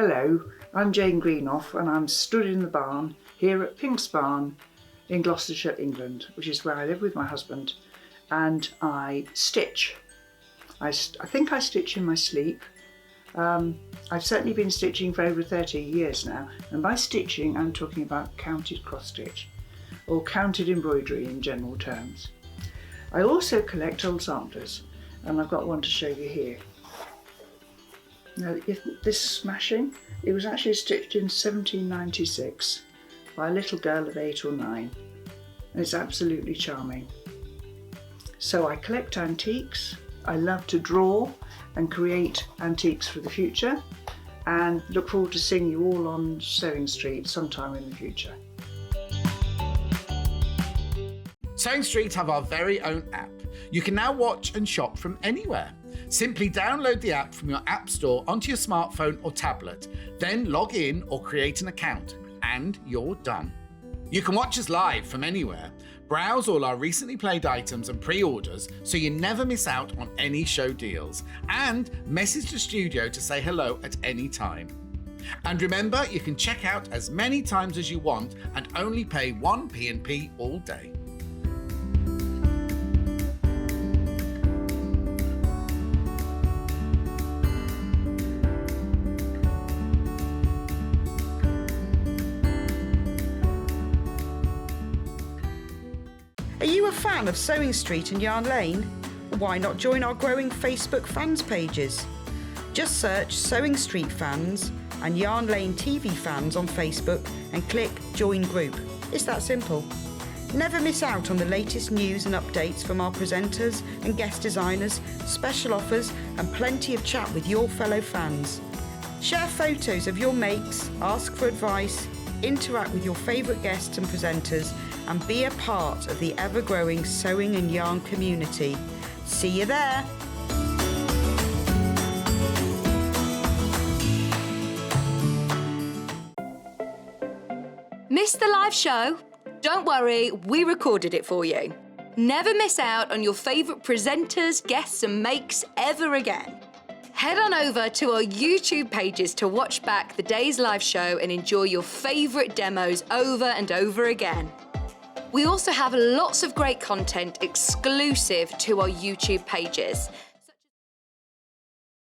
Hello, I'm Jane Greenoff and I'm stood in the barn here at Pink's Barn in Gloucestershire, England, which is where I live with my husband, and I stitch. I think I stitch in my sleep. I've certainly been stitching for over 30 years now, and by stitching I'm talking about counted cross stitch or counted embroidery in general terms. I also collect old samplers, and I've got one to show you here. Now, if this smashing, it was actually stitched in 1796 by a little girl of 8 or 9, and it's absolutely charming. So I collect antiques. I love to draw and create antiques for the future, and look forward to seeing you all on Sewing Street sometime in the future. Sewing Street have our very own app. You can now watch and shop from anywhere. Simply download the app from your app store onto your smartphone or tablet, then log in or create an account, and you're done. You can watch us live from anywhere, browse all our recently played items and pre-orders so you never miss out on any show deals, and message the studio to say hello at any time. And remember, you can check out as many times as you want and only pay 1 P&P all day. Are you a fan of Sewing Street and Yarn Lane? Why not join our growing Facebook fans pages? Just search Sewing Street Fans and Yarn Lane TV Fans on Facebook and click Join Group. It's that simple. Never miss out on the latest news and updates from our presenters and guest designers, special offers and plenty of chat with your fellow fans. Share photos of your makes, ask for advice, interact with your favourite guests and presenters, and be a part of the ever-growing sewing and yarn community. See you there! Missed the live show? Don't worry, we recorded it for you. Never miss out on your favourite presenters, guests and makes ever again. Head on over to our YouTube pages to watch back the day's live show and enjoy your favourite demos over and over again. We also have lots of great content exclusive to our YouTube pages,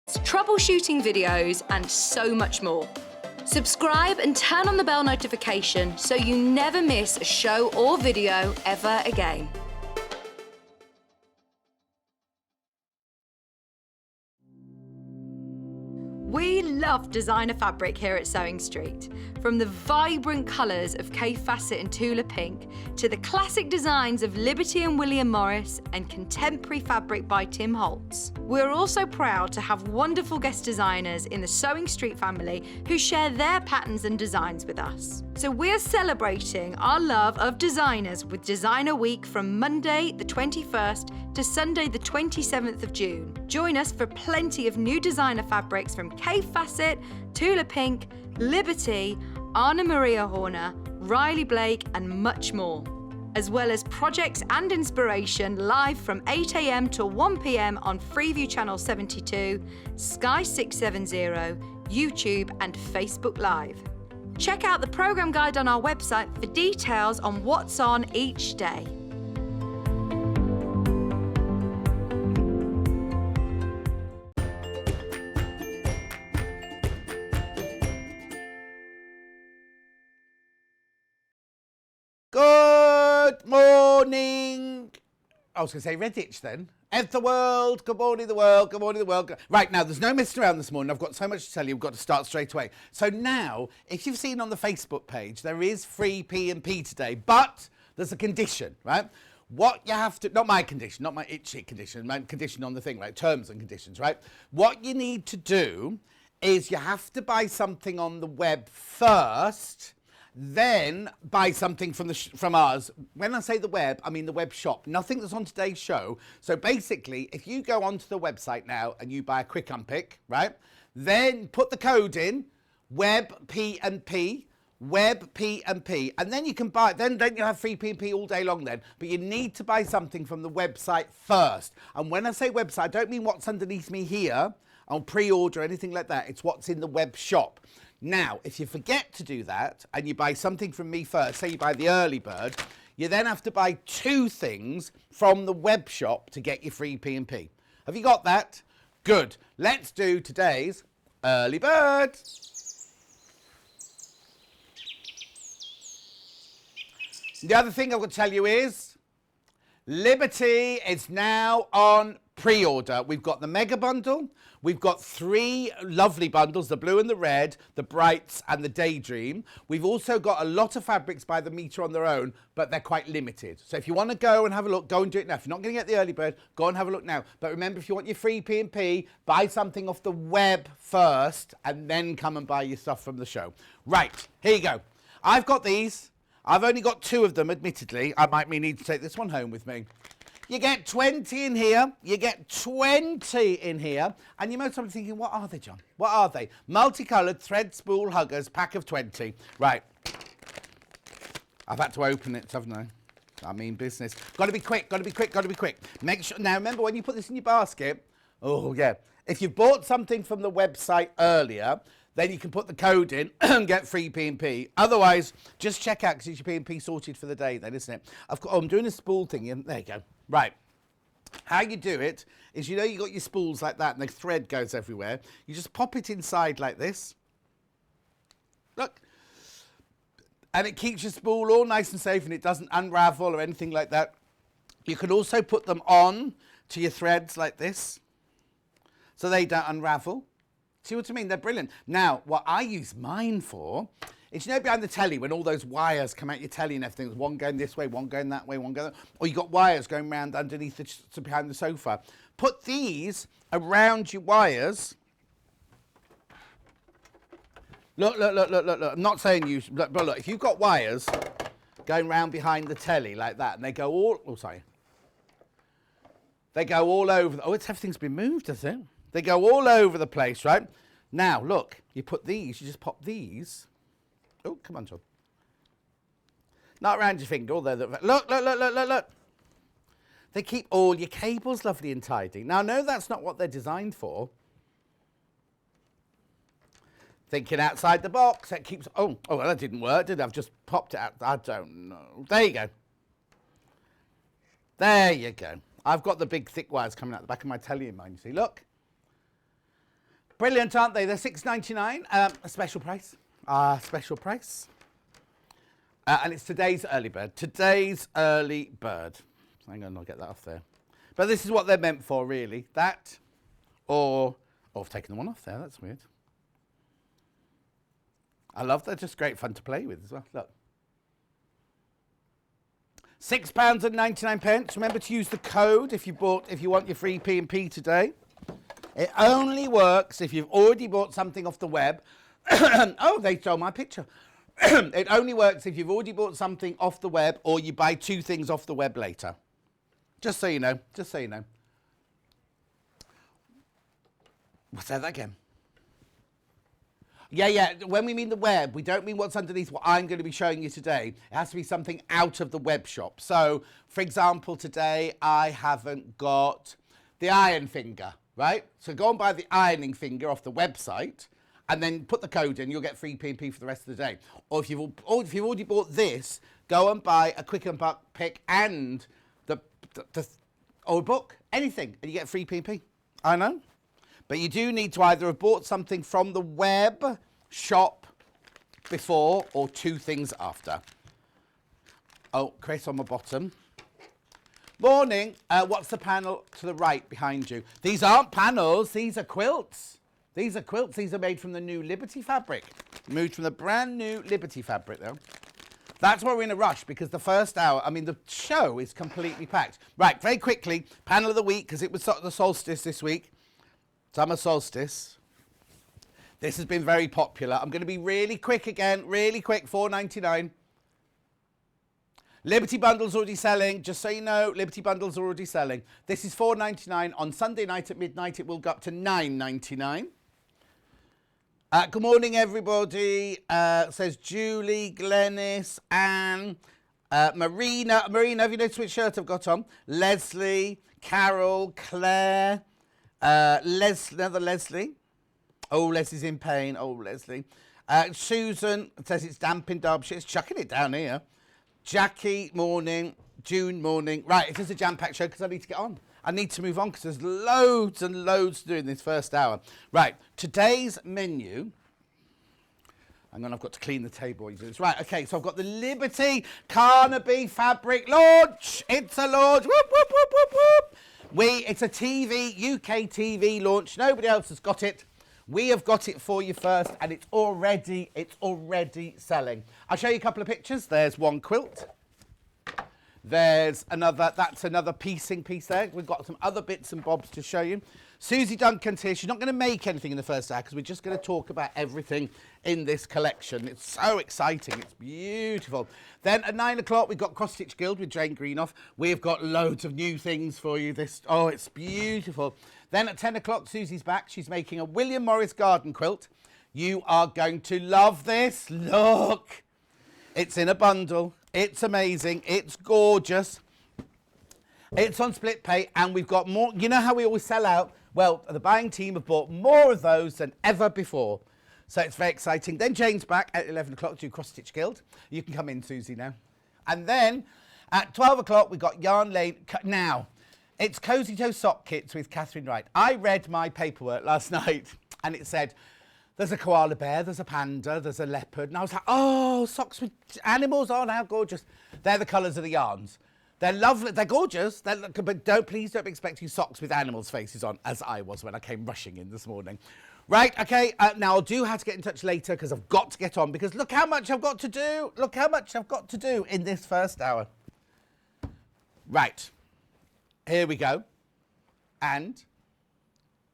such as troubleshooting videos and so much more. Subscribe and turn on the bell notification so you never miss a show or video ever again. We love designer fabric here at Sewing Street. From the vibrant colours of Kay Fassett and Tula Pink to the classic designs of Liberty and William Morris and contemporary fabric by Tim Holtz. We're also proud to have wonderful guest designers in the Sewing Street family who share their patterns and designs with us. So we're celebrating our love of designers with Designer Week from Monday the 21st to Sunday the 27th of June. Join us for plenty of new designer fabrics from Kay Fassett, Tula Pink, Liberty, Anna Maria Horner, Riley Blake and much more. As well as projects and inspiration live from 8 AM to 1 PM on Freeview Channel 72, Sky 670, YouTube and Facebook Live. Check out the programme guide on our website for details on what's on each day. Good morning. I was going to say Redditch then. The world, good morning the world, good morning the world. Right, now there's no messing around this morning. I've got so much to tell you, we've got to start straight away. So now, if you've seen on the Facebook page, there is free P&P today, but there's a condition, right? What you have to, not my condition, not my itchy condition, my condition on the thing, right? Terms and conditions, right? What you need to do is you have to buy something on the web first, then buy something from us. When I say the web, I mean the web shop. Nothing that's on today's show. So basically, if you go onto the website now and you buy a quick unpick, right? Then put the code in, web P&P, web P&P, and then you can buy it. Then you'll have free P&P all day long then. But you need to buy something from the website first. And when I say website, I don't mean what's underneath me here on pre-order or anything like that. It's what's in the web shop. Now, if you forget to do that and you buy something from me first, say you buy the early bird, you then have to buy 2 things from the web shop to get your free P&P. Have you got that? Good. Let's do today's early bird. The other thing I've got to tell you is Liberty is now on pre-order. We've got the mega bundle. We've got 3 lovely bundles, the blue and the red, the brights and the daydream. We've also got a lot of fabrics by the metre on their own, but they're quite limited. So if you want to go and have a look, go and do it now. If you're not going to get the early bird, go and have a look now. But remember, if you want your free P&P, buy something off the web first and then come and buy your stuff from the show. Right, here you go. I've got these. I've only got 2 of them, admittedly. I might need to take this one home with me. You get 20 in here. You get 20 in here. And you might be thinking, what are they, John? What are they? Multicoloured thread spool huggers, pack of 20. Right. I've had to open it, haven't I? I mean business. Got to be quick, got to be quick, got to be quick. Make sure. Now, remember, when you put this in your basket, oh, yeah. If you bought something from the website earlier, then you can put the code in and get free P&P. Otherwise, just check out because it's your P&P sorted for the day then, isn't it? I'm doing a spool thing. There you go. Right. How you do it is, you know, you got your spools like that and the thread goes everywhere. You just pop it inside like this. Look. And it keeps your spool all nice and safe and it doesn't unravel or anything like that. You can also put them on to your threads like this so they don't unravel. See what I mean? They're brilliant. Now, what I use mine for is, you know, behind the telly when all those wires come out your telly and everything, there's one going this way, one going that way, one going that way, or you got wires going around underneath behind the sofa. Put these around your wires. Look. I'm not saying you, but look, if you've got wires going round behind the telly like that and they go all, they go all over, everything's been moved, has it? They go all over the place, right? Now, look, you put these, you just pop these. Oh, come on, John. Not around your finger, look. They keep all your cables lovely and tidy. Now, no, that's not what they're designed for. Thinking outside the box, that keeps, well, that didn't work, did it? I've just popped it out. I don't know. There you go. There you go. I've got the big thick wires coming out the back of my telly in mine, you see. Look. Brilliant, aren't they? They're $6.99, a special price. Special price. And it's today's early bird. Today's early bird. Hang on, I'll get that off there. But this is what they're meant for, really. That, or I've taken the one off there. That's weird. I love they're just great fun to play with as well. Look. £6.99. Remember to use the code if you want your free P&P today. It only works if you've already bought something off the web. Oh, they stole my picture. It only works if you've already bought something off the web or you buy 2 things off the web later. Just so you know. Just so you know. We'll say that again. Yeah. When we mean the web, we don't mean what's underneath what I'm going to be showing you today. It has to be something out of the web shop. So, for example, today I haven't got the iron finger, right? So go and buy the ironing finger off the website and then put the code in. You'll get free P&P for the rest of the day. Or if you've already bought this, go and buy a Quick and Buck pick and or a book, anything, and you get free P&P. I know. But you do need to either have bought something from the web shop before or 2 things after. Oh, Chris on the bottom. Morning. What's the panel to the right behind you? These aren't panels. These are quilts. These are quilts. These are made from the new Liberty fabric. Moved from the brand new Liberty fabric, though. That's why we're in a rush, because the first hour, the show is completely packed. Right, very quickly, panel of the week, because it was the solstice this week. Summer solstice. This has been very popular. I'm going to be really quick again. Really quick. $4.99. Liberty Bundle's already selling. Just so you know, Liberty Bundle's already selling. This is $4.99. On Sunday night at midnight, it will go up to $9.99. Good morning, everybody. Says Julie, Glennis, Anne, Marina. Marina, have you noticed which shirt I've got on? Leslie, Carol, Claire. Leslie. Oh, Leslie's in pain. Oh, Leslie. Susan says it's damp in Derbyshire. It's chucking it down here. Jackie, morning. June, morning. Right, it is a jam-packed show because I need to get on. I need to move on because there's loads and loads to do in this first hour. Right, today's menu. Hang on, I've got to clean the table. Right, okay, so I've got the Liberty Carnaby fabric launch. It's a launch. Whoop, whoop, whoop, whoop, whoop. It's a TV, UK TV launch. Nobody else has got it. We have got it for you first, and it's already selling. I'll show you a couple of pictures. There's one quilt. There's another, that's another piecing piece there. We've got some other bits and bobs to show you. Suzie Duncan's here. She's not going to make anything in the first hour because we're just going to talk about everything in this collection. It's so exciting. It's beautiful. Then at 9 o'clock, we've got Cross Stitch Guild with Jane Greenoff. We've got loads of new things for you. Oh, it's beautiful. Then at 10 o'clock, Susie's back. She's making a William Morris garden quilt. You are going to love this. Look. It's in a bundle. It's amazing. It's gorgeous. It's on split pay, and we've got more. You know how we always sell out? Well, the buying team have bought more of those than ever before. So it's very exciting. Then Jane's back at 11 o'clock to do Cross Stitch Guild. You can come in, Susie, now. And then at 12 o'clock, we've got Yarn Lane. Now, it's Cozy Toe Sock Kits with Catherine Wright. I read my paperwork last night, and it said, there's a koala bear, there's a panda, there's a leopard. And I was like, oh, socks with animals. Oh, how gorgeous. They're the colours of the yarns. They're lovely. They're gorgeous. But please don't be expecting socks with animals' faces on, as I was when I came rushing in this morning. Right, okay. Now, I do have to get in touch later because I've got to get on because look how much I've got to do. Look how much I've got to do in this first hour. Right. Here we go. And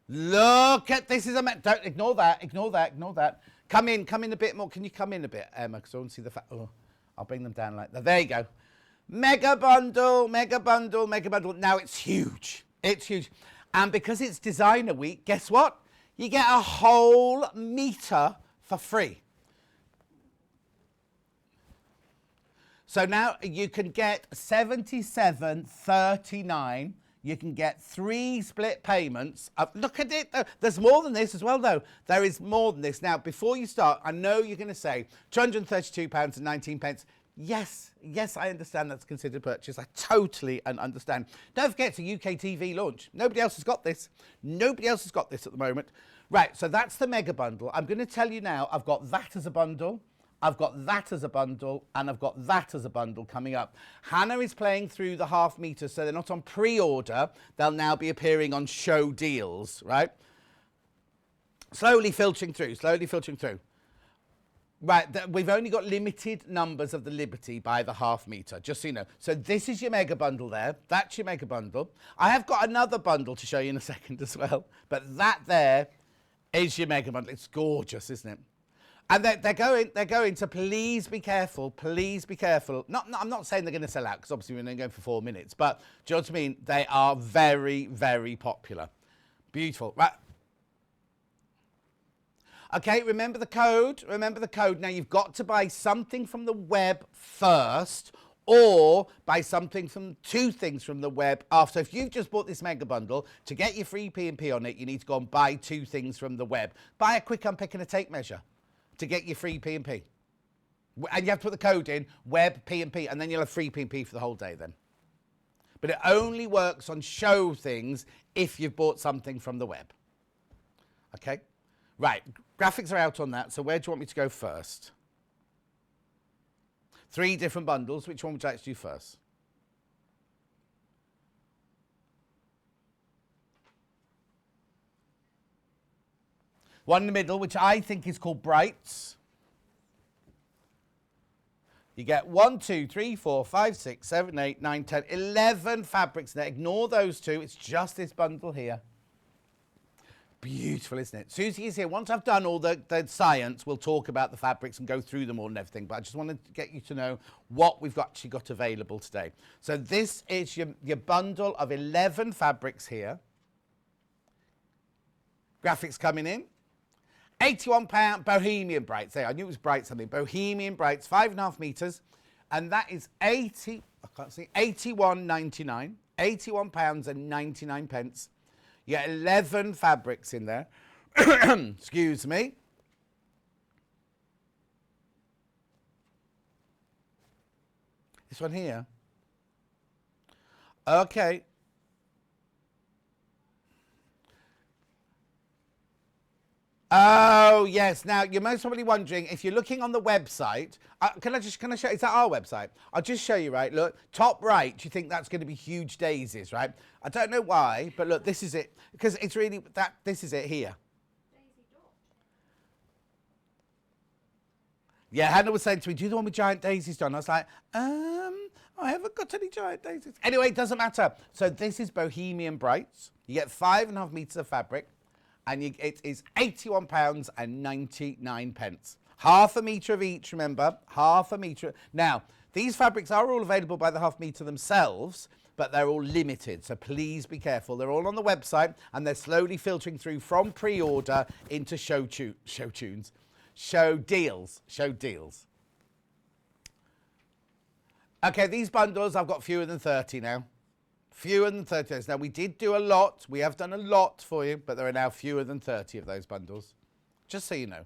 look at this. Don't ignore that. Ignore that. Ignore that. Come in a bit more. Can you come in a bit, Emma? Because I want to see the oh, I'll bring them down like that. There you go. Mega bundle, mega bundle, mega bundle. Now it's huge. It's huge. And because it's designer week, guess what? You get a whole meter for free. So now you can get $77.39. You can get 3 split payments. Look at it. There's more than this as well, though. There is more than this. Now, before you start, I know you're going to say £232.19. Yes, I understand that's considered purchase. I totally understand. Don't forget, it's a UK TV launch. Nobody else has got this. Nobody else has got this at the moment. Right, so that's the mega bundle. I'm going to tell you now, I've got that as a bundle. I've got that as a bundle, and I've got that as a bundle coming up. Hannah is playing through the half meter, so they're not on pre-order. They'll now be appearing on show deals, right? Slowly filtering through. Right, we've only got limited numbers of the Liberty by the half metre, just so you know. So this is your mega bundle there. That's your mega bundle. I have got another bundle to show you in a second as well. But that there is your mega bundle. It's gorgeous, isn't it? And they're going, so please be careful. Please be careful. I'm not saying they're going to sell out, because obviously we're only going for 4 minutes. But do you know what I mean? They are very, very popular. Beautiful. Right. Okay, remember the code. Remember the code. Now, you've got to buy something from the web first or buy something from 2 things from the web after. If you've just bought this mega bundle, to get your free P&P on it, you need to go and buy 2 things from the web. Buy a quick unpick and a tape measure to get your free P&P. And you have to put the code in, web P&P, and then you'll have free P&P for the whole day then. But it only works on show things if you've bought something from the web. Okay? Right, graphics are out on that, so where do you want me to go first? 3 different bundles, which one would you like to do first? One in the middle, which I think is called Brights. You get 1, 2, 3, 4, 5, 6, 7, 8, 9, 10, 11 fabrics there. Ignore those 2, it's just this bundle here. Beautiful, isn't it? Susie is here. Once I've done all the science, we'll talk about the fabrics and go through them all and everything. But I just wanted to get you to know what we've actually got available today. So this is your bundle of 11 fabrics here. Graphics coming in. £81 Bohemian Brights. There, I knew it was bright something. Bohemian Brights, 5.5 metres. And that is £81.99. £81.99. You get 11 fabrics in there. Excuse me. This one here. Okay. Oh, yes. Now, you're most probably wondering, if you're looking on the website, can I show, is that our website? I'll just show you, right? Look, top right, you think that's going to be huge daisies, right? I don't know why, but look, this is it. Because it's really, this is it here. Yeah, Hannah was saying to me, do you the one with giant daisies, John? I was like, I haven't got any giant daisies. Anyway, it doesn't matter. So this is Bohemian Brights. You get 5.5 metres of fabric. And it is £81.99. Half a metre of each, remember? Half a metre. Now, these fabrics are all available by the half metre themselves, but they're all limited. So please be careful. They're all on the website, and they're slowly filtering through from pre-order into show deals. Okay, these bundles, I've got fewer than 30 now. Fewer than 30 days. Now, we did do a lot. We have done a lot for you, but there are now fewer than 30 of those bundles. Just so you know.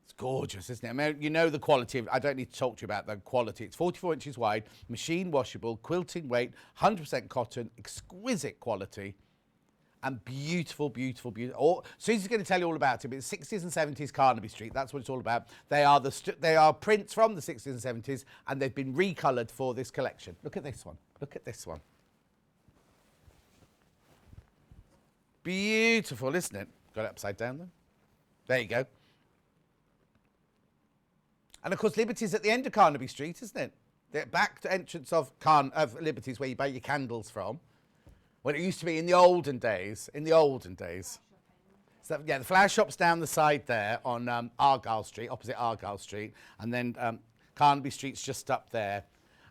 It's gorgeous, isn't it? I mean, you know the quality. I don't need to talk to you about the quality. It's 44 inches wide, machine washable, quilting weight, 100% cotton, exquisite quality. And beautiful, beautiful, beautiful. Susie's going to tell you all about it, but it's 60s and 70s Carnaby Street. That's what it's all about. They are prints from the 60s and 70s, and they've been recoloured for this collection. Look at this one. Look at this one. Beautiful, isn't it? Got it upside down, though. There you go. And, of course, Liberty's at the end of Carnaby Street, isn't it? The back entrance of Liberty's where you buy your candles from. When it used to be in the olden days. So, yeah, the flower shop's down the side there on Argyle Street, opposite Argyle Street. And then Carnaby Street's just up there.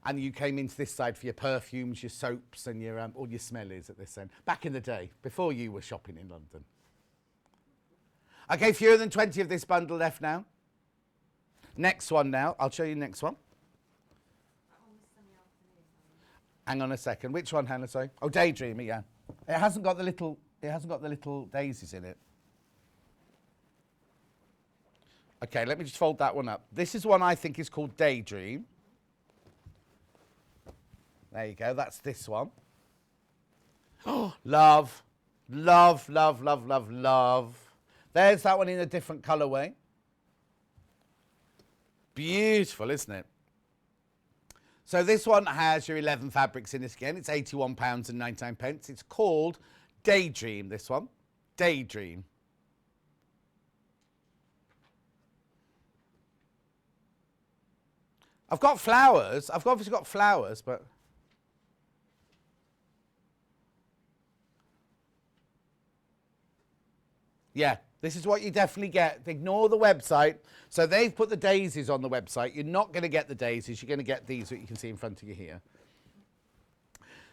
And you came into this side for your perfumes, your soaps, and your all your smellies at this end. Back in the day, before you were shopping in London. Okay, fewer than 20 of this bundle left now. Next one now. I'll show you the next one. Hang on a second. Which one, Hannah? Sorry. Oh, Daydreamer. Yeah. It hasn't got the little daisies in it. Okay, let me just fold that one up. This is one I think is called Daydream. There you go. That's this one. Oh, love, love, love, love, love, love. There's that one in a different colourway. Beautiful, isn't it? So this one has your 11 fabrics in it again. It's £81.99. It's called Daydream, this one. Daydream. I've got flowers. I've obviously got flowers, but... Yeah, this is what you definitely get. Ignore the website. So they've put the daisies on the website. You're not going to get the daisies. You're going to get these that you can see in front of you here.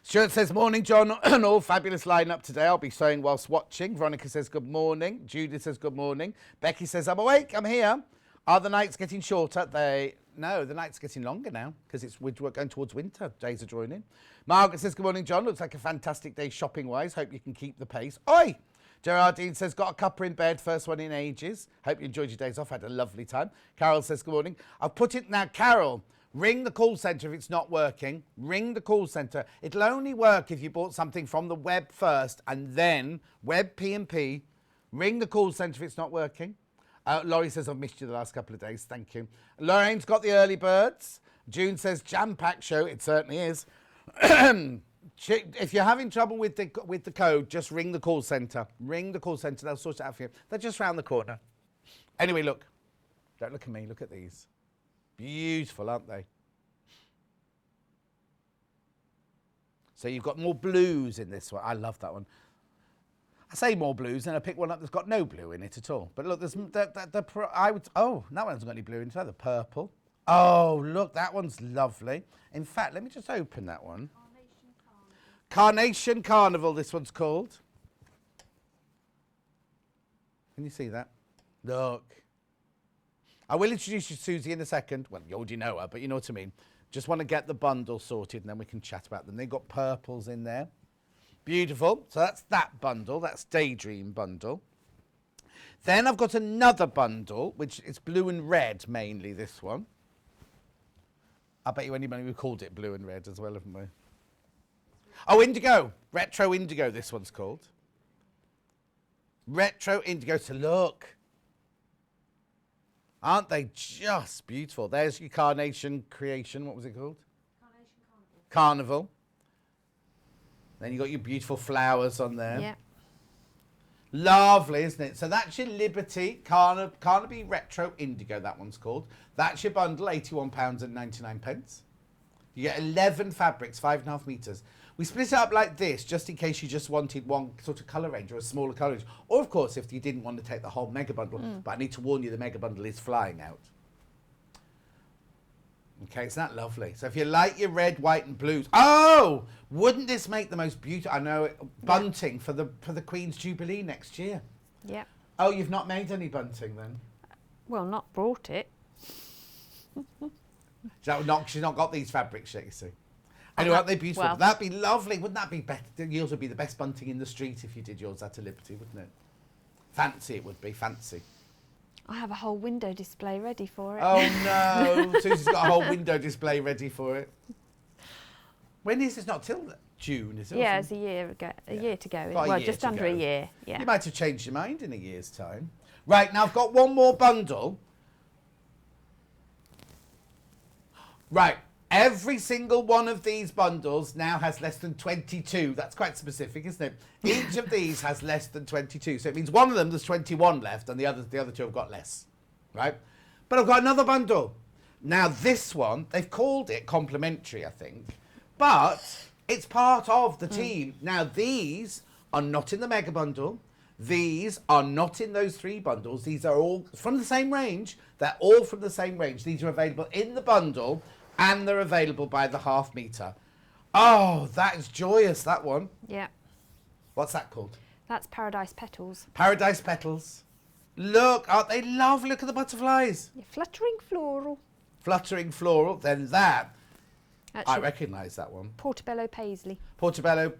Stuart says, morning, John. An all fabulous lineup today. I'll be sewing whilst watching. Veronica says, good morning. Judith says, good morning. Becky says, I'm awake. I'm here. Are the nights getting shorter? No, the night's getting longer now because we're going towards winter. Days are drawing in. Margaret says, good morning, John. Looks like a fantastic day shopping-wise. Hope you can keep the pace. Oi! Gerardine says, got a cuppa in bed, first one in ages. Hope you enjoyed your days off, had a lovely time. Carol says, good morning. I've put it, now Carol, ring the call centre if it's not working. Ring the call centre. It'll only work if you bought something from the web first and then web P&P. Ring the call centre if it's not working. Laurie says, I've missed you the last couple of days, thank you. Lorraine's got the early birds. June says, jam-packed show, it certainly is. If you're having trouble with the code, just ring the call centre. Ring the call centre, they'll sort it out for you. They're just round the corner. Anyway, look. Don't look at me, look at these. Beautiful, aren't they? So you've got more blues in this one. I love that one. I say more blues, and I pick one up that's got no blue in it at all. But look, there's that one hasn't got any blue in it either. Purple. Oh, look, that one's lovely. In fact, let me just open that one. Carnation Carnival, this one's called. Can you see that? Look. I will introduce you to Susie in a second. Well, you already know her, but you know what I mean. Just want to get the bundle sorted, and then we can chat about them. They've got purples in there. Beautiful. So that's that bundle. That's Daydream bundle. Then I've got another bundle, which is blue and red mainly, this one. I bet you anybody we called it blue and red as well, haven't we? Oh, indigo. Retro indigo, this one's called. Retro indigo. So look. Aren't they just beautiful? There's your Carnation creation. What was it called? Carnation Carnival. Then you got your beautiful flowers on there. Yeah. Lovely, isn't it? So that's your Liberty Carnaby Retro Indigo, that one's called. That's your bundle, £81.99. You get 11 fabrics, 5.5 metres. We split it up like this, just in case you just wanted one sort of colour range or a smaller colour range. Or, of course, if you didn't want to take the whole mega bundle. But I need to warn you, the mega bundle is flying out. Okay, isn't that lovely? So if you like your red, white and blues. Oh, wouldn't this make the most beautiful, I know, bunting for the Queen's Jubilee next year? Yeah. Oh, you've not made any bunting then? Well, not brought it. She's not got these fabrics yet, you see. Anyway, aren't they beautiful? Well. That'd be lovely. Wouldn't that be better? Yours would be the best bunting in the street if you did yours at a Liberty, wouldn't it? Fancy it would be, fancy. I have a whole window display ready for it. Oh no, Susie's got a whole window display ready for it. When is this? Not till June, is it? Yeah, it's a year ago. A year to go. Got a Well, year just to under go. a year. Yeah. You might have changed your mind in a year's time. Right, now I've got one more bundle. Right, every single one of these bundles now has less than 22. That's quite specific, isn't it? Each of these has less than 22. So it means one of them, there's 21 left, and the other two have got less. Right? But I've got another bundle. Now this one, they've called it complimentary, I think. But it's part of the team. Now these are not in the mega bundle. These are not in those 3 bundles. These are all from the same range. They're all from the same range. These are available in the bundle and they're available by the half metre. Oh, that is joyous, that one. Yeah. What's that called? That's Paradise Petals. Paradise Petals. Look, aren't they lovely? Look at the butterflies. Yeah, fluttering floral. Fluttering floral. Then that, I Actually, recognise that one. Portobello Paisley. Portobello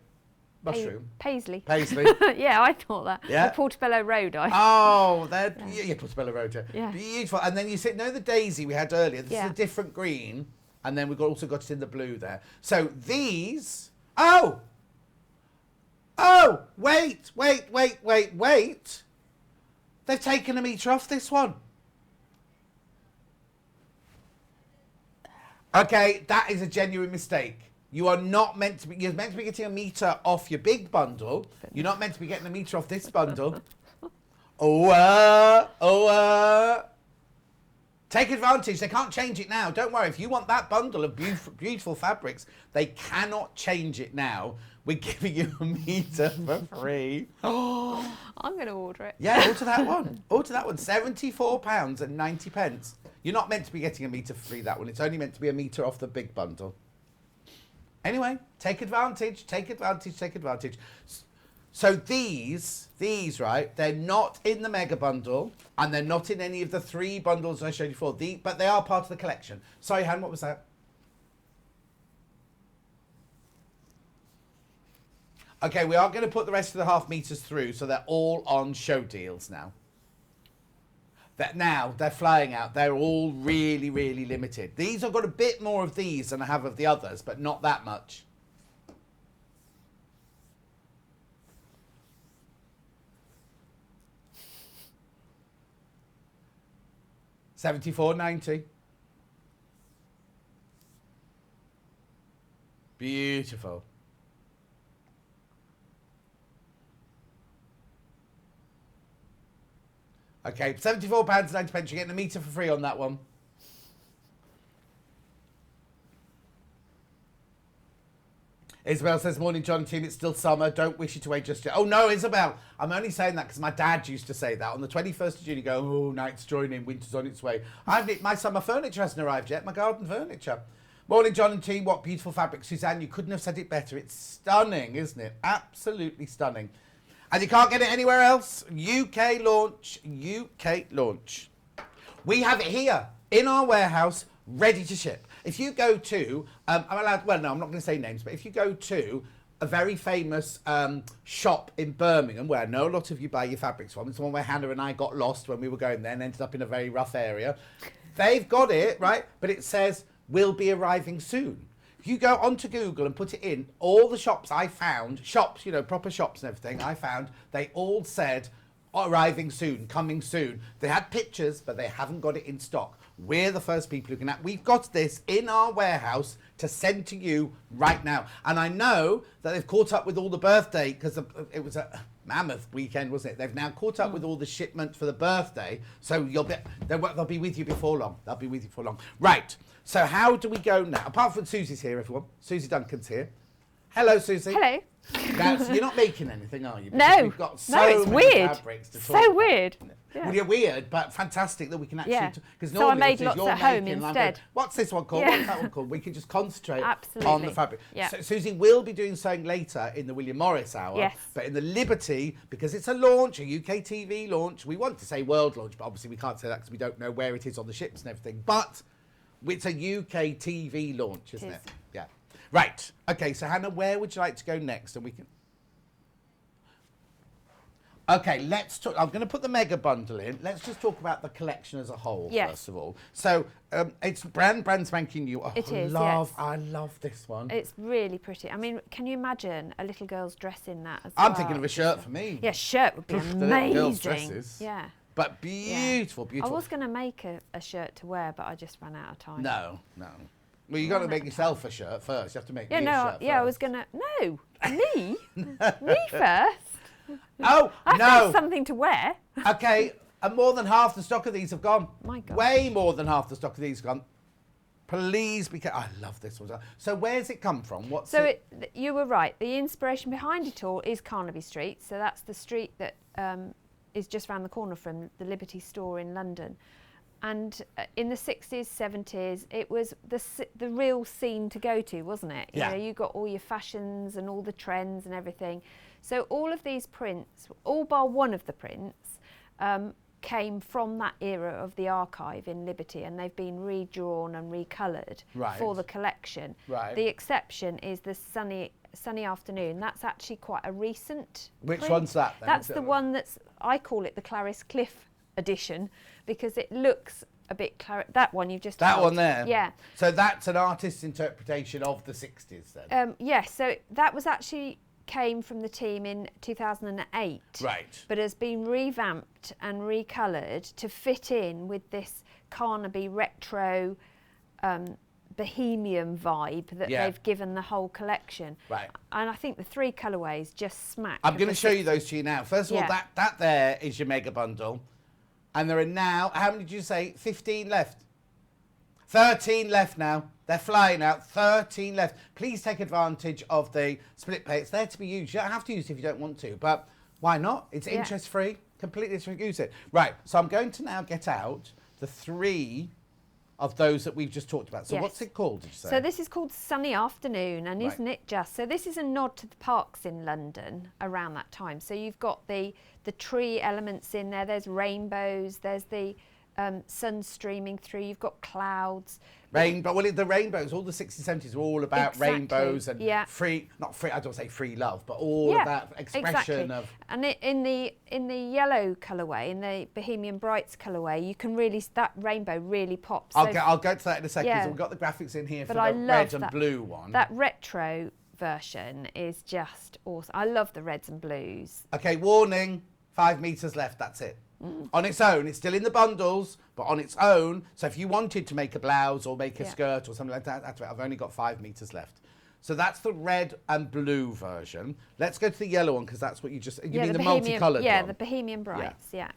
mushroom. Paisley. Paisley. Yeah, I thought that. Yeah. Or Portobello Rhode. Oh, they're yeah, Portobello Road. Yeah. Beautiful. And then you see, no, the daisy we had earlier. This Yeah. is a different green, and then we've also got it in the blue there. So these. Oh. Wait. They've taken a metre off this one. Okay, that is a genuine mistake. You are not meant to be, you're meant to be getting a metre off your big bundle. You're not meant to be getting a metre off this bundle. Take advantage. They can't change it now. Don't worry. If you want that bundle of beautiful fabrics, they cannot change it now. We're giving you a metre for free. Oh, I'm going to order it. yeah, order that one. Order that one. £74.90. You're not meant to be getting a metre for free, that one. It's only meant to be a metre off the big bundle. Anyway, take advantage. So these, right, they're not in the mega bundle and they're not in any of the 3 bundles I showed you before, but they are part of the collection. Sorry, Han, what was that? Okay, we are going to put the rest of the half metres through, so they're all on show deals now. Now they're flying out. They're all really, really limited. These have got a bit more of these than I have of the others, but not that much. £74.90. Beautiful. Okay, £74.90. You're getting a metre for free on that one. Isabel says, morning, John and team. It's still summer. Don't wish you to wait just yet. Oh, no, Isabel. I'm only saying that because my dad used to say that. On the 21st of June, he'd go, oh, night's drawing in. Winter's on its way. My summer furniture hasn't arrived yet. My garden furniture. Morning, John and team. What beautiful fabric. Suzanne, you couldn't have said it better. It's stunning, isn't it? Absolutely stunning. And you can't get it anywhere else. UK launch. We have it here in our warehouse, ready to ship. If you go to, I'm allowed, well, no, I'm not going to say names, but if you go to a very famous shop in Birmingham where I know a lot of you buy your fabrics from. It's the one where Hannah and I got lost when we were going there and ended up in a very rough area. They've got it, right? But it says, will be arriving soon. If you go onto Google and put it in, all the shops I found, shops, you know, proper shops and everything, I found, they all said, arriving soon, coming soon. They had pictures, but they haven't got it in stock. We're the first people who can. We've got this in our warehouse to send to you right now. And I know that they've caught up with all the birthday, because it was a mammoth weekend, wasn't it? They've now caught up with all the shipment for the birthday. So they'll be with you before long. They'll be with you before long. Right. So how do we go now? Apart from Susie's here, everyone. Suzie Duncan's here. Hello, Suzie. Hello. Now, so you're not making anything, are you? Because No. We've got so No, it's many weird. fabrics to talk So about. weird. Yeah. Well, you're weird, but fantastic that we can actually... Yeah. Because So I normally made what it is, lots you're at home making, and I'm instead. going, what's this one called? Yeah. What's that one called? We can just concentrate on Absolutely. the fabric. Yeah. So Susie will be doing something later in the William Morris hour. Yes. But in the Liberty, because it's a launch, a UK TV launch, we want to say world launch, but obviously we can't say that because we don't know where it is on the ships and everything. But it's a UK TV launch, isn't it? is. Yeah. Right. Okay, so Hannah, where would you like to go next? And we can... Okay, let's talk. I'm going to put the mega bundle in. Let's just talk about the collection as a whole, Yes. first of all. So it's brand spanking new. Oh, It is, love, yes. I love this one. It's really pretty. I mean, can you imagine a little girl's dress in that as I'm well? thinking of a shirt for me. Yeah, shirt would be The little amazing. girls' dresses. Yeah. But beautiful, I beautiful. was going to make a shirt to wear, but I just ran out of time. No. Well, you got to make yourself a shirt first. You have to make Yeah, me a no, shirt yeah, I first. was going to... No, me? Me first? Oh, I have to no. have something to wear. Okay, and more than half the stock of these have gone. My God. Way more than half the stock of these have gone. Please be careful. I love this one. So where's it come from? What's So it? you were right. The inspiration behind it all is Carnaby Street. So that's the street that is just round the corner from the Liberty store in London. And in the 60s, 70s, it was the real scene to go to, wasn't it? Yeah. You know, you got all your fashions and all the trends and everything. So all of these prints, all bar one of the prints, came from that era of the archive in Liberty, and they've been redrawn and recoloured Right. for the collection. Right. The exception is the sunny afternoon. That's actually quite a recent Which print. one's that then? That's Is the it- one I call it the Clarice Cliff edition, because it looks a bit that one you've just That held. one there? Yeah. So that's an artist's interpretation of the 60s then? Yes, so that was actually came from the team in 2008. Right. But has been revamped and recoloured to fit in with this Carnaby retro bohemian vibe that Yeah. they've given the whole collection. Right. And I think the three colourways just smack. I'm of going to the show you 60s. those to you now. First of all, Yeah. that there is your mega bundle. And there are now, how many did you say? 15 left. 13 left now. They're flying out. 13 left. Please take advantage of the split pay. It's there to be used. You don't have to use it if you don't want to, but why not? It's Yeah. interest free. Completely interest free. Use it. Right. So I'm going to now get out the three of those that we've just talked about. So Yes. what's it called, did you say? So this is called Sunny Afternoon, and Right. isn't it just? So this is a nod to the parks in London around that time. So you've got the tree elements in there. There's rainbows. There's the sun streaming through. You've got clouds. Rainbow. Well, the rainbows, all the 60s, 70s were all about Exactly, rainbows and yeah. not free, I don't say free love, but all of that expression exactly. of... And in the yellow colourway, in the Bohemian Brights colourway, you can really, that rainbow really pops. I'll So go to that in a second. Yeah. So we've got the graphics in here for But I the love red and that- blue one. that retro version is just awesome. I love the reds and blues. Okay, warning, 5 metres left, that's it. On its own, it's still in the bundles, but on its own. So if you wanted to make a blouse or make a Yeah. skirt or something like that, that's it. I've only got 5 metres left. So that's the red and blue version. Let's go to the yellow one because that's what you just... You mean the multicoloured Yeah, one? the Bohemian Brights, yeah.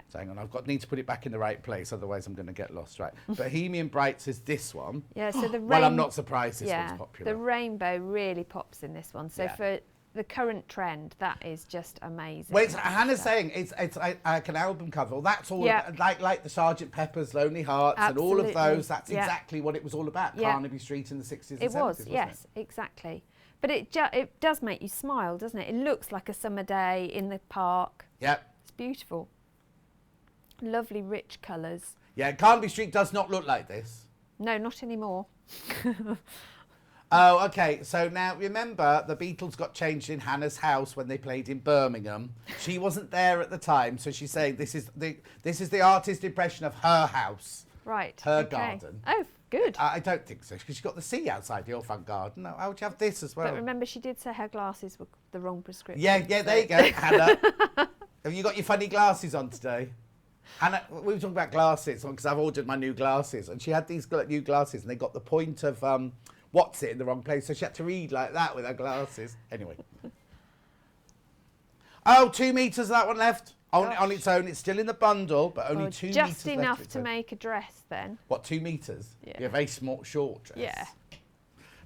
So hang on, need to put it back in the right place, otherwise I'm going to get lost. Right, Bohemian Brights is this one. Yeah, so the Well, I'm not surprised this yeah, one's popular. the rainbow really pops in this one. So Yeah. for the current trend, that is just amazing. Well, Hannah's saying it's like an album cover. Well, that's all Yeah. like the Sgt. Pepper's Lonely Hearts and all of Absolutely. those. That's Yeah. exactly what it was all about. Yeah. Carnaby Street in the 60s and It 70s, was, wasn't yes, exactly. But it does make you smile, doesn't it? It looks like a summer day in the park. it? Yep. It's beautiful. Lovely, rich colours. Yeah, Carnaby Street does not look like this. No, not anymore. Oh, okay. So now remember, the Beatles got changed in Hannah's house when they played in Birmingham. She wasn't there at the time, so she's saying this is the artist impression of her house. Right. Her okay. garden. Oh, good. I don't think so, because she's got the sea outside your front garden. No, how would you have this as well? But remember, she did say her glasses were the wrong prescription. Yeah, there you go, Hannah. Have you got your funny glasses on today? Hannah, we were talking about glasses, because I've ordered my new glasses, and she had these new glasses, and they got the point of what's it in the wrong place, so she had to read like that with her glasses. Anyway. Oh, 2 metres, that one left. On its own, it's still in the bundle, but only 2 metres left. Just enough to make a dress then. What, 2 metres? Yeah. You're a very small, short dress. Yeah.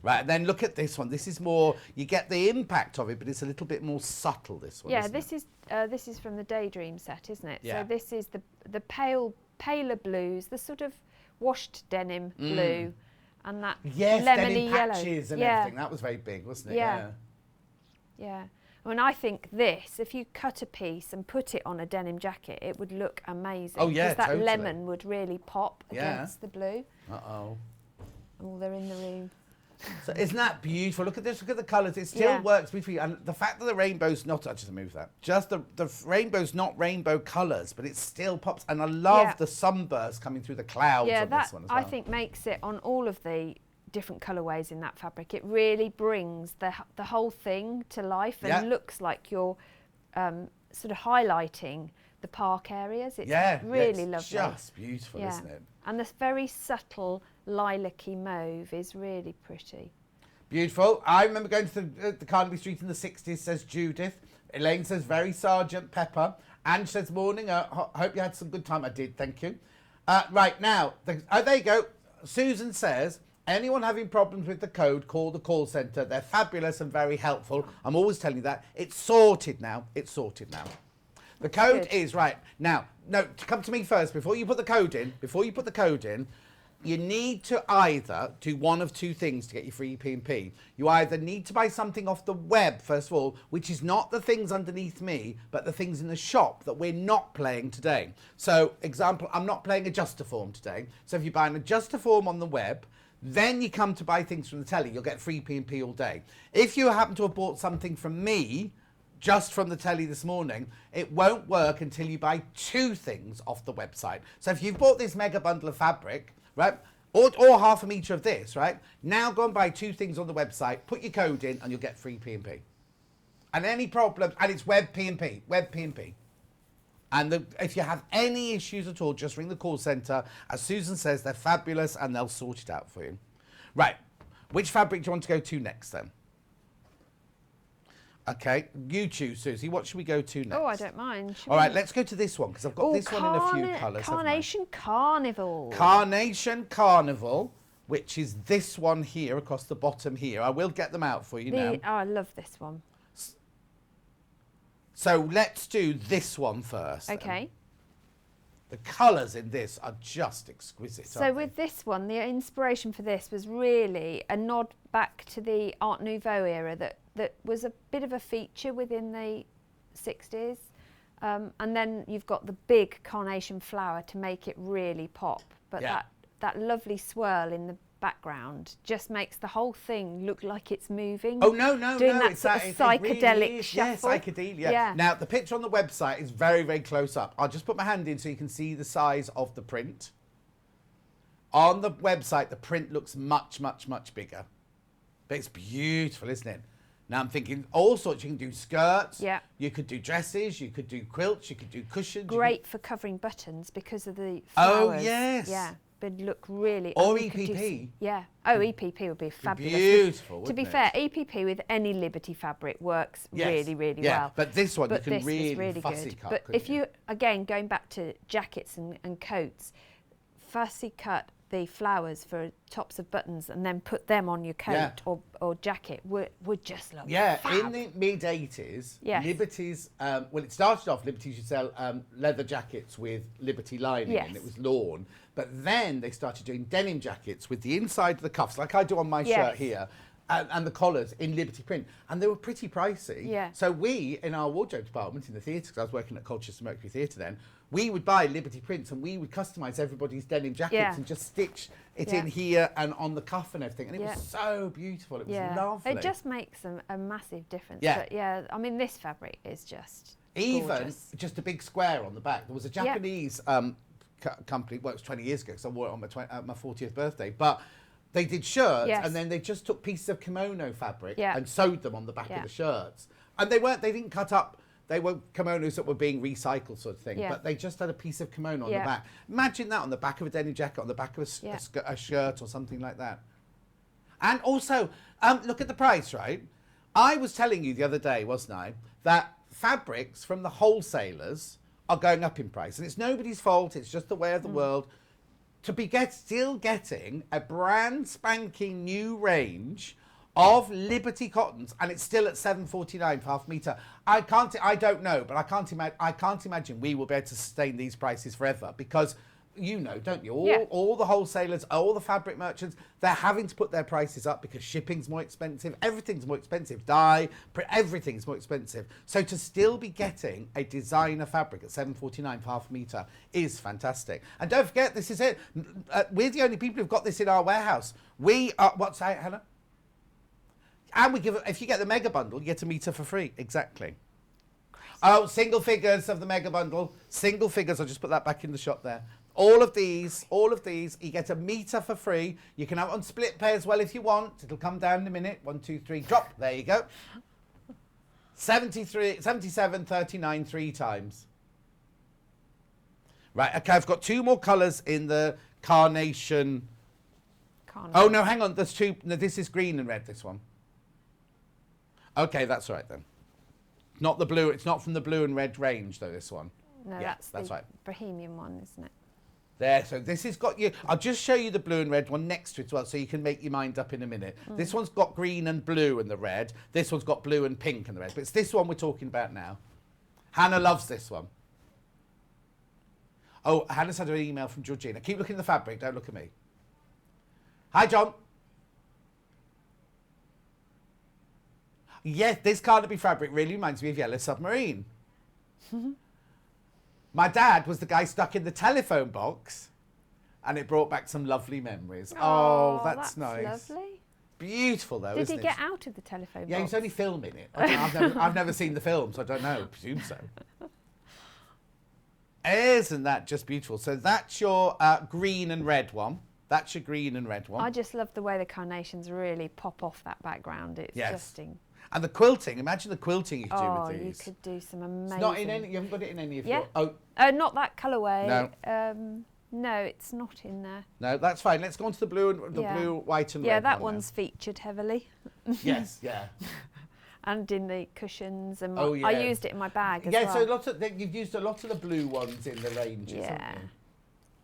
Right, and then look at this one. This is more, you get the impact of it, but it's a little bit more subtle, this one. Yeah, this is from the Daydream set, isn't it? Yeah. So this is the paler blues, the sort of washed denim blue, and that yes, lemony denim yellow. patches and everything. That was very big, wasn't it? Yeah. Yeah. I mean, I think this, if you cut a piece and put it on a denim jacket, it would look amazing. Oh, yeah, because that totally. lemon would really pop Yeah. against the blue. Uh-oh. Oh, they're in the room. So isn't that beautiful? Look at this, look at the colours. It still works beautifully. And the fact that the rainbow's not, I just move that. Just the rainbow's not rainbow colours, but it still pops. And I love the sunburst coming through the clouds on this one as well. I think makes it on all of the different colourways in that fabric. It really brings the whole thing to life and looks like you're sort of highlighting the park areas. It's really lovely. It's just beautiful, isn't it? And this very subtle lilac-y mauve is really pretty. Beautiful. I remember going to the Carnaby Street in the 60s, says Judith. Elaine says, very Sergeant Pepper. Ange says, morning. Hope you had some good time. I did, thank you. Right, now, there you go. Susan says, anyone having problems with the code, call the call centre. They're fabulous and very helpful. I'm always telling you that. It's sorted now. It's sorted now. The code is, right, now, no, come to me first. Before you put the code in, you need to either do one of two things to get your free P&P. You either need to buy something off the web, first of all, which is not the things underneath me, but the things in the shop that we're not playing today. So, example, I'm not playing Adjuster Form today. So if you buy an Adjuster Form on the web, then you come to buy things from the telly, you'll get free P&P all day. If you happen to have bought something from me, just from the telly this morning, it won't work until you buy 2 things off the website. So if you've bought this mega bundle of fabric, right, or half a metre of this, right, now go and buy 2 things on the website, put your code in, and you'll get free P&P. And any problems, and it's web P&P. And if you have any issues at all, just ring the call centre. As Susan says, they're fabulous and they'll sort it out for you. Right, which fabric do you want to go to next then? Okay, you choose, Susie. What should we go to next? Oh, I don't mind. All right, let's go to this one, because I've got this one in a few colours. Carnation Carnival. Carnation Carnival, which is this one here across the bottom here. I will get them out for you now. Oh, I love this one. So let's do this one first. Okay. Then. The colours in this are just exquisite. So with this one, the inspiration for this was really a nod back to the Art Nouveau era that was a bit of a feature within the 60s. And then you've got the big carnation flower to make it really pop. But that lovely swirl in the background just makes the whole thing look like it's moving. Oh, no, doing that sort of psychedelic really shuffle. Yeah, psychedelia. Yeah. Now, the picture on the website is very, very close up. I'll just put my hand in so you can see the size of the print. On the website, the print looks much, much, much bigger. But it's beautiful, isn't it? Now, I'm thinking all sorts. You can do skirts. Yeah. You could do dresses. You could do quilts. You could do cushions. Great for covering buttons because of the flowers. Oh, yes. Yeah. But look really... Or EPP. Yeah. Oh, EPP would be fabulous. Beautiful, To be fair, EPP with any Liberty fabric works really, really well. But this one, but you can really fussy cut. But if you, again, going back to jackets and coats, fussy cut the flowers for tops of buttons and then put them on your coat or jacket would just look fab. In the mid-80s, Liberty's, well, it started off, Liberty used to sell leather jackets with Liberty lining and it was lawn. But then they started doing denim jackets with the inside of the cuffs, like I do on my shirt here, and the collars in Liberty print, and they were pretty pricey. Yeah. So we, in our wardrobe department in the theatre, because I was working at Colchester Mercury Theatre then, we would buy Liberty prints and we would customise everybody's denim jackets Yeah. and just stitch it Yeah. in here and on the cuff and everything, and it Yeah. was so beautiful. It was Yeah, lovely. it just makes a massive difference. Yeah. But yeah, I mean, this fabric is just Even gorgeous. just a big square on the back. There was a Japanese company, well, it was 20 years ago because I wore it on my 40th birthday, but they did shirts Yes. and then they just took pieces of kimono fabric Yeah. and sewed them on the back Yeah. of the shirts. And they didn't cut up, they were kimonos that were being recycled sort of thing, Yeah. but they just had a piece of kimono on Yeah. the back. Imagine that on the back of a denim jacket, on the back of Yeah. a shirt or something like that. And also, look at the price, right? I was telling you the other day, wasn't I, that fabrics from the wholesalers are going up in price. And it's nobody's fault, it's just the way of the world. To be still getting a brand spanking new range of Liberty cottons, and it's still at $7.49 for half metre. I don't know, but I can't imagine we will be able to sustain these prices forever, because you know, don't you? All the wholesalers, all the fabric merchants, they're having to put their prices up because shipping's more expensive, everything's more expensive, everything's more expensive. So to still be getting a designer fabric at $7.49 for half a metre is fantastic. And don't forget, this is it. We're the only people who've got this in our warehouse. We are, what's that, Hannah? And we give, if you get the mega bundle, you get a metre for free. Exactly. Oh, single figures of the mega bundle. Single figures, I'll just put that back in the shop there. All of these, you get a metre for free. You can have it on split pay as well if you want. It'll come down in a minute. 1, 2, 3, drop. There you go. 77, 39, 3 times. Right, okay, I've got 2 more colours in the carnation. Carnaby. Oh, no, hang on. There's 2. No, this is green and red, this one. Okay, that's all right then. Not the blue. It's not from the blue and red range, though, this one. No, Yeah, that's that's the right. Bohemian one, isn't it? There, so this has got you. I'll just show you the blue and red one next to it as well, so you can make your mind up in a minute. This one's got green and blue and the red. This one's got blue and pink and the red. But it's this one we're talking about now. Hannah loves this one. Oh, Hannah's had an email from Georgina. Keep looking at the fabric, don't look at me. Hi, John. Yes, this Carnaby fabric really reminds me of Yellow Submarine. My dad was the guy stuck in the telephone box, and it brought back some lovely memories. Oh, that's nice. Lovely. Beautiful, though, Did isn't he it? get out of the telephone Yeah, box? he's only filming it. I've never seen the film, so I don't know. I presume so. Isn't that just beautiful? So that's your green and red one. That's your green and red one. I just love the way the carnations really pop off that background. It's Yes. just And the quilting. Imagine the quilting you could do oh, with you these. could do some amazing. It's not in any. You haven't got it in any of Yeah. your. Oh Not that colourway. No. No, it's not in there. no, that's fine. Let's go on to the blue and the Yeah. blue, white, and Yeah, red. that one one's featured heavily. now. Yes, yeah. And in the cushions, and Oh, I yeah. used it in my bag as Yeah, well. so you've used a lot of the blue ones in the ranges, Yeah. haven't you?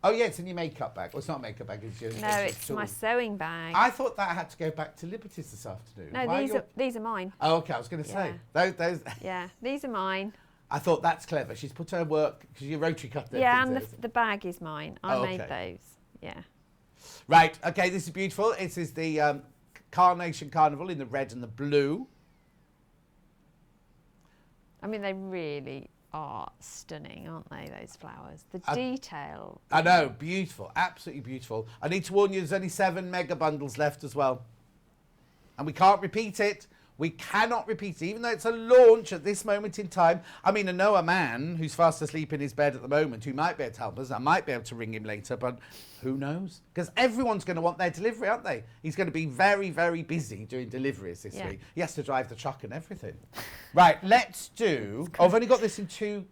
Oh yeah, it's in your makeup bag. Well, it's not a makeup bag. It's your. No, it's my sewing bag. I thought that had to go back to Liberty's this afternoon. No, Why these are mine. Oh, okay. I was going to say those. Yeah, these are mine. I thought that's clever. She's put her work because you rotary cut them. Yeah, and the bag is mine. I Oh, made okay. those. Yeah. Right. Okay. This is beautiful. This is the Carnation Carnival in the red and the blue. I mean, they really are stunning, aren't they, those flowers? The detail. I know. Beautiful. Absolutely beautiful. I need to warn you. There's only 7 mega bundles left as well, and we can't repeat it. We cannot repeat it, even though it's a launch at this moment in time. I mean, I know a man who's fast asleep in his bed at the moment who might be able to help us. I might be able to ring him later, but who knows? Because everyone's going to want their delivery, aren't they? He's going to be very, very busy doing deliveries this week. He has to drive the truck and everything. Right, let's do... Oh, I've only got this in 2...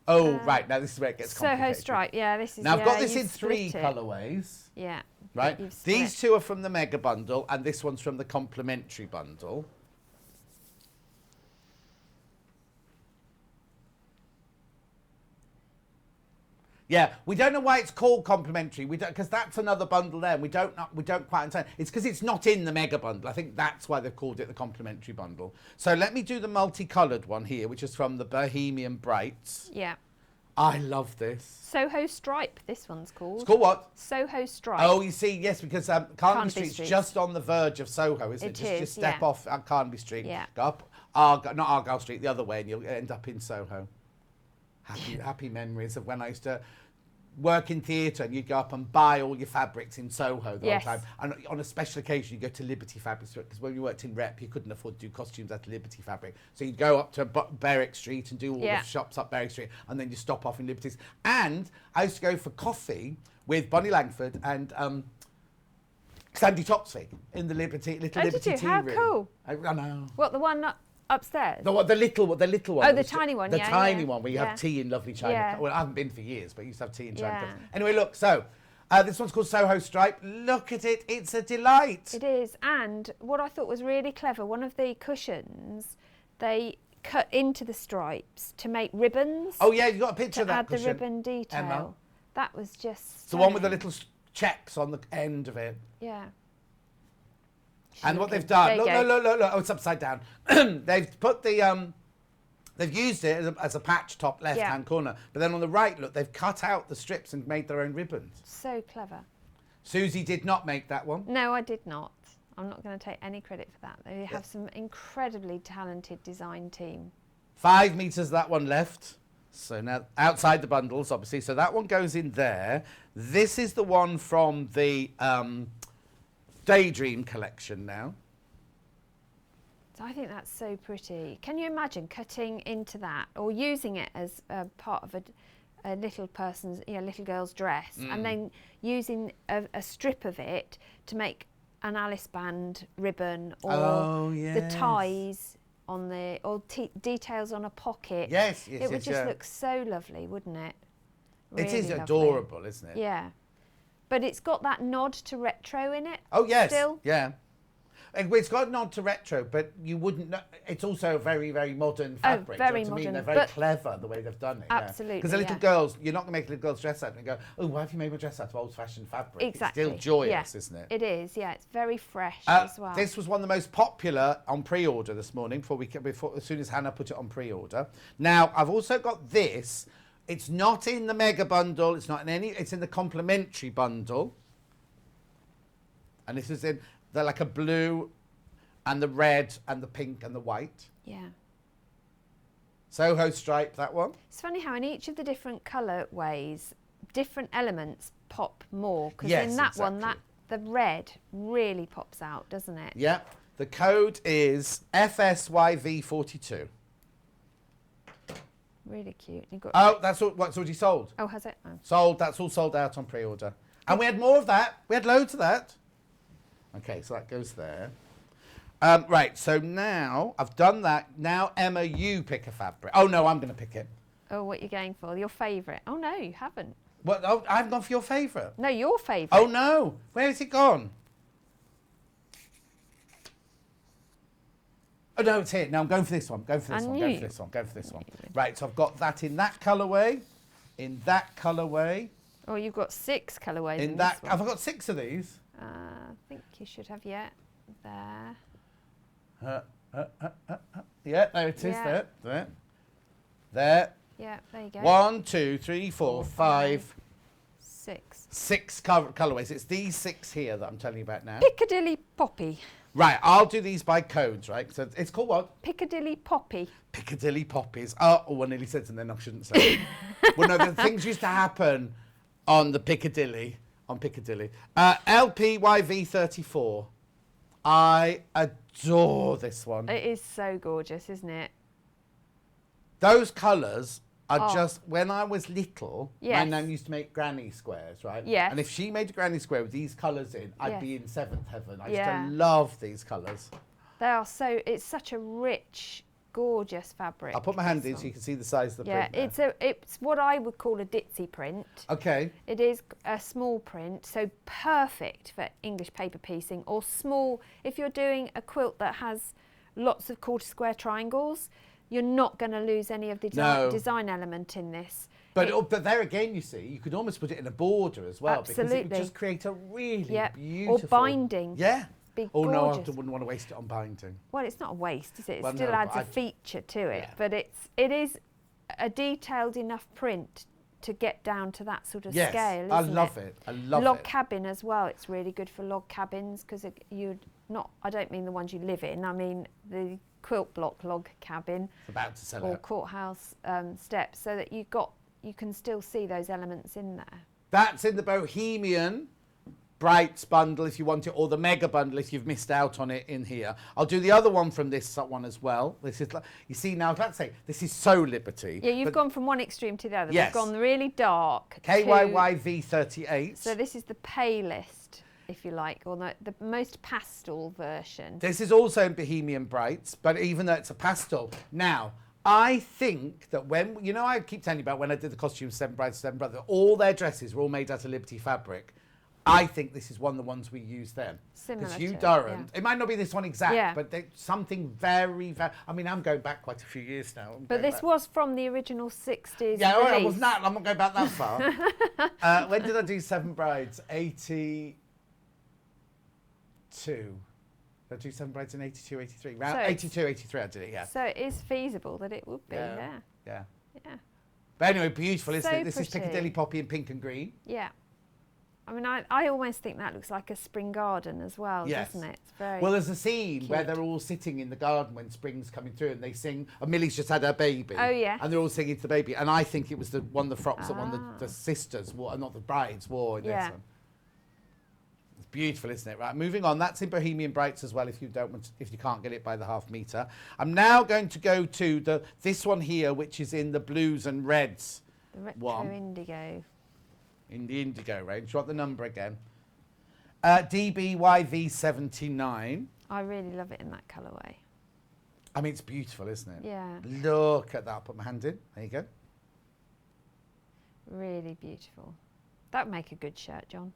Oh, right, now this is where it gets complicated. Soho stripe, yeah, this is... Now, I've got yeah, this in you've 3 split it. colourways. Yeah. Right, you've these split. 2 are from the mega bundle, and this one's from the complimentary bundle. Yeah, we don't know why it's called complimentary. We don't, because that's another bundle there. We don't quite understand. It's because it's not in the mega bundle. I think that's why they've called it the complimentary bundle. So let me do the multicoloured one here, which is from the Bohemian Brights. Yeah. I love this. Soho Stripe, this one's called. It's called what? Soho Stripe. Oh, you see, yes, because Carnaby Street's Street. just on the verge of Soho, isn't it? It is, Just step yeah. off Carnaby Street, Yeah. go up, not Argyle Street, the other way, and you'll end up in Soho. Happy memories of when I used to work in theatre and you'd go up and buy all your fabrics in Soho the Yes. whole time. And on a special occasion, you go to Liberty Fabrics, because when you worked in Rep, you couldn't afford to do costumes at Liberty Fabric. So you'd go up to Berwick Street and do all Yeah. the shops up Berwick Street, and then you stop off in Liberty's. And I used to go for coffee with Bonnie Langford and Sandy Topsy in the Liberty did Liberty you? tea How room. cool. I know. What, the one upstairs? The little one. Oh, the tiny one, The yeah, tiny yeah. one where you Yeah. have tea in lovely China. Yeah. Well, I haven't been for years, but I used to have tea in China. Yeah. Cups. Anyway, look, so this one's called Soho Stripe. Look at it. It's a delight. It is. And what I thought was really clever, one of the cushions, they cut into the stripes to make ribbons. Oh, yeah, you got a picture to of that add cushion. the ribbon detail. Emma. That was just It's the one with the stunning. little checks on the end of it. Yeah. And what Looking- they've done, there you look, go. look, oh, it's upside down. They've put the, they've used it as a patch top left-hand corner. But then on the right, look, they've cut out the strips and made their own ribbons. So clever. Susie did not make that one. No, I did not. I'm not going to take any credit for that. They have some incredibly talented design team. 5 meters, that one left. So now outside the bundles, obviously. So that one goes in there. This is the one from the Daydream collection now. So I think that's so pretty. Can you imagine cutting into that or using it as a part of a little person's, little girl's dress, and then using a strip of it to make an Alice band ribbon or the ties on the details on a pocket. Yes, it would just look so lovely, wouldn't it? It is Really lovely. adorable, isn't it? Yeah, but it's got that nod to retro in it. Oh, yes. Still. Yeah. It's got a nod to retro, but you wouldn't know. It's also a very, very modern fabric. very do you know what I mean? modern, They're very but- clever the way they've done it. Absolutely, Because the little yeah. girls, you're not going to make a little girl's dress out and go, oh, why have you made my dress out of old-fashioned fabric? Exactly. It's still joyous, Yeah. isn't it? It is. Yeah, it's very fresh as well. This was one of the most popular on pre-order this morning. As soon as Hannah put it on pre-order. Now I've also got this. It's not in the mega bundle. It's not in any. It's in the complimentary bundle. And this is in like a blue, and the red, and the pink, and the white. Yeah. Soho Stripe. That one. It's funny how in each of the different colour ways, different elements pop more. Because Yes, in that one, exactly. the red really pops out, doesn't it? Yep. The code is FSYV42. Really cute. You've got Oh, that's all. What's already sold. Oh, has it? Oh. Sold. That's all sold out on pre-order. And we had more of that. We had loads of that. Okay, so that goes there. Right, so now I've done that. Now, Emma, you pick a fabric. Oh, no, I'm going to pick it. Oh, what you're going for? Your favourite? Oh, no, you haven't. What? Oh, I've gone for your favourite. No, your favourite. Oh, no. Where has it gone? Oh, no, it's here. No, I'm going for this one. Going for this I one. knew Going you- for this one. Going for this one. Right, so I've got that in that colourway, in that colourway, Oh, you've got 6 colourways in in that. this one. Have I got 6 of these? I think you should have, yeah. There. Yeah, there it is. Yeah. There. Yeah, there you go. 1, 2, 3, 4, 5, 6. 6 colourways. It's these 6 here that I'm telling you about now. Piccadilly Poppy. Right, I'll do these by codes, right? So it's called what? Piccadilly Poppy. Piccadilly Poppies. Oh, I nearly said something I shouldn't say. Well, no, the things used to happen on the Piccadilly, LPYV34. I adore this one. It is so gorgeous, isn't it? Those colours are Oh. just, when I was little, my Yes. nan used to make granny squares, right? Yes. And if she made a granny square with these colours in, I'd Yes. be in 7th heaven. I Yeah. used to love these colours. They are so, it's such a rich, gorgeous fabric. I'll put my hand this in so one. you can see the size of the Yeah, print there. it's what I would call a ditzy print. Okay. It is a small print, so perfect for English paper piecing, or small, if you're doing a quilt that has lots of quarter square triangles, you're not going to lose any of the No. design element in this. But there again, you see, you could almost put it in a border as well. Because it would Absolutely. just create a really Yep. beautiful... Or binding. Yeah. Be Oh, no, I gorgeous. wouldn't want to waste it on binding. Well, it's not a waste, is it? It Well, still no, adds but a feature to it, yeah. but it is a detailed enough print to get down to that sort of Yes, scale, I isn't love it? it. I love Log it. cabin as well. It's really good for log cabins because I don't mean the ones you live in. I mean the quilt block log cabin About to sell or out. courthouse steps, so that you can still see those elements in there. That's in the Bohemian Brights bundle if you want it, or the Mega bundle if you've missed out on it in here. I'll do the other one from this one as well. This is, you see now, let's say, this is so Liberty. Yeah, you've gone from one extreme to the other. Yes. We've gone really dark. KYY V38. So this is the palest, if you like, or the most pastel version. This is also in Bohemian Brights, but even though it's a pastel. Now, I think that when, you know, I keep telling you about when I did the costumes, Seven Brides, Seven Brothers, all their dresses were all made out of Liberty fabric. I think this is one of the ones we use then. Similar Because you, to it, Durham, yeah. it might not be this one exact, Yeah. but something very, very, I mean, I'm going back quite a few years now. But this was from the original 60s Yeah, all right, release. wasn't that? I'm not going back that far. When did I do Seven Brides? 82. Did I do Seven Brides in 82, 83? Round So 82, 83 I did it, yeah. So it is feasible that it would be, Yeah. yeah. Yeah. Yeah. But anyway, beautiful, isn't So it? This is pretty. Piccadilly Poppy in pink and green. Yeah. I mean, I almost think that looks like a spring garden as well, Yes. doesn't it? It's very Well, there's a scene where cute. they're all sitting in the garden when spring's coming through and they sing, Millie's just had her baby. Oh, yeah. And they're all singing to the baby. And I think it was one of the frocks that one of Ah. the sisters wore, not the brides wore in Yeah. this one. It's beautiful, isn't it? Right, moving on. That's in Bohemian Brights as well if you can't get it by the half metre. I'm now going to go to this one here, which is in the blues and reds. the retro one. indigo. In the indigo range. You want the number again? DBYV79. I really love it in that colourway. I mean, it's beautiful, isn't it? Yeah, Look at that. I'll put my hand in. There you go. really beautiful. That would make a good shirt, John.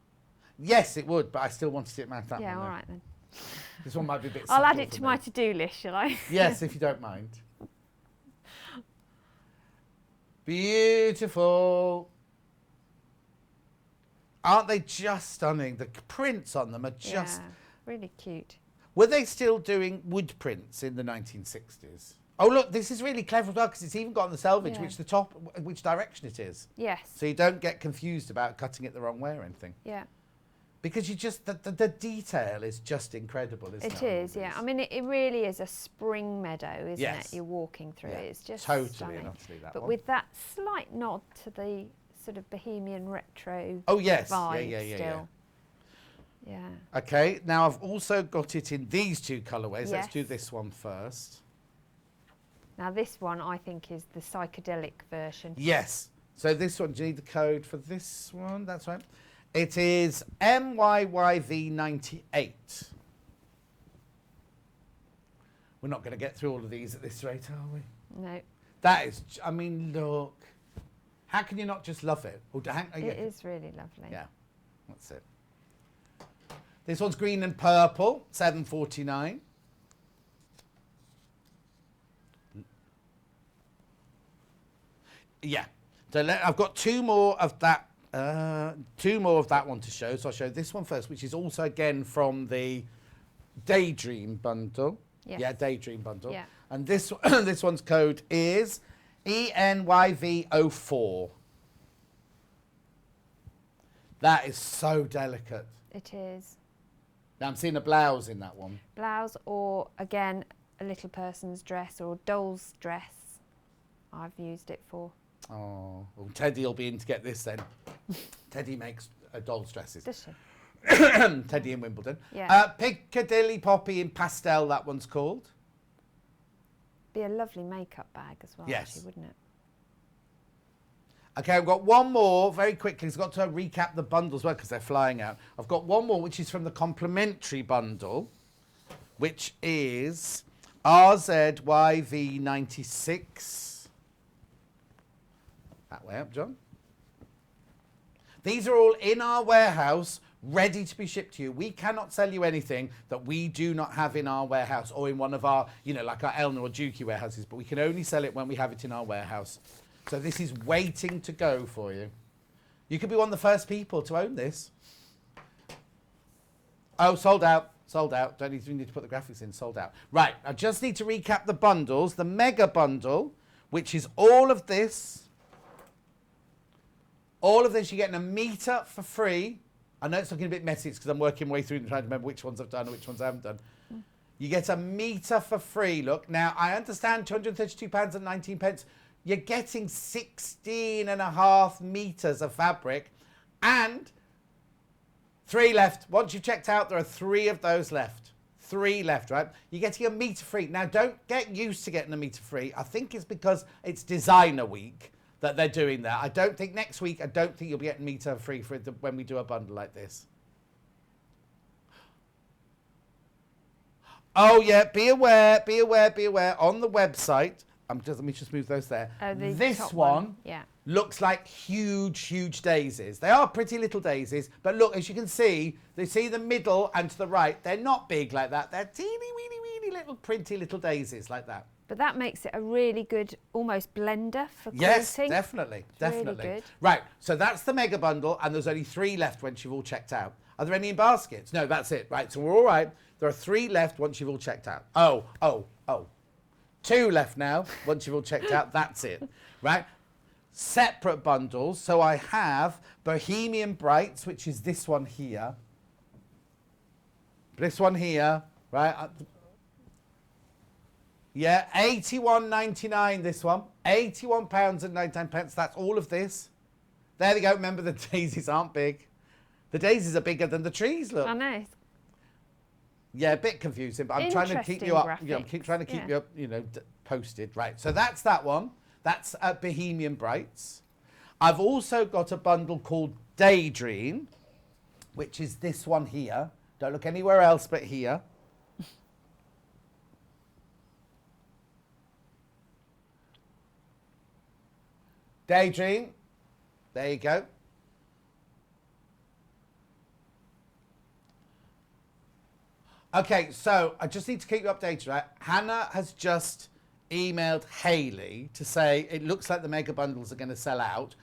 Yes, it would, but I still wanted it matched that Yeah, one. all though. right then. This one might be a bit I'll add subtle it for to me. my to-do list, shall I? Yes, if you don't mind. Beautiful. Aren't they just stunning? The prints on them are just... Yeah, really cute. Were they still doing wood prints in the 1960s? Oh, look, this is really clever as well, because it's even got on the selvage Yeah. which direction it is. Yes. So you don't get confused about cutting it the wrong way or anything. Yeah. Because you just, the detail is just incredible, isn't it? It is, yeah. I mean, it really is a spring meadow, isn't Yes. it? You're walking through Yeah, it. It's just totally stunning. and utterly that But one. with that slight nod to the sort of bohemian retro Oh, yes. vibe Yeah. still. Yeah. Okay, now I've also got it in these two colourways. Let's do Yes. this one first. Now this one I think is the psychedelic version. Yes. So this one, do you need the code for this one? That's right. It is MYYV98. We're not going to get through all of these at this rate, are we? No, That is, I mean, look. How can you not just love it? Oh, it is really lovely. Yeah, that's it. This one's green and purple, 7.49. Yeah. So I've got two more of that one to show. So I'll show this one first, which is also again from the Daydream bundle. Yes. Yeah, Daydream bundle. Yeah. And this this one's code is ENYV04. That is so delicate. It is. Now I'm seeing a blouse in that one. Blouse or, again, a little person's dress or a doll's dress. I've used it for. Oh, well, Teddy will be in to get this then. Teddy makes doll's dresses. Does she? Teddy in Wimbledon. Yeah. Piccadilly Poppy in pastel, that one's called. Be a lovely makeup bag as well, Yes. actually, wouldn't it? Okay, I've got one more very quickly. I've got to recap the bundles well because they're flying out. I've got one more which is from the complimentary bundle, which is RZYV96. That way up, John. These are all in our warehouse, ready to be shipped to you. We cannot sell you anything that we do not have in our warehouse or in one of our, like our Elner or Dukey warehouses, but we can only sell it when we have it in our warehouse. So this is waiting to go for you. You could be one of the first people to own this. Oh, sold out. Sold out. Don't need to put the graphics in. Sold out. Right. I just need to recap the bundles. The mega bundle which is all of this. All of this, you're getting a metre for free. I know it's looking a bit messy, it's because I'm working my way through and trying to remember which ones I've done and which ones I haven't done. You get a metre for free, look. Now, I understand £232.19. You're getting 16.5 metres of fabric and 3 left. Once you've checked out, there are 3 of those left. 3 left, right? You're getting a metre free. Now, don't get used to getting a metre free. I think it's because it's designer week that they're doing that. I don't think next week, I don't think you'll be getting metre free for when we do a bundle like this. Oh yeah, be aware, be aware, be aware. On the website, let me just move those there. This one yeah, looks like huge daisies. They are pretty little daisies, but look, as you can see, they see the middle and to the right, they're not big like that. They're teeny, weeny little, pretty little daisies like that. but that makes it a really good, almost blender for quilting. Yes, definitely, definitely. Really good. Right, so that's the mega bundle, and there's only 3 left once you've all checked out. Are there any in baskets? No, that's it. Right, so we're all right. There are 3 left once you've all checked out. Oh. 2 left now once you've all checked out. That's it. Right? Separate bundles. So I have Bohemian Brights, which is this one here. This one here. Right? Yeah, £81.99 this one. £81.99. That's all of this. There we go. Remember, the daisies aren't big. The daisies are bigger than the trees, look. I know. Yeah, a bit confusing, but I'm trying to keep you up. I'm trying to keep you up, posted. Right, so that's that one. That's Bohemian Brights. I've also got a bundle called Daydream, which is this one here. Don't look anywhere else but here. Daydream. There you go. Okay, so I just need to keep you updated, right? Hannah has just emailed Hayley to say it looks like the mega bundles are going to sell out.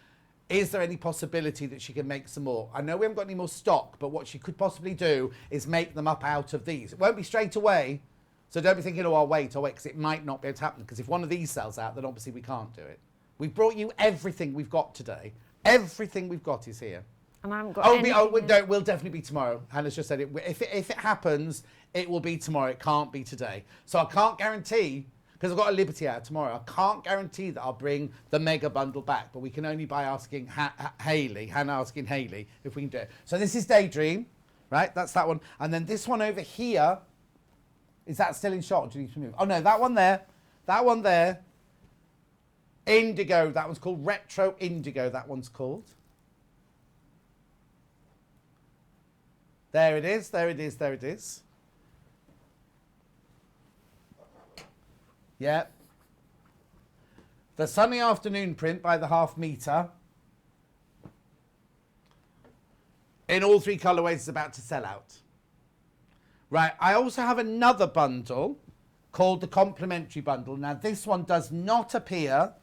Is there any possibility that she can make some more? I know we haven't got any more stock, but what she could possibly do is make them up out of these. It won't be straight away, so don't be thinking, oh, I'll wait, because it might not be able to happen, because if one of these sells out, then obviously we can't do it. We've brought you everything we've got today. Everything we've got is here. And I haven't got anything. No, it will definitely be tomorrow. Hannah's just said it. If it happens, it will be tomorrow. It can't be today. So I can't guarantee, because I've got a Liberty out tomorrow, I can't guarantee that I'll bring the mega bundle back, but we can only by asking Hannah asking Hayley if we can do it. So this is Daydream, right? That's that one. And then this one over here, is that still in shot? Or do you need to move? Oh no, that one there. That one there. Indigo, that one's called Retro Indigo, that one's called. There it is, there it is, there it is. Yeah. The Sunny Afternoon print by the half metre. In all 3 colourways is about to sell out. Right, I also have another bundle called the Complimentary Bundle. Now this one does not appear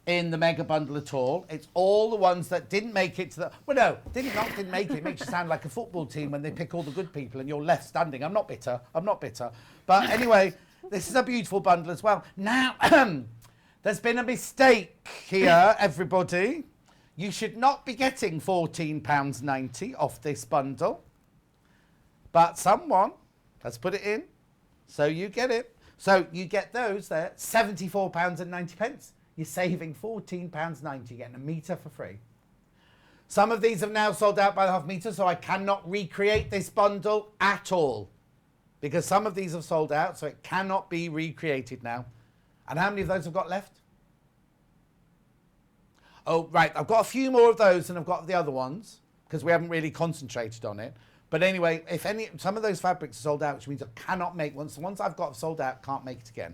in the mega bundle at all. It's all the ones that didn't make it to the... Well, no, didn't make it. It makes you sound like a football team when they pick all the good people and you're left standing. I'm not bitter. But anyway, this is a beautiful bundle as well. Now, there's been a mistake here, everybody. You should not be getting £14.90 off this bundle. But someone has put it in, so you get it. So you get those there, £74.90. You're saving £14.90, getting a metre for free. Some of these have now sold out by the half metre, so I cannot recreate this bundle at all. Because some of these have sold out, so it cannot be recreated now. And how many of those have got left? Oh, right, I've got a few more of those than I've got the other ones, because we haven't really concentrated on it. But anyway, some of those fabrics are sold out, which means I cannot make ones. The ones I've got sold out, can't make it again.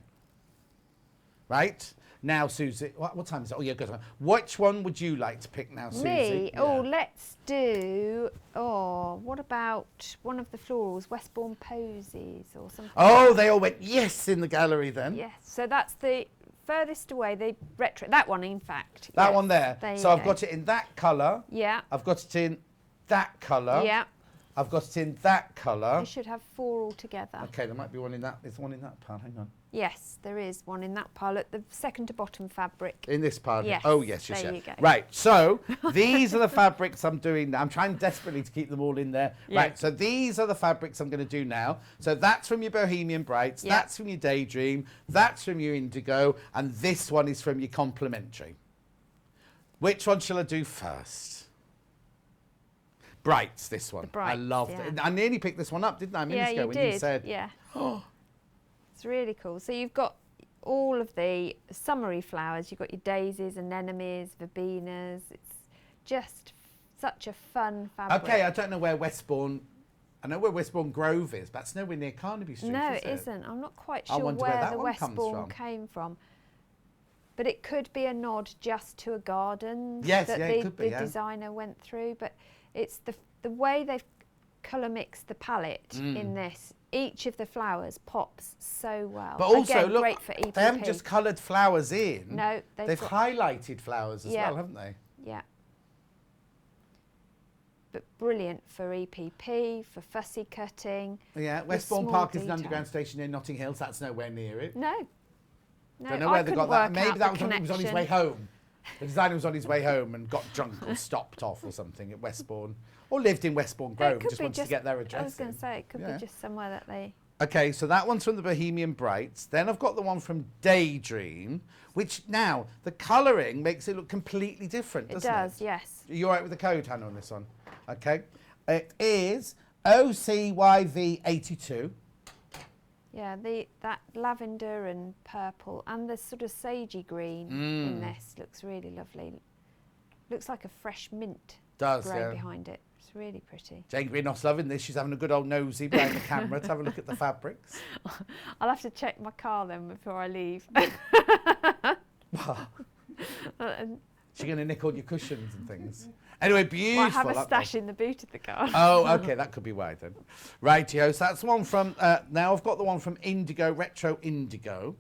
Right? Now, Suzie, what time is it? Oh, yeah, good. Which one would you like to pick now, Suzie? Me? Yeah. Oh, let's do... Oh, what about one of the florals, Westbourne Posies or something? Oh, they all went yes in the gallery then. Yes, so that's the furthest away, the retro... That one, in fact. That yes. one there. So I've got it in that colour. Yeah. I've got it in that colour. Yeah. I've got it in that colour. You should have 4 altogether. Okay, there might be one in that. There's one in that pile. Hang on. Yes, there is one in that pile at the second to bottom fabric. In this pile? Yes, Oh, yes, yes, there yes. you go. Right, so these are the fabrics I'm doing. I'm trying desperately to keep them all in there. Yeah. Right, so these are the fabrics I'm going to do now. So that's from your Bohemian Brights, Yeah. that's from your Daydream, that's from your Indigo, and this one is from your Complementary. Which one shall I do first? Brights, this one. Brights, I loved yeah. it. I nearly picked this one up, didn't I, a minute ago you when did. you said, Yeah. It's really cool. So you've got all of the summery flowers. You've got your daisies, anemones, verbenas. It's just such a fun fabric. okay, I don't know where Westbourne, I know where Westbourne Grove is, but it's nowhere near Carnaby Street, No, is it isn't. I'm not quite I sure wonder where where that the one comes Westbourne from. came from. But it could be a nod just to a garden Yes, that yeah, the, it could be, the yeah. designer went through. But it's the way they've colour mixed the palette in this. Each of the flowers pops so well. But also, Again, look, great for EPP. they haven't just coloured flowers in. No, they've got, highlighted flowers as Yeah. well, haven't they? yeah. But brilliant for EPP, for fussy cutting. Yeah, the Westbourne small Park is an detail. underground station in Notting Hill, so that's nowhere near it. No. No, Don't know I where they couldn't got that. work Maybe out that the was when he was on his connection. way home. The designer was on his way home and got drunk or stopped off or something at Westbourne, or lived in Westbourne No, Grove it and could just be wanted to get their address. I was going in. to say, it could Yeah. be just somewhere that they... Okay, so that one's from the Bohemian Brights. Then I've got the one from Daydream, which now the colouring makes it look completely different, It doesn't does, yes. Are you all right with the code, Hannah, on this one? Okay. It is OCYV82. Yeah, that lavender and purple and the sort of sagey green in this looks really lovely. Looks like a fresh mint Does, growing yeah. behind it. It's really pretty. Jane Greenoff's loving this. She's having a good old nosy behind the camera to have a look at the fabrics. I'll have to check my car then before I leave. And She's going to nick all your cushions and things. Anyway, beautiful. I have a aren't stash they? in the boot of the car. Oh, okay, that could be why then. Rightio, so that's the one from, now I've got the one from Indigo, Retro Indigo.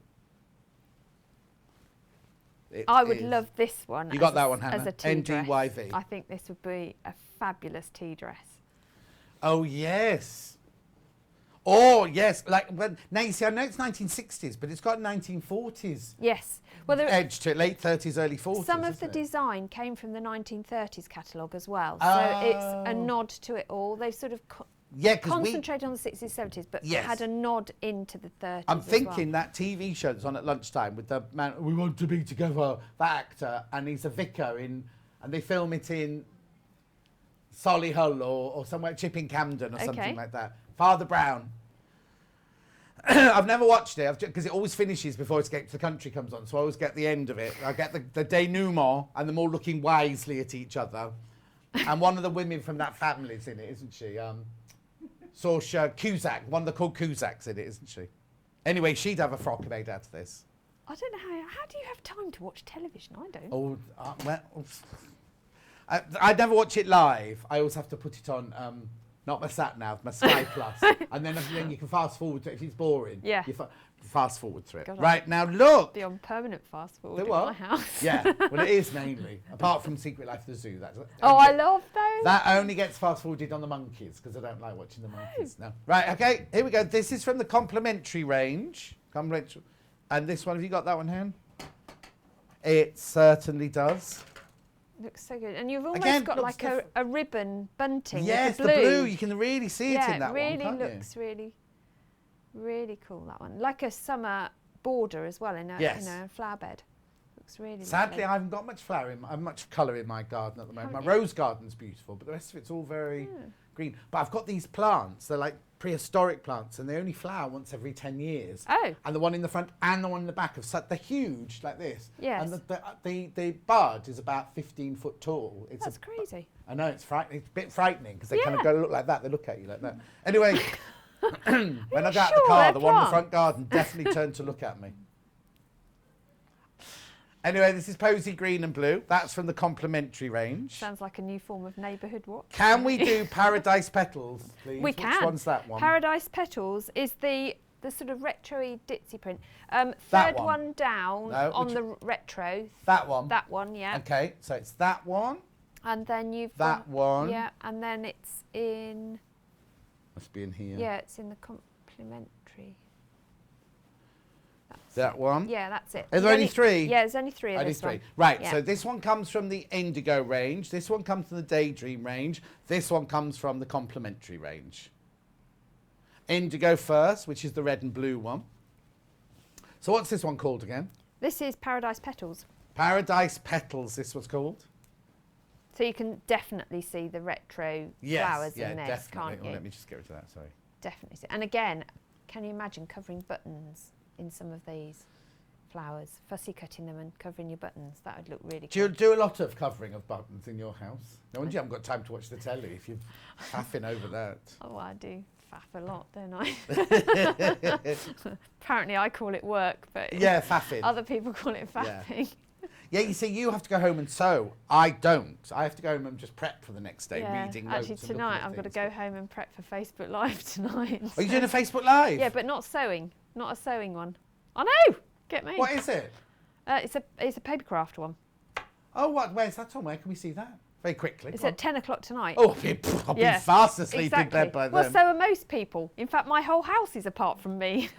It I would is- love this one. You got as that a- one, Hannah? As a tea dress. NDYV. I think this would be a fabulous tea dress. Oh, yes. Oh, yes. Like, well, now you see, I know it's 1960s, but it's got 1940s Yes. Well, there, edge to it, late 30s, early 40s. some of the isn't it? design came from the 1930s catalogue as well. So it's a Oh. nod to it all. They've sort of Yeah, because we... concentrated on the 60s, 70s, but Yes. had a nod into the 30s I'm as thinking well. that TV show that's on at lunchtime with the man, we want to be together, that actor, and he's a vicar in, and they film it in Solihull or somewhere, Chipping Camden or something Okay. like that. Father Brown. I've never watched it because it always finishes before Escape to the Country comes on, so I always get the end of it. I get the denouement and them all looking wisely at each other. And one of the women from that family's in it, isn't she? Saoirse Cusack, one of the called Cusacks in it, isn't she? Anyway, she'd have a frock made out of this. I don't know how do you have time to watch television? I don't. Oh, well, I never watch it live. I always have to put it on, not my sat-nav, my Sky Plus. And then you can fast forward to it. If it's boring, Yeah. you fast forward through it. God, Right, now look. Be on permanent fast forward The in what? my house. Yeah, well, it is mainly. Apart from Secret Life of the Zoo. Oh, I love those. That only gets fast forwarded on the monkeys because I don't like watching the monkeys. No. Right, okay, here we go. This is from the complimentary range. Complimentary. And this one, have you got that one, Han? It certainly does. Looks so good. And you've almost Again, got looks like a ribbon bunting Yes, with the blue. You can really see it Yeah, in that it really one, can't looks really cool, that one. Like a summer border as well in a, Yes. a flower bed. Looks really Sadly, lovely. I haven't got much much colour in my garden at the moment. Haven't My you? rose garden's beautiful, but the rest of it's all very green. But I've got these plants. They're like prehistoric plants, and they only flower once every 10 years. Oh. And the one in the front and the one in the back they're huge, like this. Yes. And the bud is about 15 foot tall. It's That's crazy. I know, it's frightening. It's a bit frightening because they kind of Yeah. go look like that. They look at you like that. Anyway, when I got out the sure car, they're the one in the plants? front garden definitely turned to look at me. Anyway, this is Posy Green and Blue. That's from the complimentary range. Sounds like a new form of neighbourhood watch. Can we do Paradise Petals, please? We Which can. one's that one? Paradise Petals is the sort of retro-y ditzy print. That Third one. one down No, on which- the retro. That one. That one, yeah. Okay, so it's that one. And then you've That got, one. Yeah, and then it's in. Must be in here. Yeah, it's in the complimentary. That one. Yeah, that's it. Are there only 3? Yeah, there's only 3 of Only this 3. one. Right, Yeah. so this one comes from the Indigo range. This one comes from the Daydream range. This one comes from the Complementary range. Indigo first, which is the red and blue one. So what's this one called again? This is Paradise Petals. Paradise Petals, this was called. So you can definitely see the retro flowers in this, definitely. can't you? Oh, let me just get rid of that, sorry. Definitely see. And again, can you imagine covering buttons in some of these flowers? Fussy cutting them and covering your buttons. That would look really Do you cool. do a lot of covering of buttons in your house? No wonder you haven't got time to watch the telly if you're faffing over that. Oh, I do faff a lot, don't I? Apparently I call it work, but Yeah, faffing. other people call it Yeah. faffing. Yeah, you see, you have to go home and sew. I don't. I have to go home and just prep for the next day, Yeah. reading notes. Actually, and looking tonight at I've got to things. go home and prep for Facebook Live tonight. Are you doing a Facebook Live? Yeah, but not sewing. Not a sewing one. I know. Get me. What is it? It's a papercraft one. Oh, what? Where's that on? Where can we see that? Very quickly. It's Go on. at 10 o'clock tonight. Oh, I'll be fast asleep in bed by then. Well, so are most people. In fact, my whole house is apart from me.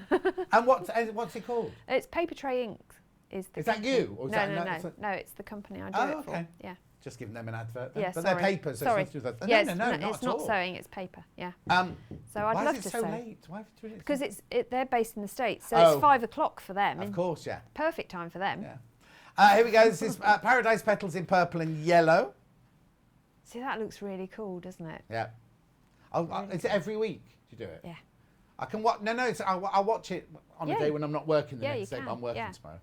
And what's it called? It's Paper Tray Inc. Is that company. you? Or is no, that no, no, no. No, it's the company I do Oh, it for. okay. Yeah. Just giving them an advert. Then. Yeah, But sorry. they're paper, so Sorry. it's nothing to do with that. Yes, No, not it's at not all. sewing, it's paper. Yeah. So I'd why love is to it so sew. late? Why have you doing it? Because they're based in the States, so Oh. it's 5 o'clock for them. Of course, yeah. Perfect time for them. Yeah. Here we go. This is Paradise Petals in purple and yellow. See, that looks really cool, doesn't it? Yeah. Is it every week you do it? Yeah. I can watch. No, I'll watch it on a Yeah. day when I'm not working the Yeah, next you day, but can, I'm working yeah. tomorrow.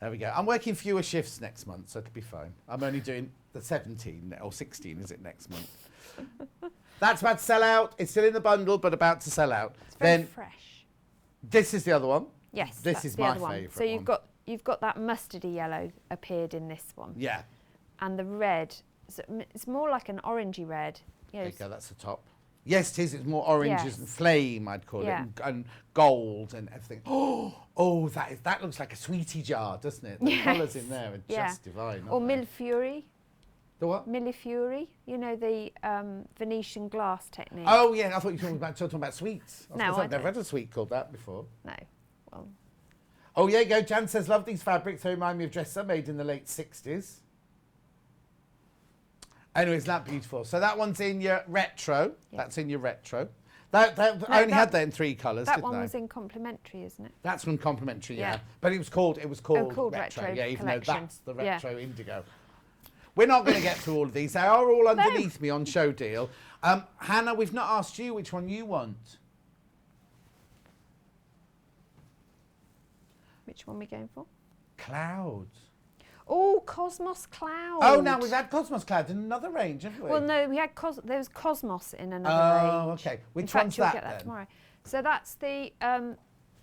There we go. I'm working fewer shifts next month, so it'll be fine. I'm only doing the 17 or 16, is it, next month? That's about to sell out. It's still in the bundle, but about to sell out. It's very Then fresh. this is the other one. Yes, This that's is the my other one. favourite So one. you've got that mustardy yellow appeared in this one, Yeah. and the red. So it's more like an orangey red. You know, There you go. That's the top. Yes, it is. It's more oranges Yes. and flame, I'd call Yeah. it, and gold and everything. Oh, that looks like a sweetie jar, doesn't it? The Yes. colours in there are Yeah. just divine. or aren't they? Millefiori. The what? Millefiori. You know the Venetian glass technique. Oh yeah, I thought you were talking about sweets. No, I've I never don't. had a sweet called that before. No. Well, Oh yeah, go. Jan says, love these fabrics. They remind me of dresses made in the late 60s. Anyway, isn't that beautiful? So that one's in your retro. Yeah. That's in your retro. I only had that in 3 colours, that didn't one I? was in complimentary, isn't it? That's from complimentary, yeah. Yeah. But it was called called retro, Retro yeah, even though Collection. that's the Yeah. retro indigo. We're not going to get through all of these. They are all underneath me on Show Deal. Hannah, we've not asked you which one you want. Which one are we going for? Clouds. Oh, Cosmos Cloud. Oh, now we've had Cosmos Cloud in another range, haven't we? Well, no, we had there was Cosmos in another Oh, range. okay. Which in fact, one's you'll that get that then? tomorrow. So that's the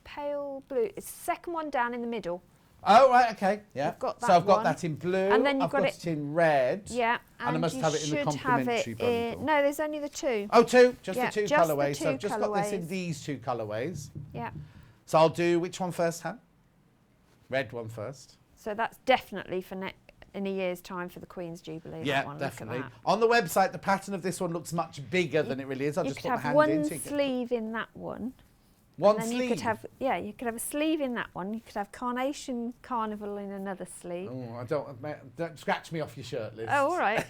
pale blue. It's the second one down in the middle. Oh, right, okay, yeah. You've got so that I've got one. that in blue. And then you've I've got got it- it in red. Yeah, And I must you have it in the should have complimentary it in- bundle. No, there's only the 2. Oh, 2? Just Yeah, the 2 just the colourways. So I've 2 just got this in colourways. these 2 colourways. Yeah. So I'll do which one first, Han? Red one first. So that's definitely for in a year's time for the Queen's Jubilee. Yeah, that one. Look at definitely. that. On the website, the pattern of this one looks much bigger than it really is. I'll You just could put my have hand in. one so you can- sleeve in that one. One And sleeve? you could have a sleeve in that one. You could have Carnation Carnival in another sleeve. Oh, don't scratch me off your shirt, Liz. Oh, all right.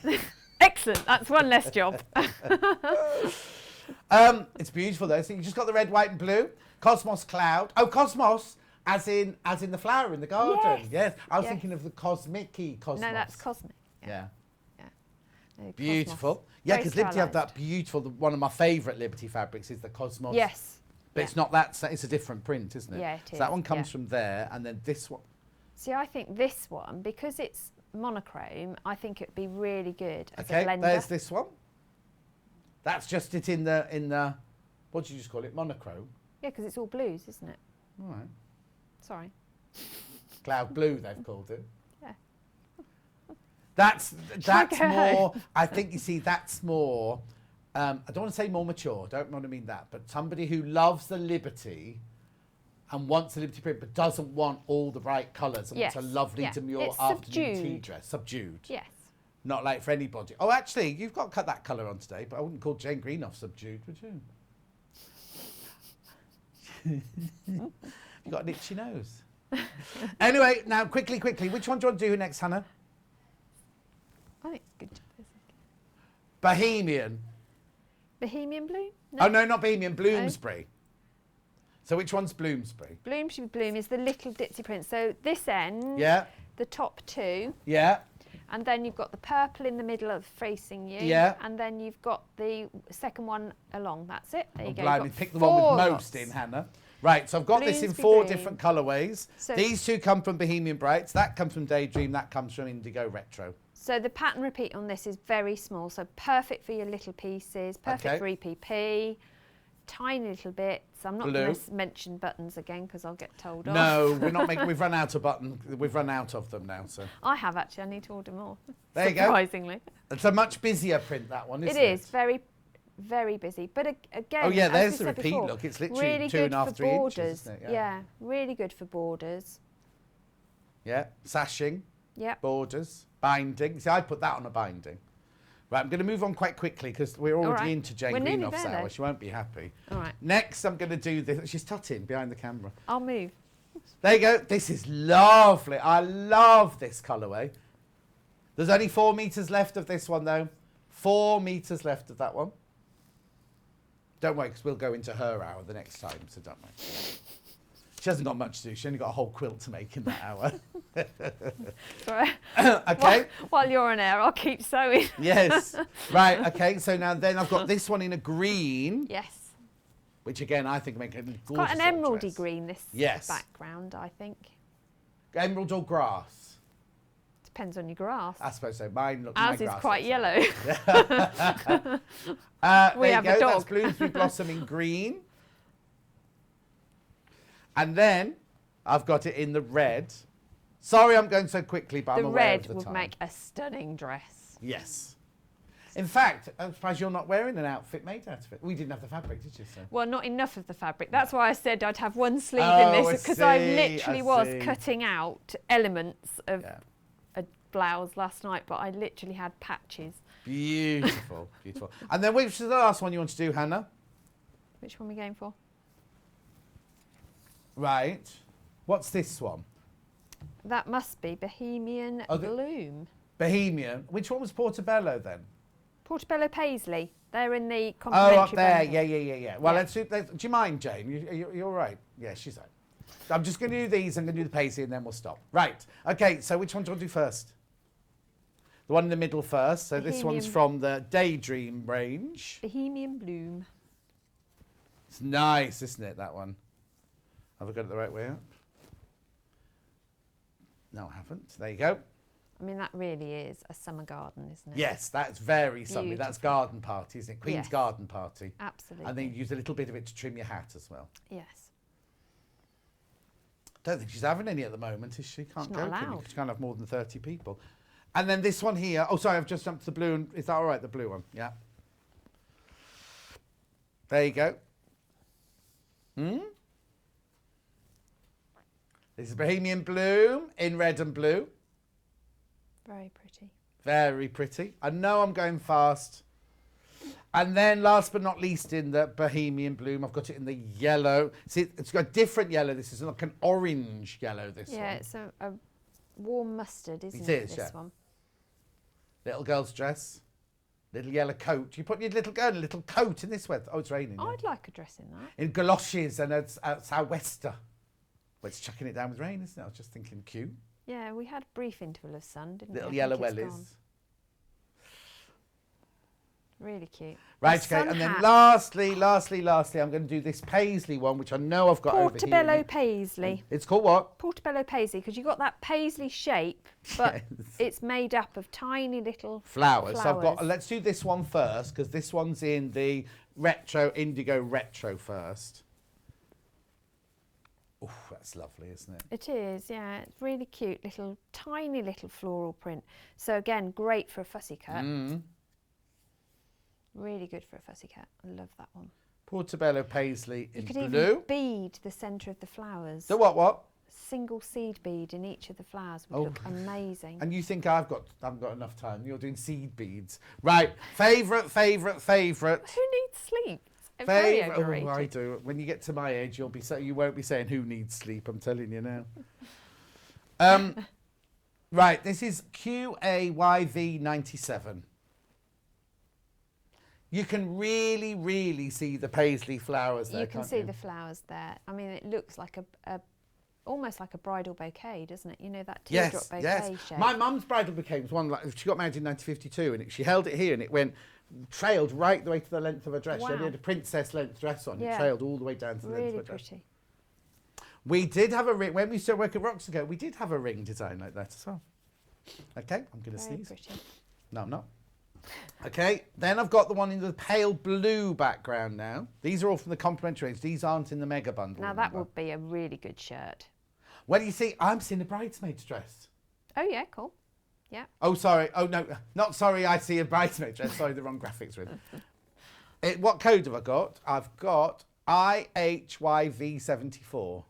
Excellent. That's one less job. It's beautiful though. So you just got the red, white, and blue. Cosmos Cloud. Oh, Cosmos, as in the flower in the garden. Yes. I was Yes. thinking of the cosmic-y Cosmos. No, that's cosmic. Yeah. No, Beautiful. Cosmos. Yeah, Very because Liberty have stylised. that beautiful. One of my favourite Liberty fabrics is the Cosmos. Yes. But yeah. it's not that. It's a different print, isn't it? Yeah, it So that is, one comes yeah. from there, and then this one. See, I think this one, because it's monochrome, I think it would be really good as a Okay, blender. there's this one. That's just it in the. What did you just call it? Monochrome. Yeah, because it's all blues, isn't it? All right. Sorry. Cloud blue, they've called it. Yeah. That's go more. I think you see that's more. I don't want to say more mature. Don't want to mean that, but somebody who loves the Liberty and wants a Liberty print, but doesn't want all the bright colours and Yes, wants a lovely yeah. demure It's afternoon tea subdued. dress. Subdued. Yes. Not like for anybody. Oh, actually, you've got cut that colour on today, but I wouldn't call Jane Greenoff subdued, would you? You got an itchy nose. Anyway, now quickly, which one do you want to do next, Hannah? I think good. Bohemian. Bohemian Bloom? Oh no, not Bohemian, Bloomsbury. So which one's Bloomsbury? Bloomsbury Bloom is the little ditzy print. So this end, Yeah. the top two, Yeah. and then you've got the purple in the middle of facing you. Yeah. And then you've got the second one along. That's it. There you go. Blimey, You've got pick the one with 4 most lots. in, Hannah. Right, so I've got this in Bloomsbury 4 Bloom. different colourways. So- These two come from Bohemian Brights, that comes from Daydream, that comes from Indigo Retro. So the pattern repeat on this is very small. So perfect for your little pieces, perfect Okay. for EPP. Tiny little bits. I'm not Blue. going to mention buttons again because I'll get told off. No, we're not making, we've run out of we've run out of them now, so. I have actually. I need to order more. There you go. Surprisingly. It's a much busier print, that one, isn't It it? is very, very busy. But again, Oh, yeah, as there's we the said repeat before, look. It's literally really 2.5, good for 3 inches, borders. isn't it? Yeah, really good for borders. Yeah, sashing, Yep. borders, binding. See, I put that on a binding. Right, I'm going to move on quite quickly because we're already right. into Jane We're nearly Greenoff's there, hour. though. She won't be happy. All right. Next, I'm going to do this. She's tutting behind the camera. I'll move. There you go. This is lovely. I love this colourway. There's only 4 metres left of this one, though. 4 metres left of that one. Don't worry, because we'll go into her hour the next time, so don't worry. She hasn't got much to do. She only got a whole quilt to make in that hour. Sorry. Okay. While you're on air, I'll keep sewing. Yes. Right, okay. So now then I've got this one in a green, Yes. which again I think make a gorgeous Quite an little emeraldy dress. green, this Yes. background, I think. Emerald or grass? Depends on your grass. I suppose so. Mine looks Ours my is grass quite looks yellow. We have there a you go. That's dog. Bloomsbury Blossom in green. And then I've got it in the red. Sorry I'm going so quickly, but The I'm aware of red the would time. make a stunning dress. Yes. In fact, I'm surprised you're not wearing an outfit made out of it. We didn't have the fabric, did you, sir? Well, not enough of the fabric. That's why I said I'd have one sleeve Oh, in I this, because I see, literally I was see. cutting out elements of Yeah. a blouse last night, but I literally had patches. Beautiful, beautiful. And then which is the last one you want to do, Hannah? Which one are we going for? Right. What's this one? That must be Bohemian Oh, the- Bloom. Bohemian. Which one was Portobello then? Portobello Paisley. They're in the Oh, complimentary up there. bundle. Yeah. Well, Yeah. do you mind, Jane? You're right. Yeah, she's right. I'm just going to do these. I'm going to do the paisley and then we'll stop. Right. Okay, so which one do you want to do first? The one in the middle first. So this one's Bohemian- from the Daydream range. Bohemian Bloom. It's nice, isn't it, that one? Have I got it the right way up? No, I haven't. There you go. I mean, that really is a summer garden, isn't it? Yes, that's very summery. That's Beautiful. garden party, isn't it? Queen's Yes. garden party. Absolutely. And then you use a little bit of it to trim your hat as well. Yes. Don't think she's having any at the moment, is she? Can't She's go. not allowed. She can't have more than 30 people. And then this one here. Oh, sorry, I've just jumped to the blue. Is that all right, the blue one? Yeah. There you go. This is Bohemian Bloom in red and blue. Very pretty. Very pretty. I know I'm going fast. And then last but not least in the Bohemian Bloom, I've got it in the yellow. See, it's got a different yellow. This is like an orange yellow, this Yeah, one. it's a warm mustard, isn't It it? is, This yeah. one. Little girl's dress. Little yellow coat. You put your little girl in a little coat in this weather. Oh, it's raining. yeah. I'd like a dress in that. In galoshes and a sou'wester. Well, it's chucking it down with rain, isn't it? I was just thinking cute. Yeah, we had a brief interval of sun, didn't Little we? I yellow think it's wellies. gone. Really cute. Right, The okay. sun And then hat. lastly, I'm going to do this paisley one, which I know I've got Portobello over here. Paisley. It's called what? Portobello Paisley, because you've got that paisley shape, but Yes. it's made up of tiny little Flowers. So I've got. flowers. Let's do this one first because this one's in the retro indigo retro first. Oh, that's lovely, isn't it? It is, yeah. It's really cute, tiny little floral print. So again, great for a fussy cut. Really good for a fussy cut. I love that one. Portobello paisley You in could blue. even bead the centre of the flowers. So what? Single seed bead in each of the flowers would Oh. look amazing. And you think I haven't got enough time? You're doing seed beads, right? Favourite. Who needs sleep? Very Oh, overrated. I do. When you get to my age, you won't be saying who needs sleep. I'm telling you now. Right, this is QAYV97. You can really, really see the paisley flowers there. You can can't see you? the flowers there. I mean, it looks like almost like a bridal bouquet, doesn't it? You know, that teardrop bouquet shape. My mum's bridal bouquet was one like she got married in 1952, and she held it here, and it trailed right the way to the length of her dress. Wow. She had a princess length dress on. Yeah. It trailed all the way down to the length Really of her dress. pretty. We did have a ring when we used to work at Rocks ago. We did have a ring design like that as well. Okay, I'm going to Very sneeze. pretty. No, I'm not. Okay, then I've got the one in the pale blue background now. These are all from the complimentary range. These aren't in the mega bundle. Now that remember? would be a really good shirt. Well, you see, I'm seeing a bridesmaid's dress. Oh yeah, cool. Yeah. Oh, sorry. Oh, no, not sorry. I see a bridesmaid's dress. Sorry, the wrong graphics with. What code have I got? I've got IHYV74.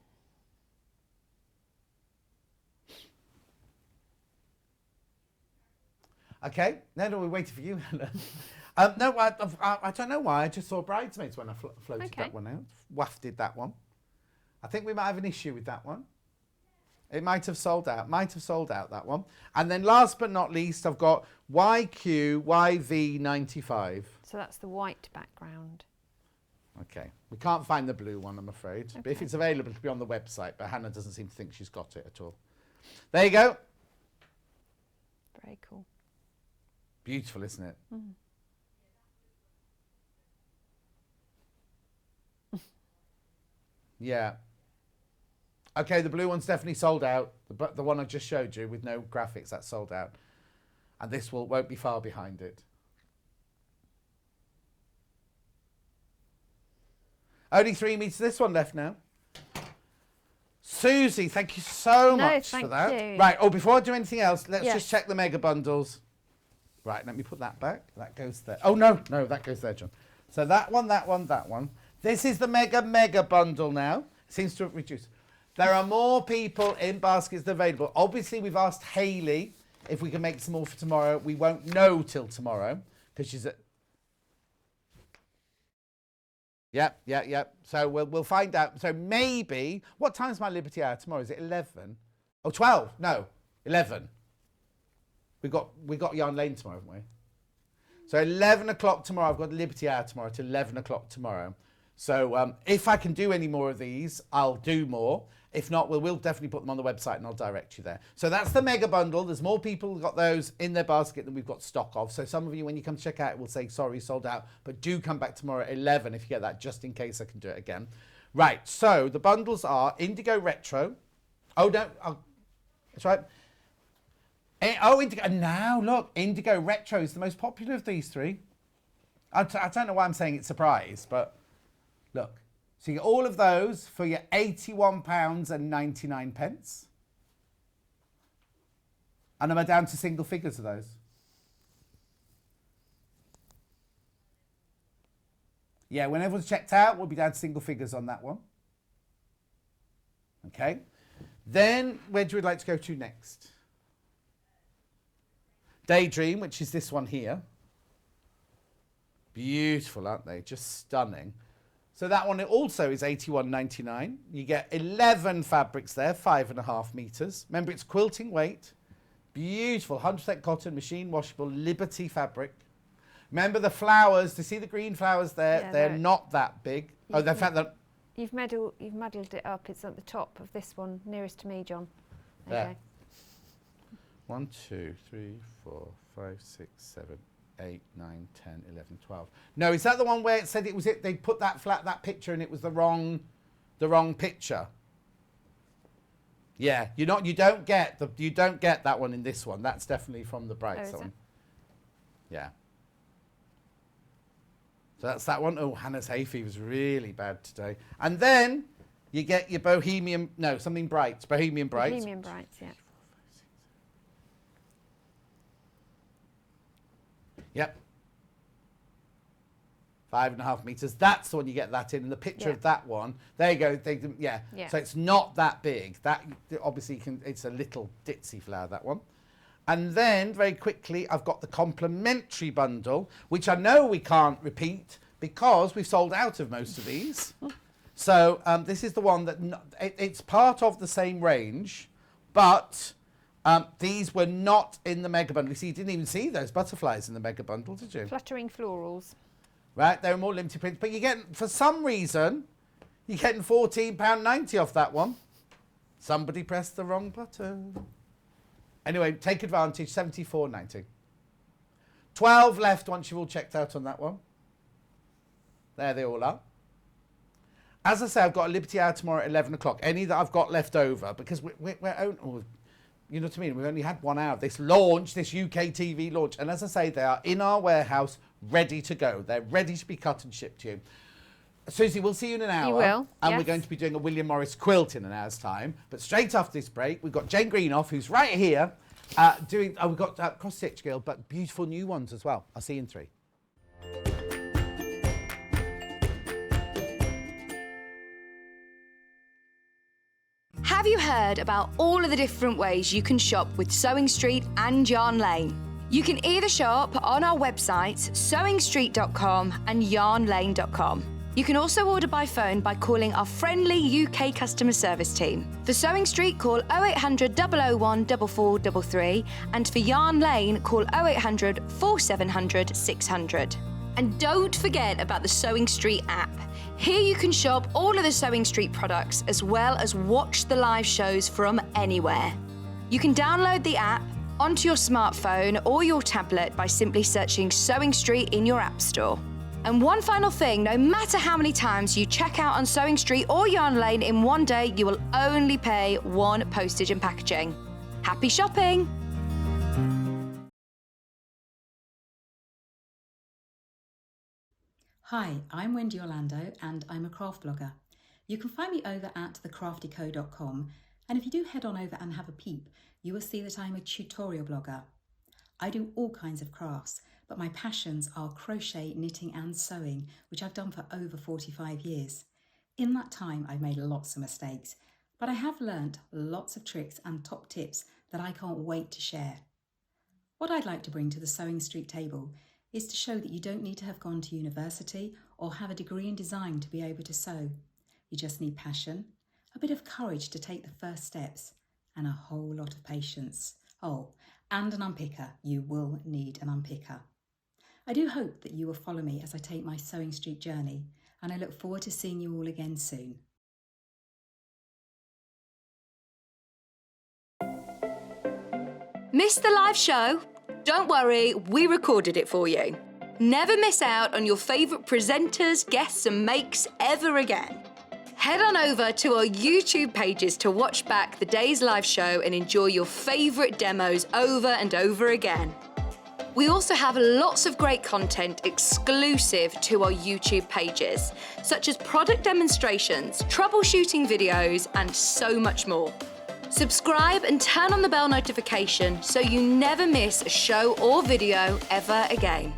Okay, no, we're waiting for you, Helen. No, I don't know why. I just saw bridesmaids when I floated Okay. that one out. Wafted that one. I think we might have an issue with that one. It might have sold out. Might have sold out, that one. And then last but not least, I've got YQYV95. So that's the white background. Okay. We can't find the blue one, I'm afraid. But if Okay. it's available, it'll be on the website. But Hannah doesn't seem to think she's got it at all. There you go. Very cool. Beautiful, isn't it? Mm. Yeah. Okay, the blue one's definitely sold out. The one I just showed you with no graphics, that's sold out. And this won't be far behind it. Only 3 meters. This one left now. Susie, thank you so much for thank that. you. Right, before I do anything else, let's Yes. just check the mega bundles. Right, let me put that back. That goes there. Oh, no, that goes there, John. So that one, that one, that one. This is the mega bundle now. Seems to have reduced. There are more people in baskets available. Obviously, we've asked Hayley if we can make some more for tomorrow. We won't know till tomorrow because she's at... Yep. So we'll find out. So maybe... What time's my Liberty Hour tomorrow? Is it 11? Oh, 12. No, 11. We got Yarn Lane tomorrow, haven't we? So 11 o'clock tomorrow. I've got Liberty Hour tomorrow to 11 o'clock tomorrow. So if I can do any more of these, I'll do more. If not, we'll definitely put them on the website and I'll direct you there. So that's the mega bundle. There's more people who got those in their basket than we've got stock of. So some of you, when you come to check out, will say, sorry, sold out. But do come back tomorrow at 11 if you get that, just in case I can do it again. Right, so the bundles are Indigo Retro. Oh, no, that's right. Indigo, and now look, Indigo Retro is the most popular of these three. I don't know why I'm saying it's surprise, but look. So you get all of those for your £81.99. And am I down to single figures of those? Yeah, when everyone's checked out, we'll be down to single figures on that one. Okay. Then, where do we like to go to next? Daydream, which is this one here. Beautiful, aren't they? Just stunning. So that one also is £81.99. You get 11 fabrics there, 5.5 meters. Remember, it's quilting weight. Beautiful, 100% cotton, machine washable, Liberty fabric. Remember the flowers, to see the green flowers there, Yeah, they're they're- not that big. Oh, the fact that... You've muddled it up. It's at the top of this one, nearest to me, John. There. Okay. 1, 2, 3, 4, 5, 6, 7, 8, 9, 10, 11, 12. No, is that the one where it said they put that picture and it was the wrong picture? Yeah, you don't get that one in this one. That's definitely from the Brights. is That it? one. Yeah. So that's that one. Oh, Hannah's hay fever's really bad today. And then you get your Bohemian Brights. Bohemian Brights, yeah. Yep. 5.5 meters. That's the one you get that in. And the picture Yeah. of that one, there you go. Yeah. Yeah. So it's not that big. That obviously it's a little ditzy flower, that one. And then very quickly, I've got the complimentary bundle, which I know we can't repeat because we've sold out of most of these. So this is the one that, it's part of the same range, but these were not in the mega bundle. You see, you didn't even see those butterflies in the mega bundle, did you? Fluttering florals. Right, they're more limited prints, but you're getting, for some reason, you're getting £14.90 off that one. Somebody pressed the wrong button. Anyway, take advantage, £74.90. 12 left once you've all checked out on that one. There they all are. As I say, I've got a Liberty Hour tomorrow at 11 o'clock. Any that I've got left over, because you know what I mean? We've only had 1 hour. This launch, this UK TV launch. And as I say, they are in our warehouse, ready to go. They're ready to be cut and shipped to you. Susie, we'll see you in an hour. You will, And yes. we're going to be doing a William Morris quilt in an hour's time. But straight after this break, we've got Jane Greenoff, who's right here, doing, we've got cross-stitch girl, but beautiful new ones as well. I'll see you in 3. Have you heard about all of the different ways you can shop with Sewing Street and Yarn Lane? You can either shop on our websites, sewingstreet.com and yarnlane.com. You can also order by phone by calling our friendly UK customer service team. For Sewing Street, call 0800 001 4433, and for Yarn Lane, call 0800 4700 600. And don't forget about the Sewing Street app. Here you can shop all of the Sewing Street products as well as watch the live shows from anywhere. You can download the app onto your smartphone or your tablet by simply searching Sewing Street in your app store. And one final thing, no matter how many times you check out on Sewing Street or Yarn Lane in one day, you will only pay 1 postage and packaging. Happy shopping! Hi, I'm Wendy Orlando and I'm a craft blogger. You can find me over at thecraftyco.com, and if you do head on over and have a peep, you will see that I'm a tutorial blogger. I do all kinds of crafts, but my passions are crochet, knitting and sewing, which I've done for over 45 years. In that time, I've made lots of mistakes, but I have learnt lots of tricks and top tips that I can't wait to share. What I'd like to bring to the Sewing Street table is to show that you don't need to have gone to university or have a degree in design to be able to sew. You just need passion, a bit of courage to take the first steps, and a whole lot of patience. Oh, and an unpicker. You will need an unpicker. I do hope that you will follow me as I take my Sewing Street journey, and I look forward to seeing you all again soon. Missed the live show? Don't worry, we recorded it for you. Never miss out on your favourite presenters, guests and makes ever again. Head on over to our YouTube pages to watch back the day's live show and enjoy your favourite demos over and over again. We also have lots of great content exclusive to our YouTube pages, such as product demonstrations, troubleshooting videos, and so much more. Subscribe and turn on the bell notification so you never miss a show or video ever again.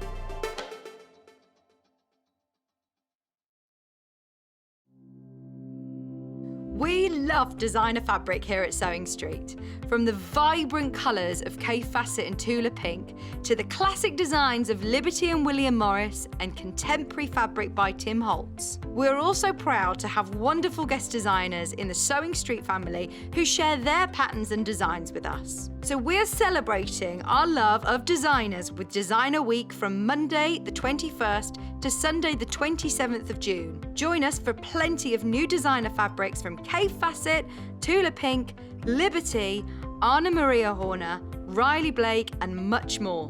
We love designer fabric here at Sewing Street. From the vibrant colours of Kay Facet and Tula Pink to the classic designs of Liberty and William Morris and contemporary fabric by Tim Holtz. We're also proud to have wonderful guest designers in the Sewing Street family who share their patterns and designs with us. So we're celebrating our love of designers with Designer Week from Monday the 21st to Sunday the 27th of June. Join us for plenty of new designer fabrics from Kay Facet, Tula Pink, Liberty, Anna Maria Horner, Riley Blake and much more.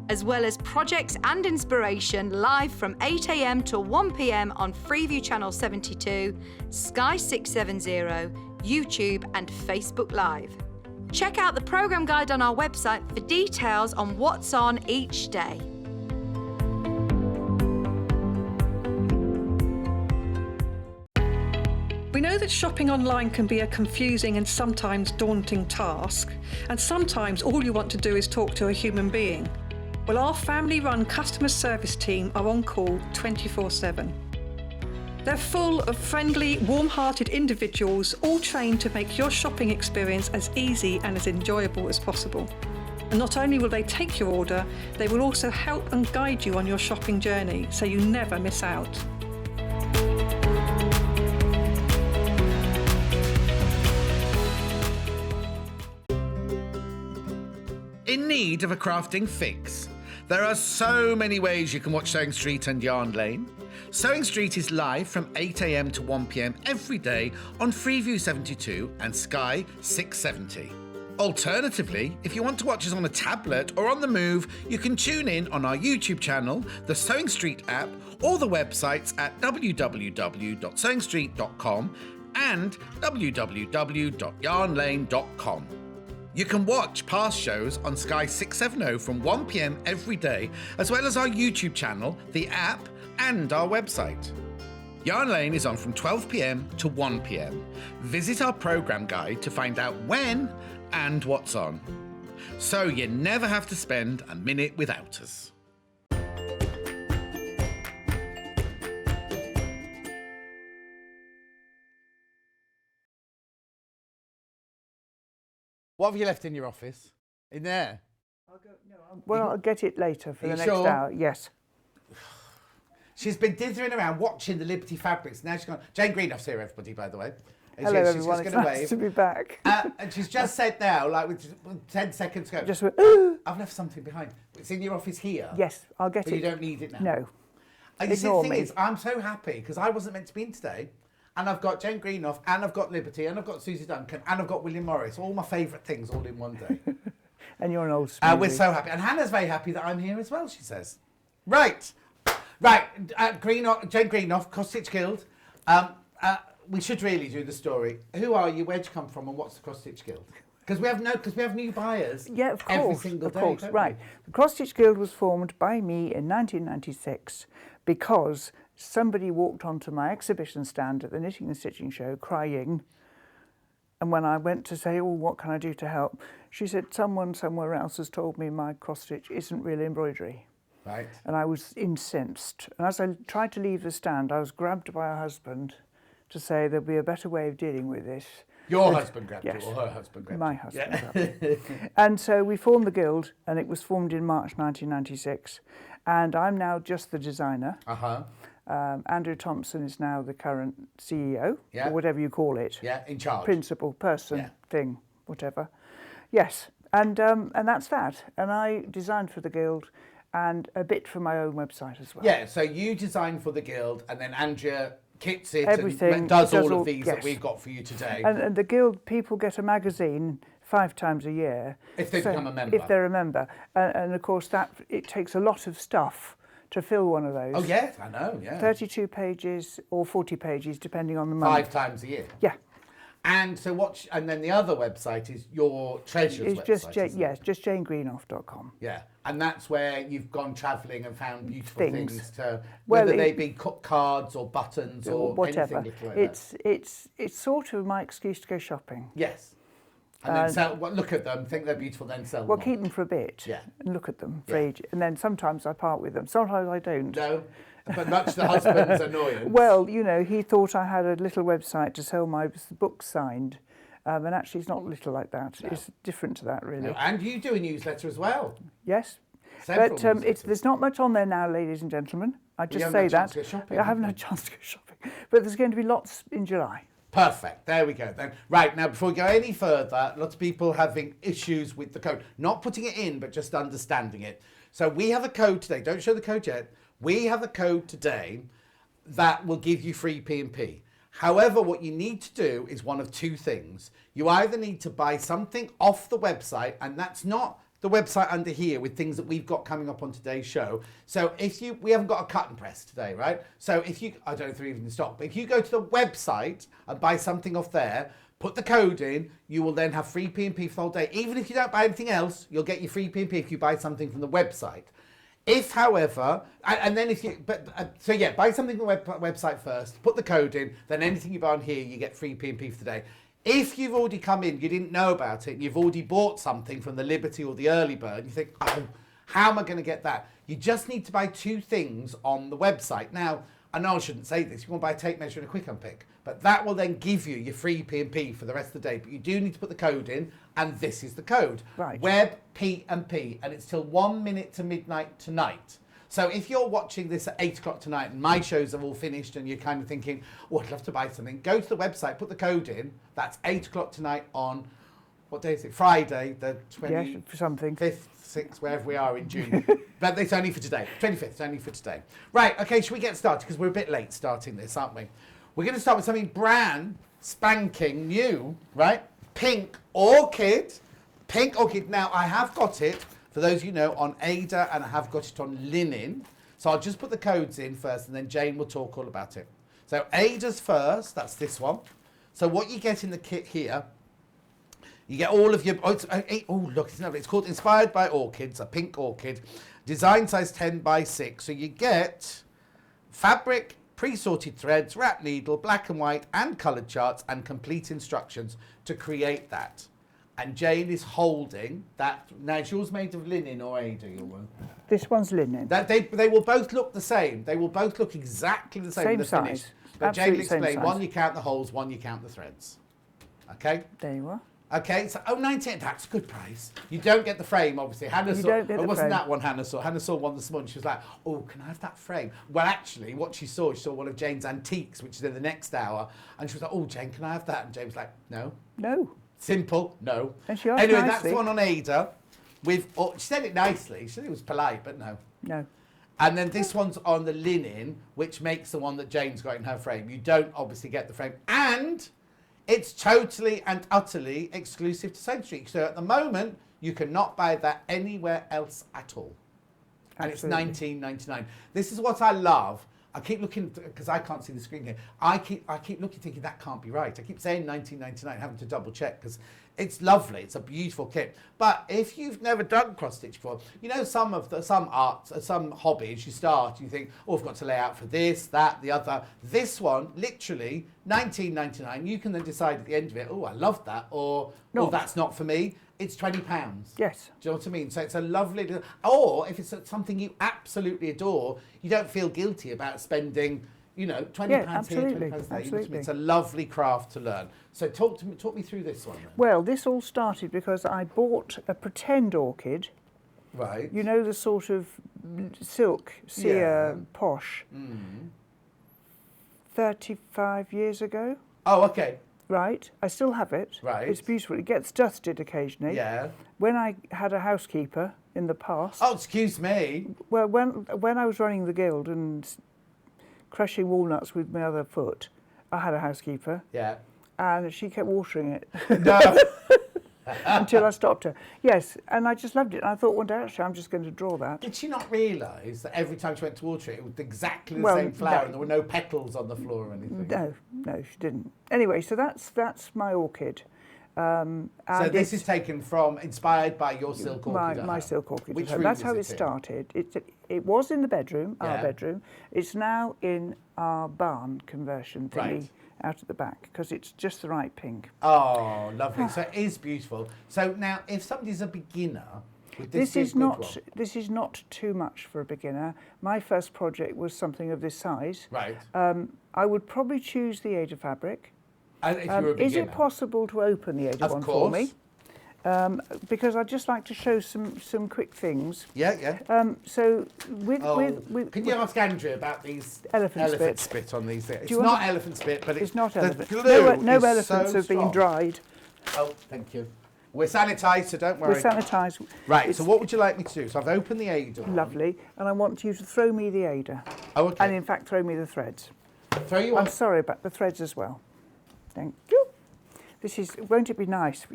As well as projects and inspiration live from 8 AM to 1 PM on Freeview Channel 72, Sky 670, YouTube and Facebook Live. Check out the programme guide on our website for details on what's on each day. We know that shopping online can be a confusing and sometimes daunting task, and sometimes all you want to do is talk to a human being. Well, our family-run customer service team are on call 24/7. They're full of friendly, warm-hearted individuals, all trained to make your shopping experience as easy and as enjoyable as possible. And not only will they take your order, they will also help and guide you on your shopping journey, so you never miss out. In need of a crafting fix? There are so many ways you can watch Sewing Street and Yarn Lane. Sewing Street is live from 8 a.m. to 1 p.m. every day on Freeview 72 and Sky 670. Alternatively, if you want to watch us on a tablet or on the move, you can tune in on our YouTube channel, the Sewing Street app, or the websites at www.sewingstreet.com and www.yarnlane.com. You can watch past shows on Sky 670 from 1 p.m. every day, as well as our YouTube channel, the app, and our website. Yarn Lane is on from 12 p.m. to 1 p.m. Visit our programme guide to find out when and what's on. So you never have to spend a minute without us. What have you left in your office? In there? I'll get it later for Are the you next sure? hour. Yes. She's been dithering around watching the Liberty fabrics. Now she's gone. Jane Greenoff's here, everybody, by the way. And Hello, she's everyone. just It's going to nice wave. to be back. And she's just said now, like with 10 seconds ago, Just went, I've left something behind. It's in your office here. yes, I'll get But it. you don't need it now. No. And you see, the Ignore thing me. is, I'm so happy because I wasn't meant to be in today. And I've got Jane Greenoff, and I've got Liberty, and I've got Suzie Duncan, and I've got William Morris. All my favourite things all in one day. And you're an old smoothie. We're so happy. And Hannah's very happy that I'm here as well, she says. Right. Jane Greenoff, Cross Stitch Guild. We should really do the story. Who are you? Where'd you come from? And what's the Cross Stitch Guild? Because we have new buyers. Yeah, of course. Every single day. Of course, don't right. The Cross Stitch Guild was formed by me in 1996 because somebody walked onto my exhibition stand at the Knitting and Stitching Show crying. And when I went to say, oh, what can I do to help? She said, someone somewhere else has told me my cross stitch isn't real embroidery. Right. And I was incensed. And as I tried to leave the stand, I was grabbed by her husband to say there'll be a better way of dealing with this. Your husband grabbed Yes. you, or her husband grabbed My you? husband. Yeah. grabbed me. And so we formed the guild, and it was formed in March 1996. And I'm now just the designer. Uh-huh. Andrew Thompson is now the current CEO, Yeah. or whatever you call it. Yeah, in charge. Principal, person, Yeah. thing, whatever. Yes, and that's that. And I designed for the guild and a bit for my own website as well. Yeah, so you design for the guild, and then Andrea kits it Everything, and does all all- of these yes. that we've got for you today. And the guild people get a magazine 5 times a year. If they become a member. If they're a member. And of course, it takes a lot of stuff to fill one of those. Oh, yes, I know, yeah. 32 pages or 40 pages, depending on the month. 5 times a year. Yeah. And so and then the other website is your treasures It's website, just isn't it? just janeGreenoff.com. Yeah, and that's where you've gone travelling and found beautiful things to, Well, whether they be cards or buttons or whatever. anything little like that. It's sort of my excuse to go shopping. Yes. And then look at them, think they're beautiful, then sell them. Well, on. keep them for a bit. Yeah. And look at them for Yeah. ages. And then sometimes I part with them. Sometimes I don't. No, but much to the husband's annoyance. Well, you know, he thought I had a little website to sell my books signed. And actually, it's not little like that. No. It's different to that, really. No, and you do a newsletter as well. Yes. Several But newsletters. there's not much on there now, ladies and gentlemen. I just haven't say had a chance that. to go shopping, I haven't have had a chance to go shopping. But there's going to be lots in July. Perfect. There we go then. Right, now before we go any further, lots of people having issues with the code. Not putting it in, but just understanding it. So we have a code today. Don't show the code yet. We have a code today that will give you free P&P. However, what you need to do is one of two things. You either need to buy something off the website, and that's not the website under here with things that we've got coming up on today's show. So we haven't got a cut and press today, right? So I don't know if they're even in stock, but if you go to the website and buy something off there, put the code in, you will then have free P&P for the whole day. Even if you don't buy anything else, you'll get your free P&P if you buy something from the website. If, however, and then buy something on the website first, put the code in, then anything you buy on here, you get free P&P for the day. If you've already come in, you didn't know about it, and you've already bought something from the Liberty or the Early Bird, you think, oh, how am I going to get that? You just need to buy 2 things on the website. Now, I know I shouldn't say this, you want to buy a tape measure and a quick unpick, but that will then give you your free P&P for the rest of the day. But you do need to put the code in, and this is the code. Right. Web P&P, and it's till 1 minute to midnight tonight. So if you're watching this at 8 o'clock tonight and my shows are all finished and you're kind of thinking, oh, I'd love to buy something, go to the website, put the code in. That's 8 o'clock tonight on, what day is it? Friday, the 25th, Yes, for something. 6th, wherever we are in June. But it's only for today. 25th, it's only for today. Right, okay, should we get started? Because we're a bit late starting this, aren't we? We're going to start with something brand spanking new, right? Pink Orchid. Pink Orchid. Now, I have got it, for those you know, on Ada, and I have got it on linen. So I'll just put the codes in first, and then Jane will talk all about it. So Ada's first, that's this one. So what you get in the kit here, you get all of your, oh look, it's lovely. It's called Inspired by Orchids, a pink orchid, design size 10 by 6. So you get fabric, pre-sorted threads, wrap needle, black and white, and coloured charts, and complete instructions to create that. And Jane is holding that. Now, is yours made of linen or Ada, your one? This one's linen. That they will both look the same. They will both look exactly the same. Same when they're finished. size. But Jane will Absolutely same explain, size. one you count the holes, one you count the threads. Okay? There you are. Okay, so 19, that's a good price. You don't get the frame, obviously. Hannah You saw, don't get it the wasn't frame. that one Hannah saw. Hannah saw one this morning. She was like, oh, can I have that frame? Well, actually, what she saw one of Jane's antiques, which is in the next hour. And she was like, oh, Jane, can I have that? And Jane was like, no. No. Simple, no. And she asked anyway, nicely. that's the one on Ada. With, oh, she said it nicely. She said it was polite, but no. No. And then this one's on the linen, which makes the one that Jane's got in her frame. You don't obviously get the frame. And it's totally and utterly exclusive to Sewing Street. So at the moment, you cannot buy that anywhere else at all. And Absolutely. it's $19.99. This is what I love. I keep looking, because I can't see the screen here. I keep looking, thinking that can't be right. I keep saying $19.99, having to double check, because it's lovely. It's a beautiful kit. But if you've never done cross stitch before, you know, some arts, some hobbies, you start, you think, oh, I've got to lay out for this, that, the other. This one, literally $19.99. You can then decide at the end of it, oh, I love that, or oh, Not. that's not for me. It's £20. Yes. Do you know what I mean? So it's a lovely, or if it's something you absolutely adore, you don't feel guilty about spending, you know, £20 Yeah, here, absolutely, £20 there. You know what I mean? absolutely. It's a lovely craft to learn. So talk me through this one then. Well, this all started because I bought a pretend orchid. Right. You know, the sort of silk, sear, Yeah. posh, 35 years ago. Oh, okay. Right, I still have it. Right. It's beautiful. It gets dusted occasionally. Yeah. When I had a housekeeper in the past, Oh, excuse me. well, when I was running the guild and crushing walnuts with my other foot, I had a housekeeper, Yeah. and she kept watering it No. until I stopped her. Yes, and I just loved it. And I thought one day, actually, I'm just going to draw that. Did she not realise that every time she went to water it, it was exactly the Well, same flower no. and there were no petals on the floor or anything? No, she didn't. Anyway, so that's my orchid. So And this it's is taken from, inspired by your silk orchid. my silk orchid. Which at home. room That's is how it it in? started. It was in the bedroom, our Yeah. bedroom. It's now in our barn conversion thingy Right. out at the back because it's just the right pink. Oh, lovely. So it is beautiful. So now, if somebody's a beginner, would this be a This is good not. one? This is not too much for a beginner. My first project was something of this size. Right. I would probably choose the Ada fabric. And if you're a beginner. Is it possible to open the Ada Of one course. for me? Because I'd just like to show some quick things. Yeah, yeah. So with Can you ask Andrea about these Elephant spit on these things? It's you not want- elephant spit, but it's not the elephant. glue No is elephants so have been strong. dried. Oh, thank you. We're sanitised, so don't We're worry. sanitised. Right, It's so what would you like me to do? So I've opened the Ada one. lovely, and I want you to throw me the Ada, Oh, okay. and in fact throw me the threads. Throw you I'm on. sorry about the threads as well. Thank you. Won't it be nice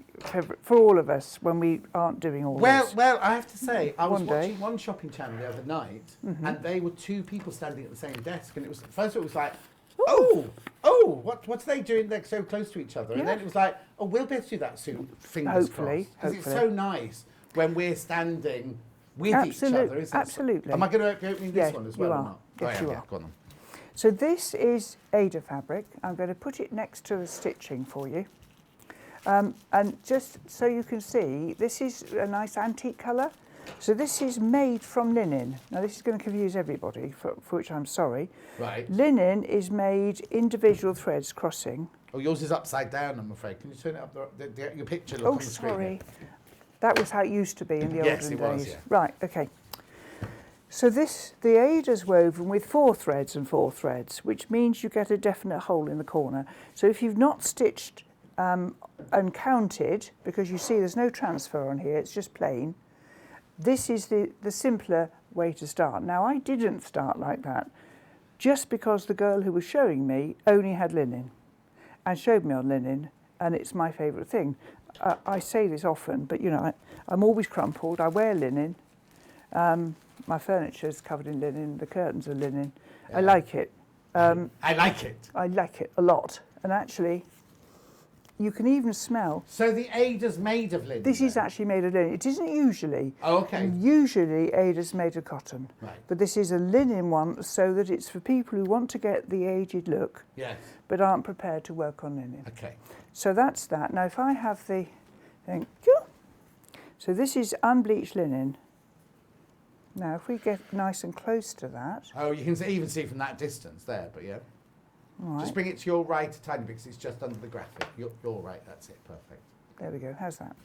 for all of us when we aren't doing all this? Well, I have to say, I was One day. watching one shopping channel the other night, and they were two people standing at the same desk, and it was first it was like, what are they doing? They're so close to each other, and then it was like, oh, we'll be able to do that soon. Fingers Hopefully, crossed, because it's hopefully. so nice when we're standing with each Absolute- other, isn't it? absolutely. Am I going to be opening this Yeah, one as you well or are. not? Yes, I am, you yeah, are. go on then. So this is Ada fabric. I'm going to put it next to the stitching for you. And just so you can see, this is a nice antique colour. So this is made from linen. Now this is going to confuse everybody, for which I'm sorry. Right. Linen is made individual threads crossing. Oh, yours is upside down, I'm afraid. Can you turn it up? Your picture look on the screen. Oh, sorry. Here. That was how it used to be in the Yes, olden it was, days. yeah. Right, okay. So the Ada's woven with 4 threads and 4 threads, which means you get a definite hole in the corner. So if you've not stitched and counted, because you see there's no transfer on here, it's just plain, this is the simpler way to start. Now, I didn't start like that, just because the girl who was showing me only had linen and showed me on linen, and it's my favourite thing. I say this often, but you know, I'm always crumpled. I wear linen. My furniture is covered in linen. The curtains are linen. Yeah. I like it. I like it. I like it a lot. And actually, you can even smell. So the Ada's made of linen? This is actually made of linen. It isn't usually. Oh, okay. Usually, Ada's made of cotton. Right. But this is a linen one, so that it's for people who want to get the aged look, Yes. but aren't prepared to work on linen. Okay. So that's that. Now, if I have the, thank you. So this is unbleached linen. Now, if we get nice and close to that. Oh, you can even see from that distance there, but yeah. All right. Just bring it to your right a tiny bit, because it's just under the graphic. You're right, that's it, perfect. There we go, how's that?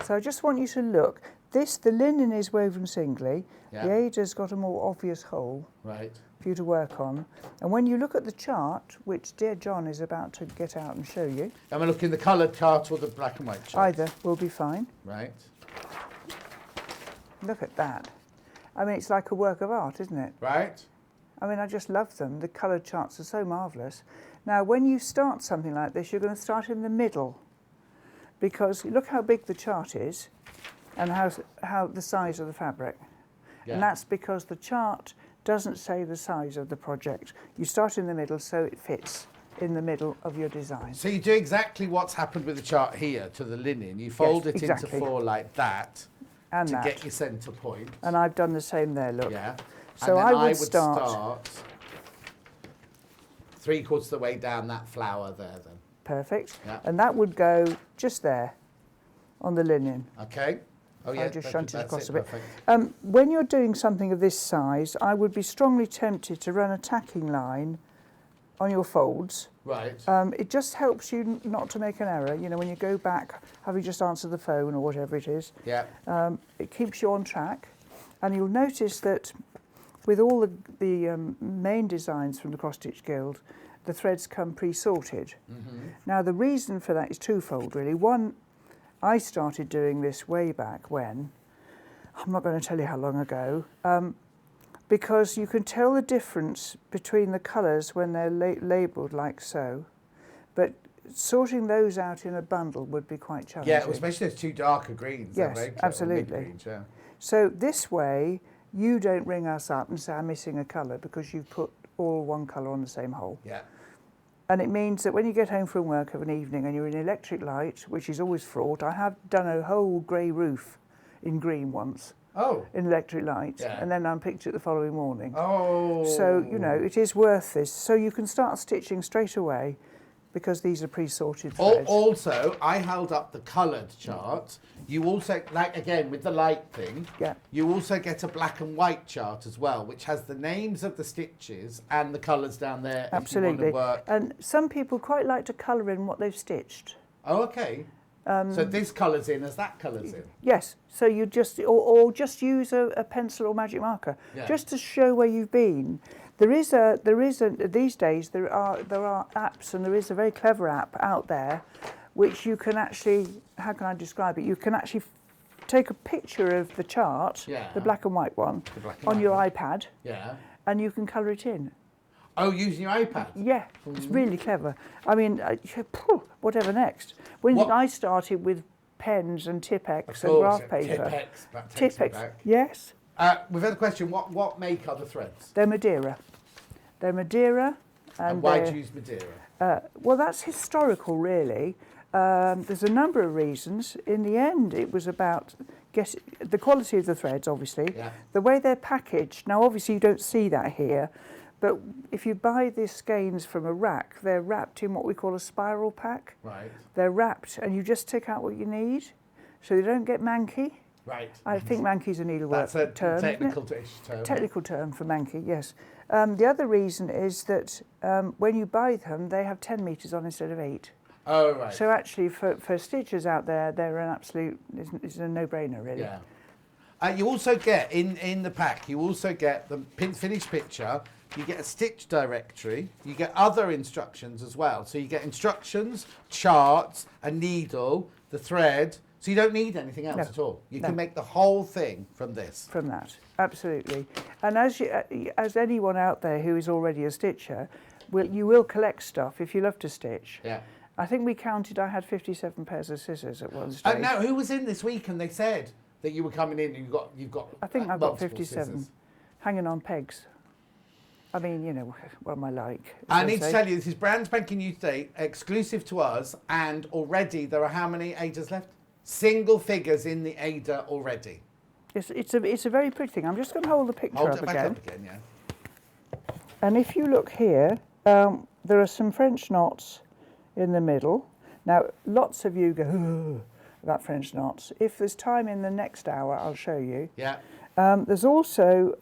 So I just want you to look. The linen is woven singly. Yeah. The Ada's got a more obvious hole Right. for you to work on. And when you look at the chart, which dear John is about to get out and show you, Am I looking the coloured chart or the black and white chart? either will be fine. Right. Look at that. I mean, it's like a work of art, isn't it? Right. I mean, I just love them. The coloured charts are so marvellous. Now, when you start something like this, you're going to start in the middle, because look how big the chart is and how the size of the fabric. Yeah. And that's because the chart doesn't say the size of the project. You start in the middle so it fits in the middle of your design. So you do exactly what's happened with the chart here to the linen. You fold it exactly. into 4 like that And to that. get your centre point. And I've done the same there, look. Yeah. So and then I would start 3/4 of the way down that flower there then. Perfect. Yeah. And that would go just there on the linen. Okay. Oh yeah, I'll just shunt it that's across it, a bit. perfect. When you're doing something of this size, I would be strongly tempted to run a tacking line on your folds. Right. It just helps you not to make an error. You know, when you go back, having just answered the phone or whatever it is, Yeah. it keeps you on track. And you'll notice that with all the main designs from the Cross Stitch Guild, the threads come pre-sorted. Mm-hmm. Now, the reason for that is twofold, really. One, I started doing this way back when, I'm not going to tell you how long ago, because you can tell the difference between the colours when they're labelled like so, but sorting those out in a bundle would be quite challenging. Yeah, especially those 2 darker greens. Yes, very absolutely. mid-greens, yeah. So this way, you don't ring us up and say, I'm missing a colour, because you've put all one colour on the same hole. Yeah. And it means that when you get home from work of an evening and you're in electric light, which is always fraught, I have done a whole grey roof in green once, Oh. in electric light, Yeah. and then unpicked it the following morning. Oh. So, you know, it is worth this. So you can start stitching straight away, because these are pre-sorted threads. Also, I held up the coloured chart. You also, like again with the light thing, Yeah. you also get a black and white chart as well, which has the names of the stitches and the colours down there. Absolutely. If you want to work. And some people quite like to colour in what they've stitched. Oh, okay. So this colour's in as that colour's in. Yes, so you just, or just use a pencil or magic marker, Yeah. just to show where you've been. These days there are apps, and there is a very clever app out there, which you can actually, how can I describe it? You can actually take a picture of the chart, Yeah. the black and white one, The black and on white your one. iPad, Yeah. and you can colour it in. Oh, using your iPad? Yeah, it's really clever. I mean, whatever next. When What- I started with pens and Tipp-Ex and Of graph course, paper. Tipp-Ex, that takes me Tipp-Ex, back. yes. We've had a question. What make are the threads? They're Madeira. They're Madeira. And why they're- do you use Madeira? Well, that's historical, really. There's a number of reasons. In the end, it was about the quality of the threads, obviously. Yeah. The way they're packaged. Now, obviously, you don't see that here. But if you buy these skeins from a rack, they're wrapped in what we call a spiral pack. Right. They're wrapped, and you just take out what you need, so they don't get manky. Right. I think Mankey's a needlework That's a term. technical-ish term. Technical term for Mankey, yes. The other reason is that when you buy them, they have 10 metres on instead of 8. Oh, right. So actually, for stitchers out there, they're an absolute, it's a no-brainer, really. Yeah. You also get, in the pack, you also get the finished picture, you get a stitch directory, you get other instructions as well. So you get instructions, charts, a needle, the thread, so you don't need anything else at all. You can make the whole thing from this. From that, absolutely. And as anyone out there who is already a stitcher, you will collect stuff if you love to stitch. Yeah. I think we counted, I had 57 pairs of scissors at one stage. Now, who was in this week and they said that you were coming in and you've got I think I've got multiple 57, scissors. hanging on pegs. I mean, you know, what am I like? I need to tell you, this is brand spanking new today, exclusive to us, and already there are how many Adas left? Single figures in the Ada already. It's a very pretty thing. I'm just going to hold the picture Hold up it back again. up again, yeah. And if you look here, there are some French knots in the middle. Now, lots of you go, "Ugh," about French knots. If there's time in the next hour, I'll show you. Yeah. There's also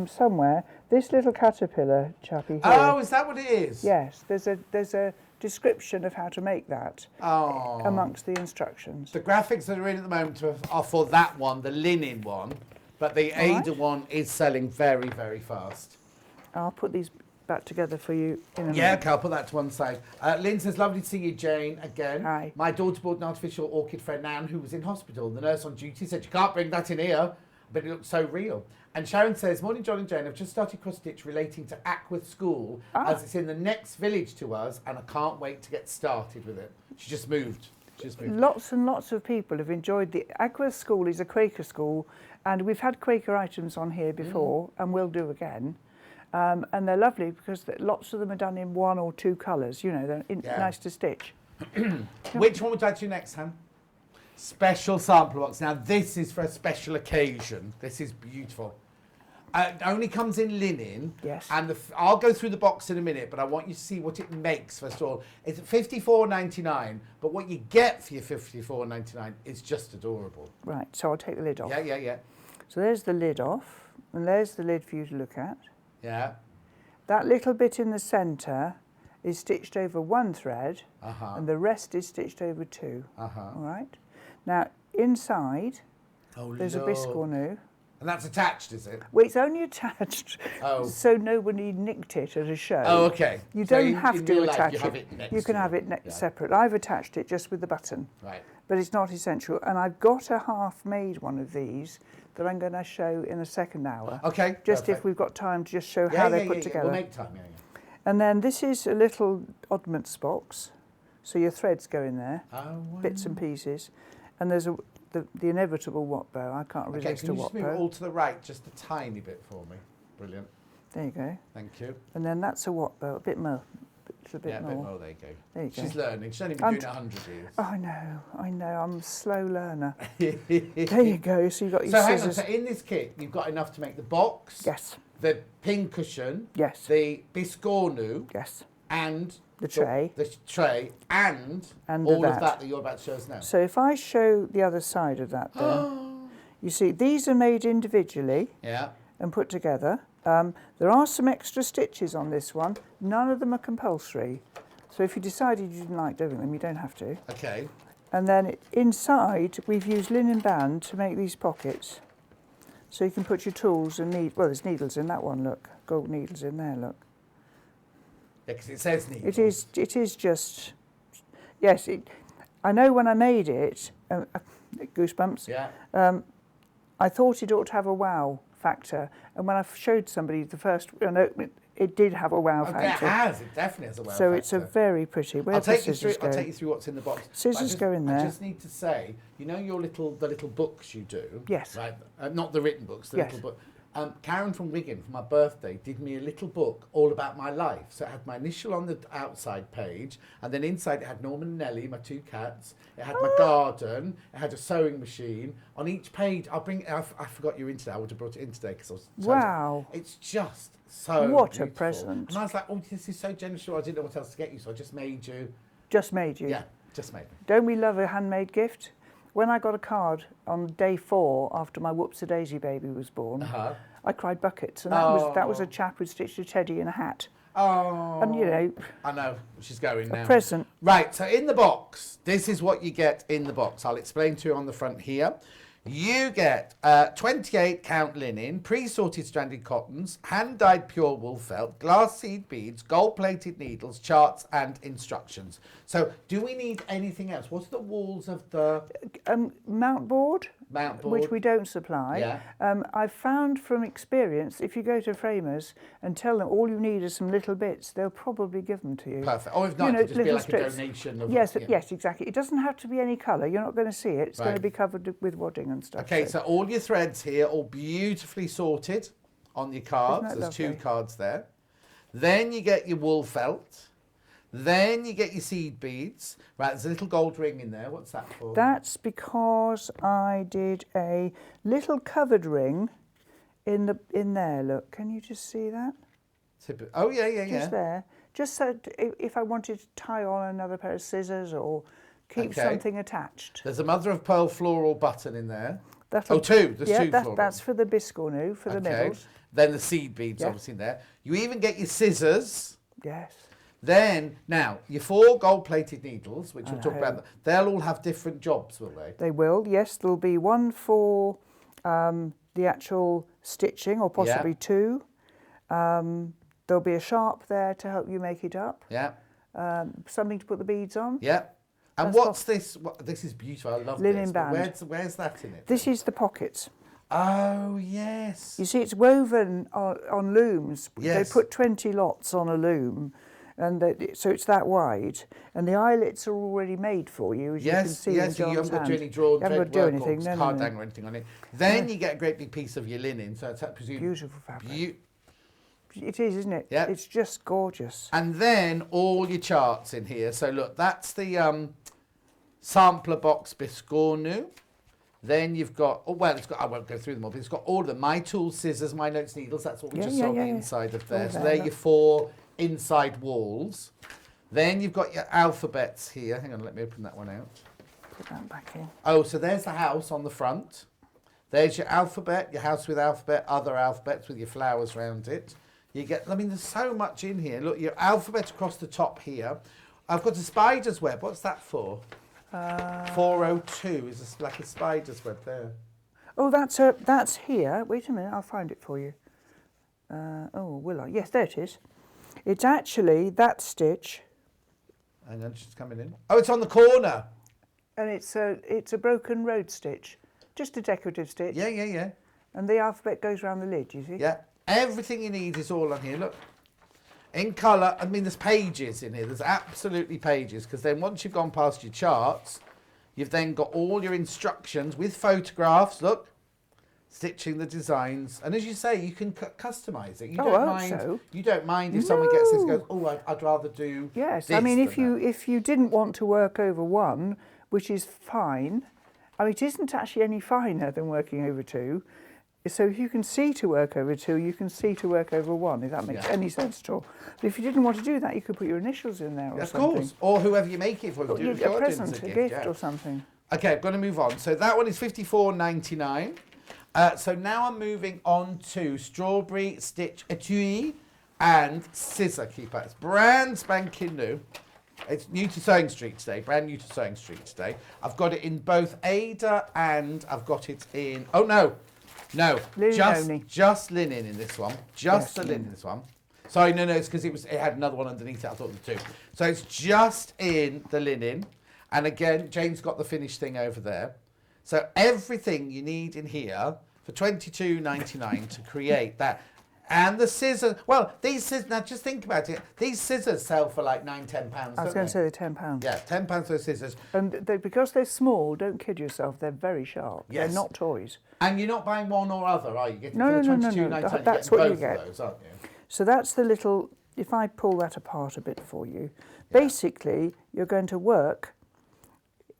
somewhere this little caterpillar chappy here. Oh, is that what it is? Yes, there's a description of how to make that amongst the instructions. The graphics that are in at the moment are for that one, the linen one, but the Ada one is selling very, very fast. I'll put these back together for you in a minute. Yeah, okay, I'll put that to one side. Lynn says, lovely to see you, Jane, again. Hi. My daughter bought an artificial orchid for Nan, who was in hospital. The nurse on duty said, you can't bring that in here, but it looks so real. And Sharon says, morning, John and Jane, I've just started cross-stitch relating to Ackworth School, as it's in the next village to us, and I can't wait to get started with it. She just moved. Lots and lots of people have enjoyed the Ackworth School is a Quaker school, and we've had Quaker items on here before, and will do again. And they're lovely because lots of them are done in 1 or 2 colours. You know, they're nice to stitch. Which one would you like to do next, Ham? Special sample box. Now, this is for a special occasion. This is beautiful. It only comes in linen. Yes. And I'll go through the box in a minute, but I want you to see what it makes, first of all. It's $54.99, but what you get for your $54.99 is just adorable. Right, so I'll take the lid off. Yeah. So there's the lid off, and there's the lid for you to look at. Yeah. That little bit in the centre is stitched over 1 thread, and the rest is stitched over 2. All right. Now, inside, there's a biscornu. And that's attached, is it? Well, it's only attached so nobody nicked it at a show. Oh, okay. You So don't have to attach you have it next You can to have it separate. I've attached it just with the button. Right. But it's not essential. And I've got a half-made one of these that I'm going to show in the second hour. Okay, Just perfect. if we've got time to just show how they're put together. We'll make time, And then this is a little oddments box. So your threads go in there, wow. bits and pieces. And there's the inevitable watt bow. I can't resist Okay, a can you watt just move bow. it all to the right, just a tiny bit for me? Brilliant. There you go. Thank you. And then that's a watt bow, a bit more. It's a bit Yeah, more. a bit more, there you go. There you go. She's learning. She's only been doing 100 years. I know. I'm a slow learner. There you go. So you've got your So hang on, scissors. so in this kit, you've got enough to make the box, Yes. the pin cushion, Yes. the biscornu, Yes. and The tray. the tray, and And all the of that you're about to show us now. So if I show the other side of that there, you see these are made individually Yeah. and put together. There are some extra stitches on this one. None of them are compulsory. So if you decided you didn't like doing them, you don't have to. Okay. And then inside, we've used linen band to make these pockets. So you can put your tools and there's needles in that one, look. Gold needles in there, look. Yeah, because it says needles. It is just, yes, I know when I made it, goosebumps, Yeah. I thought it ought to have a wow factor. And when I showed somebody the first, it did have a wow factor. It definitely has a wow So factor. it's a very pretty, where I'll the take you scissors through. go? I'll take you through what's in the box. Scissors go in there. I just need to say, you know, the little books you do. Yes. Right. Not the written books. The Yes. little book. Karen from Wigan, for my birthday, did me a little book all about my life. So it had my initial on the outside page, and then inside it had Norman and Nellie, my 2 cats. It had my garden. It had a sewing machine. On each page, I forgot you were in today. I would have brought it in today because I was. Wow. It's just so. What a beautiful. present. And I was like, oh, this is so generous. I didn't know what else to get you, so I just made you. Just made you. Yeah, just made me. Don't we love a handmade gift? when I got a card on day 4 after my Whoops-a-Daisy baby was born, I cried buckets, and that was a chap who stitched a teddy in a hat. Oh. And, you know... I know, she's going now. A present. Right, so in the box, this is what you get in the box. I'll explain to you on the front here. You get 28 count linen, pre-sorted stranded cottons, hand-dyed pure wool felt, glass seed beads, gold-plated needles, charts and instructions. So do we need anything else? What's the walls of the... Mount board. Mount board. Which we don't supply. Yeah. I've found from experience, if you go to framers and tell them all you need is some little bits, they'll probably give them to you. Perfect. Or if not, it'll just be like strips. A donation. Of, yes, yes, exactly. It doesn't have to be any colour. You're not going to see it. It's going to be covered with wadding and stuff. Okay, so all your threads here, all beautifully sorted on your cards. There's lovely? 2 cards there. Then you get your wool felt. Then you get your seed beads. Right, there's a little gold ring in there. What's that for? That's because I did a little covered ring in there. Look, can you just see that? Oh, yeah. Just there. Just so if I wanted to tie on another pair of scissors or keep something attached. There's a mother of pearl floral button in there. That'll, 2. There's 2 floral. That's for the biscornu, for the middles. Then the seed beads, obviously, in there. You even get your scissors. Yes. Then, now, your 4 gold-plated needles, which we'll talk about, they'll all have different jobs, will they? They will, yes. There'll be one for the actual stitching, or possibly 2. There'll be a sharp there to help you make it up. Yeah. Something to put the beads on. Yeah. And what's this? This is beautiful. I love linen this. band. Where's that in it? This is the pockets. Oh, yes. You see, it's woven on looms. Yes. They put 20 lots on a loom, and so it's that wide. And the eyelets are already made for you, as you can see in John's you haven't got to do hand. any drawn You haven't got to do anything, card dang or anything on it. Then you get a great big piece of your linen. So it's beautiful fabric. It is, isn't it? Yeah. It's just gorgeous. And then all your charts in here. So look, that's the sampler box biscornu. Then you've got, I won't go through them all, but it's got all of them. My tools, scissors, my notes, needles. That's what we just saw on the inside of there. So they're your 4 inside walls. Then you've got your alphabets here. Hang on, let me open that one out. Put that back in. Oh, so there's the house on the front. There's your alphabet, your house with alphabet, other alphabets with your flowers around it. You get, I mean, there's so much in here. Look, your alphabet across the top here. I've got a spider's web. What's that for? 402 is like a spider's web there. Oh, that's here. Wait a minute, I'll find it for you. Will I? Yes, there it is. It's actually that stitch. Hang on, she's coming in. Oh, it's on the corner. And it's a broken road stitch. Just a decorative stitch. Yeah. And the alphabet goes around the lid, you see? Yeah. Everything you need is all on here. Look. In colour, I mean, there's pages in here. There's absolutely pages, because then once you've gone past your charts, you've then got all your instructions with photographs. Look, stitching the designs, and as you say, you can customise it. You don't mind. You don't mind if someone gets this and goes, "Oh, I'd rather do." Yes, this I mean, if that. you didn't want to work over 1, which is fine. I mean, it isn't actually any finer than working over 2. So if you can see to work over 2, you can see to work over 1, if that makes any sense at all. But if you didn't want to do that, you could put your initials in there or something. Of course, or whoever you make it for. Or a present, a gift or something. Okay, I'm going to move on. So that one is $54.99. So now I'm moving on to Strawberry Stitch Etui and Scissor Keeper. It's brand spanking new. It's new to Sewing Street today, brand new to Sewing Street today. I've got it in both Ada and I've got it in, no, linen just linen in this one. Just the linen in this one. Sorry, no, it's because it had another one underneath it. I thought the 2. So it's just in the linen. And again, Jane's got the finished thing over there. So everything you need in here for $22.99 to create that. And the scissors, well, these scissors, now just think about it. These scissors sell for like £9, £10. I was going to say they're £10. Yeah, £10 for the scissors. And because they're small, don't kid yourself, they're very sharp. Yes. They're not toys. And you're not buying one or other, are you? No. That's what you get. Of those, aren't you? So that's the little, if I pull that apart a bit for you, basically you're going to work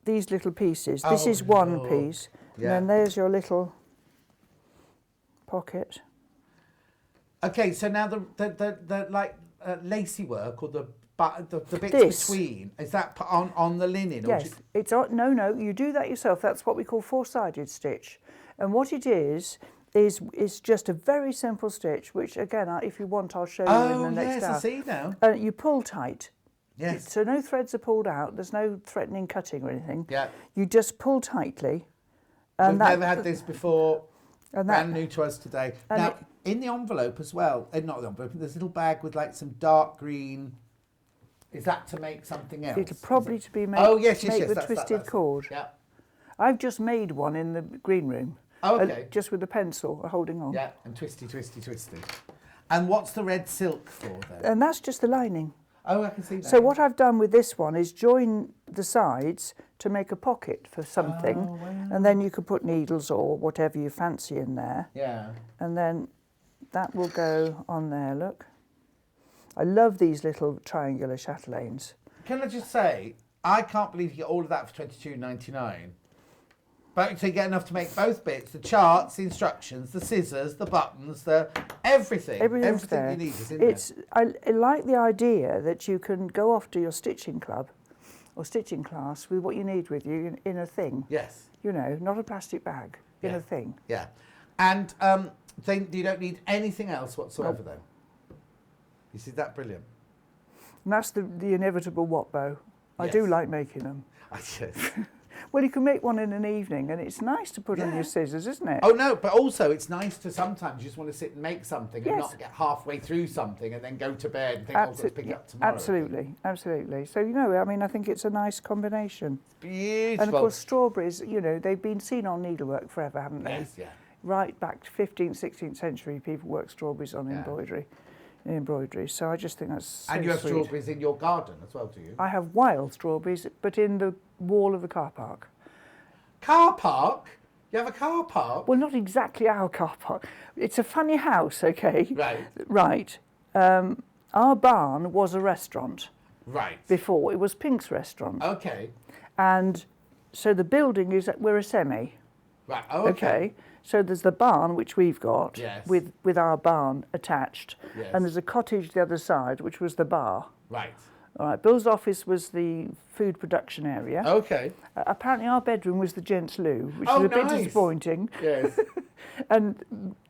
these little pieces. This is one piece, and then there's your little pocket. Okay, so now the lacy work or the But the bits This. between, is that put on the linen? Or Yes, it's on, no, you do that yourself. That's what we call four-sided stitch. And what it is just a very simple stitch, which again, if you want, I'll show you in the next hour. I see now. You pull tight. Yes. So no threads are pulled out. There's no threatening cutting or anything. Yeah. You just pull tightly. We've never had this before. And brand new to us today. Now, in the envelope as well, not the envelope, there's a little bag with like some dark green. Is that to make something else? It'll probably to be made, yes, with that's twisted cord. Yeah. I've just made one in the green room. Okay. Just with a pencil holding on. Yeah, and twisty. And what's the red silk for then? And that's just the lining. Oh, I can see that. So what I've done with this one is join the sides to make a pocket for something. Oh, wow. And then you could put needles or whatever you fancy in there. Yeah. And then that will go on there, look. I love these little triangular chatelaines. Can I just say, I can't believe you get all of that for $22.99. But to get enough to make both bits, the charts, the instructions, the scissors, the buttons, the everything. Everything's everything there. you need is in there. I like the idea that you can go off to your stitching club or stitching class with what you need with you in a thing. Yes. You know, not a plastic bag, in a thing. Yeah. And then you don't need anything else whatsoever then. You see that? Brilliant. And that's the inevitable what bow. I do Yes. like making them. Yes. Well, you can make one in an evening, and it's nice to put on your scissors, isn't it? Oh no, but also it's nice to sometimes you just want to sit and make something and Yes. not get halfway through something and then go to bed and think, oh, let's pick it up tomorrow. Absolutely. So, you know, I mean, I think it's a nice combination. Beautiful. And of course, strawberries, you know, they've been seen on needlework forever, haven't they? Yes, yeah. Right back to 15th, 16th century, people work strawberries on embroidery. So I just think that's so And you have sweet. strawberries in your garden as well, do you? I have wild strawberries, but in the wall of the car park. Car park? You have a car park? Well, not exactly our car park. It's a funny house, okay? Right. Our barn was a restaurant Right. before. It was Pink's restaurant. Okay. And so the building is, we're a semi. Right. Oh, okay. So there's the barn, which we've got, Yes. with our barn attached. Yes. And there's a cottage the other side, which was the bar. Right. All right, Bill's office was the food production area. Okay. Apparently our bedroom was the gents' loo, which Oh, is a bit nice. disappointing. Yes. And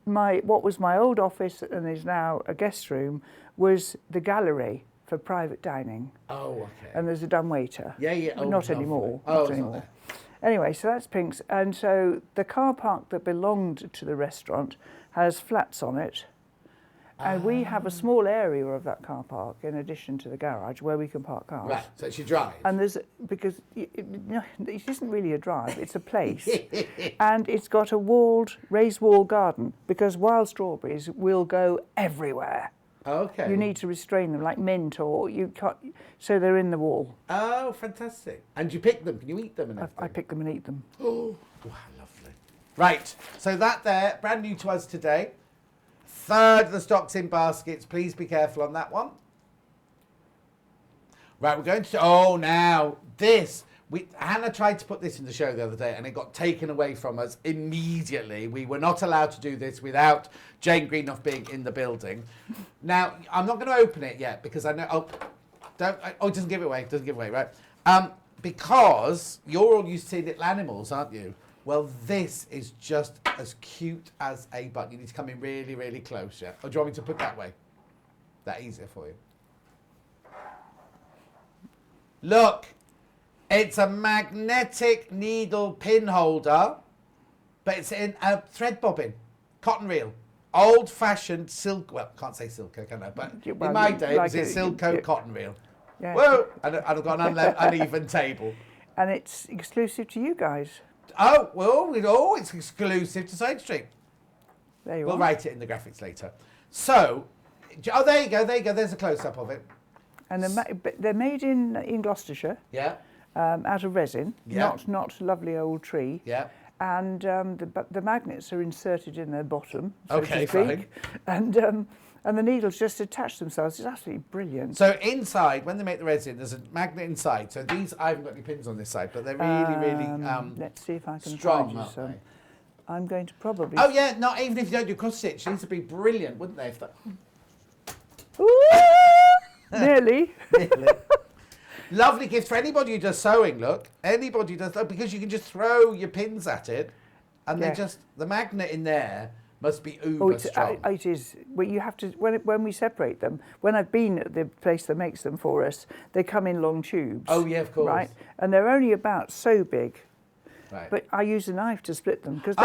what was my old office and is now a guest room was the gallery for private dining. Oh, okay. And there's a dumbwaiter. Yeah. But Oh, not lovely. anymore. Oh, not it's not anymore. there. Anyway, so that's Pink's. And so the car park that belonged to the restaurant has flats on it. And we have a small area of that car park in addition to the garage where we can park cars. Right. So it's your drive. And because it isn't really a drive, it's a place. And it's got a raised wall garden because wild strawberries will go everywhere. Okay. You need to restrain them like mint or you can't, so they're in the wall. Oh, fantastic. And you pick them? Can you eat them and everything? I pick them and eat them. Oh, wow, lovely. Right, so that there, brand new to us today. Third of the stock's in baskets. Please be careful on that one. Right, we're going to, now, this. Hannah tried to put this in the show the other day and it got taken away from us immediately. We were not allowed to do this without Jane Greenoff being in the building. Now, I'm not going to open it yet because I know, it doesn't give it away, right? Because you're all used to seeing little animals, aren't you? Well, this is just as cute as a button. You need to come in really, really close, yeah? Or do you want me to put that way? That easier for you. Look, it's a magnetic needle pin holder, but it's in a thread bobbin, cotton reel. Old-fashioned silk, well, can't say silk, can I? But in my day, it was a Silco cotton reel. Yeah. Whoa! And I've got an uneven table. And it's exclusive to you guys. Oh, well, it's exclusive to Side Street. There you are. We'll write it in the graphics later. So, there you go. There's a close-up of it. And they're made in Gloucestershire. Yeah. Out of resin, Yeah. not lovely old tree. Yeah. And the magnets are inserted in their bottom, so Okay, to speak. And the needles just attach themselves. It's absolutely brilliant. So inside, when they make the resin, there's a magnet inside. So these, I haven't got any pins on this side, but they're really, let's see if I can strong, find you aren't some. they? I'm going to probably. Oh yeah, not even if you don't do cross stitch, these would be brilliant, wouldn't they? If that... Ooh! Nearly. Nearly. Lovely gift for anybody who does sewing, look. Anybody does that, because you can just throw your pins at it and Yeah. they just, the magnet in there must be uber strong. It is. Well, you have to, when we separate them, when I've been at the place that makes them for us, they come in long tubes. Oh, yeah, of course. Right? And they're only about so big. Right. But I use a knife to split them because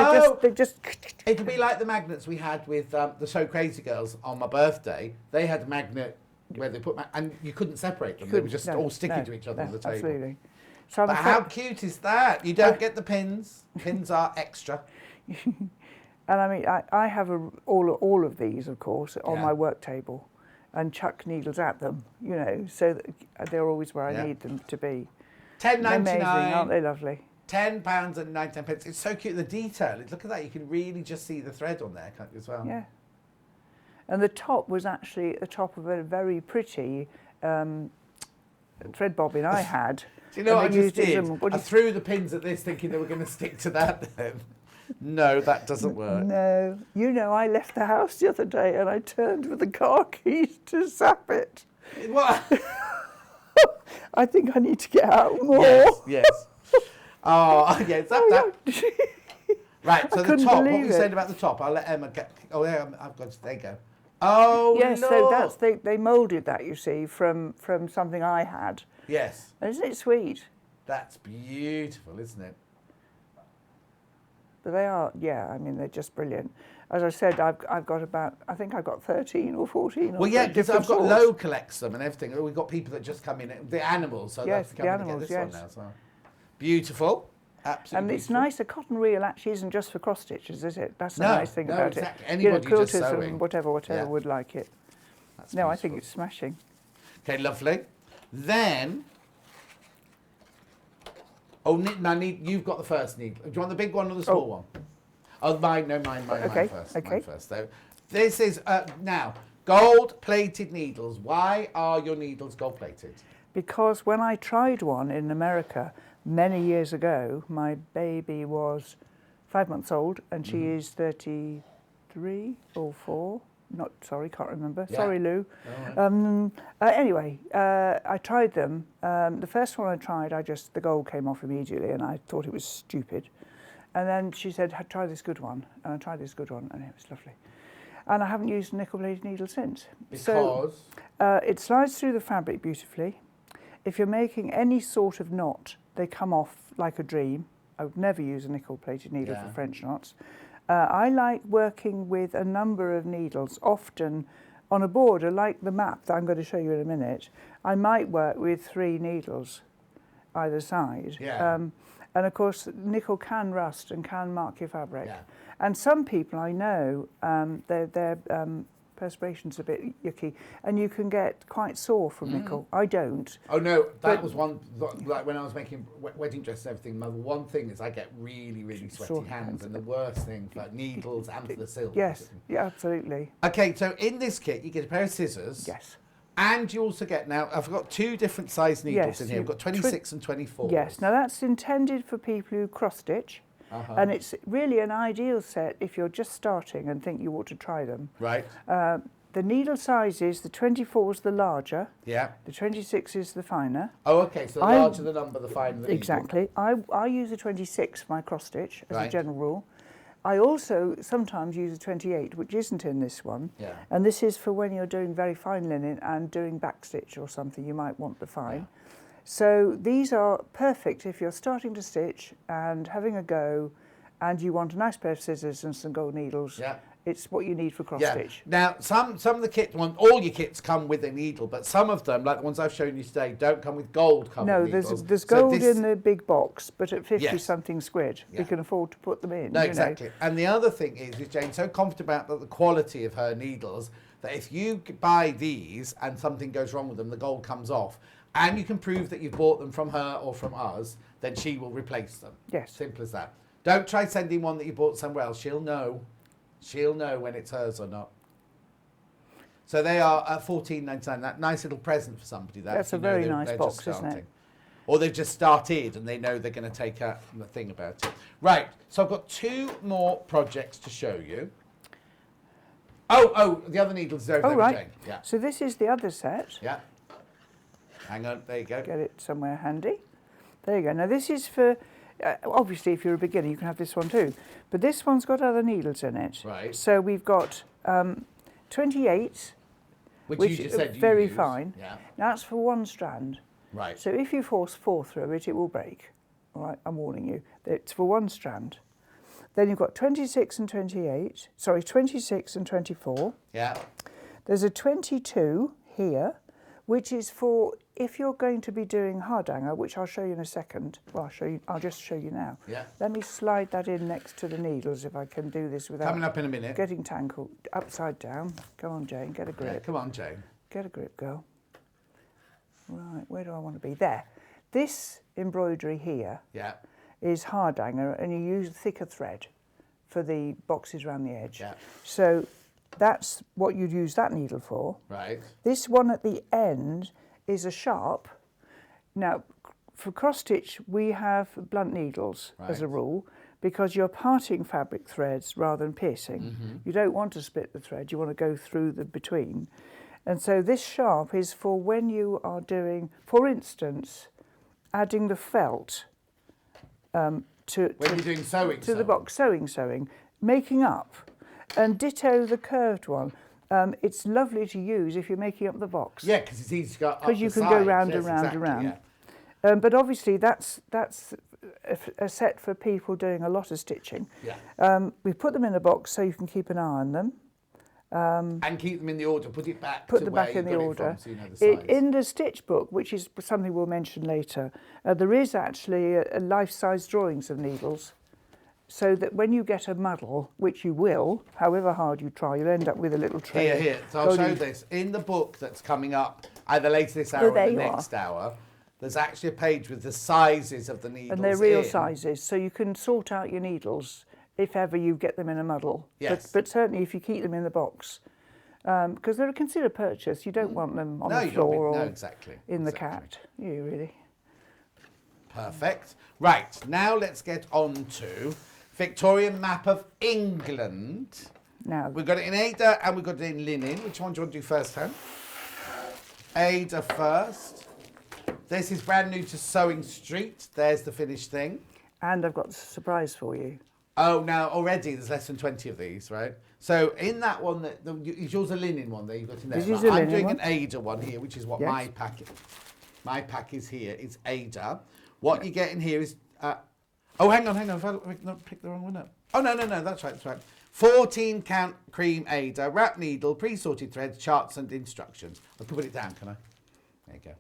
they just. It'll be like the magnets we had with the So Crazy Girls on my birthday. They had a magnet where they put, and you couldn't separate them. They were just all sticking to each other on the table. Absolutely. So But how cute is that? You don't get the pins. Pins are extra. And I mean, I have all of these, of course, on my work table, and chuck needles at them, you know, so that they're always where I need them to be. £10.99. Amazing, aren't they lovely? £10.99. It's so cute. The detail. Look at that. You can really just see the thread on there, can't you, as well? Yeah. And the top was actually the top of a very pretty thread bobbin I had. Do you know what I just did? I threw the pins at this thinking they were going to stick to that then. No, that doesn't work. No. You know, I left the house the other day and I turned with the car keys to zap it. What? I think I need to get out more. Yes. Oh, yeah, zap that. Right, so the top, what were you saying about the top? I'll let Emma get, oh, yeah, I've got, there you go. Oh, yes, look. so that's, they moulded that, you see, from something I had. Yes. Isn't it sweet? That's beautiful, isn't it? But they are, yeah, I mean, they're just brilliant. As I said, I've got about, I think I've got 13 or 14. Well, yeah, because I've got sorts. Low collects them and everything. We've got people that just come in, the animals, so yes, they the come animals, and get this yes. one now as well. Beautiful. Absolutely. And it's beautiful. nice, a cotton reel actually isn't just for cross stitches, is it? That's the No, nice thing no, about exactly. it. Anybody you know, just quilters sewing. and whatever Yeah. would like it. That's No, I think beautiful. it's smashing. Okay, lovely. Then, you've got the first needle. Do you want the big one or the small one? Oh, mine Okay, first. okay. Mine first. So, this is, now, gold-plated needles. Why are your needles gold-plated? Because when I tried one in America many years ago, my baby was 5 months old and she is 33 or 4. Can't remember. Yeah. Sorry, Lou. Anyway, I tried them. The first one I tried, the gold came off immediately and I thought it was stupid. And then she said, try this good one. And I tried this good one and it was lovely. And I haven't used a nickel-plated needle since. Because? So, it slides through the fabric beautifully. If you're making any sort of knot, they come off like a dream. I would never use a nickel-plated needle for French knots. I like working with a number of needles, often on a border, like the map that I'm going to show you in a minute. I might work with 3 needles either side. Yeah. And of course, nickel can rust and can mark your fabric. Yeah. And some people I know, their perspiration's a bit yucky, and you can get quite sore from nickel. I don't. Oh no, that was one, like when I was making wedding dresses and everything, the one thing is I get really, really sweaty Sore hands, and the worst thing for needles and for the silk. Yes, yeah, absolutely. Okay, so in this kit, you get a pair of scissors. Yes. And you also get, now, I've got 2 different size needles Yes, in here. I've got 26 and 24. Yes, now that's intended for people who cross-stitch, and it's really an ideal set if you're just starting and think you ought to try them. Right. The needle sizes, the 24 is the larger, Yeah. the 26 is the finer. Oh, okay, so the larger the number, the finer the needle. Exactly. I use a 26 for my cross-stitch as a Right. general rule. I also sometimes use a 28, which isn't in this one. Yeah. And this is for when you're doing very fine linen and doing backstitch or something, you might want the fine. Yeah. So these are perfect if you're starting to stitch and having a go and you want a nice pair of scissors and some gold needles. Yeah. It's what you need for cross Yeah. stitch. Now, some of the kits, all your kits come with a needle, but some of them, like the ones I've shown you today, don't come with gold coloured No, needles. there's So gold this- in the big box, but at 50 Yes. something squid, Yeah. we can afford to put them in. No, you know. exactly. And the other thing is Jane's so confident about the quality of her needles that if you buy these and something goes wrong with them, the gold comes off, and you can prove that you've bought them from her or from us, then she will replace them. Yes. Simple as that. Don't try sending one that you bought somewhere else. She'll know. She'll know when it's hers or not. So they are at $14.99. That nice little present for somebody. That's a very nice box, isn't it? Or they've just started and they know they're going to take a thing about it. Right, so I've got 2 more projects to show you. Oh, the other needles is over there, Oh, right. Jane. Yeah. So this is the other set. Yeah. Hang on, there you go. Get it somewhere handy. There you go. Now this is for, obviously if you're a beginner you can have this one too, but this one's got other needles in it. Right. So we've got 28, Which which you just is said you very use. fine. Yeah. Now that's for one strand. Right. So if you force 4 through it, it will break. All right, I'm warning you. It's for one strand. Then you've got 26 and 28, sorry, 26 and 24. Yeah. There's a 22 here, which is for if you're going to be doing hardanger, which I'll show you in a second. Well, I'll just show you now. Yeah. Let me slide that in next to the needles if I can do this without Coming up in a minute. getting tangled upside down. Come on, Jane, get a grip. Yeah, come on, Jane. Get a grip, girl. Right, where do I want to be? There. This embroidery here Yeah. is hardanger, and you use thicker thread for the boxes around the edge. Yeah. So that's what you'd use that needle for. Right. This one at the end is a sharp. Now, for cross stitch, we have blunt needles as a Right. rule, because you're parting fabric threads rather than piercing. Mm-hmm. You don't want to split the thread, you want to go through the between. And so this sharp is for when you are doing, for instance, adding the felt When you're doing sewing. to the box, sewing, making up, and ditto the curved one. It's lovely to use if you're making up the box. Yeah, because it's easy to go up Because you the can go sides. round Yes, and round exactly, and round. yeah. But obviously that's a set for people doing a lot of stitching. Yeah. We put them in a box so you can keep an eye on them. And keep them in the order. Put it back Put to them where back you in the got it order. from, so you know the size. In the stitch book, which is something we'll mention later, there is actually a life-size drawings of needles, so that when you get a muddle, which you will, however hard you try, you'll end up with a little tray. Here. So I'll show this. In the book that's coming up either later this hour Oh, or there the you next hour, there's actually a page with the sizes of the needles And they're real in. sizes, so you can sort out your needles if ever you get them in a muddle. Yes. But certainly if you keep them in the box, because they're a considered purchase. You don't want them on No, the you don't floor mean- or no, exactly, in the exactly. cat. You really. Perfect. Right, now let's get on to Victorian map of England. Now, We've got it in Ada and we've got it in linen. Which one do you want to do first, Hen? Ada first. This is brand new to Sewing Street. There's the finished thing. and I've got a surprise for you. Oh, now already there's less than 20 of these, right? So in that one, is yours a linen one that you've got in there? This is Right, a I'm linen doing one. an Ada one here, which is what Yes. my pack is here. It's Ada. What you get in here is... oh, hang on. Have I not picked the wrong one up? Oh, no, that's right. 14 count cream Ada, wrap needle, pre-sorted threads, charts and instructions. I can put it down, can I? There you go.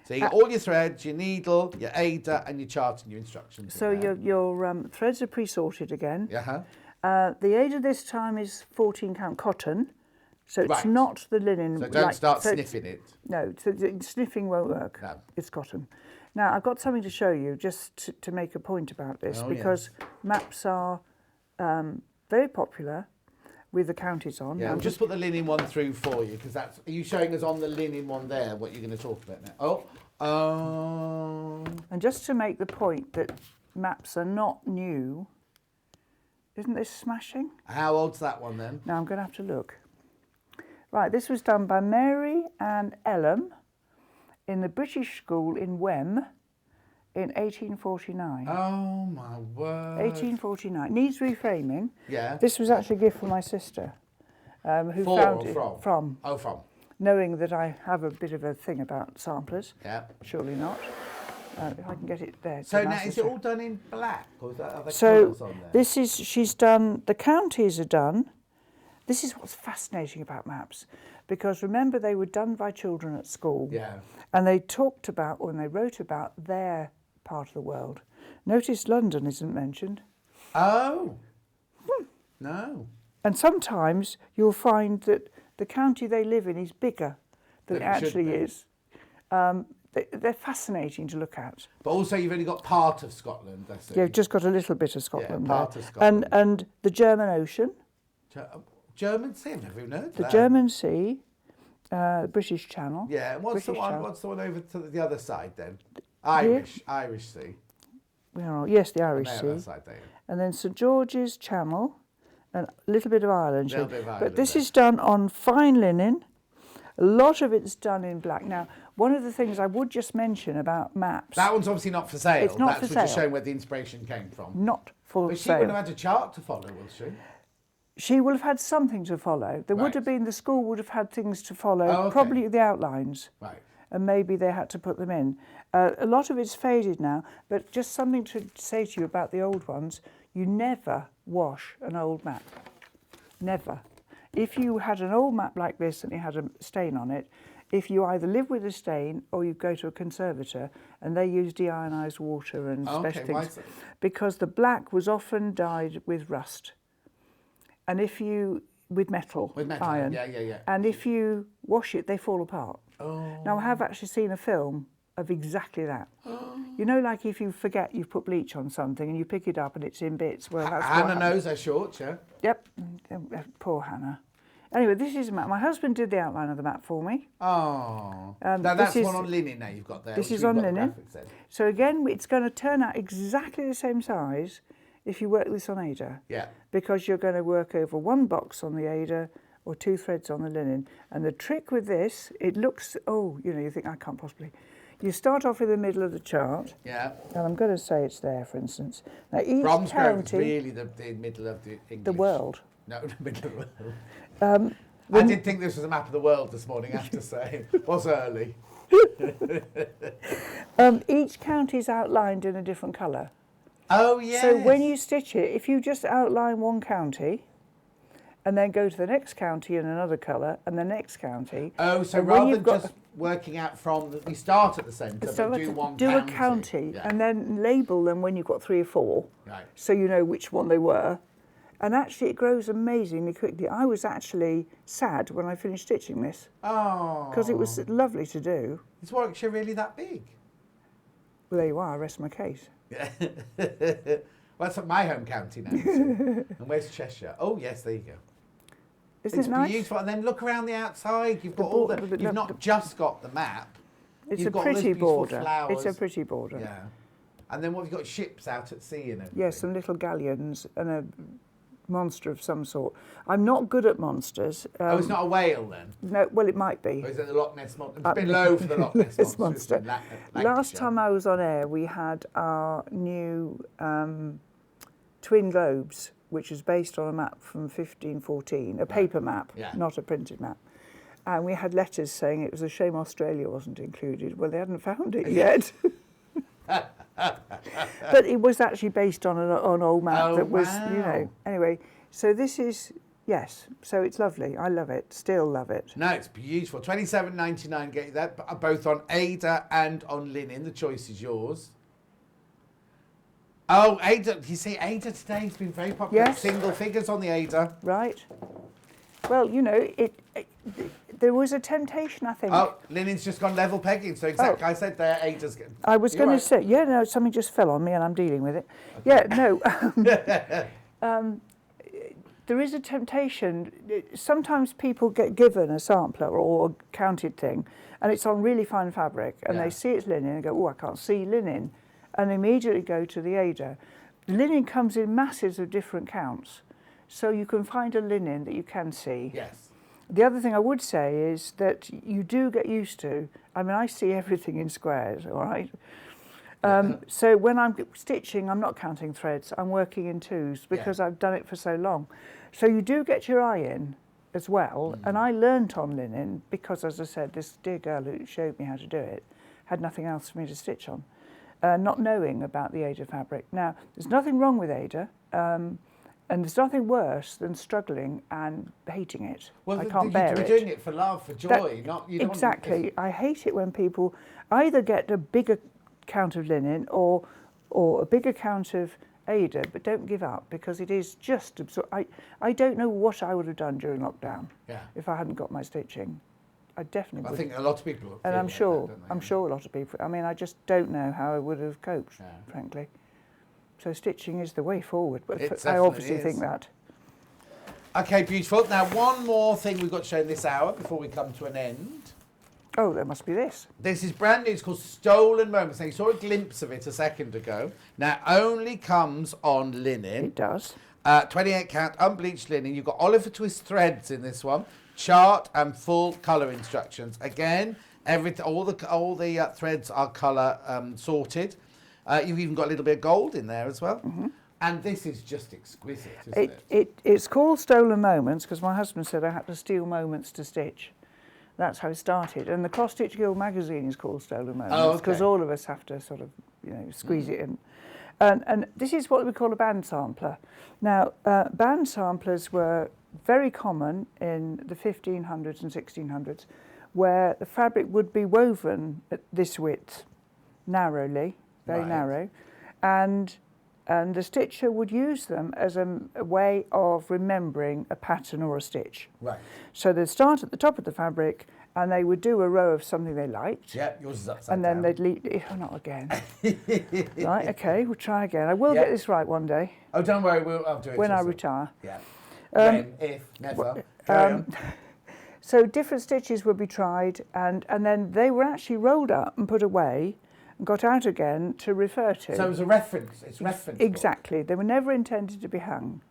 So you get all your threads, your needle, your Ada, and your chart and your instructions. So in there. your threads are pre-sorted again. Yeah. The Ada this time is 14 count cotton, so it's Right. not the linen. So don't start so- sniffing it. No, so sniffing won't work. No. It's cotton. Now, I've got something to show you just to make a point about this, Oh, because maps are very popular with the counties on. Yeah, I'm we'll just put the linen one through for you, because that's... Are you showing us on the linen one there what you're going to talk about now? And just to make the point that maps are not new, isn't this smashing? How old's that one then? Now I'm going to have to look. Right, this was done by Mary and Ellum in the British School in Wem in 1849. Oh my word. 1849. Needs reframing. Yeah. This was actually a gift from my sister, who For found or it from? Oh, from. knowing that I have a bit of a thing about samplers. Yeah. Surely not. If I can get it there. So to my now, is it sister. all done in black, or is that other So colours on there? this is, she's done, the counties are done. This is what's fascinating about maps, because remember they were done by children at school. Yeah. And they talked about, when they wrote about their part of the world. Notice London isn't mentioned. Oh. No. And sometimes you'll find that the county they live in is bigger than it Than it should actually be. is. They're fascinating to look at. But also you've only got part of Scotland, that's it. Yeah, just got a little bit of Scotland part there. of Scotland. And the German Ocean, German Sea, I've never even heard the that. German Sea, British Channel. Yeah, and what's the British one? Channel. What's the one over to the other side then? Irish Sea. Yes, the On Irish the Sea. other side there. And then St George's Channel, and a little bit of Ireland. Little too. bit of But Ireland this there. is done on fine linen. A lot of it's done in black. Now, one of the things I would just mention about maps. That one's obviously not for sale. It's not That's for just sale. showing where the inspiration came from. Not for But she sale. wouldn't have had a chart to follow, will she? She will have had something to follow. There would Right. have been, the school would have had things to follow, Oh, okay. probably the outlines. Right. And maybe they had to put them in. A lot of it's faded now, but just something to say to you about the old ones, you never wash an old map. Never. If you had an old map like this and it had a stain on it, if you either live with a stain or you go to a conservator and they use deionised water and special why things, is it? because the black was often dyed with rust. And if you, with metal, iron, yeah. and if you wash it, they fall apart. Oh. Now, I have actually seen a film of exactly that. You know, like if you forget you've put bleach on something and you pick it up and it's in bits. Well, that's what Hannah happened. knows her shorts, yeah. Yep, poor Hannah. Anyway, this is a map. My husband did the outline of the map for me. Oh. Now this that's is- one on linen now you've got there. This which is we've on got the linen. graphics in. So again, it's going to turn out exactly the same size if you work this on Ada. Yeah. Because you're going to work over one box on the Ada or 2 threads on the linen. And the trick with this, it looks, you think, I can't possibly. You start off in the middle of the chart. Yeah. And I'm going to say it's there, for instance. Now, each Bromsgrove is county, really the middle of the English. the world. No, the middle of the world. I did think this was a map of the world this morning, I have to say. It was early. Each county is outlined in a different colour. Oh, yes. So when you stitch it, if you just outline one county and then go to the next county in another colour and the next county. Oh, so and when rather you've than got- just working out from, we start at the centre, So but do one do county. a county Yeah. and then label them when you've got 3 or 4, Right. so you know which one they were. And actually, it grows amazingly quickly. I was actually sad when I finished stitching this Oh. because it was lovely to do. Is Warwickshire really that big? Well, there you are. I rest my case. Yeah. Well, that's my home county now. you see. And where's Cheshire? Oh, yes, there you go. Isn't It's it nice? beautiful. And then look around the outside. You've got The all the. border- You've not just got the map. It's You've a got all those pretty beautiful border. flowers. It's a pretty border. Yeah. And then what have you got? Ships out at sea and everything. Yes, some little galleons and a monster of some sort. I'm not good at monsters. Oh, it's not a whale then? No, well, it might be. Or is it the Loch Ness Monster? It's a bit low for the Loch Ness This Monster. It's monster. in Last time I was on air, we had our new twin globes, which is based on a map from 1514, a paper map, Yeah. not a printed map. And we had letters saying it was a shame Australia wasn't included. Well, they hadn't found it yet. But it was actually based on an old map Oh, that was, wow. Anyway, so this is, yes, so it's lovely. I love it, still love it. No, it's beautiful. $27.99. Get you that. Both on Ada and on linen. The choice is yours. Oh, Ada. You see, Ada today has been very popular. Yes. Single figures on the Ada. Right? Well, there was a temptation, I think. Oh, linen's just gone level pegging. So exactly, I said there, Ada's getting. I was You're going right. to say, something just fell on me and I'm dealing with it. Yeah, no. There is a temptation. Sometimes people get given a sampler or a counted thing and it's on really fine fabric and Yeah. they see it's linen and go, oh, I can't see linen, and immediately go to the Ada. The linen comes in masses of different counts, so you can find a linen that you can see. Yes. The other thing I would say is that you do get used to, I see everything in squares, all right? So when I'm stitching, I'm not counting threads, I'm working in 2s because I've done it for so long. So you do get your eye in as well, and I learnt on linen because, as I said, this dear girl who showed me how to do it had nothing else for me to stitch on, not knowing about the Ada fabric. Now, there's nothing wrong with Ada, and there's nothing worse than struggling and hating it. Well, I can't bear you're it. doing it for love, for joy, not you don't Exactly. I hate it when people either get a bigger count of linen or a bigger count of Ada, but don't give up because it is just I don't know what I would have done during lockdown if I hadn't got my stitching. I definitely I would. think a lot of people. And feel I'm like sure, that, don't they? I'm sure a lot of people. I just don't know how I would have coped, Yeah. frankly. So stitching is the way forward, but It I definitely obviously is. think that. Okay, beautiful. Now, one more thing we've got to show in this hour before we come to an end. Oh, there must be this. This is brand new. It's called Stolen Moments. Now, you saw a glimpse of it a second ago. Now, only comes on linen. It does. 28 count unbleached linen. You've got Oliver Twist threads in this one. Chart and full colour instructions. Again, All the threads are colour sorted. You've even got a little bit of gold in there as well. And this is just exquisite, isn't it? It's called Stolen Moments because my husband said I had to steal moments to stitch. That's how it started. And the Cross Stitch Guild magazine is called Stolen Moments because all of us have to sort of, squeeze it in. And this is what we call a band sampler. Now, band samplers were very common in the 1500s and 1600s, where the fabric would be woven at this width, narrowly, very narrow, and the stitcher would use them as a way of remembering a pattern or a stitch. Right. So they'd start at the top of the fabric and they would do a row of something they liked. Yeah, yours is upside and down. then they'd leave, oh, not again. Right, okay, we'll try again. I will get this right one day. Oh, don't worry, I'll do it. When I retire. Yeah. When, if, never. So different stitches would be tried and then they were actually rolled up and put away and got out again to refer to. So it was a reference, it's reference. Exactly. They were never intended to be hung.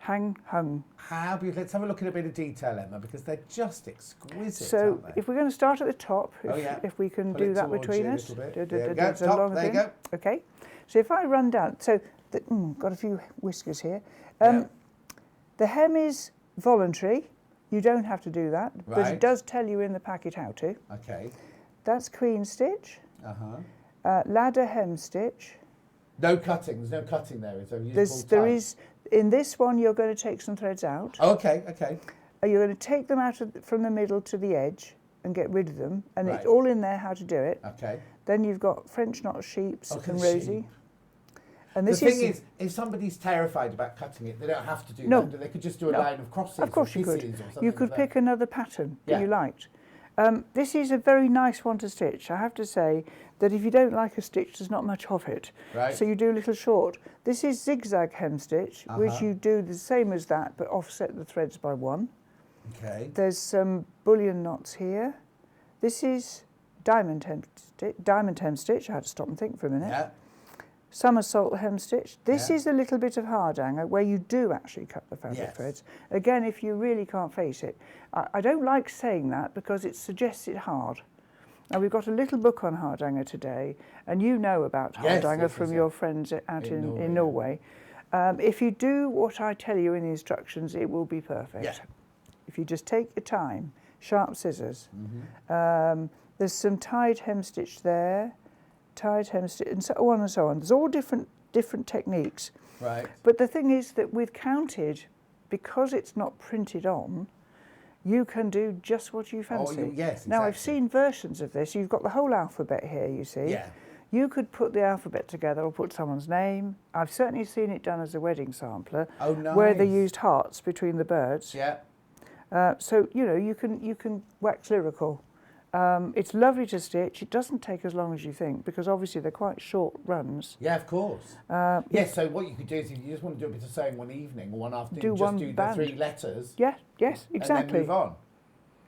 Hung. How beautiful. Let's have a look at a bit of detail, Emma, because they're just exquisite, So aren't they? if we're going to start at the top, if we can Pull do it that towards between you a us. little bit. Do, There we do, go. it's a Top, long there you thing. go. Okay. So if I run down, got a few whiskers here. The hem is voluntary. You don't have to do that, but it does tell you in the packet how to. Okay. That's queen stitch. Ladder hem stitch. No cutting. There's no cutting there, is there? There is. In this one, you're going to take some threads out. Okay. You're going to take them out from the middle to the edge and get rid of them, and it's all in there how to do it. Okay. Then you've got French knot sheeps and Rosie. And The this thing is, if somebody's terrified about cutting it, they don't have to do that. They could just do a line of crosses. Of course or you could. kisses or something You could like pick another pattern that you Yeah. liked. This is a very nice one to stitch. I have to say that if you don't like a stitch, there's not much of it. Right. So you do a little short. This is zigzag hem stitch, which you do the same as that, but offset the threads by one. Okay. There's some bullion knots here. This is diamond hem stitch. I had to stop and think for a minute. Yeah. Somersault hem stitch. This is a little bit of hardanger where you do actually cut the fabric threads. Again, if you really can't face it. I don't like saying that because it suggests it hard. Now we've got a little book on hardanger today, and you know about hardanger from your friends out in Norway. If you do what I tell you in the instructions, it will be perfect. Yeah. If you just take your time, sharp scissors. There's some tied hem stitch there. Tied hem stitch, and so on and so on. There's all different techniques. Right. But the thing is that with counted, because it's not printed on, you can do just what you fancy. Yes, Now I've exactly. seen versions of this. You've got the whole alphabet here, you see. Yeah. You could put the alphabet together or put someone's name. I've certainly seen it done as a wedding sampler, Oh, nice. where they used hearts between the birds. Yeah. So you can wax lyrical. It's lovely to stitch. It doesn't take as long as you think because obviously they're quite short runs. Yeah, of course. Yes, so what you could do is if you just want to do a bit of sewing one evening or one afternoon, Do just one do band. the 3 letters. Yes, exactly. And then move on.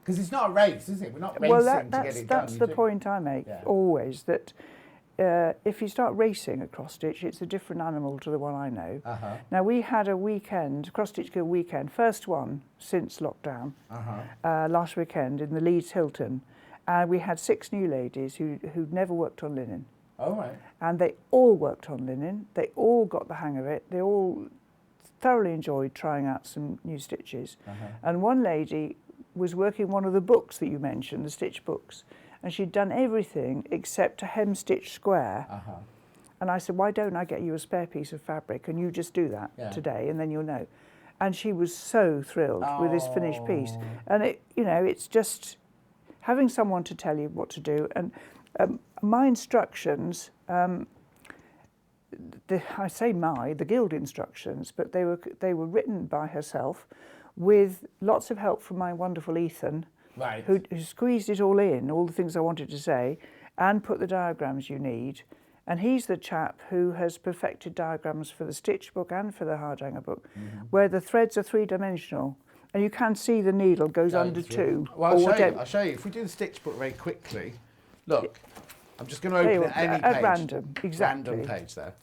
Because it's not a race, is it? We're not racing to get it done. That's the point I make always, that if you start racing a cross stitch, it's a different animal to the one I know. Now we had a weekend, Cross Stitch Guild weekend, first one since lockdown, last weekend in the Leeds Hilton. And we had 6 new ladies who'd never worked on linen. Oh, right. And they all worked on linen. They all got the hang of it. They all thoroughly enjoyed trying out some new stitches. And one lady was working one of the books that you mentioned, the stitch books. And she'd done everything except a hem stitch square. And I said, why don't I get you a spare piece of fabric and you just do that today and then you'll know. And she was so thrilled with this finished piece. And it's just having someone to tell you what to do. And my instructions, the guild instructions, but they were written by herself with lots of help from my wonderful Ethan, who squeezed it all in, all the things I wanted to say, and put the diagrams you need. And he's the chap who has perfected diagrams for the stitch book and for the hardanger book, where the threads are 3-dimensional. And you can see the needle goes under 2. Well, I'll show you. If we do the stitch book very quickly, look, I'm just going to open any page. At random, exactly. Random page there.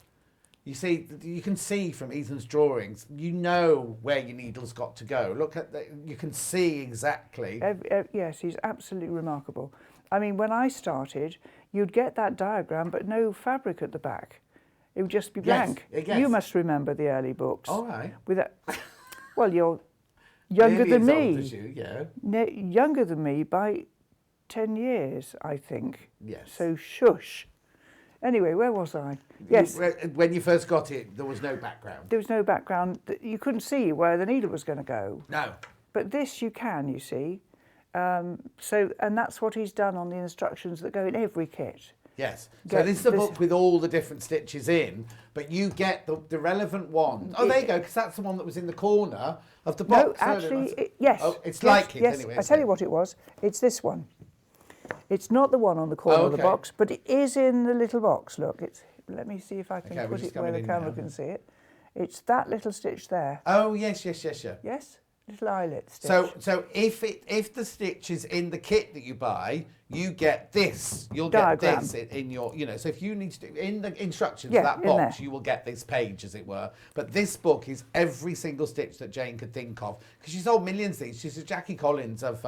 You see, you can see from Ethan's drawings, you know where your needle's got to go. Look at you can see exactly. Yes, he's absolutely remarkable. I mean, when I started, you'd get that diagram, but no fabric at the back. It would just be blank. Yes. You must remember the early books. All right. With that, well, you're younger Nearly than as me. old as you, yeah. Younger than me by 10 years, I think. Yes. So shush. Anyway, where was I? Yes. When you first got it, there was no background. There was no background. You couldn't see where the needle was going to go. No. But this you can, you see. And that's what he's done on the instructions that go in every kit. Yes. So this is a book with all the different stitches in, but you get the relevant one. Oh, there you go, because that's the one that was in the corner of the box. No, actually, yes. Oh, it's yes, like it yes. anyway. I tell you what it was. It's this one. It's not the one on the corner of the box, but it is in the little box. Look, it's. Let me see if I can put it where the camera can see it. It's that little stitch there. Oh yes. Yes, little eyelet stitch. So if the stitch is in the kit that you buy, you get this. You'll get this in your, so if you need to do in the instructions for that box, you will get this page, as it were. But this book is every single stitch that Jane could think of, because she sold millions of these. She's a Jackie Collins of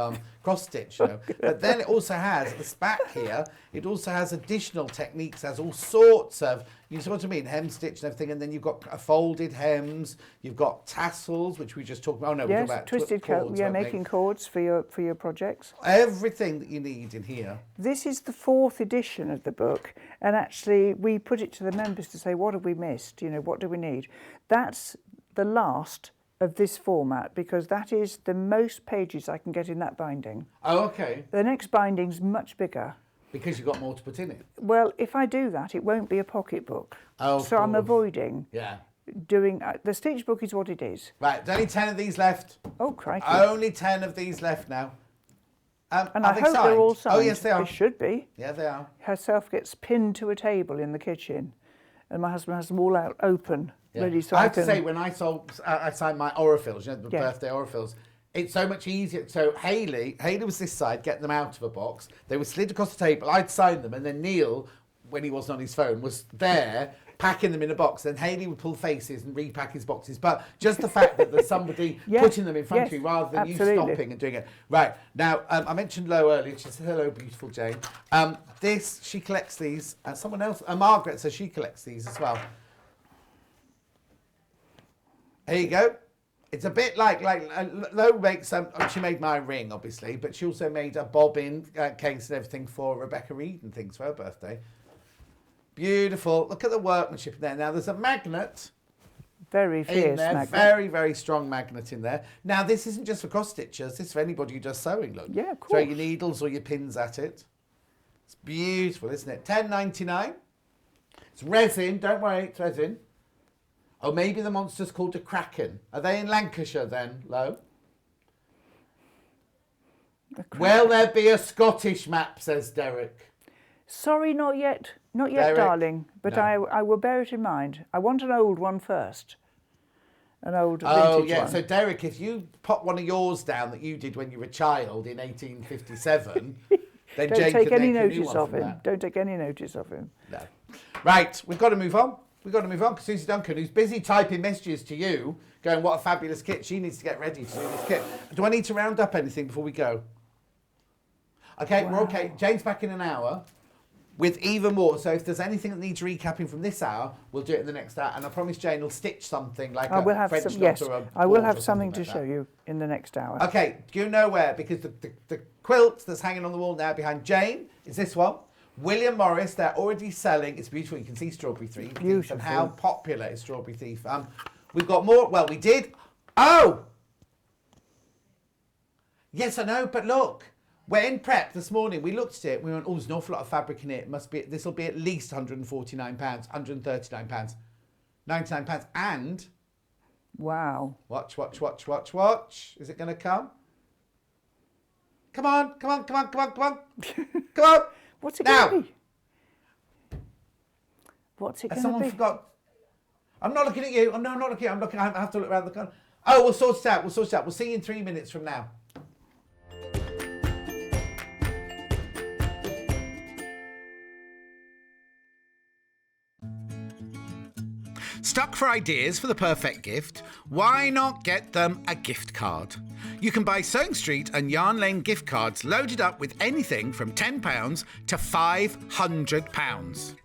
cross stitch, But then it also has this back here. It also has additional techniques, has all sorts of, you see what I mean, hem stitch and everything, and then you've got folded hems. You've got tassels, which we just talked about. Oh no, yes, we're talking about twisted cords. Yeah, making cords for your projects. Everything that you need in here. This is the 4th edition of the book, and actually we put it to the members to say, what have we missed? What do we need? That's the last of this format, because that is the most pages I can get in that binding. Oh, okay. The next binding's much bigger. Because you've got more to put in it. Well, if I do that, it won't be a pocket book. Oh, so I'm avoiding doing... the stitch book is what it is. Right, there's only 10 of these left. Oh, crikey. Only 10 of these left now. And I hope they're all signed. Oh, yes, they are. They should be. Yeah, they are. Herself gets pinned to a table in the kitchen, and my husband has them all out open, ready so I have to say, when I signed my Orifils, the birthday Orifils, it's so much easier. So Hayley was this side, getting them out of a box. They were slid across the table. I'd sign them, and then Neil, when he wasn't on his phone, was there packing them in a box. Then Hayley would pull faces and repack his boxes. But just the fact that there's somebody putting them in front of you rather than you stopping and doing it. Right, now, I mentioned Lo earlier. She said, hello, beautiful Jane. She collects these. Someone else, Margaret says she collects these as well. Here you go. It's a bit like Lo makes, she made my ring, obviously, but she also made a bobbin case and everything for Rebecca Reed and things for her birthday. Beautiful. Look at the workmanship there. Now, there's a magnet. Very fierce magnet. Very, very strong magnet in there. Now, this isn't just for cross stitchers. This is for anybody who does sewing, look. Yeah, of course. Throw your needles or your pins at it. It's beautiful, isn't it? $10.99. It's resin. Don't worry, it's resin. Oh, maybe the monster's called a kraken. Are they in Lancashire then, Lo? Will there be a Scottish map, says Derek. Sorry, not yet. Not yet, Derek? darling. But no. I will bear it in mind. I want an old one first. An old vintage one. Oh, yeah. So, Derek, if you pop one of yours down that you did when you were a child in 1857, then Jane could make a new one from that. Don't take any notice of him. No. Right, we've got to move on. Because Suzie Duncan, who's busy typing messages to you, going, what a fabulous kit. She needs to get ready to do this kit. Do I need to round up anything before we go? Okay, We're okay. Jane's back in an hour with even more. So if there's anything that needs recapping from this hour, we'll do it in the next hour. And I promise Jane will stitch something like a French knot or a I will have or something like to show you in the next hour. Okay, do you know where? Because the quilt that's hanging on the wall now behind Jane is this one. William Morris, they're already selling. It's beautiful. You can see Strawberry Thief. Beautiful. And how popular is Strawberry Thief. We've got more. Well, we did. Oh! Yes, I know, but look. We're in prep this morning. We looked at it. We went, oh, there's an awful lot of fabric in it. This will be at least £149, £139, £99. And... Wow. Watch. Is it going to come? Come on. Come on. What's it going to be? What's it going to be? Someone forgot. I'm not looking at you. I'm not looking at you. I have to look around the corner. Oh, we'll sort it out. We'll see you in 3 minutes from now. Stuck for ideas for the perfect gift? Why not get them a gift card? You can buy Sewing Street and Yarn Lane gift cards loaded up with anything from £10 to £500.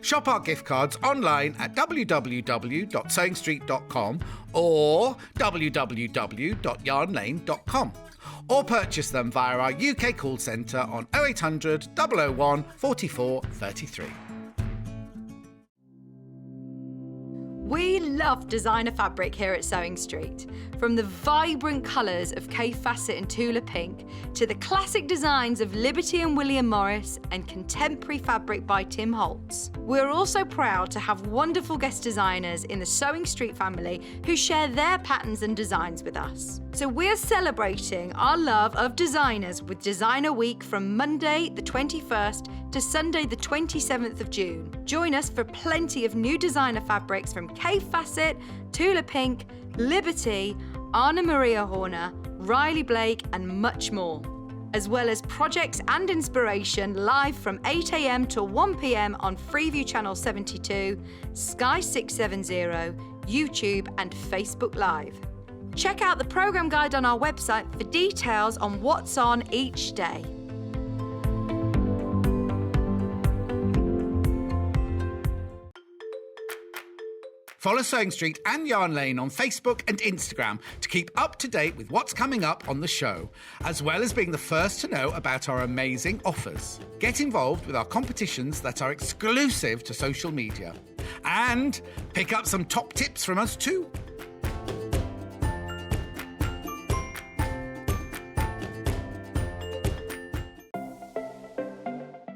Shop our gift cards online at www.sewingstreet.com or www.yarnlane.com, or purchase them via our UK call centre on 0800 001 44 33. We love designer fabric here at Sewing Street. From the vibrant colours of Kay Facet and Tula Pink to the classic designs of Liberty and William Morris and contemporary fabric by Tim Holtz. We're also proud to have wonderful guest designers in the Sewing Street family who share their patterns and designs with us. So we're celebrating our love of designers with Designer Week from Monday the 21st to Sunday the 27th of June. Join us for plenty of new designer fabrics from Kay Facet, Tula Pink, Liberty, Anna Maria Horner, Riley Blake and much more. As well as projects and inspiration live from 8 a.m. to 1 p.m. on Freeview Channel 72, Sky 670, YouTube and Facebook Live. Check out the programme guide on our website for details on what's on each day. Follow Sewing Street and Yarn Lane on Facebook and Instagram to keep up to date with what's coming up on the show, as well as being the first to know about our amazing offers. Get involved with our competitions that are exclusive to social media. And pick up some top tips from us too.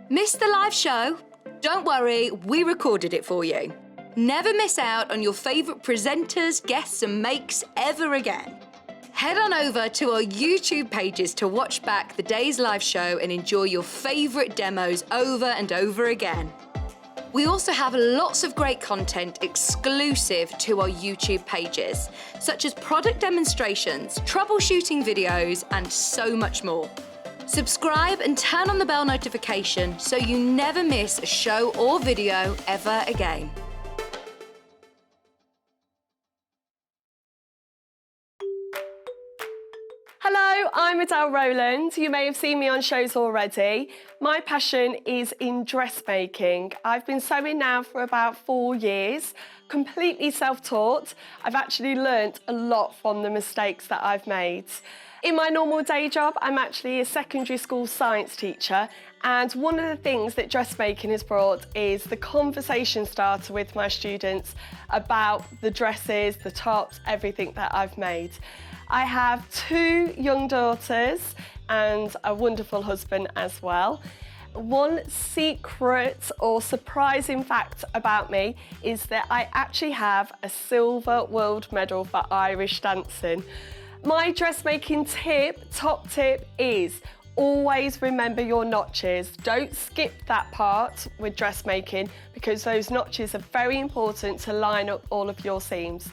Missed the live show? Don't worry, we recorded it for you. Never miss out on your favourite presenters, guests and makes ever again. Head on over to our YouTube pages to watch back the day's live show and enjoy your favourite demos over and over again. We also have lots of great content exclusive to our YouTube pages, such as product demonstrations, troubleshooting videos and so much more. Subscribe and turn on the bell notification so you never miss a show or video ever again. Hello, I'm Adele Rowland. You may have seen me on shows already. My passion is in dressmaking. I've been sewing now for about 4 years, completely self-taught. I've actually learnt a lot from the mistakes that I've made. In my normal day job, I'm actually a secondary school science teacher, and one of the things that dressmaking has brought is the conversation starter with my students about the dresses, the tops, everything that I've made. I have 2 young daughters and a wonderful husband as well. One secret or surprising fact about me is that I actually have a silver world medal for Irish dancing. My dressmaking top tip is always remember your notches. Don't skip that part with dressmaking because those notches are very important to line up all of your seams.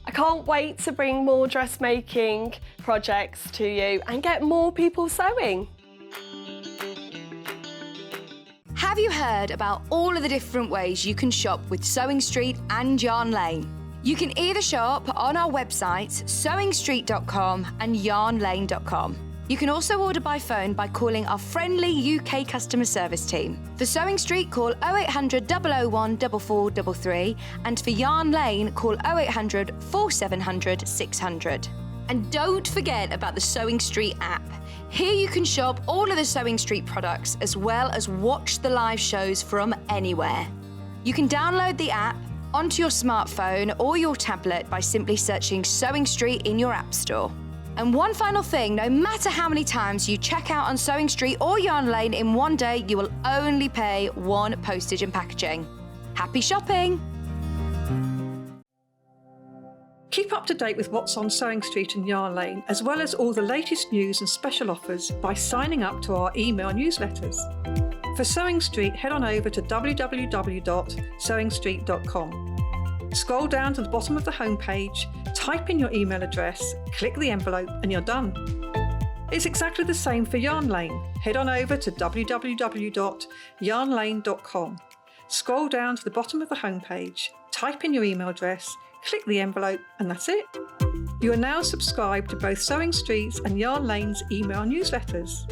I can't wait to bring more dressmaking projects to you and get more people sewing. Have you heard about all of the different ways you can shop with Sewing Street and Yarn Lane? You can either shop on our websites, sewingstreet.com and yarnlane.com. You can also order by phone by calling our friendly UK customer service team. For Sewing Street, call 0800 001 4433, and for Yarn Lane, call 0800 4700 600. And don't forget about the Sewing Street app. Here you can shop all of the Sewing Street products as well as watch the live shows from anywhere. You can download the app onto your smartphone or your tablet by simply searching Sewing Street in your app store. And one final thing, no matter how many times you check out on Sewing Street or Yarn Lane in one day, you will only pay 1 postage and packaging. Happy shopping! Keep up to date with what's on Sewing Street and Yarn Lane, as well as all the latest news and special offers by signing up to our email newsletters. For Sewing Street, head on over to www.sewingstreet.com. Scroll down to the bottom of the homepage, type in your email address, click the envelope and you're done. It's exactly the same for Yarn Lane. Head on over to www.yarnlane.com. Scroll down to the bottom of the homepage, type in your email address, click the envelope, and that's it. You are now subscribed to both Sewing Street's and Yarn Lane's email newsletters,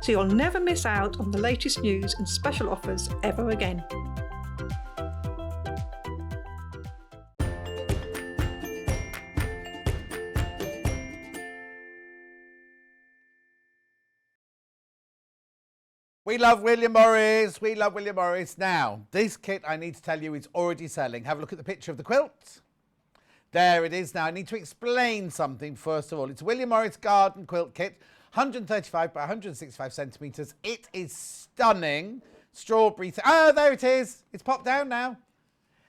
so you'll never miss out on the latest news and special offers ever again. We love William Morris. We love William Morris. Now, this kit, I need to tell you, is already selling. Have a look at the picture of the quilt. There it is now. I need to explain something first of all. It's a William Morris garden quilt kit, 135 by 165 centimetres. It is stunning. Strawberry. Oh, there it is. It's popped down now.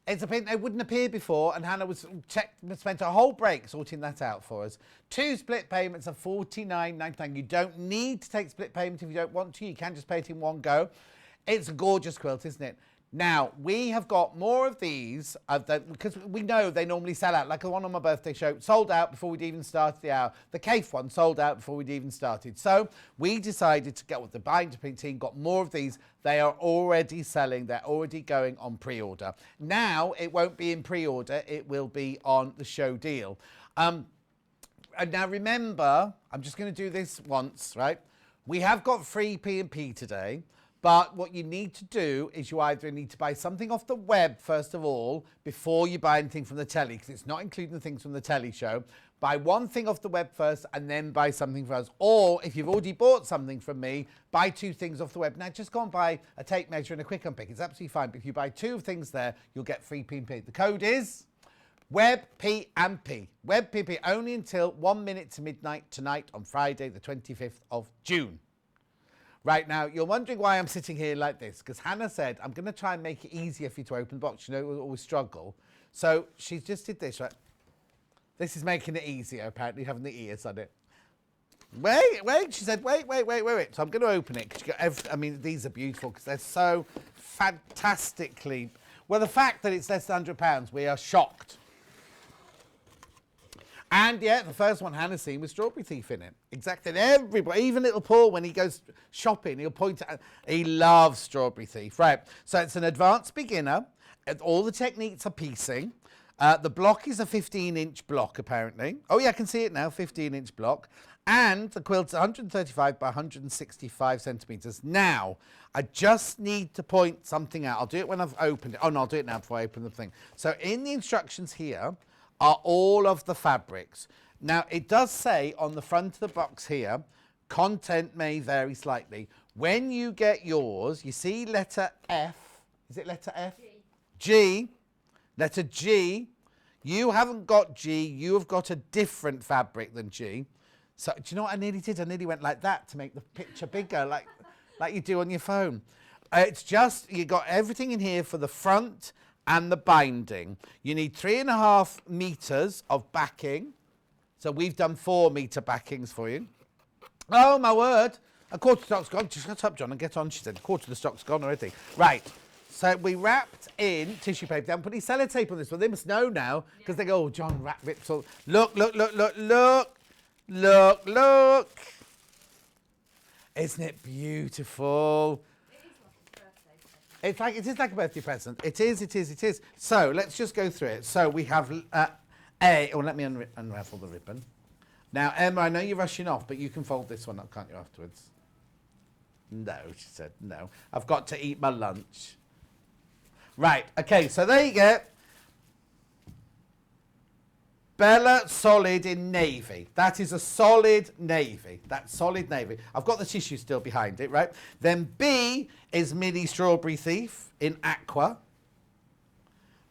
It's a print it wouldn't appear before, and Hannah spent a whole break sorting that out for us. 2 split payments of $49.99. You don't need to take split payment if you don't want to. You can just pay it in one go. It's a gorgeous quilt, isn't it? Now, we have got more of these because we know they normally sell out. Like the one on my birthday show, sold out before we'd even started the hour. The Cafe one sold out before we'd even started. So we decided to get with the buying team, got more of these. They are already selling. They're already going on pre-order. Now, it won't be in pre-order. It will be on the show deal. And now remember, I'm just going to do this once, right? We have got free P&P today. But what you need to do is you either need to buy something off the web, first of all, before you buy anything from the telly, because it's not including the things from the telly show. Buy one thing off the web first and then buy something from us. Or if you've already bought something from me, buy 2 things off the web. Now, just go and buy a tape measure and a quick unpick. It's absolutely fine. But if you buy 2 things there, you'll get free P&P. The code is WebP&P. WebP&P only until 1 minute to midnight tonight on Friday, the 25th of June. Right now, you're wondering why I'm sitting here like this, because Hannah said, I'm going to try and make it easier for you to open the box. You know, we always struggle. So she just did this, right? This is making it easier, apparently, having the ears on it. Wait, she said, wait. So I'm going to open it, because I mean, these are beautiful, because they're so fantastically... Well, the fact that it's less than £100, we are shocked. And yeah, the first one Hannah's seen was Strawberry Thief in it. Exactly. Everybody, even little Paul, when he goes shopping, he'll point at, he loves Strawberry Thief. Right. So it's an advanced beginner. All the techniques are piecing. The block is a 15-inch block, apparently. Oh, yeah, I can see it now, 15-inch block. And the quilt's 135 by 165 centimetres. Now, I just need to point something out. I'll do it when I've opened it. Oh, no, I'll do it now before I open the thing. So in the instructions here are all of the fabrics. Now, it does say on the front of the box here, content may vary slightly. When you get yours, you see letter F. Is it letter F? G. Letter G. You haven't got G. You have got a different fabric than G. So, do you know what I nearly did? I nearly went like that to make the picture bigger, like you do on your phone. It's just, you got everything in here for the front and the binding. You need 3.5 meters of backing. So we've done 4 meter backings for you. Oh, my word. A quarter of the stock's gone. Just shut up, John, and get on, she said. A quarter of the stock's gone already. Right. So we wrapped in tissue paper. They haven't put any sellotape on this one. They must know now, because they go, oh, John, rips all. Look. Isn't it beautiful? It is like a birthday present. It is. So let's just go through it. So we have let me unravel the ribbon. Now, Emma, I know you're rushing off, but you can fold this one up, can't you, afterwards? No, she said, no. I've got to eat my lunch. Right, okay, so there you go. Bella Solid in navy. That is a solid navy. That's solid navy. I've got the tissue still behind it, right? Then B is Mini Strawberry Thief in aqua.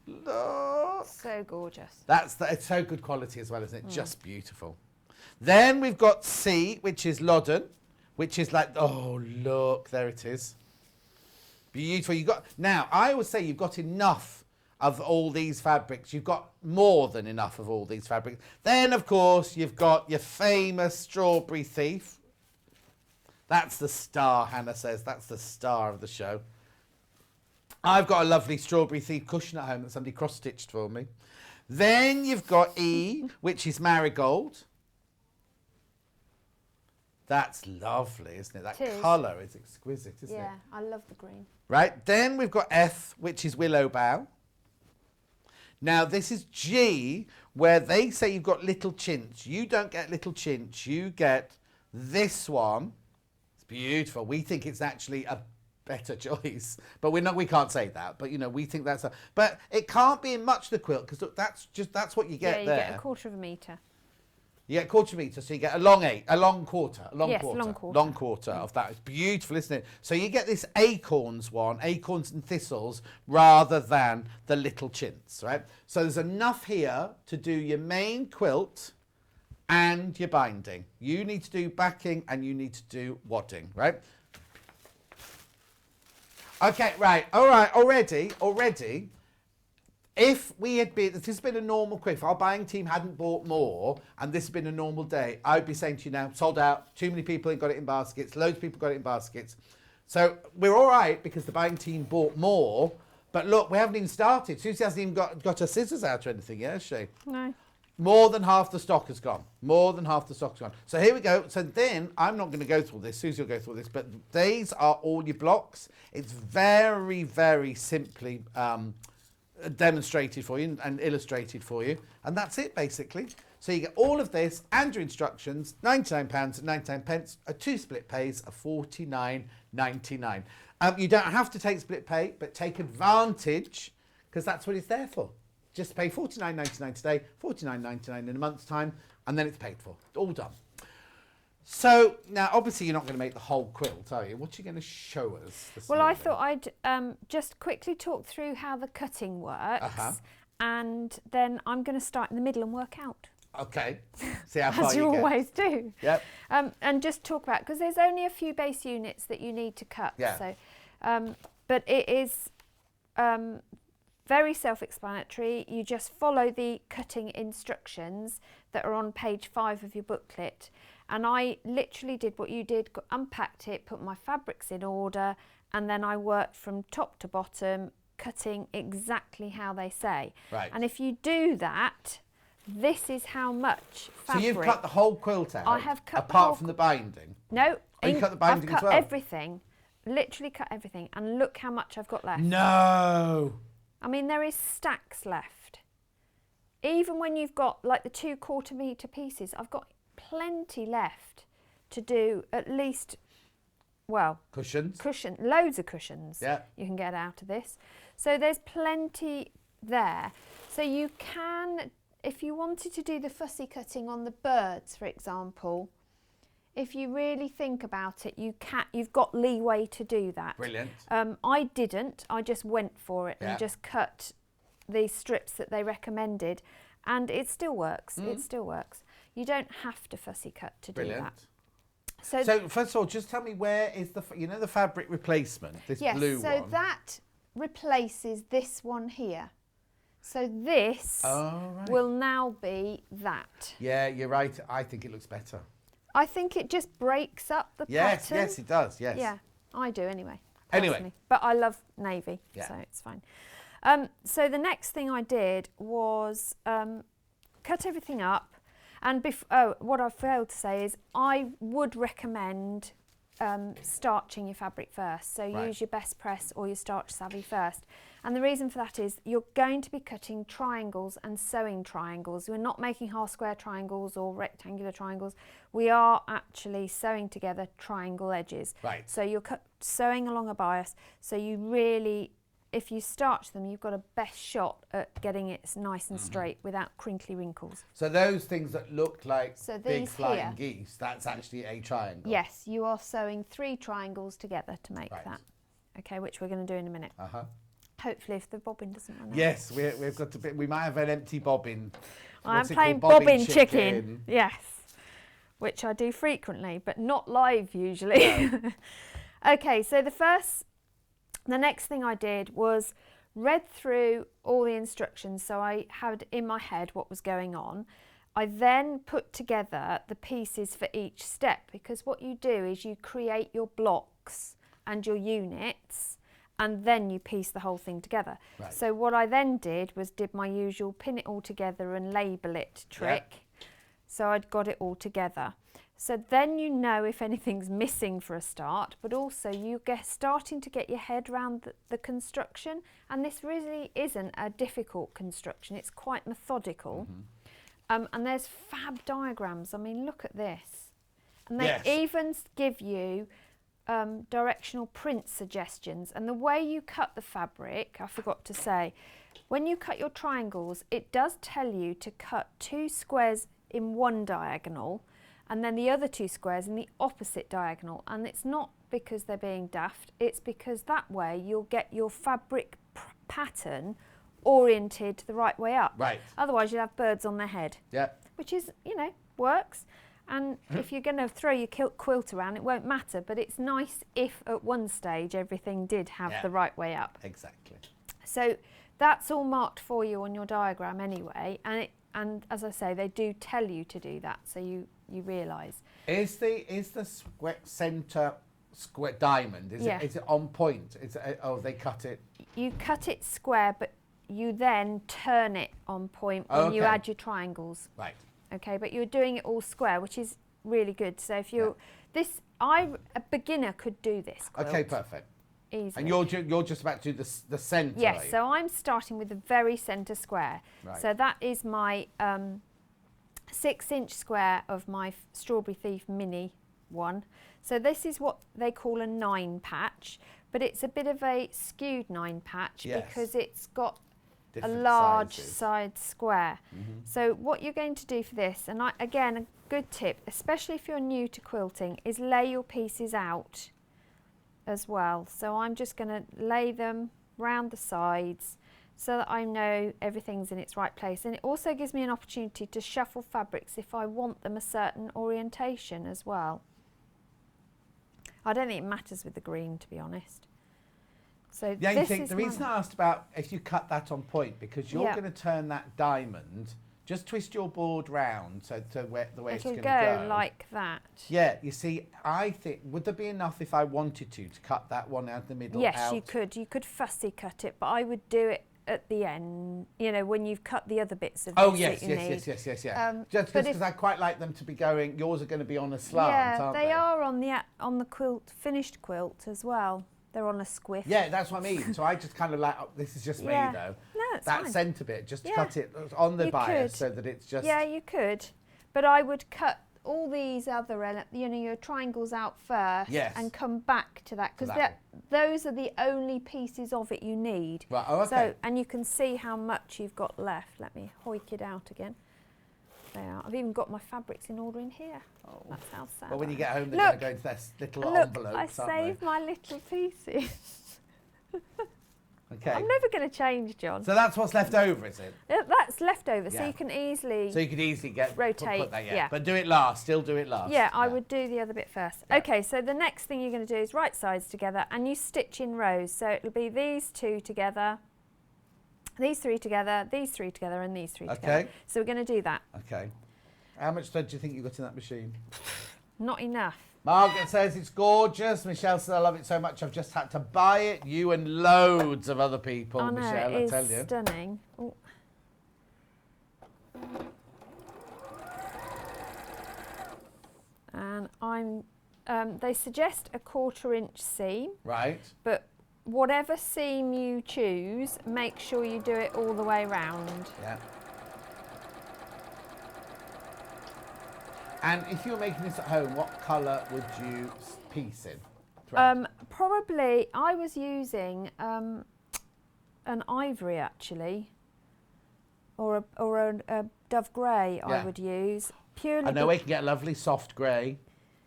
Look. So gorgeous. It's so good quality as well, isn't it? Just beautiful. Then we've got C, which is Loddon, which is like, oh, look, there it is. Beautiful. Now, I always say you've got enough of all these fabrics. You've got more than enough of all these fabrics. Then, of course, you've got your famous Strawberry Thief. That's the star, Hannah says. That's the star of the show. I've got a lovely Strawberry Thief cushion at home that somebody cross-stitched for me. Then you've got E, which is Marigold. That's lovely, isn't it? That It is. colour is exquisite, isn't it? Yeah, I love the green. Right, then we've got F, which is willow bough. Now, this is G, where they say you've got little chintz. You don't get little chintz, you get this one. It's beautiful. We think it's actually a better choice, but we can't say that. But, you know, we think that's but it can't be in much of the quilt, because look, that's what you get yeah, you there. get a quarter of a metre. You get a quarter metre, so you get a long quarter, Yes, long quarter. of that. It's beautiful, isn't it? So you get this acorns one, acorns and thistles, rather than the little chintz, right? So there's enough here to do your main quilt and your binding. You need to do backing and you need to do wadding, right? Okay, right, all right, already. If this has been a normal quilt, if our buying team hadn't bought more and this had been a normal day, I'd be saying to you now, sold out, too many people ain't got it in baskets, loads of people got it in baskets. So we're all right because the buying team bought more, but look, we haven't even started. Suzie hasn't even got her scissors out or anything yet, has she? No. More than half the stock has gone. More than half the stock has gone. So here we go. So then, I'm not going to go through all this. Suzie will go through all this. But these are all your blocks. It's very, very simply demonstrated for you and illustrated for you. And that's it, basically. So you get all of this and your instructions, £99 and 99 pence, a 2 split pays of £49.99. You don't have to take split pay, but take advantage, because that's what it's there for. Just pay £49.99 today, £49.99 in a month's time, and then it's paid for. All done. So now, obviously, you're not going to make the whole quilt, are you? What are you going to show us this Well, morning? I thought I'd just quickly talk through how the cutting works, and then I'm going to start in the middle and work out. Okay. See how far As you you get. always do. Yep. And just talk about, because there's only a few base units that you need to cut. Yeah. So, but it is very self-explanatory. You just follow the cutting instructions that are on page 5 of your booklet. And I literally did what you did, unpacked it, put my fabrics in order, and then I worked from top to bottom, cutting exactly how they say. Right. And if you do that, this is how much fabric. So you've cut the whole quilt out? I have cut apart from the binding? No. Oh, you cut the binding I've as cut well? everything. Literally cut everything. And look how much I've got left. No. I mean, there is stacks left. Even when you've got like the 2/4 metre pieces, I've got plenty left to do at least, well, loads of cushions you can get out of this. So there's plenty there. So you can, if you wanted to do the fussy cutting on the birds, for example, if you really think about it, you've got leeway to do that. Brilliant. I didn't. I just went for it and just cut these strips that they recommended, and it still works. It still works. You don't have to fussy cut to do that. So first of all, just tell me, where is the the fabric replacement? This blue one. So that replaces this one here. So this will now be that. Yeah, you're right. I think it looks better. I think it just breaks up the pattern. Yes, it does. Yes. Yeah, I do anyway. Anyway. Personally. But I love navy, so it's fine. So the next thing I did was cut everything up. And what I failed to say is I would recommend starching your fabric first. So use your best press or your starch savvy first. And the reason for that is you're going to be cutting triangles and sewing triangles. We're not making half square triangles or rectangular triangles. We are actually sewing together triangle edges. Right. So you're sewing along a bias. So you really, if you starch them, you've got a best shot at getting it nice and straight without crinkly wrinkles. So those things that look like big these flying geese, that's actually a triangle? Yes, you are sewing 3 triangles together to make that. Okay, which we're going to do in a minute. Hopefully, if the bobbin doesn't run out. Yes, we've got to. We might have an empty bobbin. I'm playing bobbin chicken. Yes, which I do frequently, but not live usually. No. Okay, so the next thing I did was read through all the instructions, so I had in my head what was going on. I then put together the pieces for each step, because what you do is you create your blocks and your units, and then you piece the whole thing together. Right. So what I then did was my usual pin it all together and label it trick. So I'd got it all together. So then you know if anything's missing for a start, but also you get starting to get your head around the construction. And this really isn't a difficult construction. It's quite methodical. And there's fab diagrams. I mean, look at this. And they even give you directional print suggestions. And the way you cut the fabric, I forgot to say, when you cut your triangles, it does tell you to cut 2 squares in one diagonal and then the other 2 squares in the opposite diagonal. And it's not because they're being daft, it's because that way you'll get your fabric pattern oriented the right way up. Right. Otherwise you'll have birds on their head. Yeah. Which is, you know, works. And if you're going to throw your quilt around, it won't matter. But it's nice if at one stage everything did have the right way up. Exactly. So that's all marked for you on your diagram anyway. And as I say, they do tell you to do that, so you realise. Is the centre square diamond? Is it on point? They cut it. You cut it square, but you then turn it on point when you add your triangles. Right. Okay, but you're doing it all square, which is really good. So if you're a beginner could do this quilt. Okay, perfect. Easily. And you're just about to do the centre. Yes, so I'm starting with the very centre square. Right. So that is my 6-inch square of my Strawberry Thief mini one. So this is what they call a 9 patch, but it's a bit of a skewed 9 patch because it's got different a large sizes. side square. So what you're going to do for this, and again, a good tip, especially if you're new to quilting, is lay your pieces out as well. So I'm just going to lay them round the sides so that I know everything's in its right place. And it also gives me an opportunity to shuffle fabrics if I want them a certain orientation as well. I don't think it matters with the green, to be honest. So Yeah, this you think is the reason I asked about if you cut that on point, because you're going to turn that diamond, just twist your board round so to the way it's going to go. It'll go like that. Yeah, you see, I think, would there be enough if I wanted to cut that one out the middle? Yes, you could. You could fussy cut it, but I would do it at the end, you know, when you've cut the other bits of this that you need. Yes. Just because I quite like them to be going, yours are going to be on a slant, aren't they? They are on the quilt, finished quilt as well. They're on a squiff. Yeah, that's what I mean. So I just kind of like, this is just me though. No, it's that fine. centre bit, just cut it on the bias so that it's just... Yeah, you could. But I would cut all these other, your triangles out first and come back to that, because those are the only pieces of it you need. Right, okay. So, and you can see how much you've got left. Let me hoik it out again. There. I've even got my fabrics in order in here. Oh, that's how sad. Well, when you get home, they're going to go into their little envelopes, I saved my little pieces. Okay. I'm never going to change, John. So that's what's left over, is it? That's left over, so you can easily... So you could easily rotate. Put that, But do it last, still do it last. Yeah, I would do the other bit first. Yeah. Okay, so the next thing you're going to do is right sides together, and you stitch in rows. So it'll be these 2 together, these 3 together, these 3 together, and these 3 together. So we're going to do that. Okay. How much thread do you think you got in that machine? Not enough. Margaret says it's gorgeous. Michelle says I love it so much I've just had to buy it. You and loads of other people, I know, Michelle, I tell you. It's stunning. Ooh. And they suggest a 1/4 inch seam. Right. But whatever seam you choose, make sure you do it all the way round. Yeah. And if you were making this at home, what colour would you piece in? Probably, I was using an ivory actually, or a dove grey. I would use purely. I know we can get a lovely soft grey.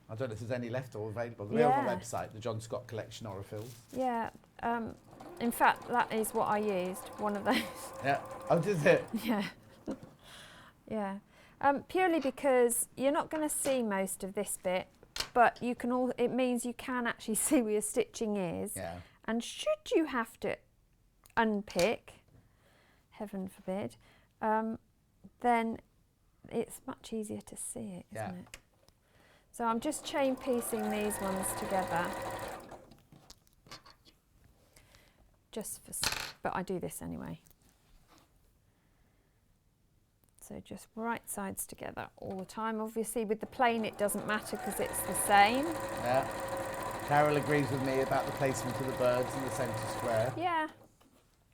I don't know if there's any left or available. They're on the website, the John Scott Collection Orifils. Yeah. In fact, that is what I used. One of those. Yeah. Oh, did it? Yeah. Yeah. Purely because you're not going to see most of this bit, but you can it means you can actually see where your stitching is. Yeah. And should you have to unpick, heaven forbid, then it's much easier to see it, isn't it? So I'm just chain piecing these ones together. But I do this anyway. So just right sides together all the time. Obviously with the plain it doesn't matter because it's the same. Yeah. Carol agrees with me about the placement of the birds in the centre square. Yeah.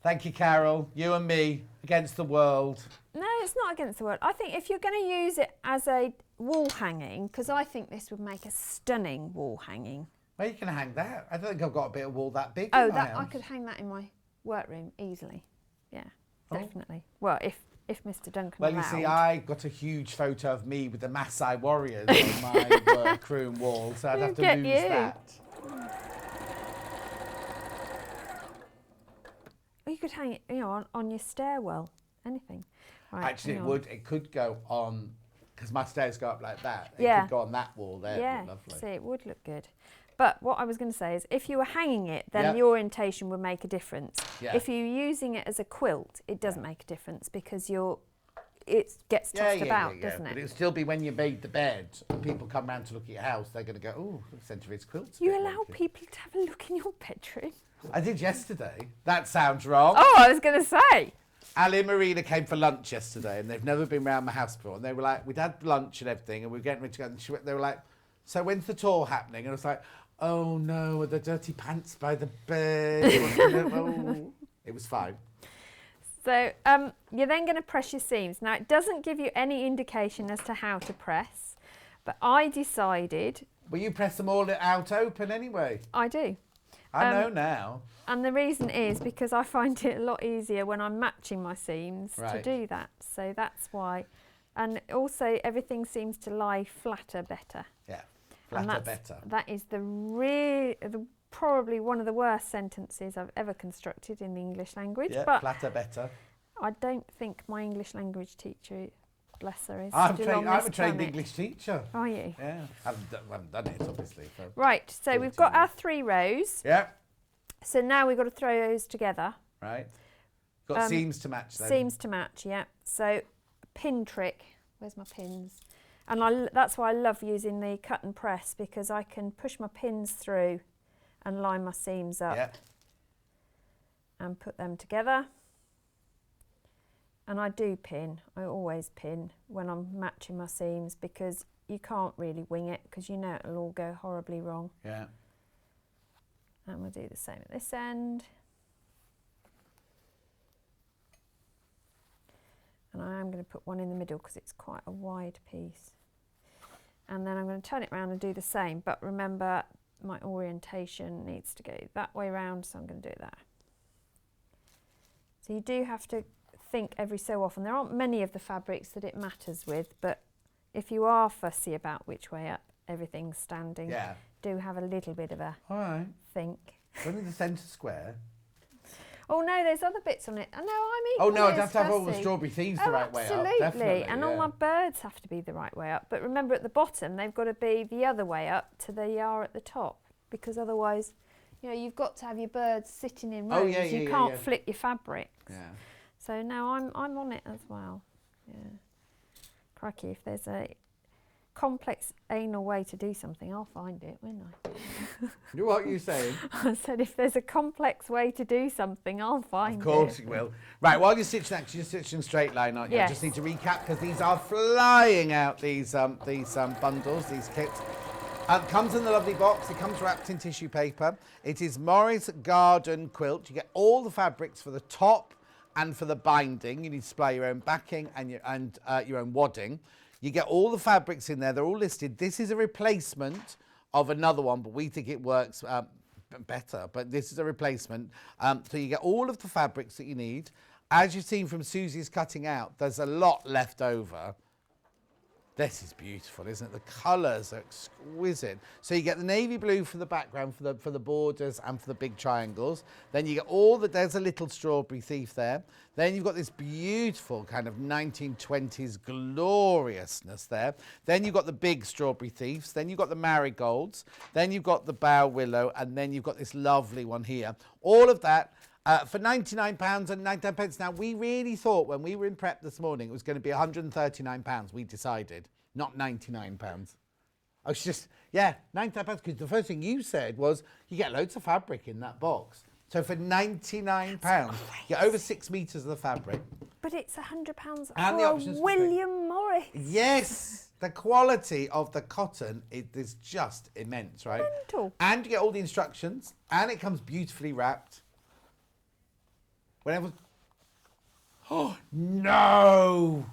Thank you, Carol. You and me against the world. No, it's not against the world. I think if you're going to use it as a wall hanging, because I think this would make a stunning wall hanging. Where are you going to hang that? I don't think I've got a bit of wall that big. Oh, in my I house. could hang that in my workroom easily. Yeah, definitely. Well, if Mr. Duncan Well, allowed. you see, I got a huge photo of me with the Maasai warriors on my workroom wall, so I'd have to Get lose you. that. Or you could hang it, on your stairwell, anything. Right, Actually, hang it on. would. It could go on, because my stairs go up like that. It Yeah. could go on that wall there. Yeah, It'd look lovely. see, it would look good. But what I was going to say is, if you were hanging it, then Yeah. the orientation would make a difference. Yeah. If you're using it as a quilt, it doesn't make a difference because it gets tossed about, doesn't But it? it'll still be when you made the bed and people come round to look at your house, they're going to go, oh, the centre of his quilt's a You bit allow wonky." people to have a look in your bedroom? I did yesterday. That sounds wrong. Oh, I was going to say. Ali and Marina came for lunch yesterday and they've never been round my house before. And they were like, we'd had lunch and everything and we were getting ready to go. And they were like, so when's the tour happening? And I was like, oh no, the dirty pants by the bed. Oh. It was fine. So you're then going to press your seams. Now, it doesn't give you any indication as to how to press, but I decided... Well, you press them all out open anyway. I do. I know now. And the reason is because I find it a lot easier when I'm matching my seams to Right. do that. So that's why. And also everything seems to lie flatter better. Yeah, And flatter that's- better. That is probably one of the worst sentences I've ever constructed in the English language. Yeah, but flatter better. I don't think my English language teacher, bless her, is I'm still on a this trained planet. English teacher. Are you? Yeah, I haven't done it, obviously. For Right, so we've 14 got our years. 3 rows. Yeah, So now we've got to throw those together. right. Got seams to match then. Seams to match, yeah. So pin trick. Where's my pins? And that's why I love using the cut and press, because I can push my pins through and line my seams up Yeah, and put them together. And I do pin. I always pin when I'm matching my seams because you can't really wing it because you know it'll all go horribly wrong. yeah. And we'll do the same at this end. And I am going to put one in the middle because it's quite a wide piece. And then I'm going to turn it around and do the same. But remember, my orientation needs to go that way round, so I'm going to do that. So you do have to think every so often. There aren't many of the fabrics that it matters with, but if you are fussy about which way up everything's standing, Yeah. do have a little bit of a All right. think. Only the centre square. Oh no, there's other bits on it. I know, I'm Oh equally no, I'd as have to have all the fussy. strawberry thieves Oh, the right way up. absolutely. Definitely. And all my birds have to be the right way up. But remember, at the bottom, they've got to be the other way up to they are at the top, because otherwise, you've got to have your birds sitting in rows. Oh, yeah, you yeah, can't yeah. flip your fabrics. Yeah. So now I'm on it as well. Yeah. Crikey, if there's a complex anal way to do something, I'll find it, won't I? What are you saying? I said, if there's a complex way to do something, I'll find it. Of course you will. Right, while you're stitching that, 'cause you're stitching straight line, aren't you? I Yes. just need to recap because these are flying out, these bundles, these kits. Comes in the lovely box. It comes wrapped in tissue paper. It is Morris Garden Quilt. You get all the fabrics for the top and for the binding. You need to supply your own backing and your own wadding. You get all the fabrics in there. They're all listed. This is a replacement of another one, but we think it works better. But this is a replacement. So you get all of the fabrics that you need. As you've seen from Susie's cutting out, there's a lot left over. This is beautiful, isn't it? The colours are exquisite. So you get the navy blue for the background, for the borders and for the big triangles. Then you get there's a little strawberry thief there. Then you've got this beautiful kind of 1920s gloriousness there. Then you've got the big strawberry thieves. Then you've got the marigolds. Then you've got the bow willow. And then you've got this lovely one here. All of that for £99 and 99 pence. Now, we really thought when we were in prep this morning it was going to be £139. We decided, not £99. I was just, £99, because the first thing you said was you get loads of fabric in that box. So for £99, you get over 6 metres of the fabric. But it's £100 And the for options a for William Morris. Yes, the quality of the cotton is just immense, right? Mental. And you get all the instructions, and it comes beautifully wrapped. Whenever. Oh no!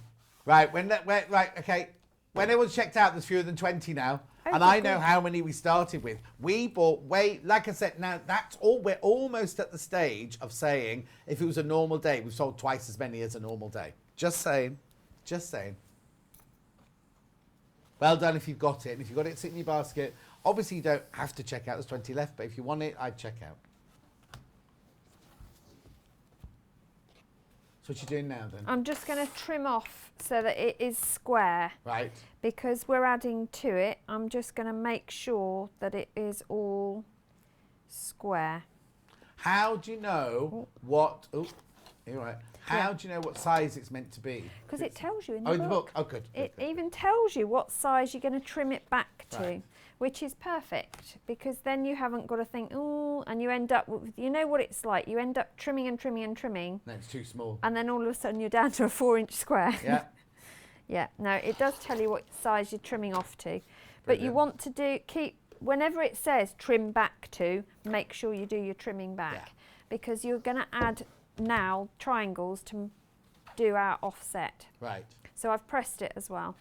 Right, okay. When everyone's checked out, there's fewer than 20 now. And I know how many we started with. We bought like I said, now that's all. We're almost at the stage of saying if it was a normal day, we've sold twice as many as a normal day. Just saying. Just saying. Well done if you've got it. And if you've got it sitting in your basket, obviously you don't have to check out. There's 20 left, but if you want it, I'd check out. So what you doing now then? I'm just going to trim off so that it is square. Right. Because we're adding to it, I'm just going to make sure that it is all square. How do you know what... Oh, you're right. How do you know what size it's meant to be? Because it tells you in the book. book. In the book? Oh, good. It even tells you what size you're going to trim it back to, Right. which is perfect because then you haven't got to think, oh, and you end up with, you know what it's like, you end up trimming and trimming and trimming. No, it's too small. And then all of a sudden you're down to a 4-inch square. Yeah. Yeah, no, it does tell you what size you're trimming off to. But you Brilliant. want to keep, whenever it says trim back to, make sure you do your trimming back. Because you're going to add now triangles to do our offset. Right. So I've pressed it as well.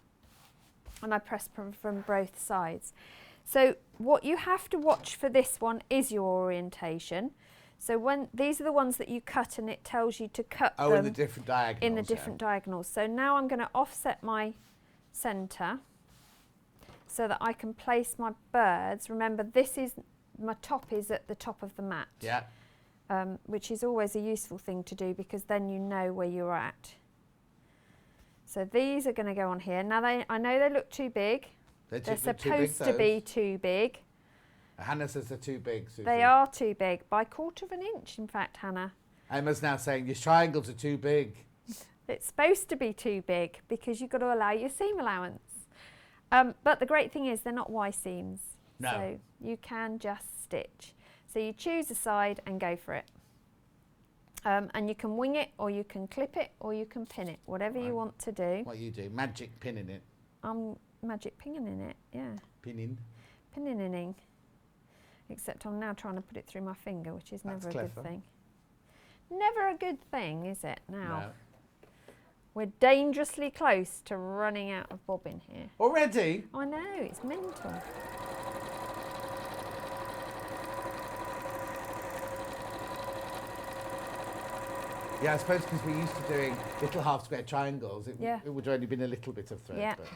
And I pressed from both sides. So what you have to watch for this one is your orientation. So when these are the ones that you cut and it tells you to cut them in the different diagonals. in the different diagonals. So now I'm going to offset my centre so that I can place my birds. Remember, this is my top is at the top of the mat. Yeah. Which is always a useful thing to do because then you know where you're at. So these are going to go on here. Now I know they look too big. They're supposed to be too big. Hannah says they're too big, Susie. They are too big, by 1/4 inch, in fact, Hannah. Emma's now saying your triangles are too big. It's supposed to be too big because you've got to allow your seam allowance. But the great thing is they're not Y seams. No. So you can just stitch. So you choose a side and go for it. And you can wing it, or you can clip it, or you can pin it, whatever you want to do. What you do? Magic pinning it. I'm magic pinning in it, yeah. Pinning. Pinning. Except I'm now trying to put it through my finger, which is That's never a clever. good thing. Never a good thing, is it, now? No. We're dangerously close to running out of bobbin here. Already? I know, it's mental. Yeah, I suppose because we're used to doing little half square triangles, it Yeah. would have only been a little bit of thread. Yeah. But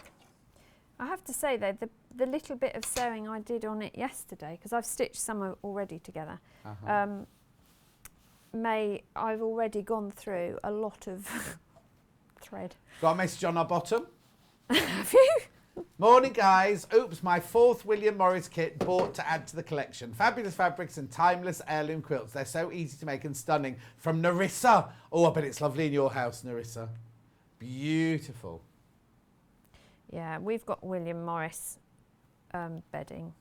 I have to say though, the little bit of sewing I did on it yesterday, because I've stitched some already together, I've already gone through a lot of thread. got a message on our bottom. Have you? Morning, guys. Oops, my 4th William Morris kit bought to add to the collection. Fabulous fabrics and timeless heirloom quilts. They're so easy to make and stunning. From Narissa. Oh, I bet it's lovely in your house, Narissa. Beautiful. Yeah, we've got William Morris bedding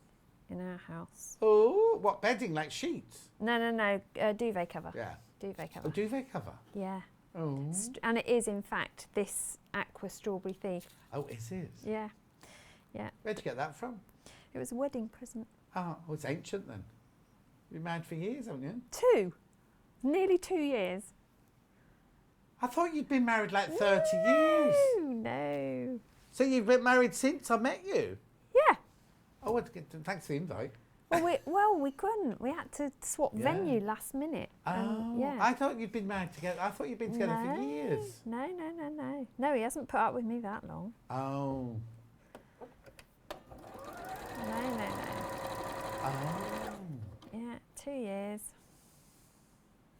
in our house. Oh, what bedding? Like sheets? No, duvet cover. Yeah. Duvet cover. Oh, duvet cover? Yeah. Oh. And it is, in fact, this aqua strawberry thief. Oh, it is? Yeah. Yeah. Where'd you get that from? It was a wedding present. Oh, well, it's ancient then. You've been married for years, haven't you? 2. Nearly 2 years. I thought you'd been married like 30 years. No. So you've been married since I met you? Yeah. Oh, well, thanks for the invite. Well, we couldn't. We had to swap venue last minute. Oh, yeah. I thought you'd been married together. I thought you'd been together for years. No. No, he hasn't put up with me that long. Oh. No. Oh. Yeah, 2 years.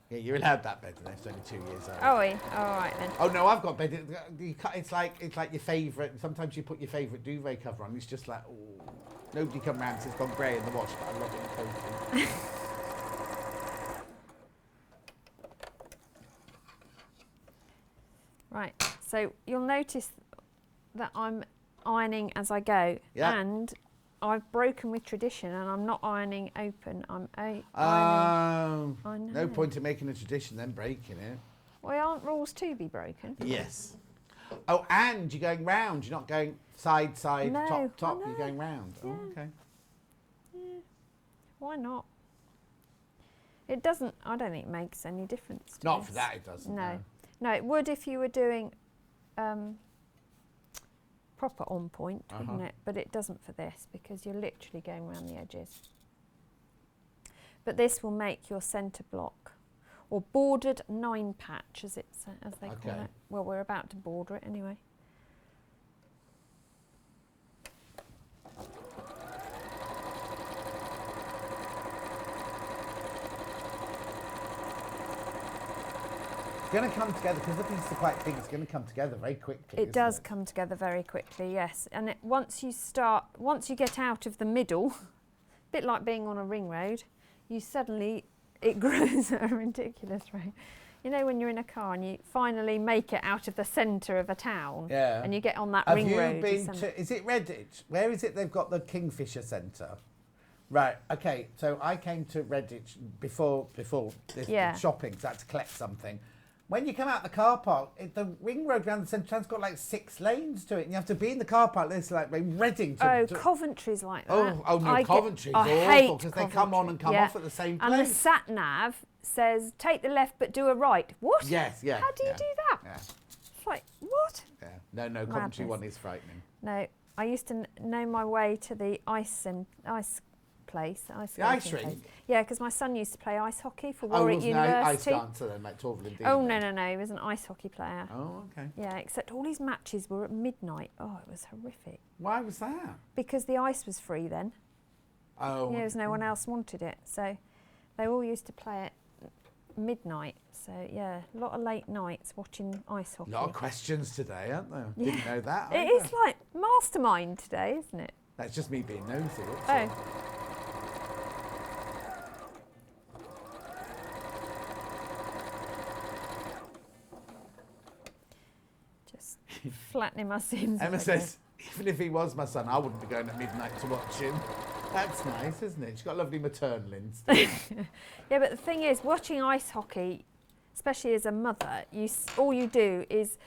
Yeah, you're allowed that bed, and it's only 2 years old. Oh, all right then. Oh no, I've got bed. It's like your favourite. Sometimes you put your favourite duvet cover on. It's just like, oh, nobody come round since it's gone grey in the wash, but I love it cozy. Right, so you'll notice that I'm ironing as I go, and I've broken with tradition, and I'm not ironing open. I'm ironing. Oh, I know. no point in making a tradition then breaking it. Well, aren't rules to be broken? Yes. Oh, and you're going round. You're not going side, No, top, top. I You're know. going round. Yeah. Oh, okay. Why not? It doesn't, I don't think it makes any difference to Not this. for that, it doesn't. No. No, it would if you were doing proper on point, wouldn't it? But it doesn't for this because you're literally going around the edges. But this will make your centre block, or bordered 9 patch as they call it. Well, we're about to border it anyway. It's going to come together because the pieces are quite big. It's going to come together very quickly. It does come together very quickly, yes. And once you get out of the middle, a bit like being on a ring road, it grows at a ridiculous rate. You know, when you're in a car and you finally make it out of the centre of a town, and you get on that ring road. Have you been to? Is it Redditch? Where is it? They've got the Kingfisher Centre. Right. Okay. So I came to Redditch before this shopping. So I had to collect something. When you come out the car park, the ring road around the centre town's got like 6 lanes to it, and you have to be in the car park. This like Reading. Coventry's like that. Oh no, Coventry's awful because they come on and come off at the same place. And the sat nav says take the left but do a right. What? Yes, yeah. How do you do that? Yeah. It's like what? Yeah. No, Coventry one is frightening. No, I used to know my way to the ice place. The ice rink? Yeah, because my son used to play ice hockey for Warwick University. Ice dancer then, like Torval and Dean. Oh, no, he was an ice hockey player. Oh, okay. Yeah, except all his matches were at midnight. Oh, it was horrific. Why was that? Because the ice was free then. Oh. Yeah, no one else wanted it. So they all used to play at midnight. So, yeah, a lot of late nights watching ice hockey. A lot of questions today, aren't there? Yeah. Didn't know that. It is like mastermind today, isn't it? That's just me being nosy. Oh. Flattening my Sims. Emma says, even if he was my son, I wouldn't be going at midnight to watch him. That's nice, isn't it? She's got lovely maternal instinct. Yeah, but the thing is, watching ice hockey, especially as a mother, all you do is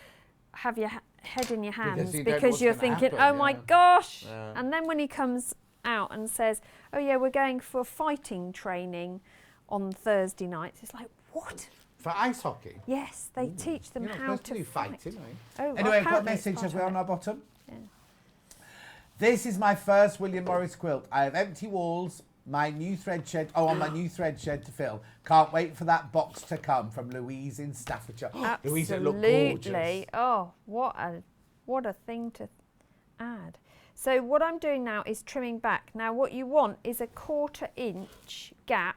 have your head in your hands because you're thinking, oh my gosh. Yeah. And then when he comes out and says, oh yeah, we're going for fighting training on Thursday nights, it's like, what? For ice hockey? Yes, they teach them how to fight. Oh, anyway, I've got a message as well on our bottom. Yeah. This is my first William Morris quilt. I have empty walls, my new thread shed, on my new thread shed to fill. Can't wait for that box to come from Louise in Staffordshire. Absolutely. Louise, it looked gorgeous. Oh, what a thing to add. So what I'm doing now is trimming back. Now what you want is a 1/4 inch gap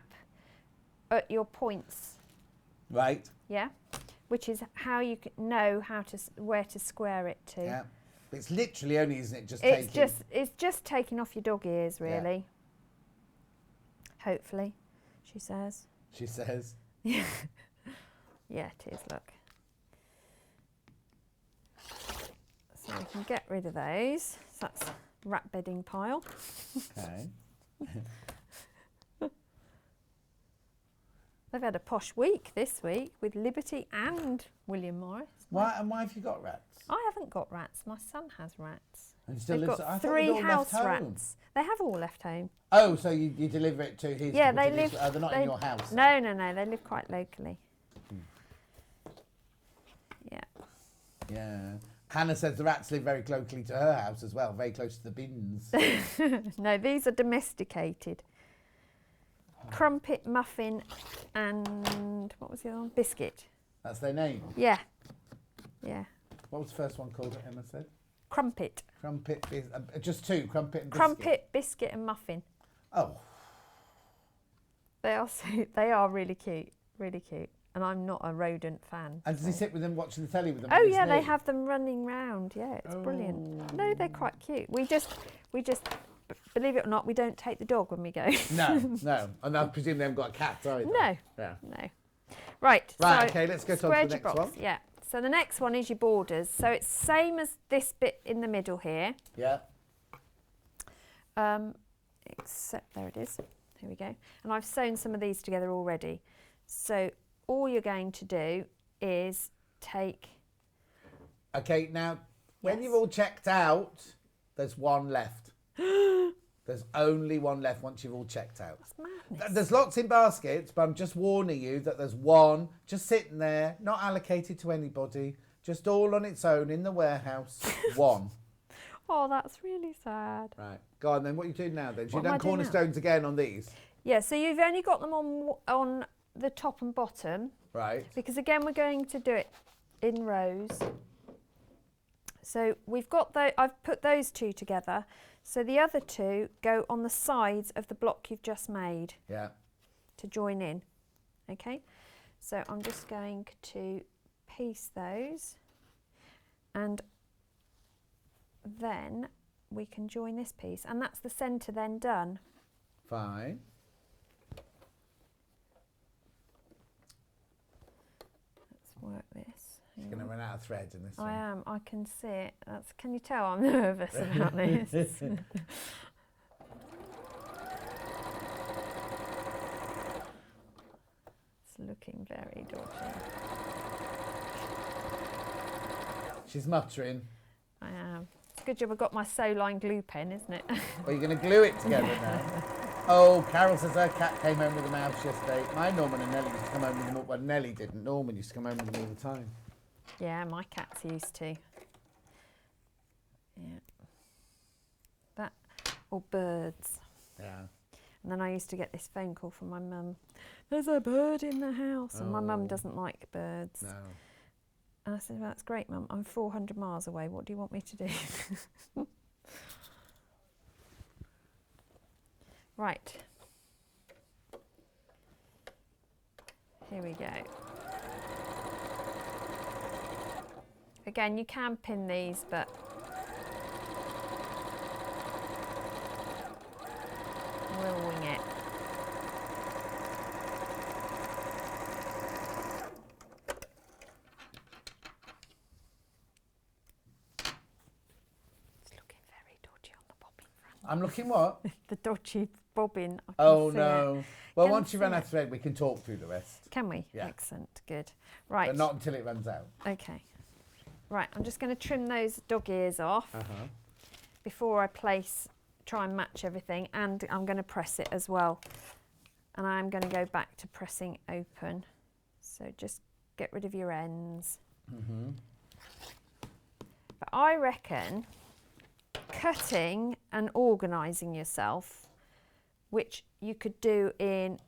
at your points. Right. Yeah, which is how you know where to square it to. Yeah, it's literally only, isn't it? It's just taking off your dog ears, really. Yeah. Hopefully, she says. She says. Yeah. Yeah, it is. Look. So we can get rid of those. So that's rat bedding pile. Okay. They've had a posh week this week with Liberty and William Morris. Why have you got rats? I haven't got rats. My son has rats. And still They've lives. got I 3 house rats. They have all left home. Oh, so you deliver it to his? Yeah, they live. They're not in your house. No. They live quite locally. Yeah. Yeah. Hannah says the rats live very locally to her house as well, very close to the bins. No, these are domesticated. Crumpet, Muffin, and what was the other one? Biscuit. That's their name? Yeah. Yeah. What was the first one called, Emma said? Crumpet. Crumpet, just 2, Crumpet and Biscuit. Crumpet, Biscuit and Muffin. Oh. They are really cute, and I'm not a rodent fan. And does he sit with them watching the telly with them? Oh yeah, they have them running round. Yeah, it's brilliant. No, they're quite cute. We just, believe it or not, we don't take the dog when we go. No. And I presume they haven't got a cat either. No. Yeah. No. Right. Right, so okay, let's go on to the next one. Yeah. So the next one is your borders. So it's same as this bit in the middle here. Yeah. Except there it is. Here we go. And I've sewn some of these together already. So all you're going to do is take... Okay, now, when Yes. you've all checked out, there's one left. There's only one left once you've all checked out. That's madness. There's lots in baskets, but I'm just warning you that there's one just sitting there, not allocated to anybody, just all on its own in the warehouse. One. Oh, that's really sad. Right. Go on then. What are you doing now then? So What you've am I done doing now? cornerstones again on these. Yeah, so you've only got them on the top and bottom, Right. because again we're going to do it in rows. So we've got I've put those two together. So the other two go on the sides of the block you've just made Yeah. to join in. Okay, so I'm just going to piece those, and then we can join this piece, and that's the centre then done. Fine. Let's work this. She's going to run out of thread in this one. I am. I can see it. Can you tell I'm nervous about this? It's looking very dodgy. She's muttering. I am. It's a good job I've got my Soline glue pen, isn't it? Well, you're going to glue it together now. Oh, Carol says her cat came home with a mouse yesterday. My Norman and Nellie used to come home with them. Well, Nellie didn't. Norman used to come home with them all the time. Yeah, my cats used to. Yeah. That, or birds. Yeah. And then I used to get this phone call from my mum. There's a bird in the house. And my mum Oh. doesn't like birds. No. And I said, well, that's great, Mum. I'm 400 miles away. What do you want me to do? Right. Here we go. Again, you can pin these, but we'll wing it. It's looking very dodgy on the bobbin front. I'm looking what? The dodgy bobbin. I can Oh, see no. it. Well, Can once you run see out it. of thread, we can talk through the rest. Can we? Yeah. Excellent. Good. Right. But not until it runs out. Okay. Right. I'm just going to trim those dog ears off Uh-huh. before I try and match everything, and I'm going to press it as well. And I'm going to go back to pressing open. So just get rid of your ends. Mm-hmm. But I reckon cutting and organising yourself, which you could do in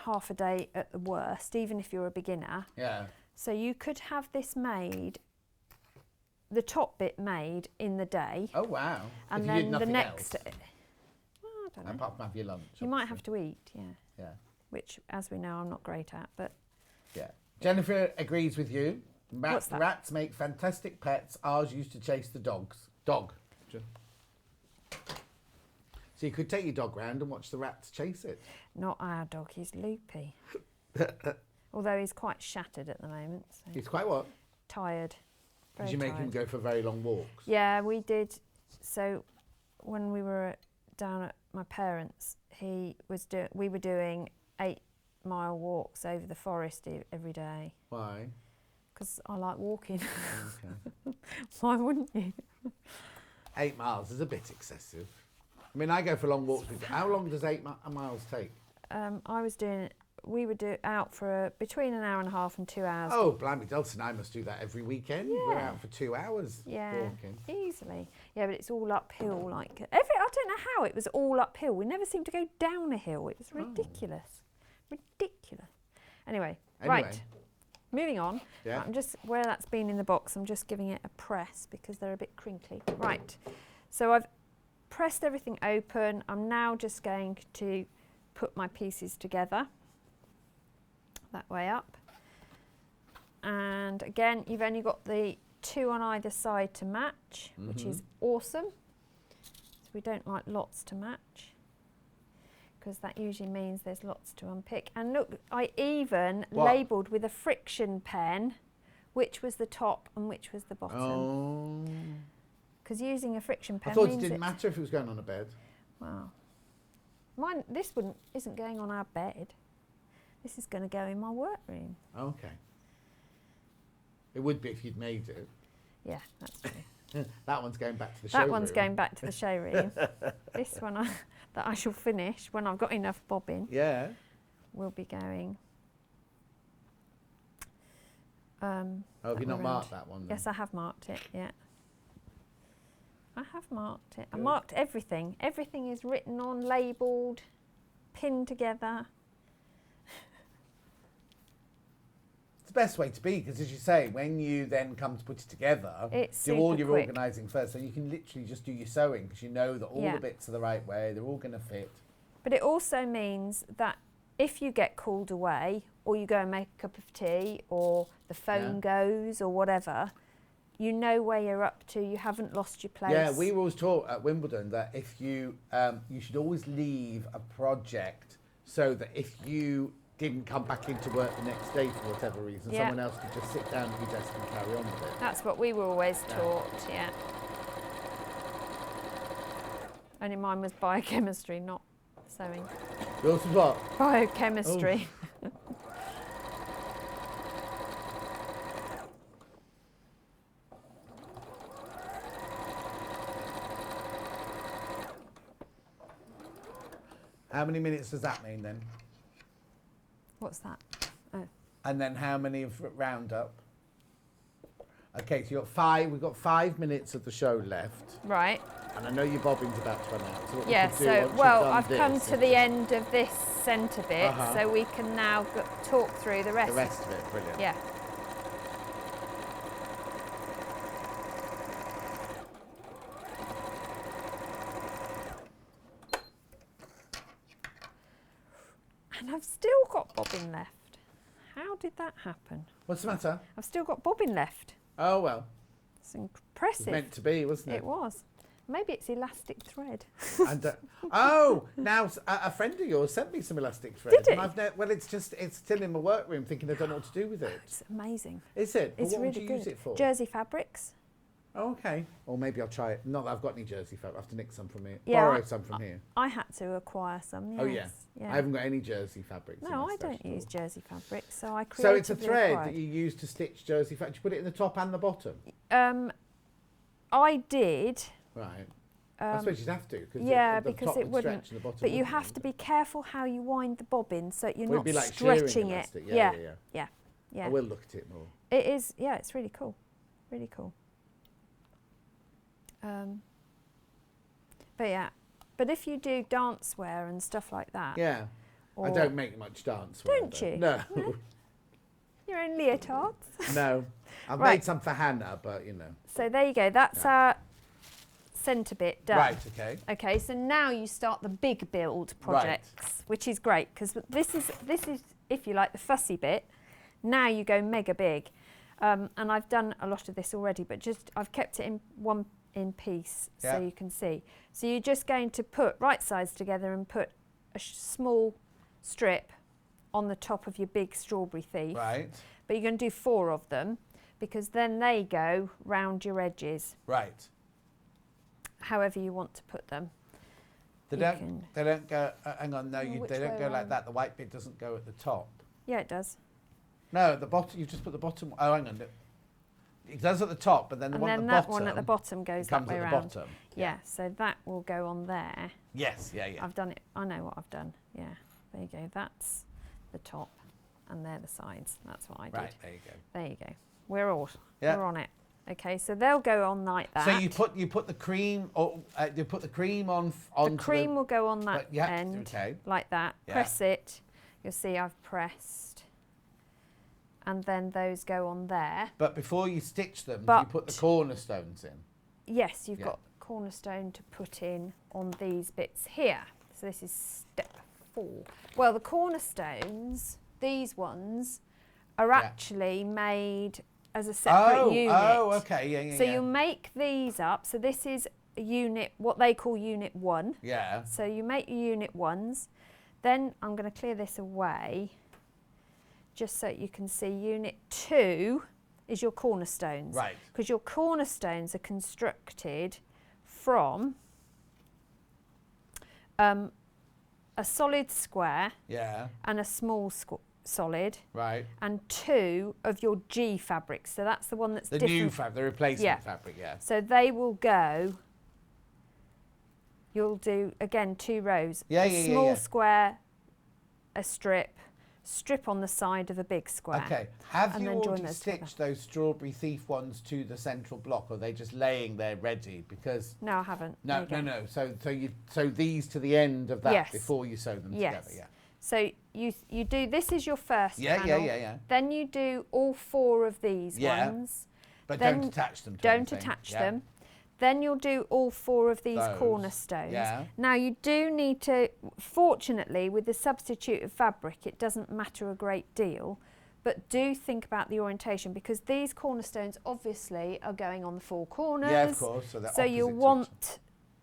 half a day at the worst, even if you're a beginner. Yeah. So you could have this made, the top bit made in the day. Oh, wow. And If you then did the nothing next, else, well, I don't know. apart from have your lunch. You might have obviously. to eat, yeah. Yeah. Which, as we know, I'm not great at, but Yeah. Jennifer agrees with you. What's that? Rats make fantastic pets. Ours used to chase the dogs. Dog. So you could take your dog round and watch the rats chase it. not our dog. He's loopy. Although he's quite shattered at the moment. So He's quite what? tired. Very Did you make tired. him go for very long walks? Yeah, we did. So when we were down at my parents', we were doing 8-mile walks over the forest every day Why? because I like walking. Okay. Why wouldn't you? 8 miles is a bit excessive. I mean, I go for long walks. How long does 8 miles take? We would do out for between an hour and a half and 2 hours. Oh, blimey, Delson, I must do that every weekend. We're Yeah. out for 2 hours Yeah, walking. easily. Yeah, but it's all uphill. Like I don't know how it was all uphill. We never seemed to go down a hill. It was ridiculous, ridiculous. Anyway, right. Moving on. Yeah. I'm just where that's been in the box. I'm just giving it a press because they're a bit crinkly. Right. So I've pressed everything open. I'm now just going to put my pieces together. That way up. And again, you've only got the 2 on either side to match, which is awesome. So we don't like lots to match because that usually means there's lots to unpick. And look, I even labelled with a friction pen which was the top and which was the bottom. Oh. Because using a friction pen I thought means it didn't matter if it was going on a bed. Wow. This isn't going on our bed. This is going to go in my workroom. Okay. It would be if you'd made it. Yeah, that's true. That one's going back to the showroom. That one's going back to the showroom. This one that I shall finish when I've got enough bobbin. Yeah. Will be going. Have you not marked that one then? Yes, I have marked it. Yeah. I have marked it. I marked everything. Everything is written on, labelled, pinned together. It's the best way to be, because as you say, when you then come to put it together, do all your organising first, so you can literally just do your sewing, because you know that all the bits are the right way, they're all going to fit. But it also means that if you get called away, or you go and make a cup of tea, or the phone goes, or whatever, you know where you're up to. You haven't lost your place. Yeah, we were always taught at Wimbledon that if you you should always leave a project so that if you didn't come back into work the next day for whatever reason, someone else could just sit down at your desk and carry on with it. That's what we were always taught. Yeah. Only mine was biochemistry, not sewing. Yours was what? Biochemistry. Oh. How many minutes does that mean then? What's that? Oh. And then how many of roundup? Okay, so you got 5. We've got 5 minutes of the show left. Right. And I know your bobbin's about to run out. So what Yeah. you could do So once you've well, done I've this, come to the end of this centre bit, Uh-huh. so we can now talk through the rest. the rest of it. Brilliant. Yeah. And I've still got bobbin left. How did that happen? What's the matter? I've still got bobbin left. Oh well. It's impressive. It was meant to be, wasn't it? It was. Maybe it's elastic thread. And, oh, now a friend of yours sent me some elastic thread. Did he? And it's still in my workroom thinking I don't know what to do with it. It's amazing. Is it? It's Well, what really would you good. use it for? Jersey fabrics. Oh, okay. Or maybe I'll try it. Not that I've got any jersey fabric. I have to nick some from here. Yeah, Borrow some from here. I had to acquire some. Yes. Oh, yeah. I haven't got any jersey fabrics. in No, my I stash don't at all. use jersey fabrics, so I So creatively it's a thread acquired. that you use to stitch jersey fabric. You put it in the top and the bottom. I did. Right. I suppose you'd have to. Yeah, the because top it would wouldn't. stretch and the bottom But you wouldn't, have to would it? be careful how you wind the bobbin so you're Well, not it'd be like shearing stretching it. elastic. Yeah. Yeah. I will look at it more. It is. Yeah, it's really cool. Really cool. But yeah, but if you do dance wear and stuff like that. Yeah. I or- don't make much dance. Don't you? No. Your own leotards. No. I've Right. made some for Hannah, but you know. So there you go. That's our centre bit done. Right, okay. Okay, so now you start the big build projects, which is great because this is, if you like, the fussy bit. Now you go mega big. And I've done a lot of this already, but just I've kept it in piece so you can see. So you're just going to put right sides together and put a small strip on the top of your big strawberry thief. Right. But you're going to do 4 of them because then they go round your edges, Right. however you want to put them. They don't go, hang on, no, which they don't way go like round? that. The white bit doesn't go at the top. Yeah, it does. No, the bottom, you've just put the bottom, oh, hang on. It does at the top, but then the And one then at the that bottom. one at the bottom goes comes that way at the round. bottom. Yeah, so that will go on there. Yes, yeah. I've done it. I know what I've done. Yeah, there you go. That's the top, and they're the sides. That's what I did. Right, there you go. There you go. We're Yeah. on it. Okay, so they'll go on like that. So you put the cream, or you put the cream on. The cream will go on that yeah, end, okay. like that. Yeah. Press it. You'll see I've pressed, and then those go on there. But before you stitch them, you But- put the cornerstones in. Yes, you've Yeah. got cornerstone to put in on these bits here. So this is step 4. Well, the cornerstones, these ones, are actually made as a separate unit. Oh, okay, yeah. So you make these up. So this is a unit, what they call unit 1. Yeah. So you make your unit 1s. Then I'm going to clear this away just so you can see unit 2 is your cornerstones. Right. Because your cornerstones are constructed from a solid square Yeah. and a small solid. Right. And 2 of your G fabrics. So that's the one that's The different. new fabric, the replacement fabric, yeah. So they will go, you'll do, again, 2 rows. A small square, a strip on the side of a big square. Okay. Have and you then join already those stitched those Strawberry Thief ones to the central block, or are they just laying there ready? Because No, I haven't. no. So you sew these to the end of that Yes. before you sew them Yes. together. Yeah. So you do, this is your first panel. Yeah. Then you do all 4 of these ones. But Then don't attach them to Don't anything. attach Yeah. them. Then you'll do all 4 of these Those. cornerstones. Yeah. Now you do need to, fortunately with the substituted fabric it doesn't matter a great deal, but do think about the orientation because these cornerstones obviously are going on the 4 corners. Yeah, of course. So you'll want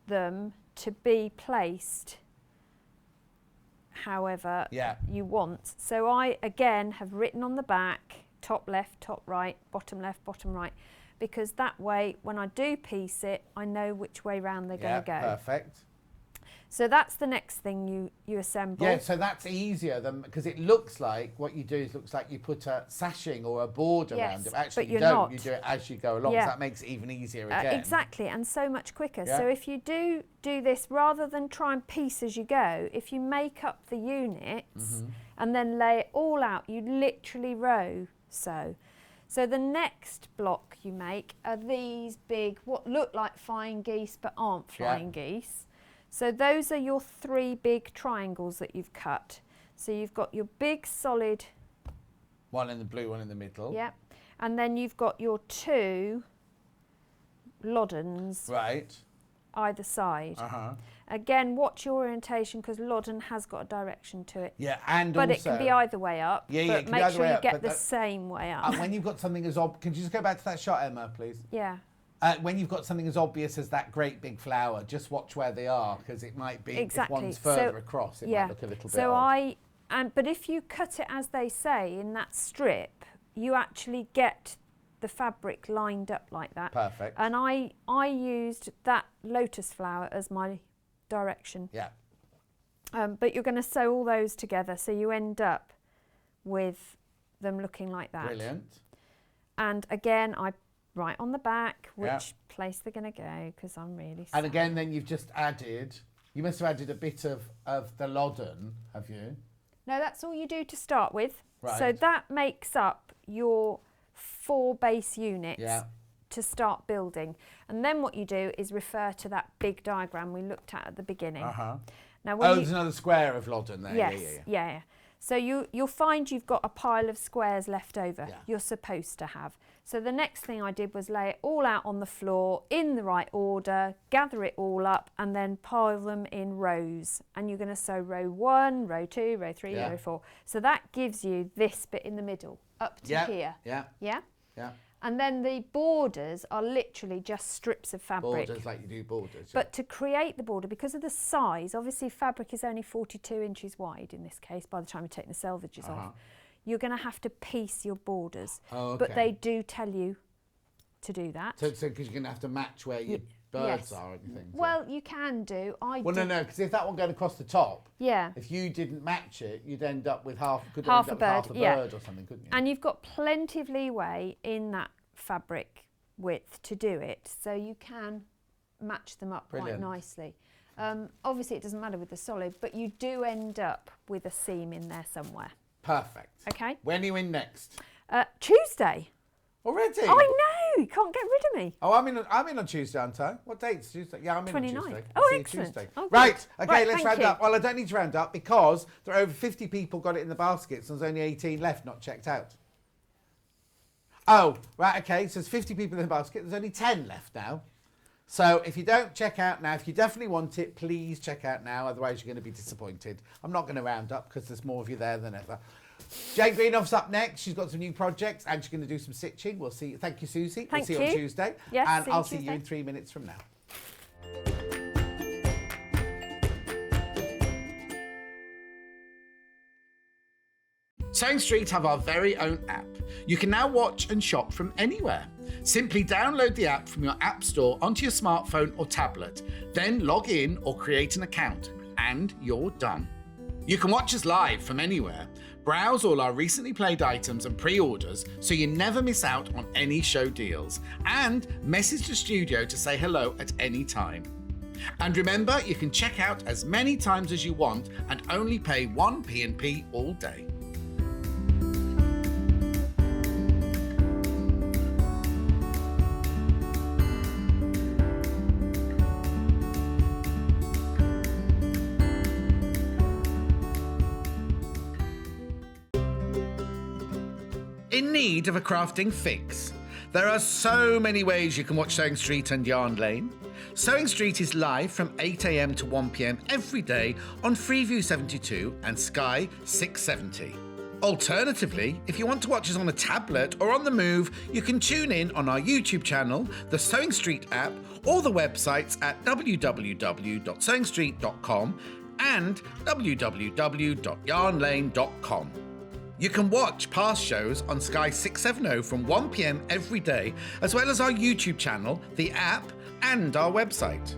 them to be placed however you want. So I again have written on the back top left, top right, bottom left, bottom right, because that way when I do piece it I know which way round they're going to go. Perfect. So that's the next thing you assemble. Yeah, so that's easier than, because it looks like what you do is looks like you put a sashing or a board around it. Actually, but you you're don't. not. You do it as you go along. So that makes it even easier again. Exactly, and so much quicker. Yeah. So if you do this, rather than try and piece as you go, if you make up the units and then lay it all out, you literally row sew. So the next block you make are these big, what look like flying geese but aren't flying geese. So those are your 3 big triangles that you've cut. So you've got your big solid. One in the blue, one in the middle. Yep. And then you've got your 2 loddens. Right. Either side. Uh-huh. Again, watch your orientation because Loddon has got a direction to it. Yeah, and but also... it can be either way up. Yeah, but it can make be either sure way you up, get but the same way up. And when you've got something as can you just go back to that shot, Emma, please? Yeah. When you've got something as obvious as that great big flower, just watch where they are because it might be if one's further across, it might look a little bit odd. But if you cut it as they say in that strip, you actually get the fabric lined up like that. Perfect. And I used that lotus flower as my direction. Yeah. But you're going to sew all those together so you end up with them looking like that. Brilliant. And again, I write on the back which place they're going to go because I'm really sad. And again, then you've just added, you must have added a bit of the Loddon, have you? No, that's all you do to start with. Right. So that makes up your 4 base units to start building. And then what you do is refer to that big diagram we looked at the beginning. Uh-huh. Now, when there's another square of Loddon there. Yes, yeah. So you'll find you've got a pile of squares left over. Yeah. You're supposed to have. So the next thing I did was lay it all out on the floor in the right order, gather it all up and then pile them in rows. And you're going to sew row 1, row 2, row 3, row 4. So that gives you this bit in the middle up to here. Yeah. Yeah? Yeah. And then the borders are literally just strips of fabric. Borders like you do borders. But to create the border, because of the size, obviously fabric is only 42 inches wide in this case by the time you take the selvages off. You're going to have to piece your borders. Oh, okay. But they do tell you to do that. So because you're going to have to match where your birds are and things. Well, you can do. No, because if that one going across the top, yeah, if you didn't match it, you'd end up with half a bird or something, couldn't you? And you've got plenty of leeway in that fabric width to do it, so you can match them up quite nicely. Obviously, it doesn't matter with the solid, but you do end up with a seam in there somewhere. Perfect. Okay. When are you in next? Tuesday. Already? I know. You can't get rid of me. Oh, I'm in on Tuesday, aren't I? What date's Tuesday? Yeah, I'm in on 29th. Tuesday. Oh, I'll see you excellent. Tuesday. Oh, right. good. Okay, Right, let's thank round you. up. Well, I don't need to round up because there are over 50 people got it in the baskets and there's only 18 left not checked out. Oh, right, okay. So there's 50 people in the basket. There's only 10 left now. So if you don't check out now, if you definitely want it, please check out now. Otherwise, you're going to be disappointed. I'm not going to round up because there's more of you there than ever. Jane Greenoff's up next. She's got some new projects and she's going to do some stitching. We'll see. Thank you, Susie. We'll see you on Tuesday. Yes, and see you I'll see you Tuesday. in 3 minutes from now. Sewing Street have our very own app. You can now watch and shop from anywhere. Simply download the app from your app store onto your smartphone or tablet, then log in or create an account, and you're done. You can watch us live from anywhere, browse all our recently played items and pre-orders so you never miss out on any show deals, and message the studio to say hello at any time. And remember, you can check out as many times as you want and only pay 1 P&P all day. In need of a crafting fix? There are so many ways you can watch Sewing Street and Yarn Lane. Sewing Street is live from 8 AM to 1 PM every day on Freeview 72 and Sky 670. Alternatively, if you want to watch us on a tablet or on the move, you can tune in on our YouTube channel, the Sewing Street app, or the websites at www.sewingstreet.com and www.yarnlane.com. You can watch past shows on Sky 670 from 1 PM every day, as well as our YouTube channel, the app, and our website.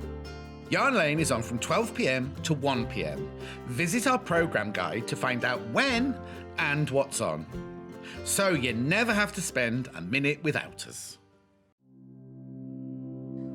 Yarn Lane is on from 12 PM to 1 PM. Visit our programme guide to find out when and what's on. So you never have to spend a minute without us.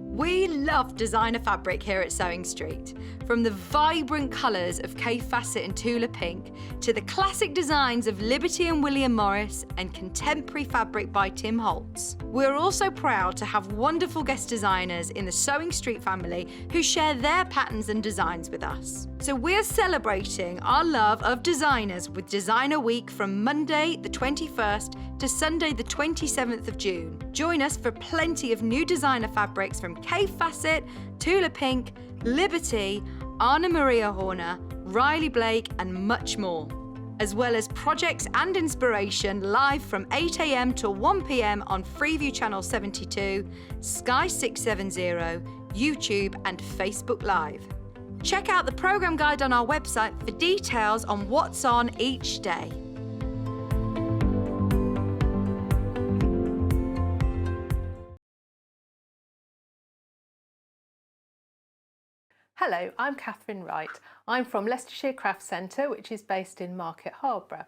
We love designer fabric here at Sewing Street. From the vibrant colours of Kay Facet and Tula Pink to the classic designs of Liberty and William Morris and contemporary fabric by Tim Holtz. We're also proud to have wonderful guest designers in the Sewing Street family who share their patterns and designs with us. So we're celebrating our love of designers with Designer Week from Monday the 21st to Sunday the 27th of June. Join us for plenty of new designer fabrics from Kay Facet, Tula Pink, Liberty, Anna Maria Horner, Riley Blake and much more. As well as projects and inspiration live from 8 AM to 1 PM on Freeview Channel 72, Sky 670, YouTube and Facebook Live. Check out the programme guide on our website for details on what's on each day. Hello, I'm Catherine Wright. I'm from Leicestershire Craft Centre, which is based in Market Harborough.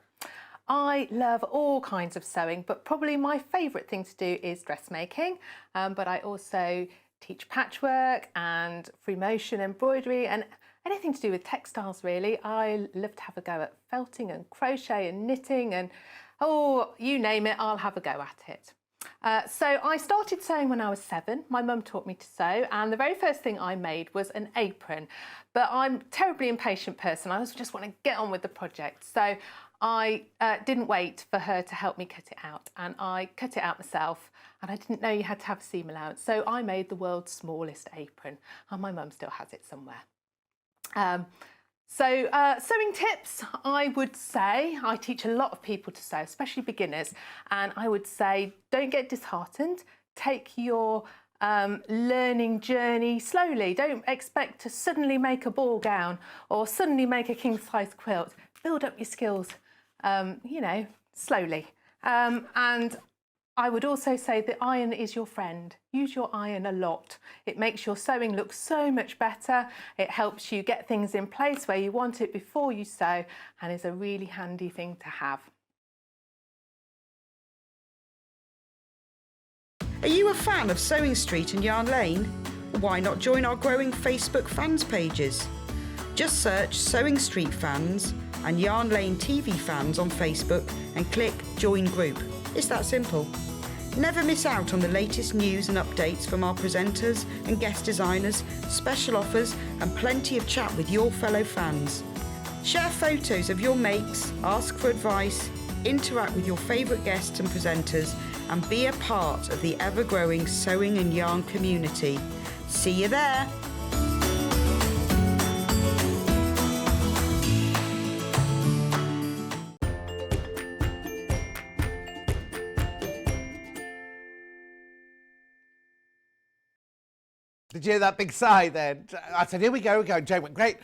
I love all kinds of sewing, but probably my favourite thing to do is dressmaking. But I also teach patchwork and free motion embroidery and anything to do with textiles really. I love to have a go at felting and crochet and knitting and you name it, I'll have a go at it. So I started sewing when I was 7. My mum taught me to sew and the very first thing I made was an apron. But I'm a terribly impatient person. I always just want to get on with the project. So I didn't wait for her to help me cut it out and I cut it out myself and I didn't know you had to have a seam allowance. So I made the world's smallest apron and my mum still has it somewhere. Sewing tips, I would say, I teach a lot of people to sew, especially beginners, and I would say don't get disheartened, take your learning journey slowly. Don't expect to suddenly make a ball gown or suddenly make a king-size quilt. Build up your skills, slowly. And I would also say the iron is your friend. Use your iron a lot. It makes your sewing look so much better. It helps you get things in place where you want it before you sew and is a really handy thing to have. Are you a fan of Sewing Street and Yarn Lane? Why not join our growing Facebook fans pages? Just search Sewing Street Fans and Yarn Lane TV Fans on Facebook and click Join Group. It's that simple. Never miss out on the latest news and updates from our presenters and guest designers, special offers and plenty of chat with your fellow fans. Share photos of your makes, ask for advice, interact with your favourite guests and presenters and be a part of the ever-growing sewing and yarn community. See you there! Did you hear that big sigh then? I said, here we go, Jane went, great.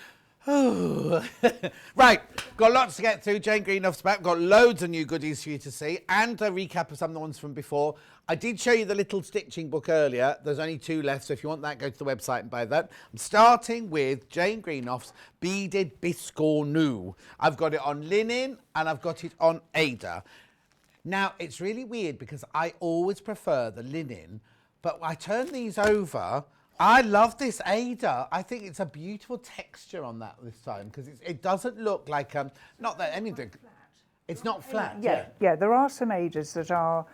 Right, got lots to get through. Jane Greenoff's back. Got loads of new goodies for you to see and a recap of some of the ones from before. I did show you the little stitching book earlier. There's only 2 left, so if you want that, go to the website and buy that. I'm starting with Jane Greenoff's Beaded Biscornu. I've got it on linen and I've got it on Ada. Now, it's really weird because I always prefer the linen, but I turn these over. I love this Ada. I think it's a beautiful texture on that this time because it doesn't look like, not that anything, it's not flat. Yeah, there are some Adas that are,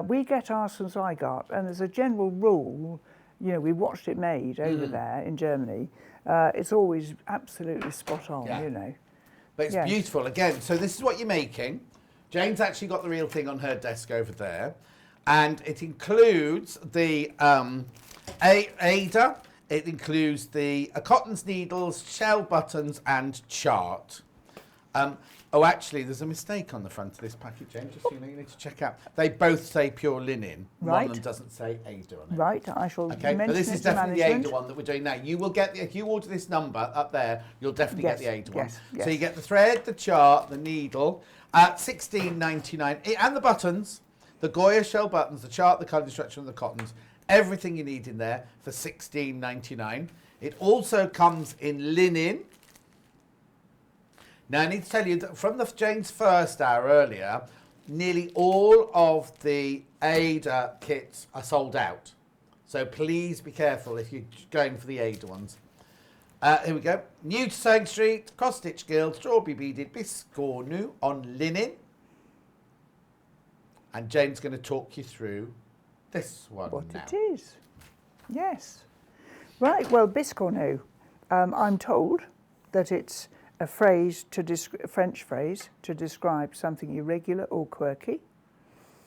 we get ours from Zygarde, and there's a general rule, you know, we watched it made over there in Germany. It's always absolutely spot on, you know. But it's beautiful. Again, so this is what you're making. Jane's actually got the real thing on her desk over there. And it includes the Ada. It includes the cottons, needles, shell buttons and chart. Oh, actually, there's a mistake on the front of this packet, Jane, just so you know, you need to check out. They both say pure linen. Right. One of them doesn't say Ada on it. Right, I shall mention but this it is to definitely the management. Ada one that we're doing now. You will get, if you order this number up there, you'll definitely get the Ada one. Yes. So you get the thread, the chart, the needle, at $16.99, and the buttons, the Goya shell buttons, the chart, the colour instruction, and the cottons. Everything you need in there for $16.99. It also comes in linen. Now, I need to tell you that from the Jane's first hour earlier, nearly all of the Ada kits are sold out. So please be careful if you're going for the Ada ones. Here we go. New to Sewing Street, Cross Stitch Guild, Strawberry Beaded Biscornu on linen. And Jane's going to talk you through this one What now. it is. Yes. Right, well, Biscornu, I'm told that it's a phrase a French phrase to describe something irregular or quirky.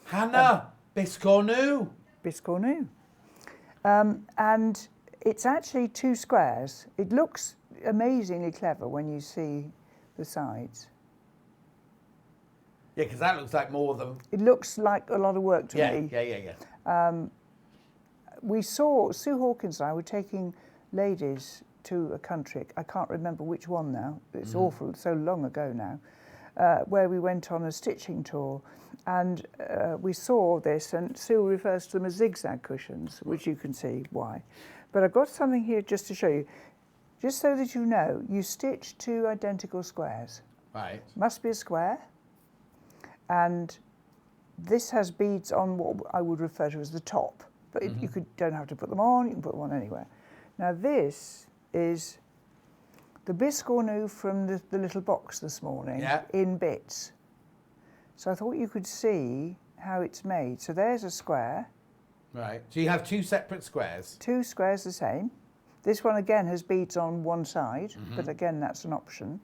Hannah, Biscornu. Biscornu. And it's actually 2 squares. It looks amazingly clever when you see the sides. Yeah, because that looks like more than... It looks like a lot of work to me. Yeah. We saw, Sue Hawkins and I were taking ladies to a country, I can't remember which one now, it's awful, so long ago now, where we went on a stitching tour, and we saw this, and Sue refers to them as zigzag cushions, which you can see why. But I've got something here just to show you, just so that you know, you stitch 2 identical squares. Right. Must be a square, and this has beads on what I would refer to as the top, but you don't have to put them on, you can put them on anywhere. Now this is the Biscornu from the little box this morning in bits. So I thought you could see how it's made. So there's a square. Right. So you have 2 separate squares. 2 squares the same. This one again has beads on one side, but again that's an option.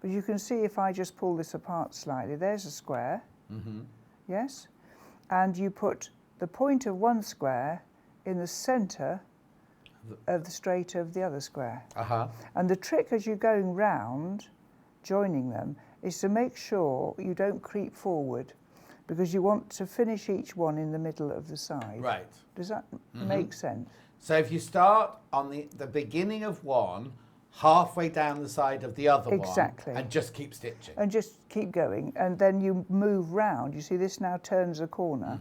But you can see if I just pull this apart slightly, there's a square. Yes? And you put the point of one square in the centre of the straight of the other square. And the trick as you're going round, joining them, is to make sure you don't creep forward, because you want to finish each one in the middle of the side. Right. Does that make sense? So if you start on the beginning of one, halfway down the side of the other Exactly. one, and just keep stitching. And just keep going, and then you move round. You see this now turns a corner.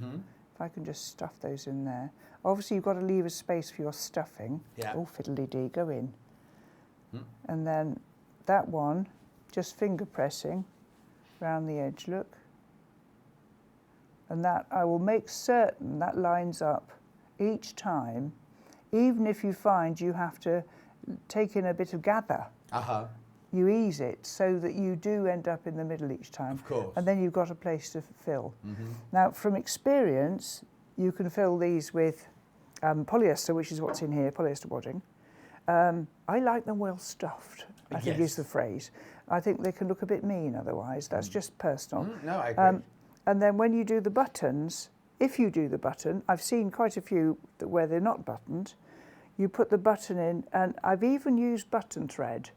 If I can just stuff those in there. Obviously you've got to leave a space for your stuffing. Yeah. Oh, fiddly-dee, go in. And then that one, just finger pressing round the edge, look. And that, I will make certain that lines up each time, even if you find you have to take in a bit of gather. You ease it so that you do end up in the middle each time. Of course. And then you've got a place to fill. Now, from experience, you can fill these with polyester, which is what's in here, polyester wadding. I like them well stuffed, I think is the phrase. I think they can look a bit mean otherwise. That's just personal. No, I agree. And then when you do the buttons, if you do the button, I've seen quite a few where they're not buttoned, you put the button in, and I've even used button thread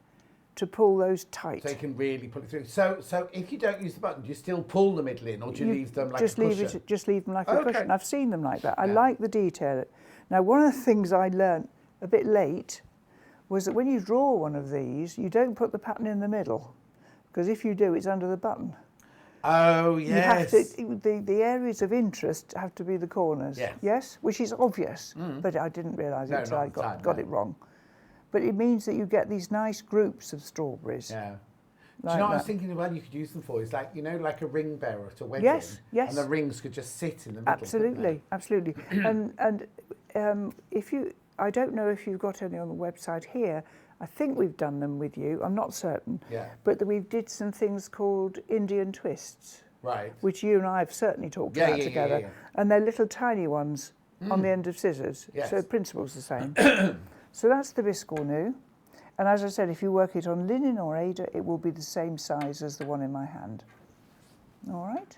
to pull those tight. So you can really pull it through. So if you don't use the button, do you still pull the middle in, or do you leave them like just a cushion? Just leave them like a cushion. I've seen them like that. I like the detail. Now, one of the things I learnt a bit late was that when you draw one of these, you don't put the pattern in the middle, because if you do, it's under the button. Oh, You have yes. to, the areas of interest have to be the corners. Yes. Yes? Which is obvious, but I didn't realise No, it until not I at the time, got no. it wrong. But it means that you get these nice groups of strawberries. Yeah. Do Like you know what I was that. thinking about you could use them for? It's like, you know, like a ring bearer at a wedding. Yes, yes. And the rings could just sit in the middle. Absolutely, absolutely. and if you, I don't know if you've got any on the website here. I think we've done them with you. I'm not certain. Yeah. But that we did some things called Indian twists, Right. which you and I have certainly talked Yeah, about yeah, together. yeah. And they're little tiny ones on the end of scissors. Yes. So the principle's the same. So that's the biscuit new. And as I said, if you work it on linen or Ada, it will be the same size as the one in my hand. All right?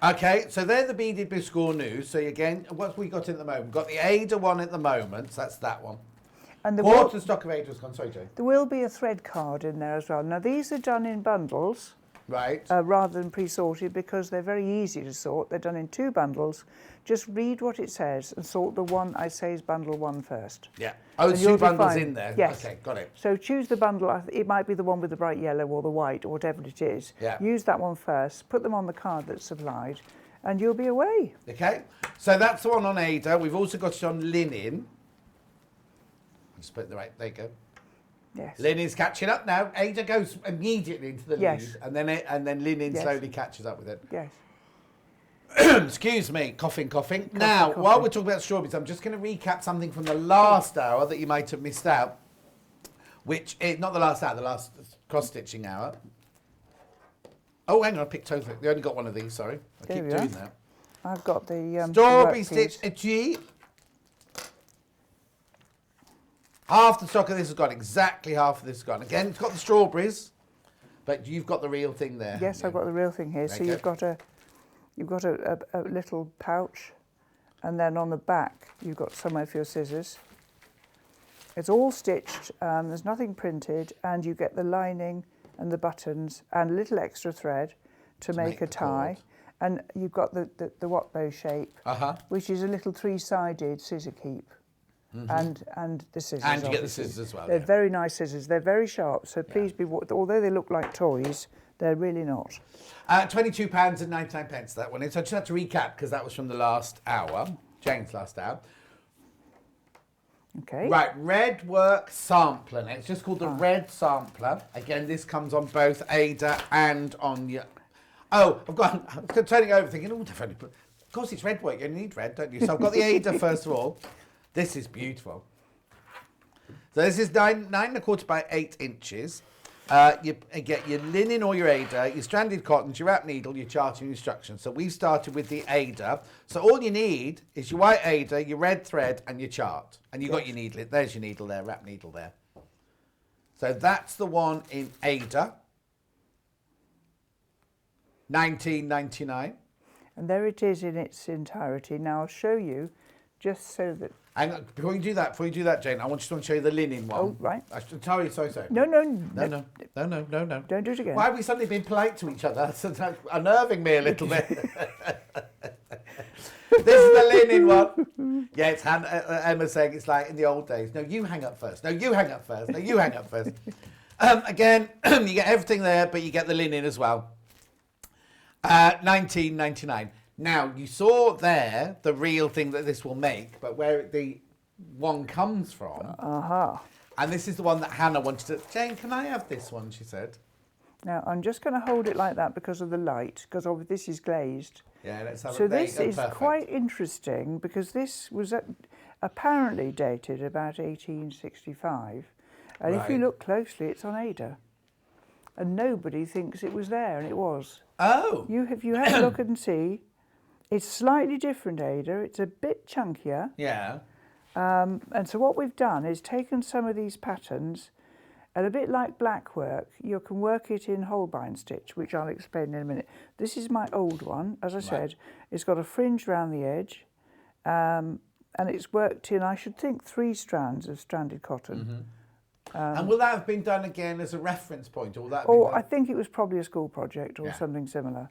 Okay, so they're the beaded biscuit news. So again, what we got in at the moment? We've got the Ada one at the moment. So that's that one. And Quarter stock of Ada has gone. Sorry, Jane. there will be a thread card in there as well. Now, these are done in bundles. Right. Rather than pre-sorted because they're very easy to sort. They're done in 2 bundles. Just read what it says and sort the one I say is bundle 1 first. Yeah. Oh, And it's you'll 2 be bundles fine. in there. Yes. Okay, got it. So choose the bundle. It might be the one with the bright yellow or the white or whatever it is. Yeah. Use that one first. Put them on the card that's supplied, and you'll be away. Okay, so that's the one on Ada. We've also got it on linen. Just put it the right. There you go. Yes. Linen's catching up now. Ada goes immediately into the Yes. lead, and then linen Yes. slowly catches up with it. Yes. Excuse me, coughing. Now, while we're talking about strawberries, I'm just going to recap something from the last hour that you might have missed out, which is not the last hour, the last cross-stitching hour. Oh, hang on, I picked over. They only got one of these, sorry. I There keep we doing are. that. I've got the Strawberry work stitch piece. etui. Half the stock of this has gone, exactly half of this has gone. Again, it's got the strawberries, but you've got the real thing there. Yes, I've got the real thing here. So Okay. you've got a little pouch, and then on the back you've got somewhere for your scissors. It's all stitched. There's nothing printed, and you get the lining and the buttons and a little extra thread to make a the tie. cord. And you've got the Watbow shape, Uh-huh. which is a little 3-sided scissor keep. And the scissors. And you get the obviously. scissors as well, They're yeah. very nice scissors. They're very sharp. So please be. Although they look like toys, they're really not. £22.99 that one is. So I just had to recap because that was from the last hour, Jane's last hour. Okay. Right, red work sampler. Now, it's just called the red sampler. Again, this comes on both Ada and on your... Oh, I'm turning it over thinking, oh, they've only put... Of course, it's red work. You need red, don't you? So I've got the Ada first of all. This is beautiful. So this is 9 1/4 by 8 inches. You get your linen or your Ada, your stranded cottons, your wrap needle, your charting instructions. So we've started with the Ada. So all you need is your white Ada, your red thread, and your chart. And you've got your needle. There's your needle there, wrap needle there. So that's the one in Ada. £19.99. And there it is in its entirety. Now I'll show you, just so that. Hang on, before you do that, Jane, I want to show you the linen one. Oh, right. Sorry. No. No. Don't do it again. Why have we suddenly been polite to each other? That's unnerving me a little bit. This is the linen one. Yeah, it's Emma saying it's like in the old days. No, you hang up first. No, you hang up first. No, you hang up first. Again, you get everything there, but you get the linen as well. £19.99. Now, you saw there the real thing that this will make, but where the one comes from. And this is the one that Hannah wanted to... Jane, can I have this one, she said. Now I'm just going to hold it like that because of the light, because this is glazed. Yeah, let's have So it. this is quite interesting because this was apparently dated about 1865. And if you Right. look closely, it's on Ada. And nobody thinks it was there, and it was. Oh. If you have a look and see, it's slightly different Ada. It's a bit chunkier. Yeah. And so what we've done is taken some of these patterns, and a bit like black work, you can work it in Holbein stitch, which I'll explain in a minute. This is my old one, as I said. It's got a fringe round the edge, and it's worked in, I should think, 3 strands of stranded cotton. And will that have been done again as a reference point? Or will that Or I think it was probably a school project or Yeah. something similar.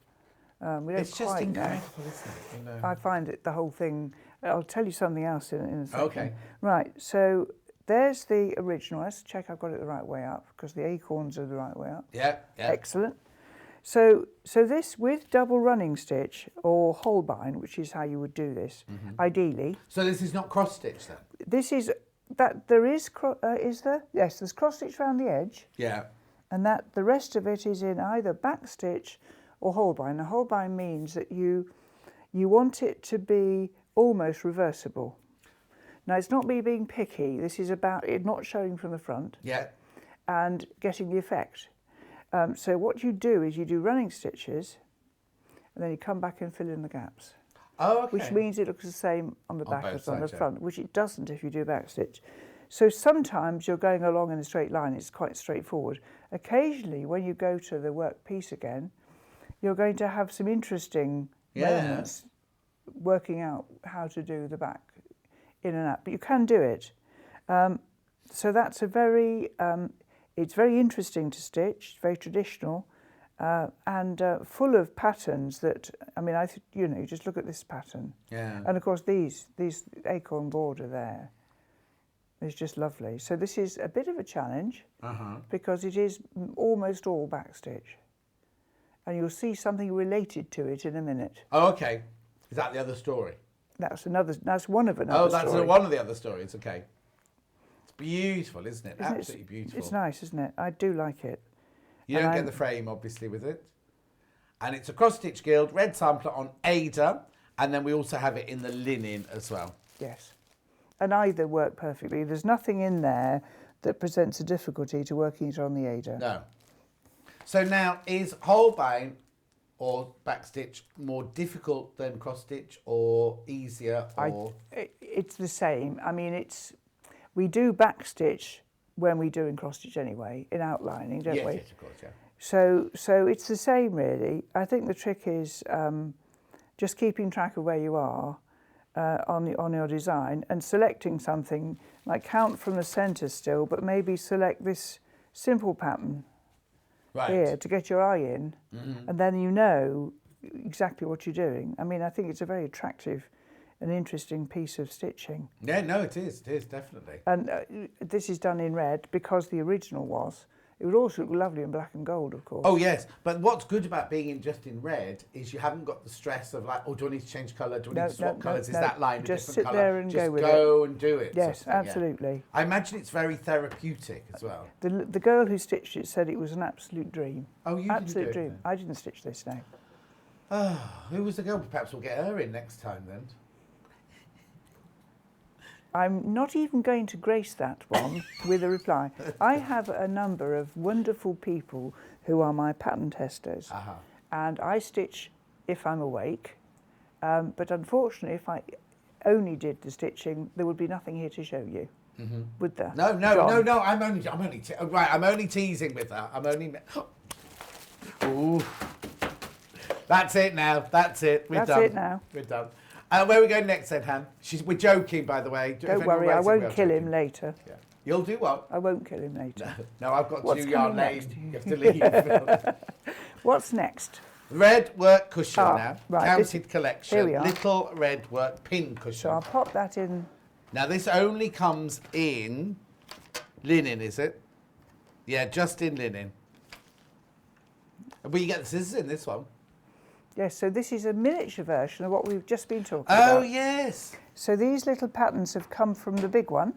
We don't It's just quite know. incredible, isn't it? You know. I find it, the whole thing, I'll tell you something else in a second. Okay. Right, so there's the original. Let's check I've got it the right way up, because the acorns are the right way up. Yeah. Excellent. So this with double running stitch or holbein, which is how you would do this, ideally. So this is not cross stitch then? This is that there is is there? Yes, there's cross stitch around the edge. Yeah. And that the rest of it is in either back stitch or holbein. The holbein means that you want it to be almost reversible. Now, it's not me being picky. This is about it not showing from the front. Yeah. And getting the effect. So what you do is you do running stitches, and then you come back and fill in the gaps. Oh, okay. Which means it looks the same on the back both as on the sides, yeah. front, which it doesn't if you do back stitch. So sometimes you're going along in a straight line, it's quite straightforward. Occasionally, when you go to the work piece again, you're going to have some interesting moments working out how to do the back in and out, but you can do it. So that's a very, it's very interesting to stitch, very traditional, and full of patterns that, I mean, you know, you just look at this pattern. Yeah. And of course these acorn border there is just lovely. So this is a bit of a challenge because it is almost all backstitch. And you'll see something related to it in a minute. Oh, okay. Is that the other story? That's one of another story. Oh, that's one of the other stories, okay. It's beautiful, isn't it? Absolutely beautiful. It's nice, isn't it? I do like it. You don't get the frame, obviously, with it. And it's a cross-stitch guild, red sampler on Ada, and then we also have it in the linen as well. Yes. And either work perfectly. There's nothing in there that presents a difficulty to working it on the Ada. No. So now, is holbein or backstitch more difficult than cross-stitch or easier? Or it's the same. I mean, we do backstitch when we do in cross-stitch anyway, in outlining, don't we? Yes, of course, yeah. So it's the same, really. I think the trick is just keeping track of where you are on your design and selecting something, like count from the centre still, but maybe select this simple pattern here to get your eye in, and then you know exactly what you're doing. I mean, I think it's a very attractive and interesting piece of stitching. Yeah, no, it is, definitely. And this is done in red because the original was. It would also look lovely in black and gold, of course. Oh, yes. But what's good about being just in red is you haven't got the stress of like, oh, do I need to change colour? Do I need to swap colours? Is that line a just different colour? Just sit there and just go with it. Just go and do it. Yes, sort of thing, absolutely. Yeah. I imagine it's very therapeutic as well. The girl who stitched it said it was an absolute dream. Oh, you absolute didn't do dream. it, then? I didn't stitch this now. Oh, who was the girl? Perhaps we'll get her in next time then. I'm not even going to grace that one with a reply. I have a number of wonderful people who are my pattern testers, and I stitch if I'm awake. But unfortunately, if I only did the stitching, there would be nothing here to show you. Would there? No. I'm only teasing with that. I'm only. Ooh. That's it now. That's it. We're done. That's it now. We're done. Where are we going next then, Han? We're joking, by the way. Don't worry, I won't kill him later. Yeah. You'll do what? I won't kill him later. No, I've got What's 2 yard coming lane. You have to leave. What's next? Red work cushion now. Right, Counted collection. Here we are. Little red work pin cushion. So I'll pop that in. Now this only comes in linen, is it? Yeah, just in linen. But you get the scissors in this one. Yes, so this is a miniature version of what we've just been talking about. Oh, yes. So these little patterns have come from the big one.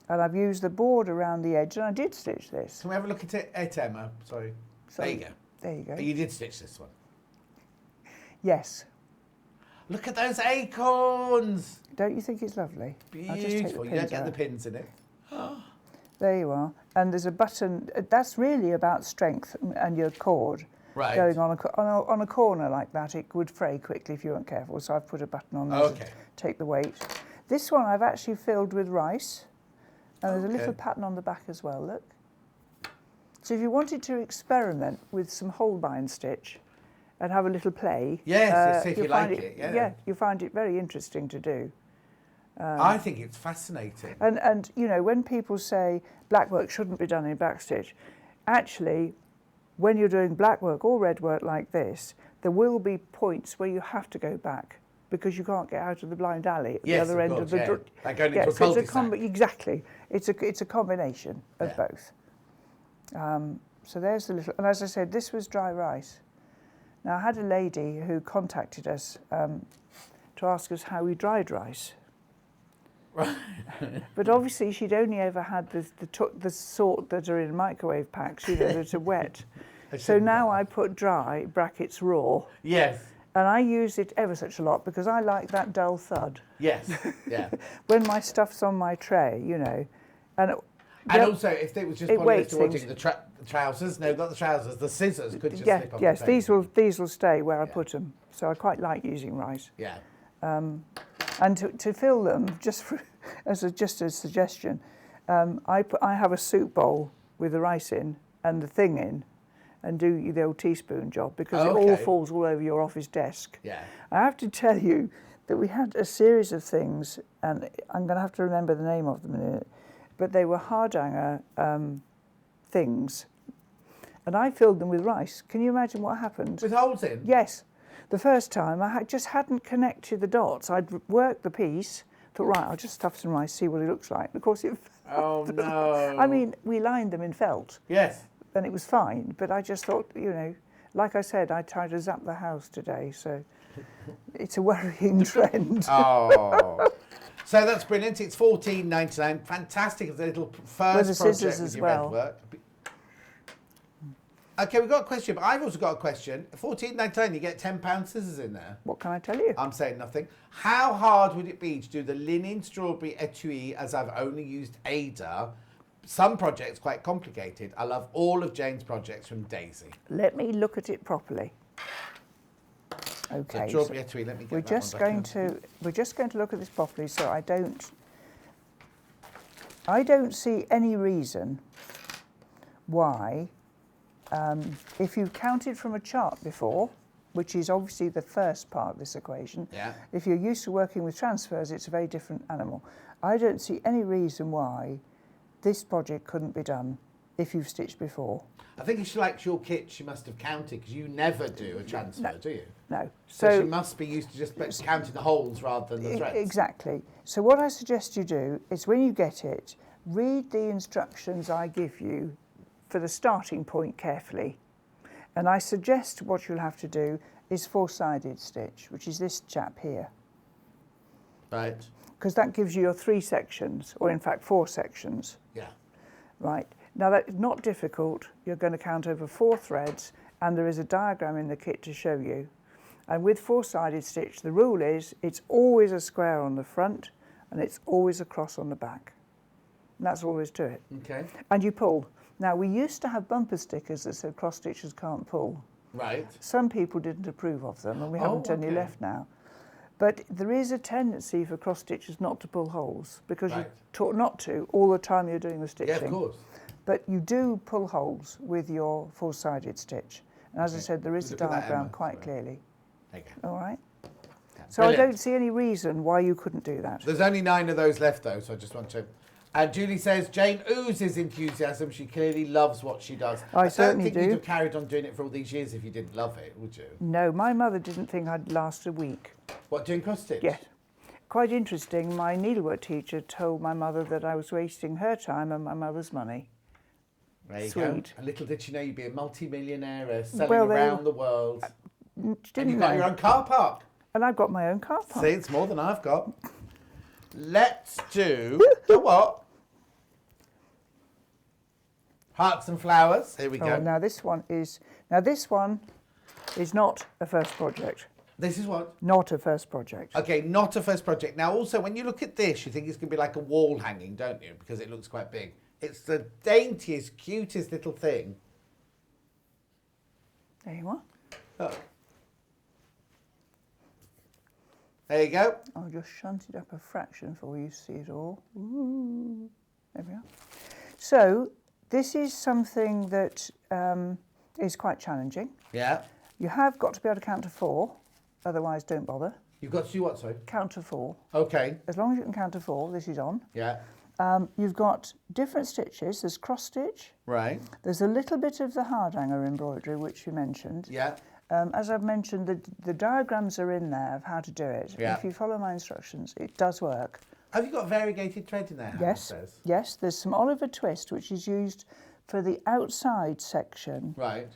And I've used the board around the edge, and I did stitch this. Can we have a look at it, Emma? Sorry. There you go. There you go. You did stitch this one. Yes. Look at those acorns. Don't you think it's lovely? Beautiful. You don't get the pins in it. There you are. And there's a button. That's really about strength and your cord. Right. Going on a corner like that, it would fray quickly if you weren't careful. So I've put a button on there to take the weight. This one I've actually filled with rice. And there's a little pattern on the back as well, look. So if you wanted to experiment with some holbein stitch and have a little play... Yes, if you like it, yeah. Yeah, you find it very interesting to do. I think it's fascinating. And you know, when people say black work shouldn't be done in backstitch, actually, when you're doing black work or red work like this, there will be points where you have to go back because you can't get out of the blind alley at the other end of the... Like going into a cul-de-sac. Exactly. It's a combination of both. So there's the little, and as I said, this was dry rice. Now I had a lady who contacted us to ask us how we dried rice. Right. But obviously she'd only ever had the sort that are in microwave packs, you know, that are wet. So now I put dry, brackets raw. Yes. And I use it ever such a lot because I like that dull thud. Yes. Yeah. When my stuff's on my tray, you know. And also, if it was just polyester wanting the trousers, no, not the trousers, the scissors could just slip off yes, the table. these will stay where I put them. So I quite like using rice. Yeah. And to fill them, just as a suggestion, I have a soup bowl with the rice in and the thing in, and do the old teaspoon job because it all falls all over your office desk. Yeah. I have to tell you that we had a series of things, and I'm going to have to remember the name of them in a minute, but they were hardanger things, and I filled them with rice. Can you imagine what happened? With holes in? Yes. The first time I just hadn't connected the dots. I'd worked the piece, thought, right, I'll just stuff some rice, see what it looks like. And of course it Oh no. I mean, we lined them in felt. Yes. And it was fine, but I just thought, you know, like I said, I tried to zap the house today, so it's a worrying trend. Oh. So that's brilliant. It's $14.99. Fantastic. It's a little first project with your red work. Okay, we've got a question, but I've also got a question. $14.99, you get £10 scissors in there. What can I tell you? I'm saying nothing. How hard would it be to do the linen strawberry etui as I've only used Ada? Some projects quite complicated. I love all of Jane's projects from Daisy. Let me look at it properly. Okay. So strawberry etui, let me get we're just going to look at this properly, so I don't see any reason why. If you've counted from a chart before, which is obviously the first part of this equation, if you're used to working with transfers, it's a very different animal. I don't see any reason why this project couldn't be done if you've stitched before. I think if she likes your kit, she must have counted, because you never do a transfer, do you? No. So she must be used to just counting the holes rather than the threads. Exactly. So what I suggest you do is when you get it, read the instructions I give you for the starting point carefully. And I suggest what you'll have to do is four-sided stitch, which is this chap here. Right. Because that gives you your 3 sections, or in fact 4 sections. Yeah. Right. Now that's not difficult. You're going to count over 4 threads, and there is a diagram in the kit to show you. And with four-sided stitch, the rule is it's always a square on the front, and it's always a cross on the back. And that's all there is to it. Okay. And you pull. Now, we used to have bumper stickers that said cross stitchers can't pull. Right. Some people didn't approve of them, and we haven't any left now. But there is a tendency for cross stitchers not to pull holes, because you're taught not to all the time you're doing the stitching. Yeah, of course. But you do pull holes with your four-sided stitch. And as I said, there is a diagram quite clearly. There you go. All right? Yeah, so brilliant. I don't see any reason why you couldn't do that. There's only 9 of those left, though, so I just want to... And Julie says, Jane oozes enthusiasm. She clearly loves what she does. I certainly don't think do. you'd have carried on doing it for all these years if you didn't love it, would you? No, my mother didn't think I'd last a week. What, doing cross stitch? Yes. Quite interesting. My needlework teacher told my mother that I was wasting her time and my mother's money. There you Sweet. go. And little did she know you'd be a multi-millionaire selling around the world. And you've got your own car park. And I've got my own car park. See, it's more than I've got. Let's do the what? Hearts and flowers. Here we go. Now this one is not a first project. This is what? Not a first project. Okay, not a first project. Now also when you look at this, you think it's going to be like a wall hanging, don't you? Because it looks quite big. It's the daintiest, cutest little thing. There you are. Oh. There you go. I'll just shunt it up a fraction for you to see it all. Ooh. There we are. So this is something that is quite challenging. Yeah. You have got to be able to count to 4, otherwise don't bother. You've got to do what, sorry? Count to 4. Okay. As long as you can count to 4, this is on. Yeah. You've got different stitches. There's cross stitch. Right. There's a little bit of the hardanger embroidery, which you mentioned. Yeah. As I've mentioned, the diagrams are in there of how to do it. Yeah. If you follow my instructions, it does work. Have you got variegated thread in there? Yes. Yes, there's some Oliver twist, which is used for the outside section, Right.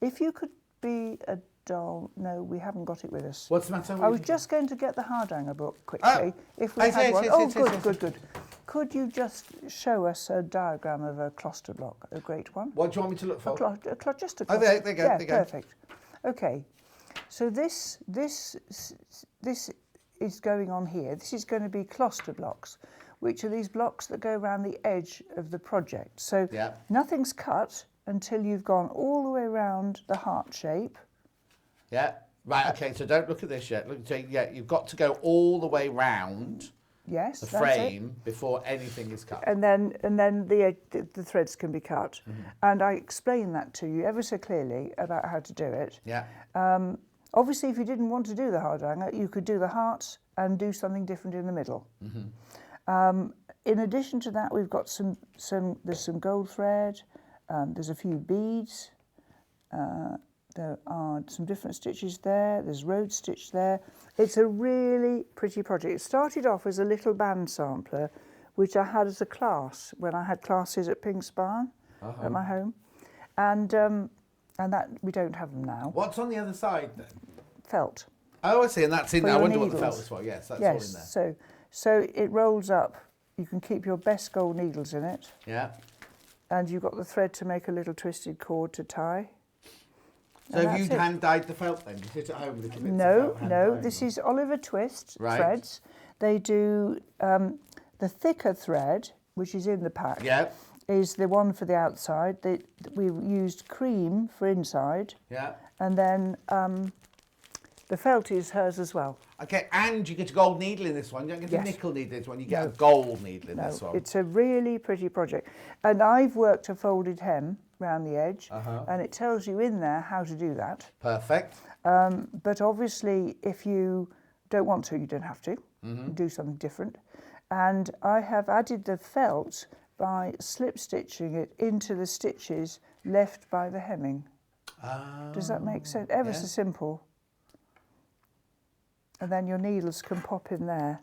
if you could be a doll. No, we haven't got it with us. What's the matter? I was just going to get the Hardanger book quickly. If we I had see, one. I see, Oh, I see, good, I see. good, good. Could you just show us a diagram of a cluster block, a great one? What do you want me to look for? Just a cluster. Oh, there you go, Yeah, there you go. perfect. Okay, so this is going on here. This is going to be cluster blocks, which are these blocks that go around the edge of the project. So Yeah. nothing's cut until you've gone all the way around the heart shape. Yeah. Right, okay, so don't look at this yet. Look, so, yeah, you've got to go all the way round Yes, the that's it. frame before anything is cut. And then the threads can be cut. And I explained that to you ever so clearly about how to do it. Yeah. Obviously, if you didn't want to do the Hardanger, you could do the hearts and do something different in the middle. In addition to that, we've got there's some gold thread, there's a few beads, there are some different stitches there, there's road stitch there. It's a really pretty project. It started off as a little band sampler, which I had as a class when I had classes at Pinks Barn at my home. And that we don't have them now. What's on the other side then? Felt. Oh, I see, and that's in For there. I your wonder what the felt needles. was for. Yes, that's Yes, all in there. so it rolls up. You can keep your best gold needles in it, Yeah. and you've got the thread to make a little twisted cord to tie. So And have you that's it. hand dyed the felt then? You sit at home with little bits of No, felt hand no, dyed? this is Oliver Twist Right. threads. They do the thicker thread, which is in the pack, Yeah, is the one for the outside. We used cream for inside, yeah. and then the felt is hers as well. Okay, and you get a gold needle in this one. You don't get a Yes. nickel needle in this one. You get a gold needle in No, this one. it's a really pretty project. And I've worked a folded hem round the edge, and it tells you in there how to do that. Perfect. But obviously, if you don't want to, you don't have to. Do something different. And I have added the felt by slip stitching it into the stitches left by the hemming. Does that make sense? Ever so simple. And then your needles can pop in there.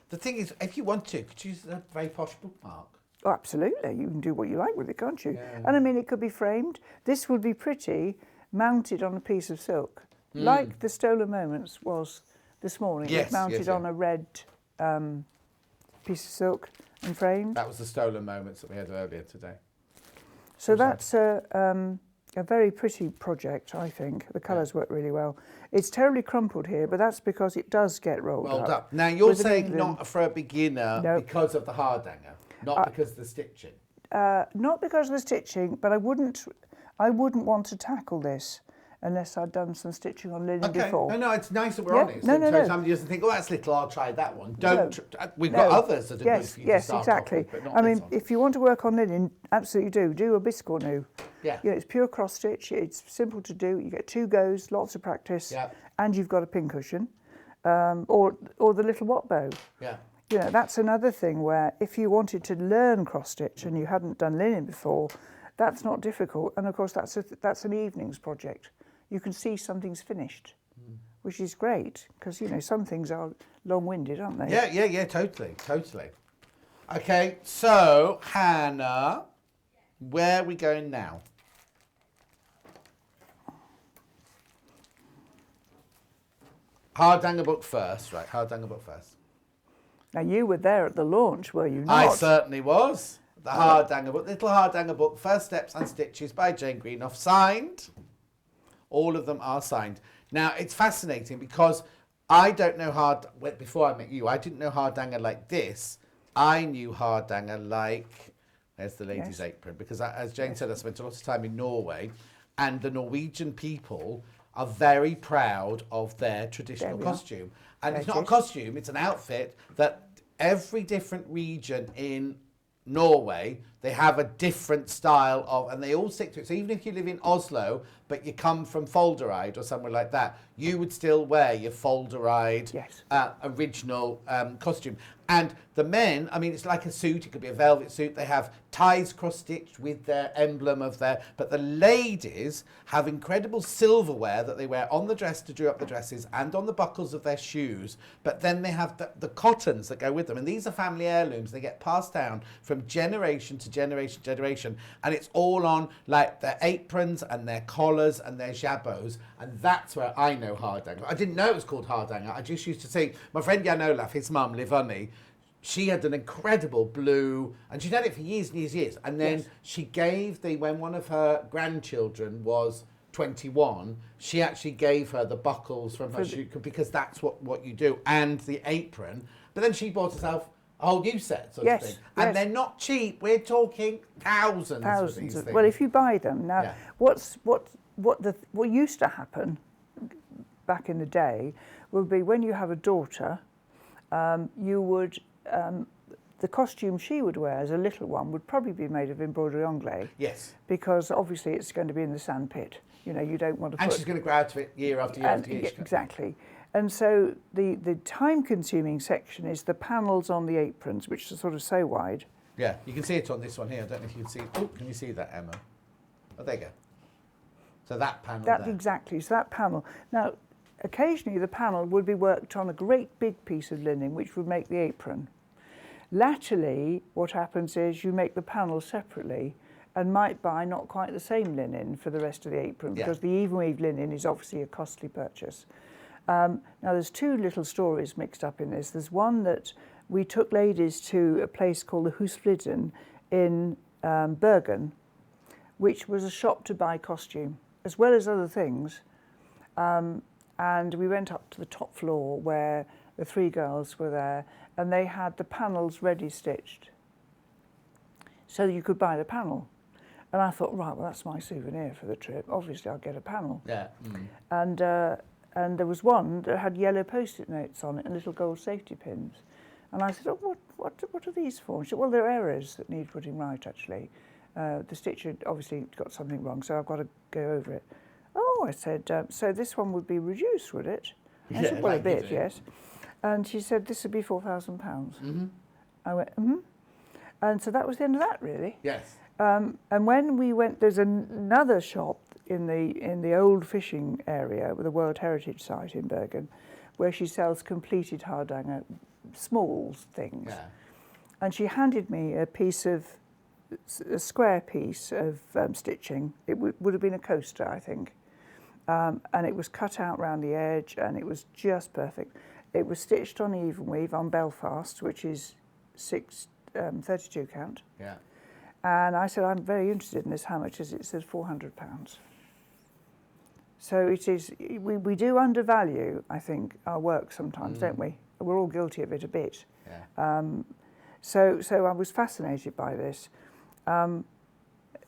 The thing is, if you want to, could you use a very posh bookmark? Oh, absolutely. You can do what you like with it, can't you? And I mean, it could be framed. This would be pretty mounted on a piece of silk, like the Stolen Moments was this morning. Yes, It's mounted yes, on a red piece of silk and framed. That was the stolen moments that we had earlier today. So that's a very pretty project, I think. The colours work really well. It's terribly crumpled here, but that's because it does get rolled up. Now, you're with an saying needle in. not for a beginner No. because of the Hardanger, not because of the stitching. Not because of the stitching, but I wouldn't want to tackle this unless I'd done some stitching on linen Okay, before. no, it's nice that we're Yeah, honest. no, And no, so no. somebody doesn't think, oh, that's little, I'll try that one. We've No. got others that are good Yes, for you yes, to start exactly. off with, but not I mean, this one. if you want to work on linen, absolutely do. Do a biscuit new. Yeah. You know, it's pure cross stitch. It's simple to do. You get 2 goes, lots of practice, Yeah. and you've got a pincushion, or the little watt bow. Yeah. You know, that's another thing where if you wanted to learn cross stitch and you hadn't done linen before, that's not difficult. And of course, that's an evening's project. You can see something's finished, which is great because, you know, some things are long-winded, aren't they? Yeah, totally. Okay, so Hannah, where are we going now? Hardanger book first, right? Hardanger book first. Now, you were there at the launch, were you not? I certainly was. The Hardanger book, Little Hardanger book, First Steps and Stitches by Jane Greenoff, signed. All of them are signed. Now, it's fascinating because I don't know before I met you, I didn't know Hardanger like this. I knew Hardanger like, there's the lady's apron, because as Jane said, I spent a lot of time in Norway, and the Norwegian people are very proud of their traditional costume. And it's not a costume, it's an outfit that every different region in Norway, they have a different style of, and they all stick to it. So even if you live in Oslo, but you come from Foldereid or somewhere like that, you would still wear your Foldereid original costume. And the men, I mean, it's like a suit. It could be a velvet suit. They have ties cross-stitched with their emblem of their... But the ladies have incredible silverware that they wear on the dress to do up the dresses and on the buckles of their shoes. But then they have the cottons that go with them. And these are family heirlooms. They get passed down from generation to to generation to generation, and it's all on like their aprons and their collars and their jabots, and that's where I know hardanger. I didn't know it was called hardanger. I just used to see my friend Jan Olaf, his mum, Livoni. She had an incredible blue, and she'd had it for years and years and years. And then she gave when one of her grandchildren was 21, she actually gave her the buckles from her shoe, because that's what you do, and the apron. But then she bought herself a whole new set, sort of thing. And they're not cheap. We're talking thousands for these things. Well, if you buy them now, what used to happen back in the day would be when you have a daughter, you would. The costume she would wear as a little one would probably be made of embroidery anglais. Yes. Because obviously it's going to be in the sandpit. You know, you don't want to. And she's going to grow out of it year after year after year. Exactly. And so the time-consuming section is the panels on the aprons, which are sort of so wide. Yeah, you can see it on this one here. I don't know if you can see. Oh, can you see that, Emma? Oh, there you go. So that panel there. Exactly. So that panel. Now, occasionally the panel would be worked on a great big piece of linen, which would make the apron. Latterly, what happens is you make the panel separately and might buy not quite the same linen for the rest of the apron, because the even weave linen is obviously a costly purchase. Now, there's two little stories mixed up in this. There's one that we took ladies to a place called the Husfliden in Bergen, which was a shop to buy costume, as well as other things. And we went up to the top floor where the three girls were there, and they had the panels ready stitched. So you could buy the panel. And I thought, right, well, that's my souvenir for the trip. Obviously, I'll get a panel. Yeah. And there was one that had yellow Post-it notes on it and little gold safety pins. And I said, oh, what are these for? And she said, well, they're errors that need putting right, actually. The stitcher obviously got something wrong, so I've got to go over it. Oh, I said, so this one would be reduced, would it? I said, well, a bit, yes. And she said, this would be £4,000. Mm-hmm. I went, mm-hmm. And so that was the end of that, really. Yes. And when we went, there's another shop in the old fishing area with the World Heritage Site in Bergen, where she sells completed hardanger, small things. Yeah. And she handed me a square piece of stitching. It would have been a coaster, I think. And it was cut out round the edge, and it was just perfect. It was stitched on even weave on Belfast, which is 32 count. Yeah. And I said, I'm very interested in this. How much is it? It said £400. So it is. We do undervalue, I think, our work sometimes, don't we? We're all guilty of it a bit. Yeah. So I was fascinated by this.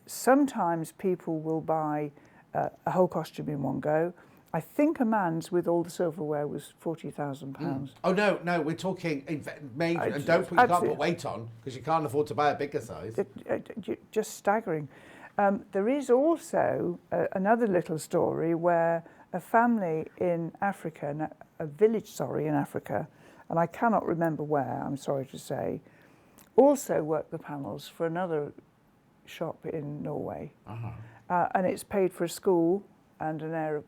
Sometimes people will buy a whole costume in one go. I think a man's with all the silverware was £40,000. Oh no, we're talking major. And you can't put weight on because you can't afford to buy a bigger size. Just staggering. There is also another little story where a family in Africa, a village, in Africa, and I cannot remember where, I'm sorry to say, also worked the panels for another shop in Norway. Uh-huh. And it's paid for a school and an air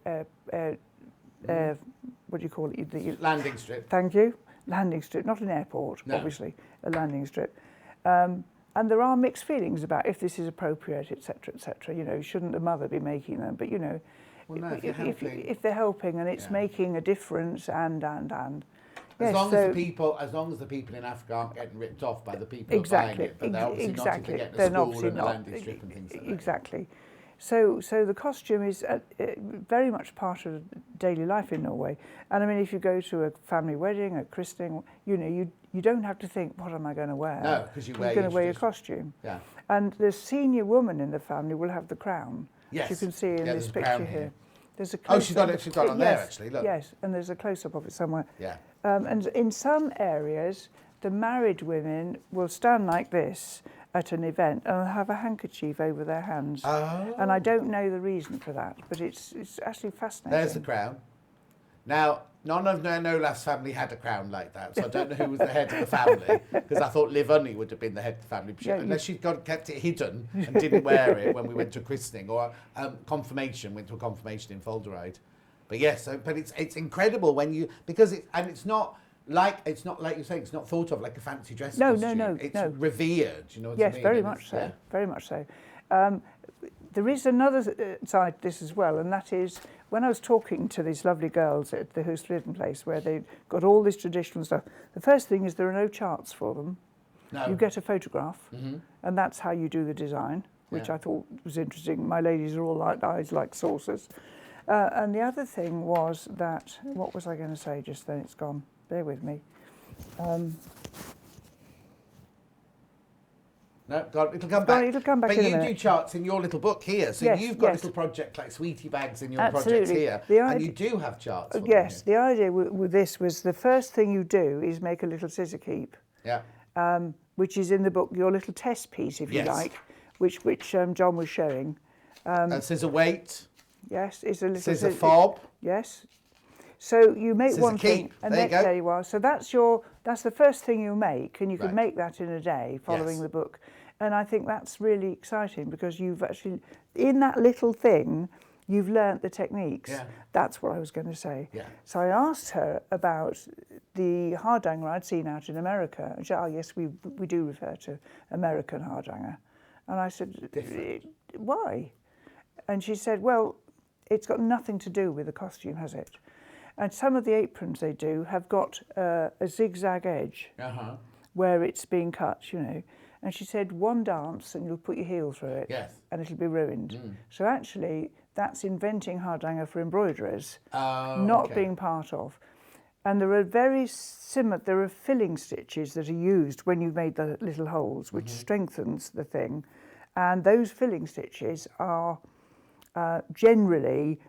what do you call it? The landing strip. Thank you. Landing strip, not an airport, obviously, a landing strip. And there are mixed feelings about if this is appropriate, etc., etc. You know, shouldn't the mother be making them? But you know, well, no, if they're helping and it's making a difference, and as long as the people in Africa aren't getting ripped off by the people who are buying it, but they're obviously not if they're getting a school and a landing strip and things like that. Exactly. So the costume is very much part of daily life in Norway. And I mean, if you go to a family wedding, a christening, you know, you don't have to think, what am I going to wear? No, because you're going to wear your costume. Yeah. And the senior woman in the family will have the crown. Yes. As you can see in this picture here. There's a she's got it on there actually. Look. Yes, and there's a close-up of it somewhere. Yeah. And in some areas, the married women will stand like this at an event and have a handkerchief over their hands. Oh. And I don't know the reason for that, but it's actually fascinating. There's the crown. Now, none of Nola's family had a crown like that, so I don't know who was the head of the family, because I thought Liv Unny would have been the head of the family, unless she'd kept it hidden and didn't wear it when we went to a christening or confirmation, went to a confirmation in Folderide. But yes, but it's incredible when you, because it's not Like, it's not like you're saying, it's not thought of like a fancy dress No, costume. no, no, It's no. revered, you know what I Yes, mean? very And much it's- so. yeah. Very much so. There is another side to this as well, and that is when I was talking to these lovely girls at the Hoostliden place where they got all this traditional stuff, the first thing is there are no charts for them. No. You get a photograph, and that's how you do the design, which Yeah. I thought was interesting. My ladies are all like eyes like saucers. And the other thing was that, what was I going to say just then? It's gone. Bear with me. No, God, it'll come back. It'll come back but in a you minute. do charts in your little book here, so Yes, you've got yes. little projects like sweetie bags in your Absolutely. projects here, The and idea- you do have charts. For them Yes, here. the idea with this was the first thing you do is make a little scissor keep, Yeah. which is in the book, your little test piece, if Yes. you like, which John was showing. And scissor weight, Yes, it's a little scissor fob. Yes. So you make Scissor one thing, keep. and There you then go. there you are. So that's the first thing you make, and you can Right. make that in a day following Yes. the book. And I think that's really exciting because you've actually, in that little thing, you've learnt the techniques. Yeah. That's what I was going to say. Yeah. So I asked her about the hardanger I'd seen out in America. And she said, oh yes, we do refer to American hardanger. And I said, why? And she said, well, it's got nothing to do with the costume, has it? And some of the aprons they do have got a zigzag edge Uh-huh. where it's being cut, you know. And she said, one dance and you'll put your heel through it, Yes. and it'll be ruined. So actually, that's inventing hardanger for embroiderers, not okay. being part of. And there are very similar, there are filling stitches that are used when you've made the little holes, which strengthens the thing. And those filling stitches are generally,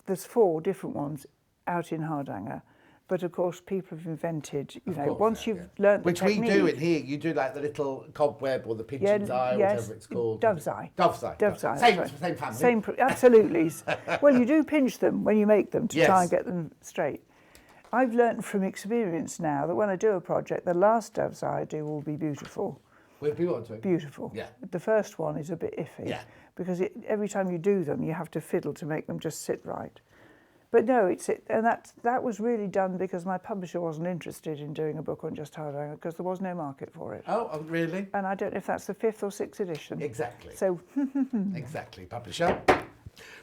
there's 4 different ones out in hardanger. But of course, people have invented, you know, course, once yeah, you've yeah. learnt Which the we technique. do it here. You do like the little cobweb or the pigeon's eye, or yes, whatever it's called. Dove's eye. Dove's eye. Dove's eye. Same, that's right. same family. Same, absolutely. Well, you do pinch them when you make them to Yes. try and get them straight. I've learnt from experience now that when I do a project, the last dove's eye I do will be beautiful. We'll be on to it. Beautiful. Yeah. The first one is a bit iffy. Yeah. Because every time you do them, you have to fiddle to make them just sit right. But no, and that was really done because my publisher wasn't interested in doing a book on just hardanger because there was no market for it. Oh, really? And I don't know if that's the 5th or 6th edition. Exactly. So Exactly, publisher.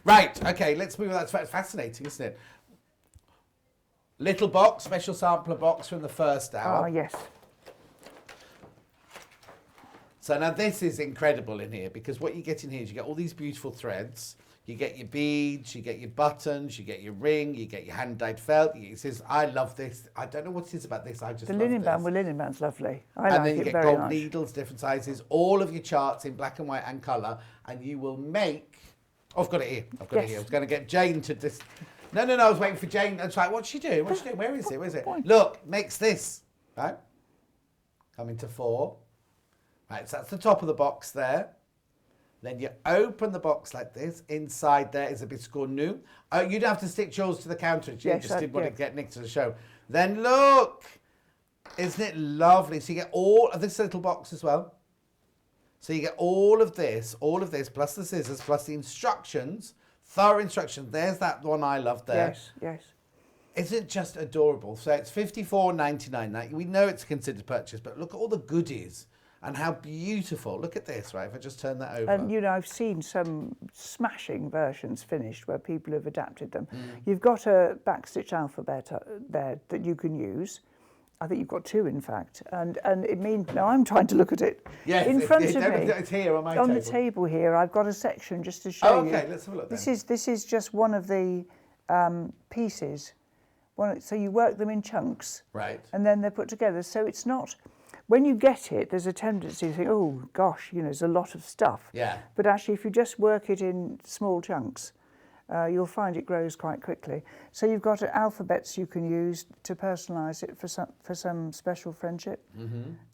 Right, okay, let's move on. That's fascinating, isn't it? Little box, special sampler box from the first hour. yes. So now this is incredible in here because what you get in here is you get all these beautiful threads. You get your beads, you get your buttons, you get your ring, you get your hand-dyed felt. It says, I love this. I don't know what it is about this. I just The love linen this. band, well, linen band's lovely. I And like then you it get very gold much. needles, different sizes, all of your charts in black and white and colour, and you will make... Oh, I've got it here. I've got it Yes. here. I was going to get Jane to this... No, I was waiting for Jane. I was like, what's she doing? What's she doing? Where is it? Where is it? Point. Look, makes this, right? Come into 4. Right, so that's the top of the box there. Then you open the box like this. Inside there is a biscuit new. You don't have to stick yours to the counter. You Yes, just didn't want yeah. to get Nick to the show. Then look, isn't it lovely? So you get all of this little box as well. So you get all of this, plus the scissors, plus the instructions, thorough instructions. There's that one I love there. Yes, yes. Isn't it just adorable? So it's $54.99. Now, we know it's a considered purchase, but look at all the goodies. And how beautiful. Look at this, right? If I just turn that over. And, you know, I've seen some smashing versions finished where people have adapted them. You've got a backstitch alphabet there that you can use. I think you've got 2, in fact. And it means... Now, I'm trying to look at it. Yes, in front of me. It's here on my table. On the table here, I've got a section just to show Oh, you. okay, let's have a look then. This is just one of the pieces. So you work them in chunks. Right. And then they're put together. So it's not... When you get it, there's a tendency to think, oh, gosh, you know, there's a lot of stuff. Yeah. But actually, if you just work it in small chunks, you'll find it grows quite quickly. So you've got alphabets you can use to personalise it for some special friendship.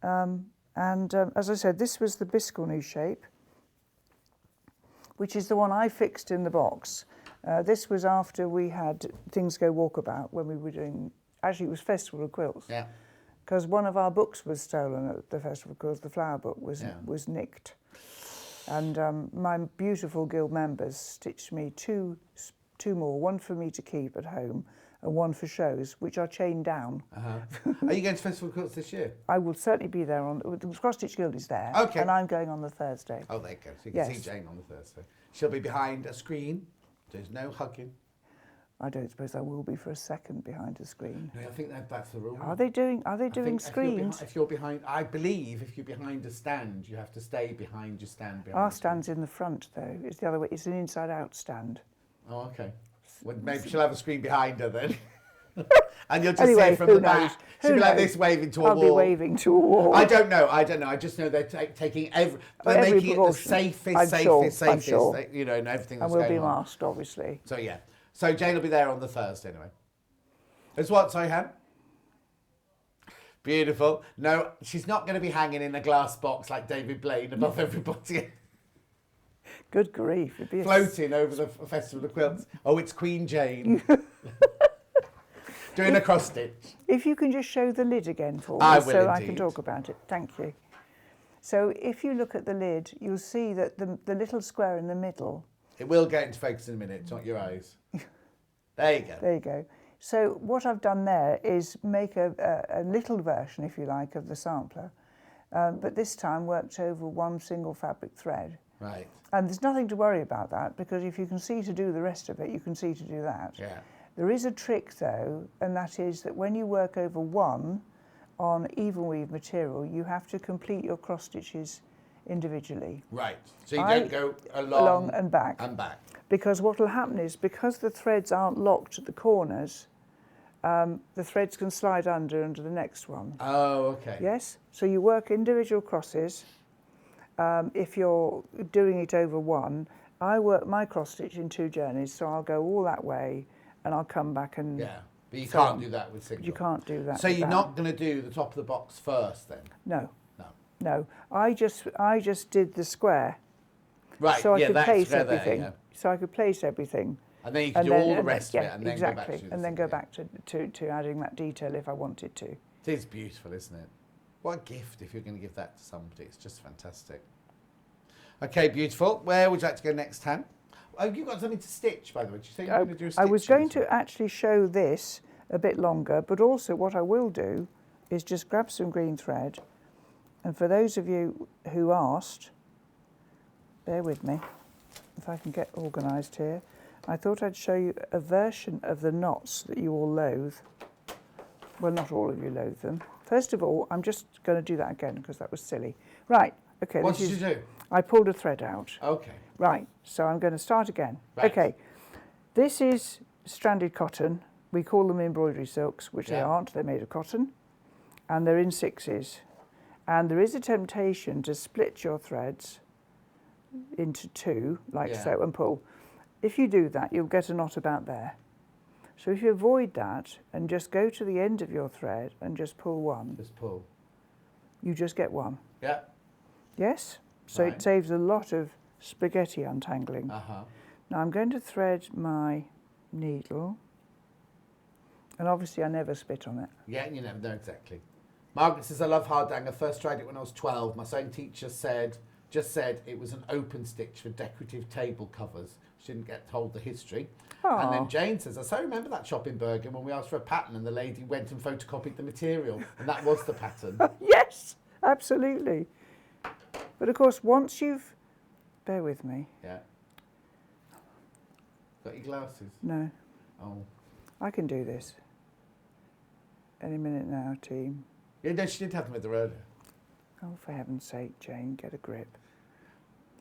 As I said, this was the biscuit shape, which is the one I fixed in the box. This was after we had Things Go Walkabout when we were doing... Actually, it was Festival of Quilts. Yeah. Because one of our books was stolen at the Festival of Quilts. The flower book was nicked. And my beautiful guild members stitched me two more, one for me to keep at home and one for shows, which are chained down. Are you going to Festival of Quilts this year? I will certainly be there the Cross Stitch Guild is there, Okay. and I'm going on the Thursday. Oh, there you go. So you can see Yes. Jane on the Thursday. She'll be behind a screen. There's no hugging. I don't suppose I will be for a second behind a screen. No, I think that's the rule. Are they doing I think screens? If you're behind, I believe if you're behind a stand, you have to stay behind your stand. Behind Our the screen. stand's in the front though. It's the other way. It's an inside-out stand. Oh, okay. Well, maybe she'll have a screen behind her then. And you'll just Anyway, see it from who the back. knows? She'll Who be like knows? this, waving to a I'll wall. be waving to a wall. I don't know. I just know they're taking they're Every making it the precaution. safest, I'm safest, sure, I'm safest. sure. You know, and everything And that's we'll be going on. masked, obviously. So yeah. So Jane will be there on the Thursday anyway. It's what, sorry, Han? Beautiful. No, she's not going to be hanging in a glass box like David Blaine above everybody. Good grief. It'd be a Floating over the Festival of Quilts. Oh, it's Queen Jane. Doing a cross stitch. If you can just show the lid again for me, I will so I can indeed. talk about it. Thank you. So if you look at the lid, you'll see that the little square in the middle. It will get into focus in a minute, not your eyes. There you go. There you go. So what I've done there is make a little version, if you like, of the sampler, but this time worked over one single fabric thread. Right. And there's nothing to worry about that, because if you can see to do the rest of it, you can see to do that. Yeah. There is a trick though, and that is that when you work over one on even weave material, you have to complete your cross stitches individually. Right. So you don't go along and back. And back. Because what will happen is, because the threads aren't locked at the corners, the threads can slide under the next one. Oh, okay. Yes? So you work individual crosses. If you're doing it over one, I work my cross stitch in 2 journeys, so I'll go all that way and I'll come back and... Yeah, but you so can't on. do that with single. You can't do that So with you're that. not going to do the top of the box first then? No. No. No. I just did the square. Right, So I yeah, could that's place square there, everything. yeah. So I could place everything. And then you can do all the rest of it and then exactly. go back to the and then go single. back to adding that detail if I wanted to. It is beautiful, isn't it? What a gift if you're going to give that to somebody. It's just fantastic. Okay, beautiful. Where would you like to go next, Han? Oh, you've got something to stitch, by the way. Did you say you were going to do a stitch? I was going to actually show this a bit longer, but also what I will do is just grab some green thread. And for those of you who asked, bear with me, if I can get organised here. I thought I'd show you a version of the knots that you all loathe. Well, not all of you loathe them. First of all, I'm just going to do that again because that was silly. Right, okay. What did you do? I pulled a thread out. Okay. Right, so I'm going to start again. Right. Okay, this is stranded cotton. We call them embroidery silks, which they Yeah. aren't. They're made of cotton, and they're in 6s. And there is a temptation to split your threads into 2, like Yeah. so, and pull. If you do that, you'll get a knot about there. So if you avoid that and just go to the end of your thread and just pull one, Just pull. you just get one. Yeah. Yes? So Right. it saves a lot of spaghetti untangling. Uh-huh. Now I'm going to thread my needle, and obviously I never spit on it. Yeah, you never know exactly. Margaret says, I love hardanger. First tried it when I was 12. My sewing teacher just said it was an open stitch for decorative table covers. She didn't get told the history. And then Aw. Jane says, I so remember that shop in Bergen when we asked for a pattern and the lady went and photocopied the material. And that was the pattern. Yes, absolutely. But of course, once you've... Bear with me. Yeah. Got your glasses? No, Oh. I can do this. Any minute now, team. Yeah, no, she did have them with her earlier. Oh, for heaven's sake, Jane, get a grip.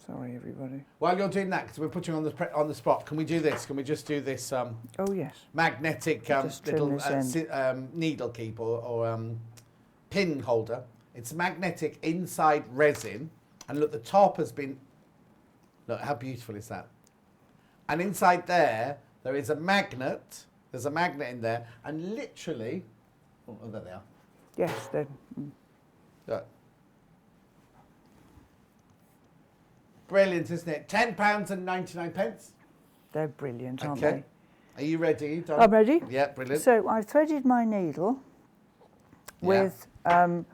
Sorry, everybody. While you're doing that, because we're putting you on the spot, can we do this? Can we just do this Oh, yes. magnetic Just trim little this end. needle keep or pin holder? It's magnetic inside resin. And look, the top has been... Look, how beautiful is that? And inside there is a magnet. There's a magnet in there. And literally... Oh, there they are. Yes, then. Look. Brilliant, isn't it? £10.99. They're brilliant, aren't Okay. they? Are you ready? Don? I'm ready. Yeah, brilliant. So I've threaded my needle with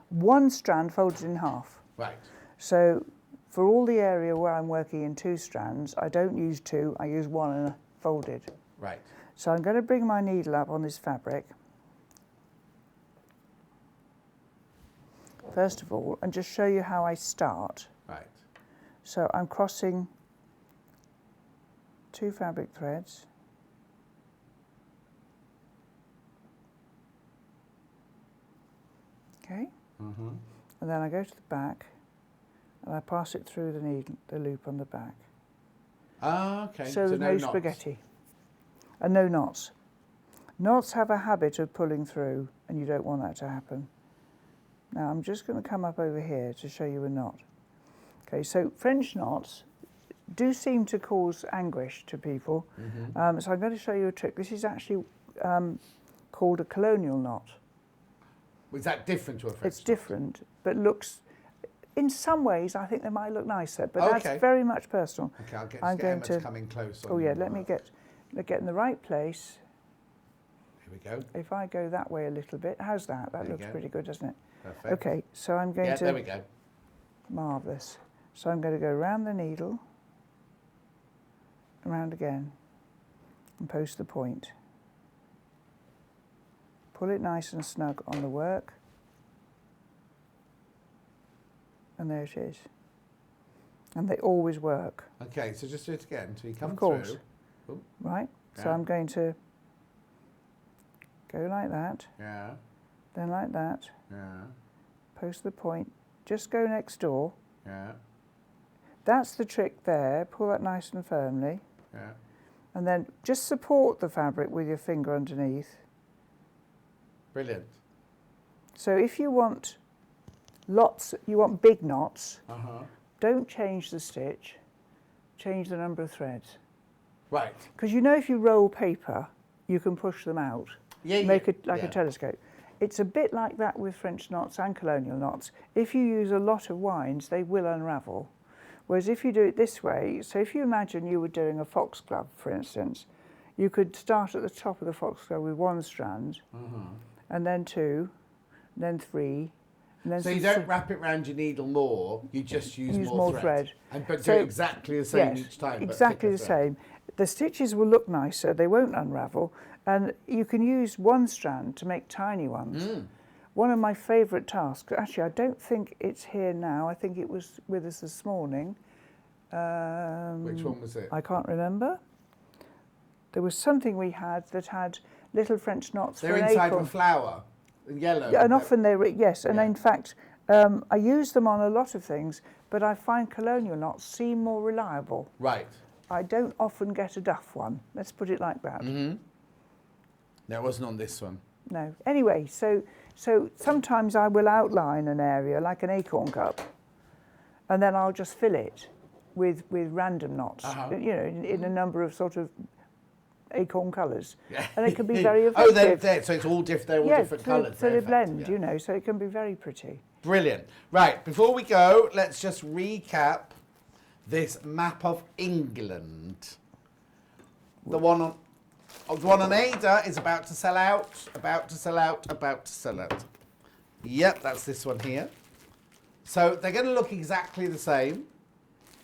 one strand folded in half. Right. So for all the area where I'm working in 2 strands, I don't use 2, I use 1 and a folded. Right. So I'm going to bring my needle up on this fabric, first of all, and just show you how I start. Right. So I'm crossing 2 fabric threads. Okay. Mm-hmm. And then I go to the back and I pass it through the needle, the loop on the back. Ah, okay. So there's no knots. spaghetti. And no knots. Knots have a habit of pulling through, and you don't want that to happen. Now I'm just going to come up over here to show you a knot. Okay, so French knots do seem to cause anguish to people. Mm-hmm. So I'm going to show you a trick. This is actually called a colonial knot. Was that different to a French It's knot? different, but looks, in some ways, I think they might look nicer, but Okay. that's very much personal. Okay, I'll get, I'm get going Emma to come in close. Oh yeah, let me get in the right place. Here we go. If I go that way a little bit, how's that? That There you looks go. pretty good, doesn't it? Perfect. Okay, so I'm going Yeah, to... there we go. Marvellous. So I'm going to go round the needle, around again, and post the point. Pull it nice and snug on the work. And there it is. And they always work. Okay, so just do it again until you come Of course. through. Ooh, Right? So Yeah. I'm going to go like that, yeah, then like that, yeah, post the point, just go next door. yeah, That's the trick there, pull that nice and firmly, yeah. and then just support the fabric with your finger underneath. Brilliant. So if you want you want big knots, Uh-huh. don't change the stitch, change the number of threads. Right. Because you know if you roll paper, you can push them out, Yeah, make yeah, it like yeah. a telescope. It's a bit like that with French knots and colonial knots. If you use a lot of winds, they will unravel. Whereas if you do it this way, so if you imagine you were doing a foxglove, for instance, you could start at the top of the foxglove with 1 strand, and then 2, and then 3, and then So you don't wrap it round your needle more, you just use more thread. But do it exactly the same yes, each time. but exactly thicker the thread. same. The stitches will look nicer, they won't unravel, and you can use 1 strand to make tiny ones. One of my favourite tasks, actually I don't think it's here now, I think it was with us this morning. Which one was it? I can't remember. There was something we had that had little French knots They're for an inside acorn. of a flower, yellow. Yeah, and often yes, and Yeah. in fact, I use them on a lot of things, but I find colonial knots seem more reliable. Right. I don't often get a duff one. Let's put it like that. No, it wasn't on this one. No. Anyway, so sometimes I will outline an area like an acorn cup, and then I'll just fill it with random knots. You know, in a number of sort of acorn colours, and it can be very effective. Oh, they're so it's all different. They're all different colours. So they're they blend. effective, yeah. You know, so it can be very pretty. Brilliant. Right, before we go, let's just recap this map of England. The one on Ada is about to sell out, about to sell out, about to sell out. Yep, that's this one here. So they're going to look exactly the same,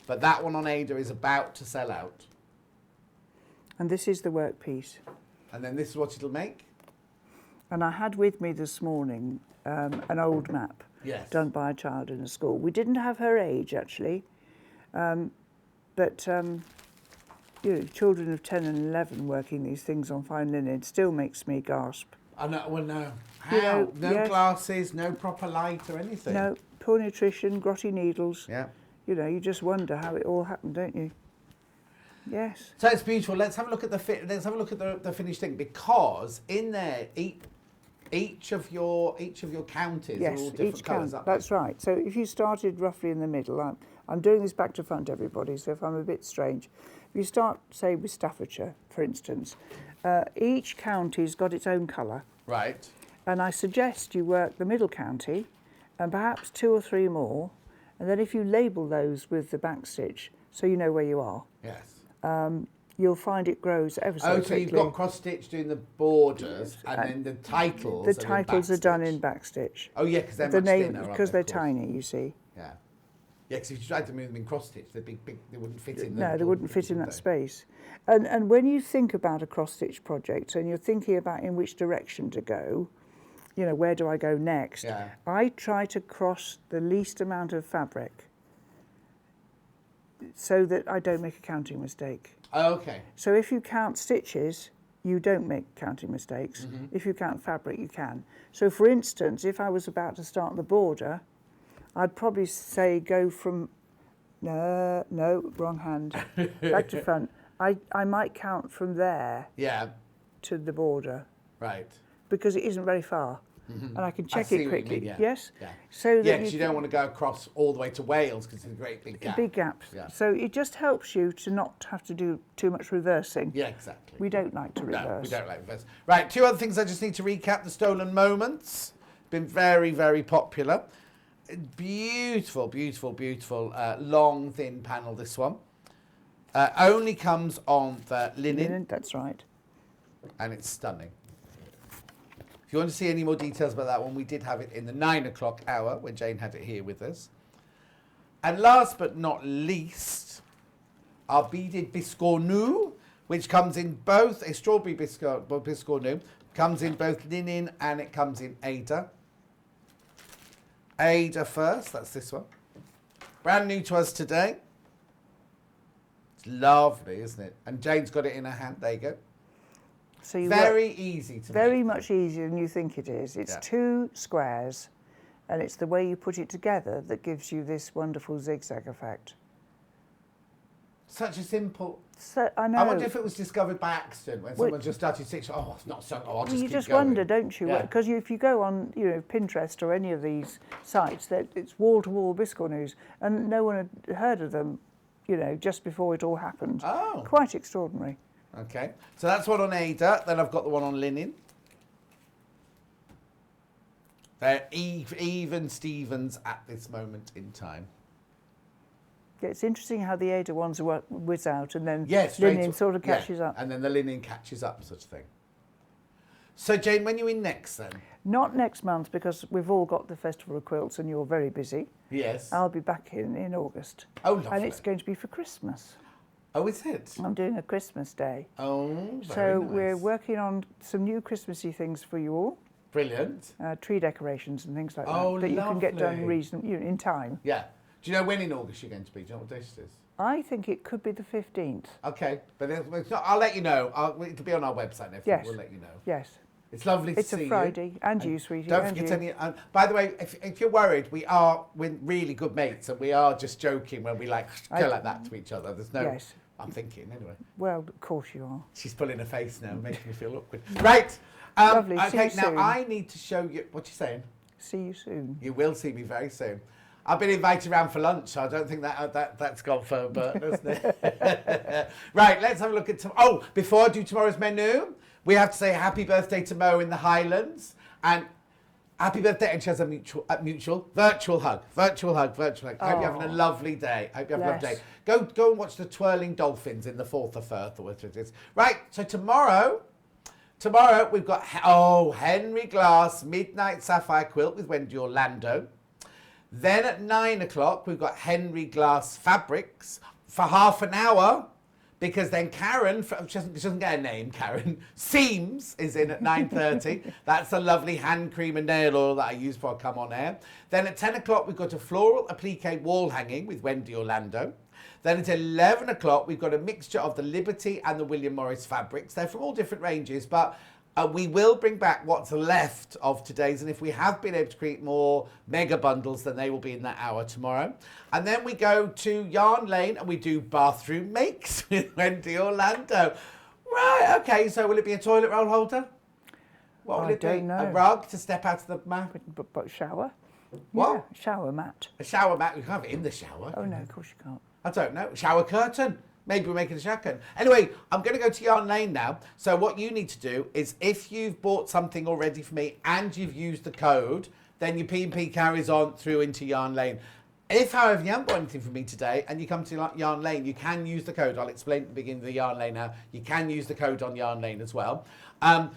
but that one on Ada is about to sell out. And this is the work piece. And then this is what it'll make. And I had with me this morning an old map Yes. done by a child in a school. We didn't have her age, actually, but you know, children of 10 and 11 working these things on fine linen still makes me gasp. I know, well, no. How? You know, no yes. glasses, no proper light or anything. No, poor nutrition, grotty needles. Yeah. You know, you just wonder how it all happened, don't you? Yes. So it's beautiful. Let's have a look at the finished thing, because in there each of your counties are all Yes, different each colours. count. That's right. So if you started roughly in the middle, I'm doing this back to front, everybody, so if I'm a bit strange. If you start, say, with Staffordshire, for instance, each county's got its own colour. Right. And I suggest you work the middle county and perhaps 2 or 3 more, and then if you label those with the back stitch so you know where you are, Yes. you'll find it grows ever so quickly. So you've got cross stitch doing the borders, and then the titles. The titles are done in backstitch. Oh yeah, because they're The much name, thinner, because they're of course. tiny, you see. Yeah. Yeah, because if you tried to move them in cross stitch, they'd be big. They wouldn't fit in. No, they wouldn't fit in that would they? space. And when you think about a cross-stitch project and you're thinking about in which direction to go, you know, where do I go next? Yeah. I try to cross the least amount of fabric so that I don't make a counting mistake. Oh, okay. So if you count stitches, you don't make counting mistakes. Mm-hmm. If you count fabric, you can. So for instance, if I was about to start the border, I'd probably say go from, no, wrong hand, back to front. I might count from there Yeah. to the border Right. because it isn't very far. And I can check see it what you quickly. mean, yeah. Yes? Yeah. So Yeah, that because you don't want to go across all the way to Wales because it's a great big gap. big gaps. Yeah. So it just helps you to not have to do too much reversing. Yeah, exactly. We don't like to reverse. No, we don't like reverse. Right, 2 other things I just need to recap. The Stolen Moments. Been very, very popular. Beautiful, beautiful, beautiful. Long, thin panel, this one. Only comes on the linen. That's right. And it's stunning. If you want to see any more details about that one, we did have it in the 9 o'clock hour when Jane had it here with us. And last but not least, our beaded biscornu, which comes in both a strawberry biscornu, comes in both linen and it comes in Ada. Ada first, that's this one. Brand new to us today. It's lovely, isn't it? And Jane's got it in her hand. There you go. So you Very easy to very make. much easier than you think it is. It's Yeah. 2 squares, and it's the way you put it together that gives you this wonderful zigzag effect. Such a simple. So I know. I wonder if it was discovered by accident when someone just started stitching. Oh, it's not so. Oh, I'll just you keep just going. wonder, don't you? Yeah. Because if you go on, you know, Pinterest or any of these sites, that it's wall-to-wall biscornus, and no one had heard of them, you know, just before it all happened. Oh. Quite extraordinary. Okay, so that's one on Ada. Then I've got the one on linen. They're even Stevens at this moment in time. Yeah, it's interesting how the Ada ones whiz out, and then Yes, linen sort of catches up. and then the linen catches up, such a thing. So Jane, when are you in next then? Not next month because we've all got the Festival of Quilts and you're very busy. Yes. I'll be back in August. Oh, lovely. And it's going to be for Christmas. Oh, is it? I'm doing a Christmas day. Oh, very So nice. we're working on some new Christmassy things for you all. Brilliant. Tree decorations and things like Oh, that you can get done lovely. in time. Yeah. Do you know when in August you're going to be? Do you know what day it is? I think it could be the 15th. Okay, but it's not, I'll let you know. It'll be on our website and everything. Yes. We'll let you know. Yes. It's lovely to It's see you. a Friday. And you, sweetie. Don't and forget you. any. By the way, if you're worried, we're really good mates, and we are just joking when we go like that to each other. There's no. Yes. I'm thinking anyway. Well, of course you are. She's pulling her face now, making me feel awkward. Right. Lovely. See Okay. you Now soon. I need to show you. What you saying? See you soon. You will see me very soon. I've been invited around for lunch, so I don't think that's gone for Bert, hasn't it? Right, let's have a look at before I do tomorrow's menu, we have to say happy birthday to Mo in the Highlands, and happy birthday, and she has a virtual hug. I hope you're having a lovely day. I hope you have a lovely day. Go and watch the twirling dolphins in the Forth of Firth or whatever it is. Right, so tomorrow we've got Henry Glass Midnight Sapphire Quilt with Wendy Orlando. Then at 9 o'clock, we've got Henry Glass Fabrics for half an hour, because then Karen, she doesn't get a name, Karen, Seams is in at 9:30. That's a lovely hand cream and nail oil that I use before I come on air. Then at 10 o'clock, we've got a floral applique wall hanging with Wendy Orlando. Then at 11 o'clock, we've got a mixture of the Liberty and the William Morris fabrics. They're from all different ranges, but we will bring back what's left of today's, and if we have been able to create more mega bundles, then they will be in that hour tomorrow. And then we go to Yarn Lane and we do bathroom makes with Wendy Orlando. Right, okay, so will it be a toilet roll holder? What will I it be? don't know. A rug to step out of the mat? But shower? What? Yeah, shower mat. A shower mat? You can't have it in the shower. Oh, no, of course you can't. I don't know. Shower curtain. Maybe we're making a shower curtain. Anyway, I'm going to go to Yarn Lane now. So what you need to do is, if you've bought something already for me and you've used the code, then your P&P carries on through into Yarn Lane. If, however, you haven't bought anything from me today and you come to Yarn Lane, you can use the code. I'll explain at the beginning of the Yarn Lane now. You can use the code on Yarn Lane as well.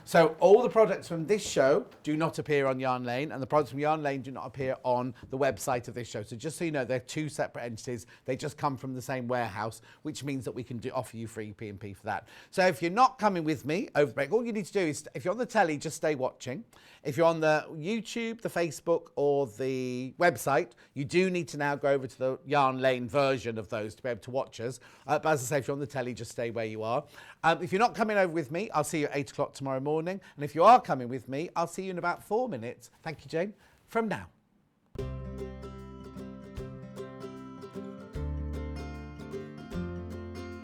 So all the products from this show do not appear on Yarn Lane, and the products from Yarn Lane do not appear on the website of this show. So just so you know, they're two separate entities. They just come from the same warehouse, which means that we can offer you free P&P for that. So if you're not coming with me over the break, all you need to do is, if you're on the telly, just stay watching. If you're on the YouTube, the Facebook, or the website, you do need to now go over to the Yarn Lane version of those to be able to watch us. But as I say, if you're on the telly, just stay where you are. If you're not coming over with me, I'll see you at 8 o'clock tomorrow morning. And if you are coming with me, I'll see you in about 4 minutes. Thank you, Jane. From now.